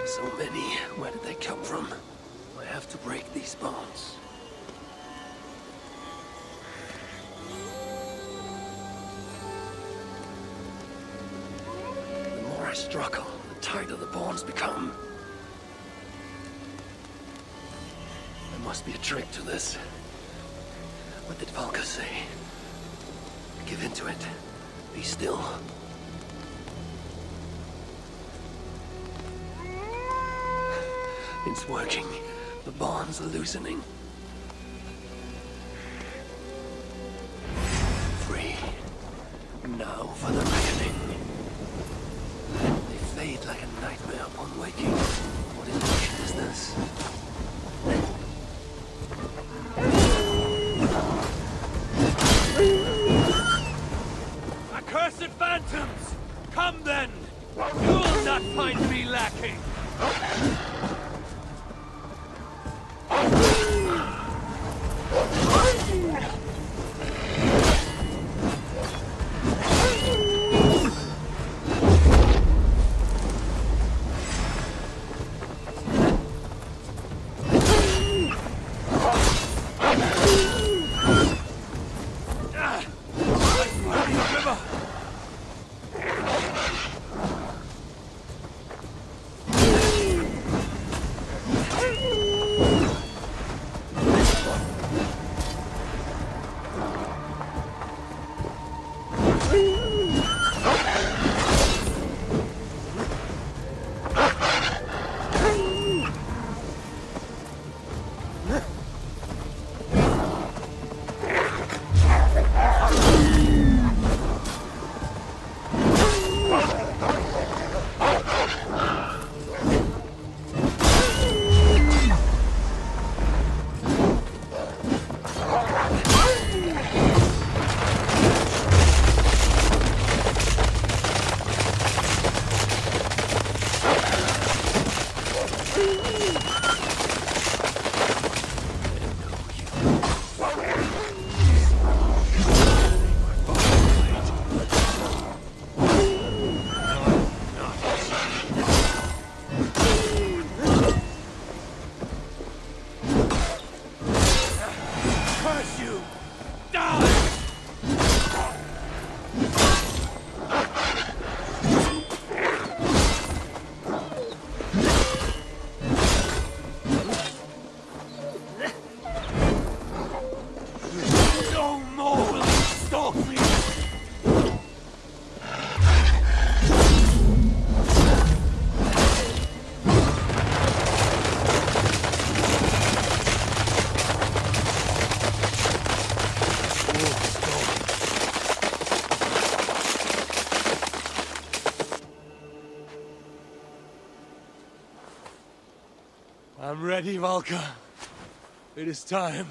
So many. Where did they come from? I have to break these bonds. The more I struggle, the tighter the bonds become. There must be a trick to this. What did Valka say? Give in to it. Be still. It's working. The bonds are loosening. Free. Now for the reckoning. They fade like a nightmare upon waking. What illusion is this? Accursed phantoms! Come then! You will not find me lacking! I'm ready, Valka. It is time.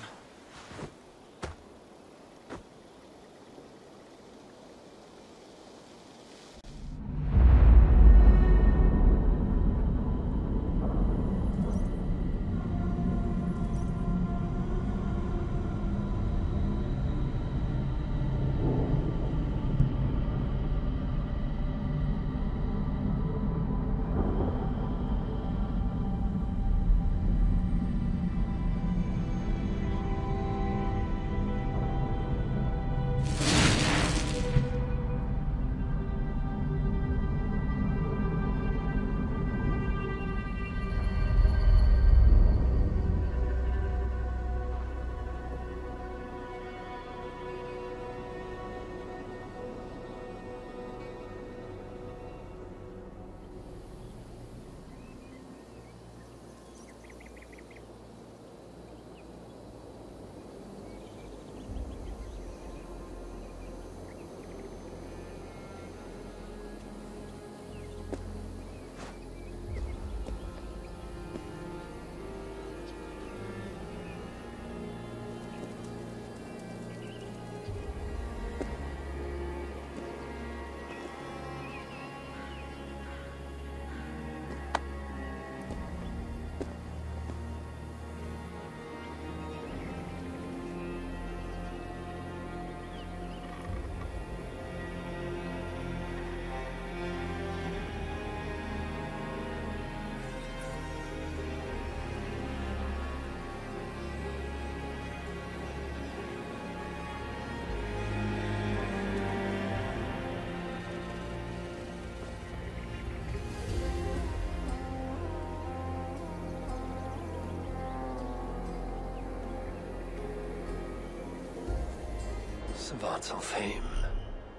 Savants of fame,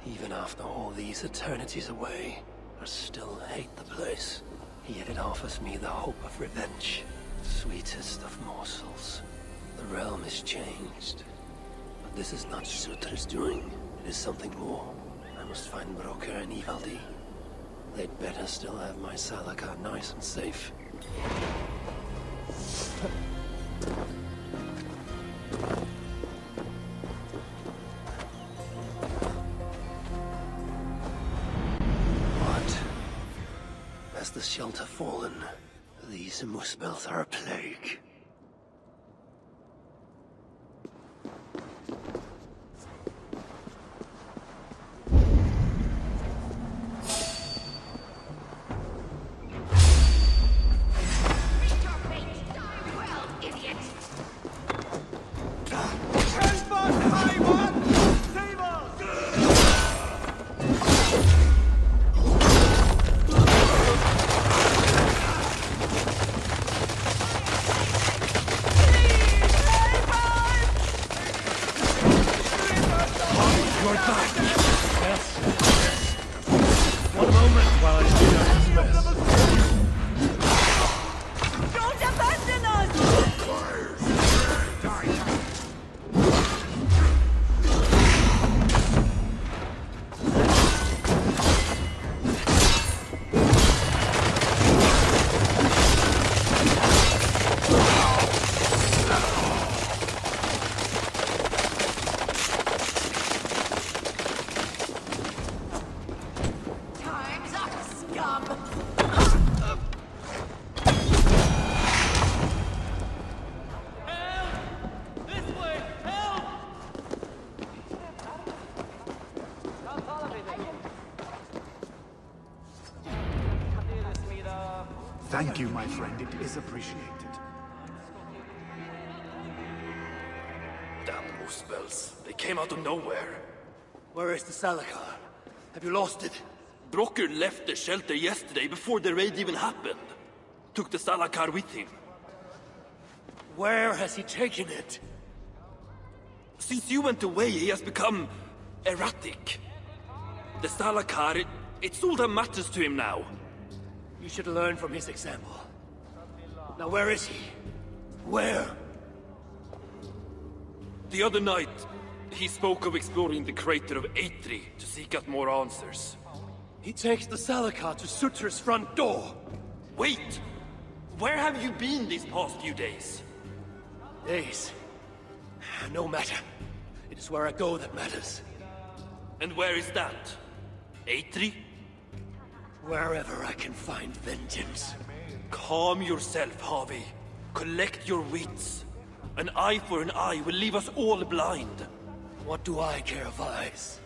even after all these eternities away, I still hate the place. Yet it offers me the hope of revenge. Sweetest of morsels. The realm is changed. But this is not Surtr's doing. It is something more. I must find Broker and Ivaldi. They'd better still have my Salakar nice and safe. Has the shelter fallen? These muspels are a plague. Thank you, my friend. It is appreciated. Damn muspels. They came out of nowhere. Where is the Salakar? Have you lost it? Broker left the shelter yesterday before the raid even happened. Took the Salakar with him. Where has he taken it? Since you went away, he has become erratic. The Salakar, it's all that matters to him now. You should learn from his example. Now where is he? Where? The other night, he spoke of exploring the crater of Eitri to seek out more answers. He takes the Salakar to Surtr's front door. Wait! Where have you been these past few days? Days? No matter. It is where I go that matters. And where is that? Eitri? Wherever I can find vengeance. Calm yourself, Havi. Collect your wits. An eye for an eye will leave us all blind. What do I care of eyes?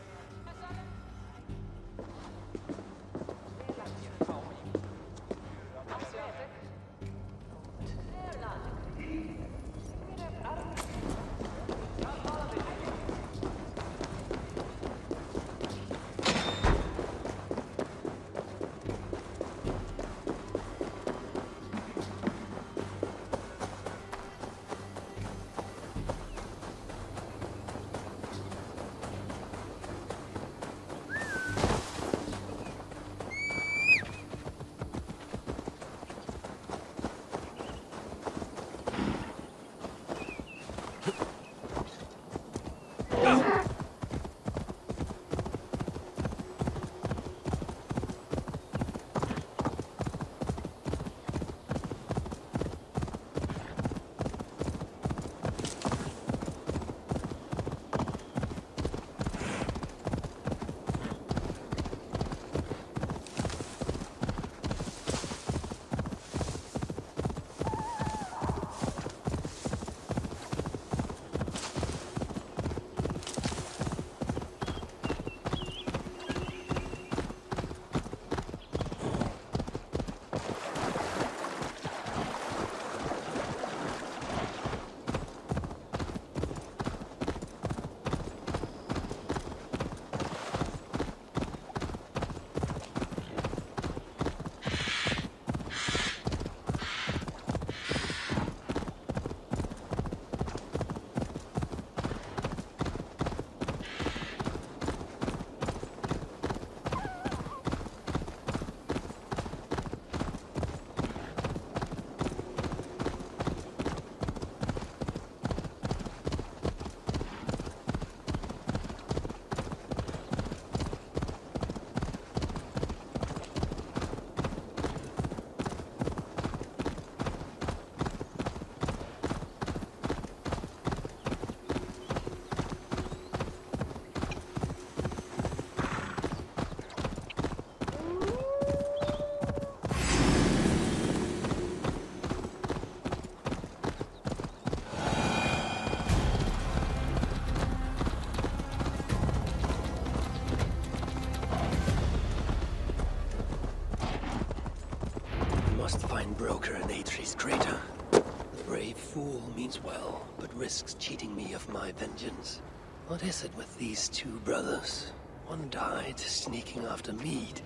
Broker in Eitri's crater. The brave fool means well, but risks cheating me of my vengeance. What is it with these two brothers? One died sneaking after mead.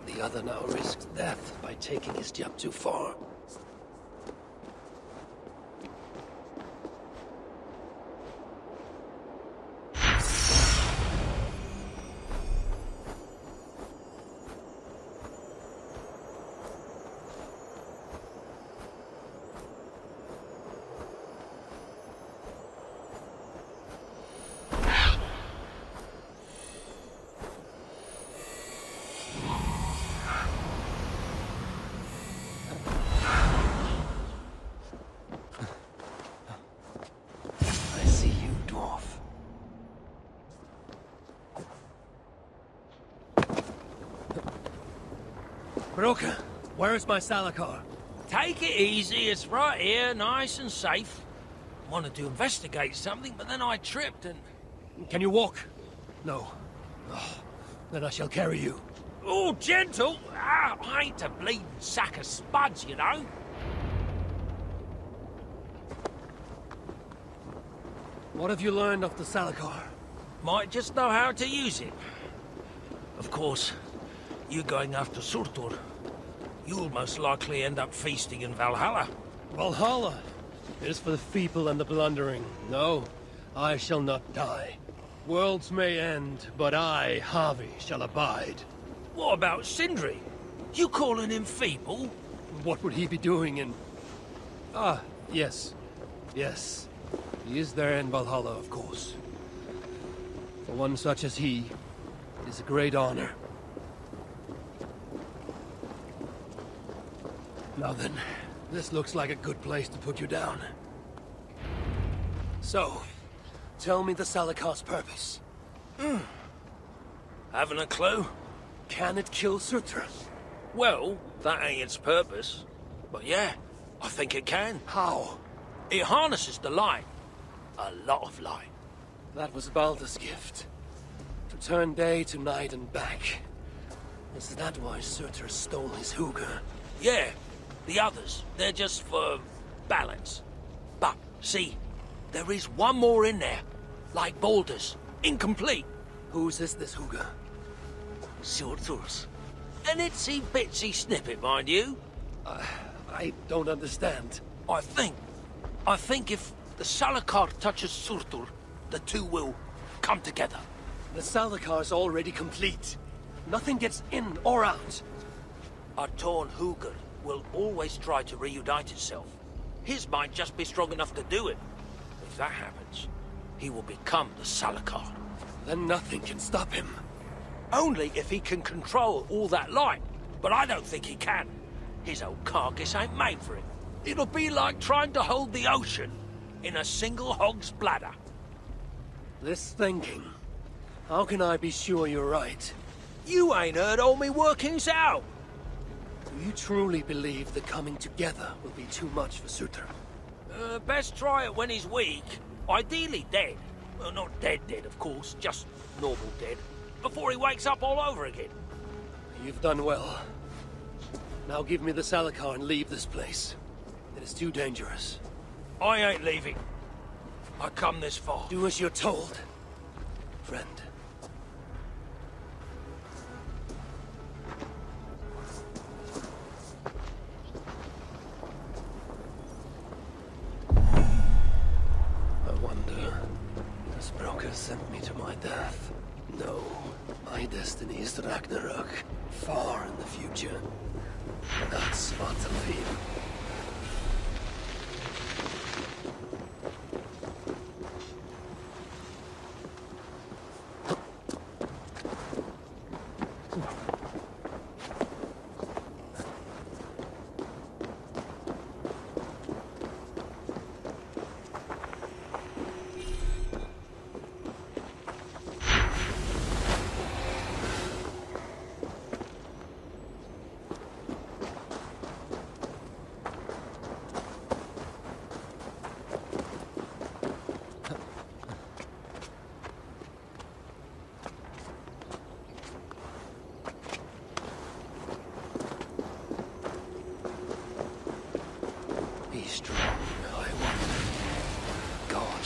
The other now risks death by taking his job too far. Broker, where's my Salakar? Take it easy, it's right here, nice and safe. Wanted to investigate something, but then I tripped and... Can you walk? No. Oh, then I shall carry you. Oh, gentle! Ah, I ain't a bleeding sack of spuds, you know. What have you learned of the Salakar? Might just know how to use it. Of course, you going after Surtr, you'll most likely end up feasting in Valhalla. Valhalla? It is for the feeble and the blundering. No, I shall not die. Worlds may end, but I, Havi, shall abide. What about Sindri? You calling him feeble? What would he be doing in... Ah, yes. Yes. He is there in Valhalla, of course. For one such as he, it is a great honor. Now then, This looks like a good place to put you down. So, tell me the Salakar's purpose. Haven't a clue? Can it kill Surtr? Well, that ain't its purpose. But yeah, I think it can. How? It harnesses the light. A lot of light. That was Baldur's gift. To turn day to night and back. Is that why Surtr stole his hugger? Yeah, the others, they're just for balance. But, see, there is one more in there. Like Baldur's. Incomplete. Whose is this hugger? Surtr's. An itsy bitsy snippet, mind you. I don't understand. I think if the Salakar touches Surtr, the two will come together. The Salakar's already complete. Nothing gets in or out. A torn hugger will always try to reunite itself. His might just be strong enough to do it. If that happens, he will become the Salakar. Then nothing can stop him. Only if he can control all that light. But I don't think he can. His old carcass ain't made for it. It'll be like trying to hold the ocean in a single hog's bladder. This thinking. How can I be sure you're right? You ain't heard all me workings out. Do you truly believe the coming together will be too much for Surtr? Best try it when he's weak. Ideally dead. Well, not dead, of course. Just normal dead. Before he wakes up all over again. You've done well. Now give me the Salakar and leave this place. It is too dangerous. I ain't leaving. I come this far. Do as you're told, friend. I wonder, this broker sent me to my death. No, my destiny is Ragnarök, far in the future. That's Valhalla.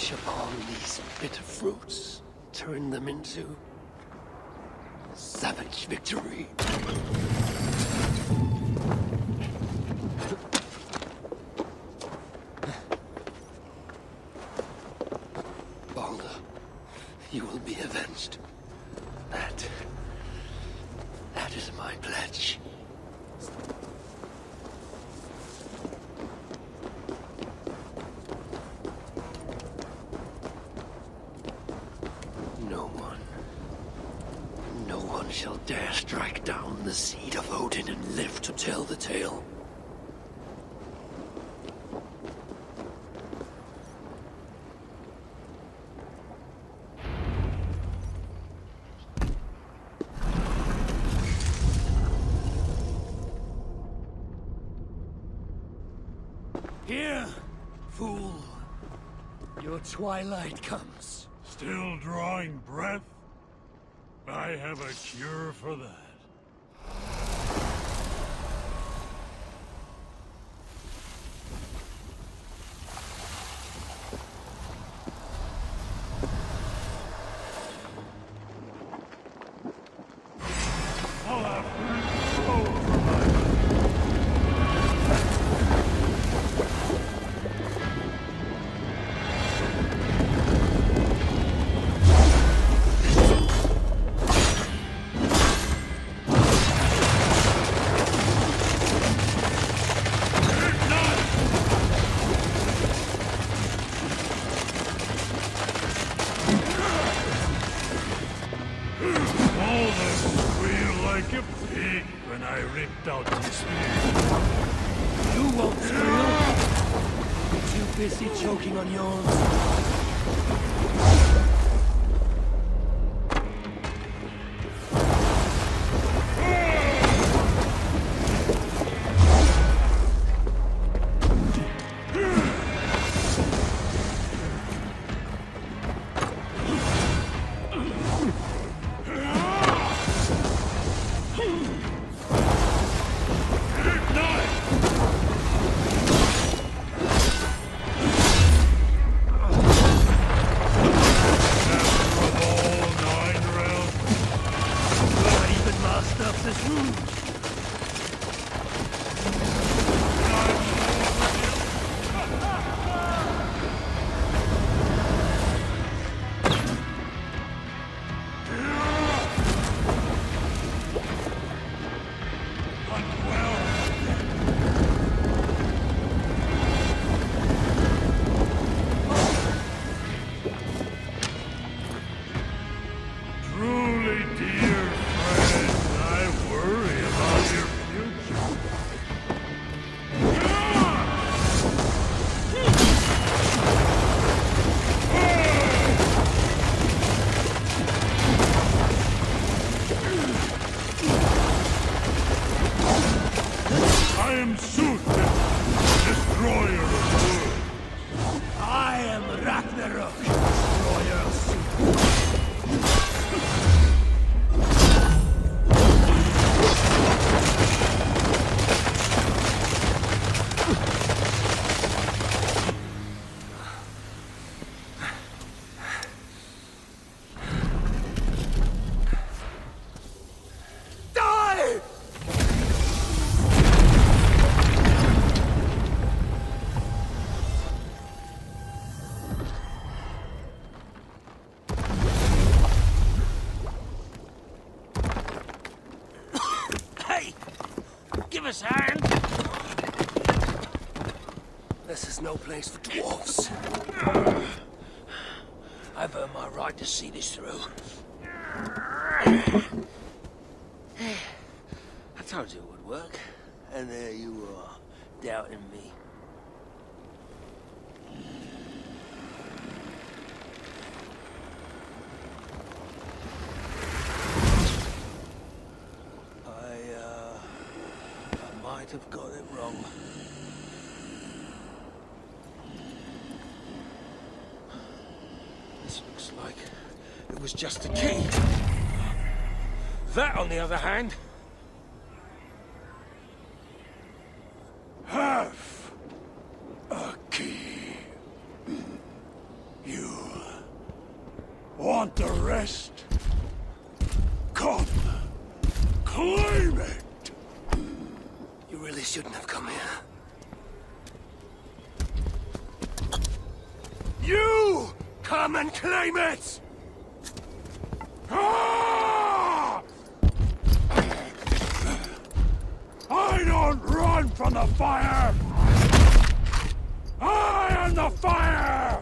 Upon these bitter fruits, turn them into savage victory. Baldur, you will be avenged. That is my pledge. Shall dare strike down the seed of Odin and live to tell the tale. Here, fool. Your twilight comes. Still drawing breath? I have a cure for that. Like a pig when I ripped out his spear. You won't squeal. You're too busy choking on yawns. Ragnarök, destroyer of Surtr. us a hand? This is no place for dwarves. I've earned my right to see this through. I told you it would work, and there you are, doubting me. I might have got it wrong. This looks like it was just a key. That, on the other hand... Have a key. You want the rest? Come, claim it! You really shouldn't have come here. You come and claim it! Ah! I don't run from the fire! I am the fire!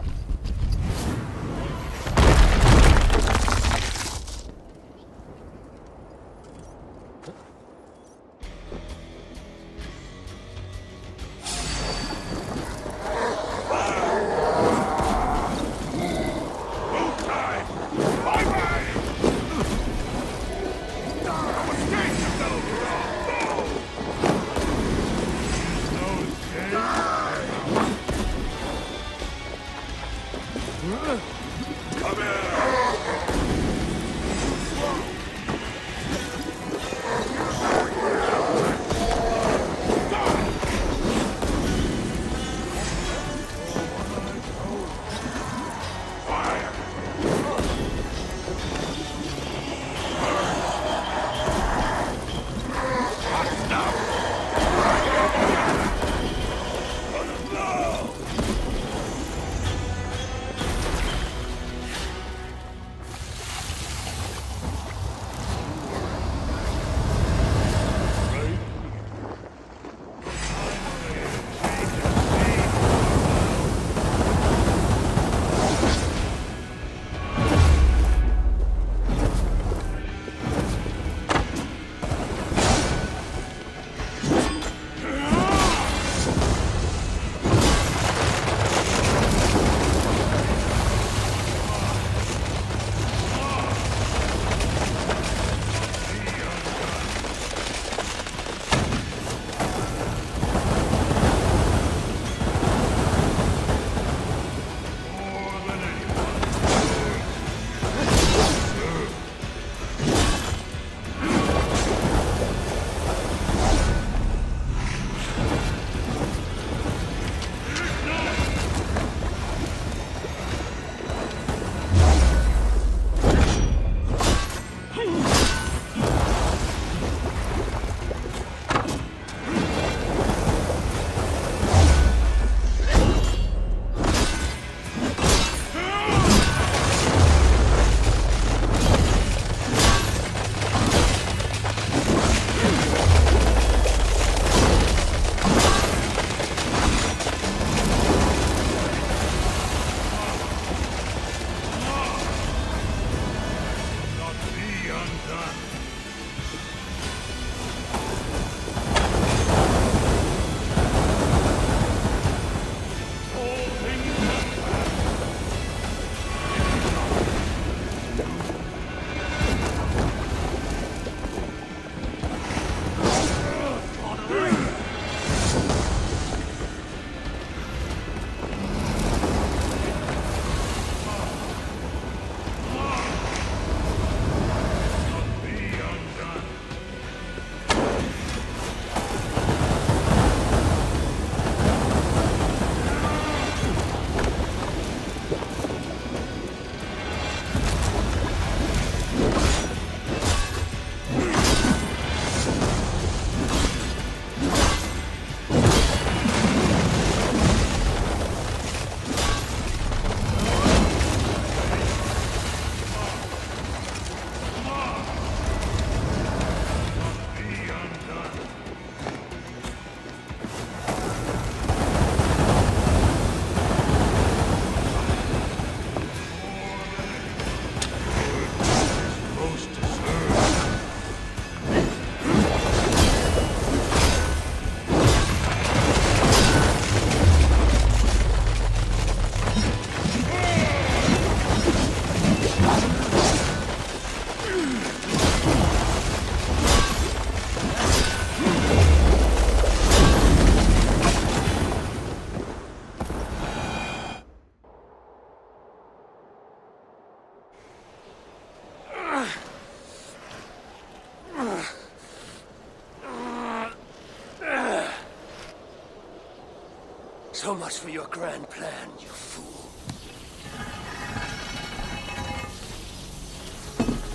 So much for your grand plan, you fool.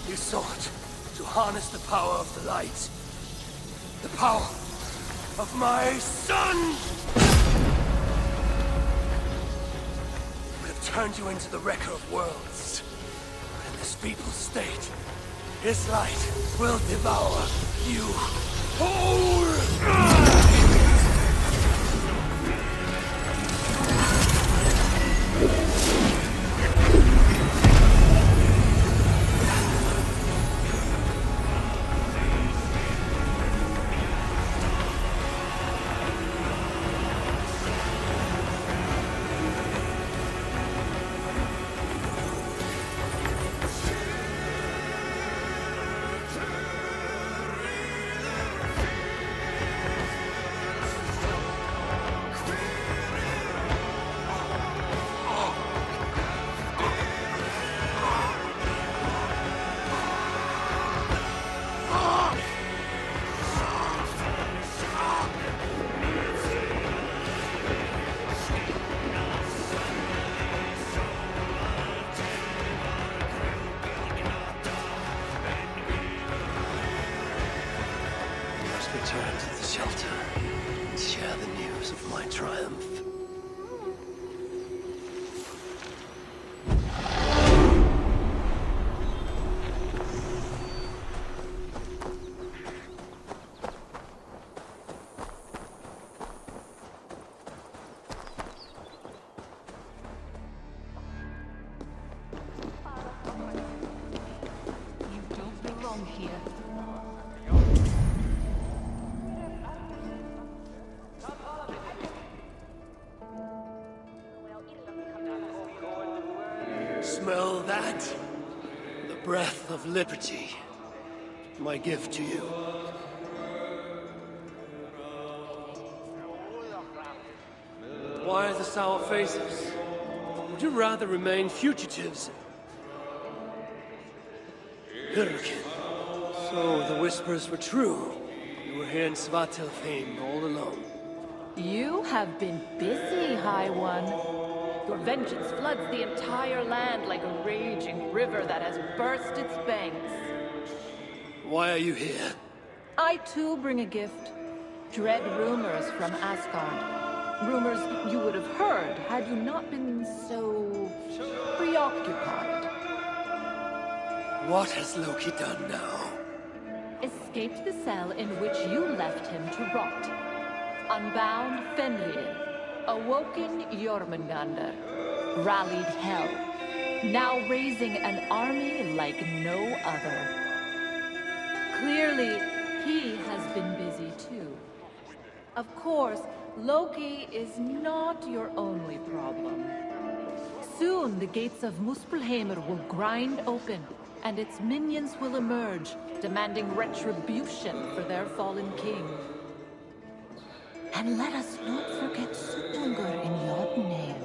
You sought to harness the power of the light. The power of my son! Would have turned you into the wrecker of worlds. But in this feeble state, his light will devour you whole! Return to the shelter and share the news of my triumph. You don't belong here. Smell that? The breath of liberty. My gift to you. Why the sour faces? Would you rather remain fugitives? Hurricane. So the whispers were true. You were here in Svartalfheim all alone. You have been busy, High One. Your vengeance floods the entire land like a raging river that has burst its banks. Why are you here? I too bring a gift. Dread rumors from Asgard. Rumors you would have heard had you not been so preoccupied. What has Loki done now? Escaped the cell in which you left him to rot. Unbound Fenrir. Awoken Jormungandr, rallied Hel, now raising an army like no other. Clearly, he has been busy too. Of course, Loki is not your only problem. Soon, the gates of Muspelheimr will grind open, and its minions will emerge, demanding retribution for their fallen king. And let us not forget Surtr in Jotunheim.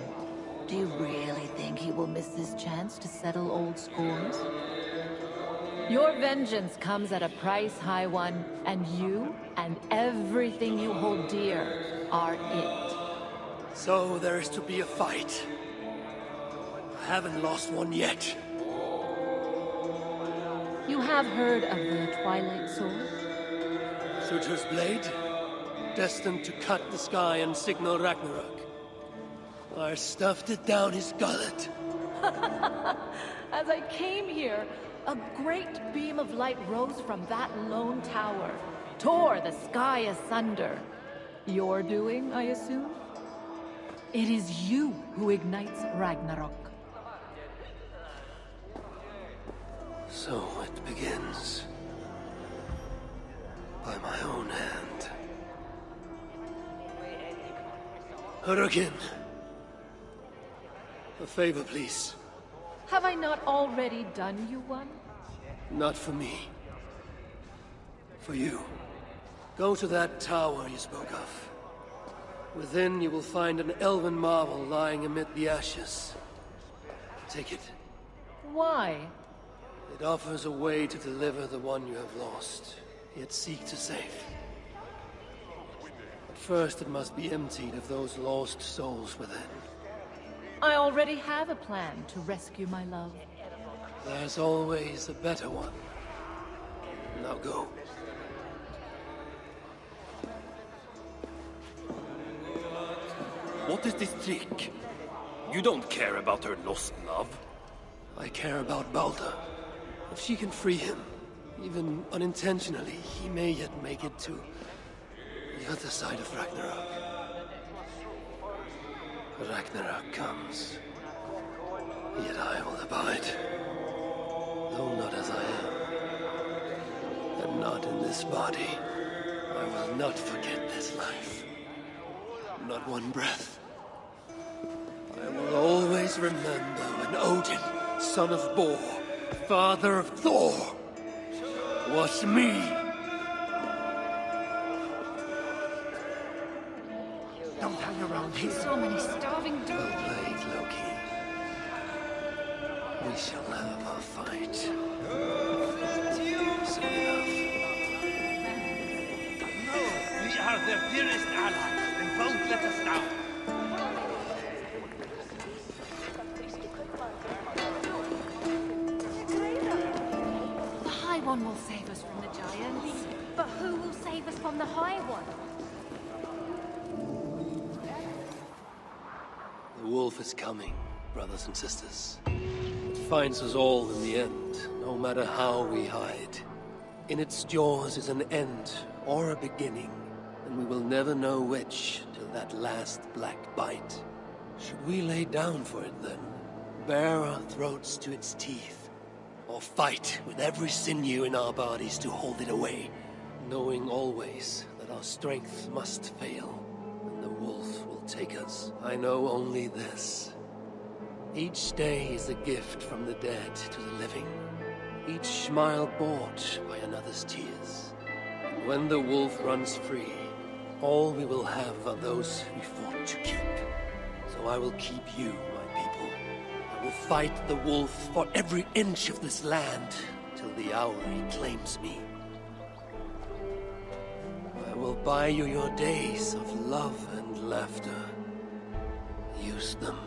Do you really think he will miss this chance to settle old scores? Your vengeance comes at a price, High One, and you and everything you hold dear are it. So there is to be a fight. I haven't lost one yet. You have heard of the Twilight Sword? Surtr's blade? Destined to cut the sky and signal Ragnarök. I stuffed it down his gullet. As I came here, a great beam of light rose from that lone tower, tore the sky asunder. Your doing, I assume? It is you who ignites Ragnarök. So it begins. By my own hand. Hurricane. A favor, please. Have I not already done you one? Not for me. For you. Go to that tower you spoke of. Within, you will find an elven marvel lying amid the ashes. Take it. Why? It offers a way to deliver the one you have lost, yet seek to save. But first it must be emptied of those lost souls within. I already have a plan to rescue my love. There's always a better one. Now go. What is this trick? You don't care about her lost love? I care about Baldur. If she can free him, even unintentionally, he may yet make it to the other side of Ragnarök. Ragnarök comes, yet I will abide. Though not as I am, and not in this body, I will not forget this life. Not one breath. I will always remember when Odin, son of Bor, father of Thor, was me. Don't hang around here. So many starving dogs. Well played, Loki. We shall have our fight. Soon enough. No, we are their dearest allies, and won't let us down. The High One will save us from the giants. But who will save us from the High One? The wolf is coming, brothers and sisters. It finds us all in the end, no matter how we hide. In its jaws is an end or a beginning, and we will never know which till that last black bite. Should we lay down for it then? Bare our throats to its teeth? Or fight with every sinew in our bodies to hold it away, knowing always that our strength must fail, and the wolf will take us? I know only this. Each day is a gift from the dead to the living. Each smile bought by another's tears. And when the wolf runs free, all we will have are those we fought to keep. So I will keep you, my people. I will fight the wolf for every inch of this land, till the hour he claims me. I will buy you your days of love and laughter. Use them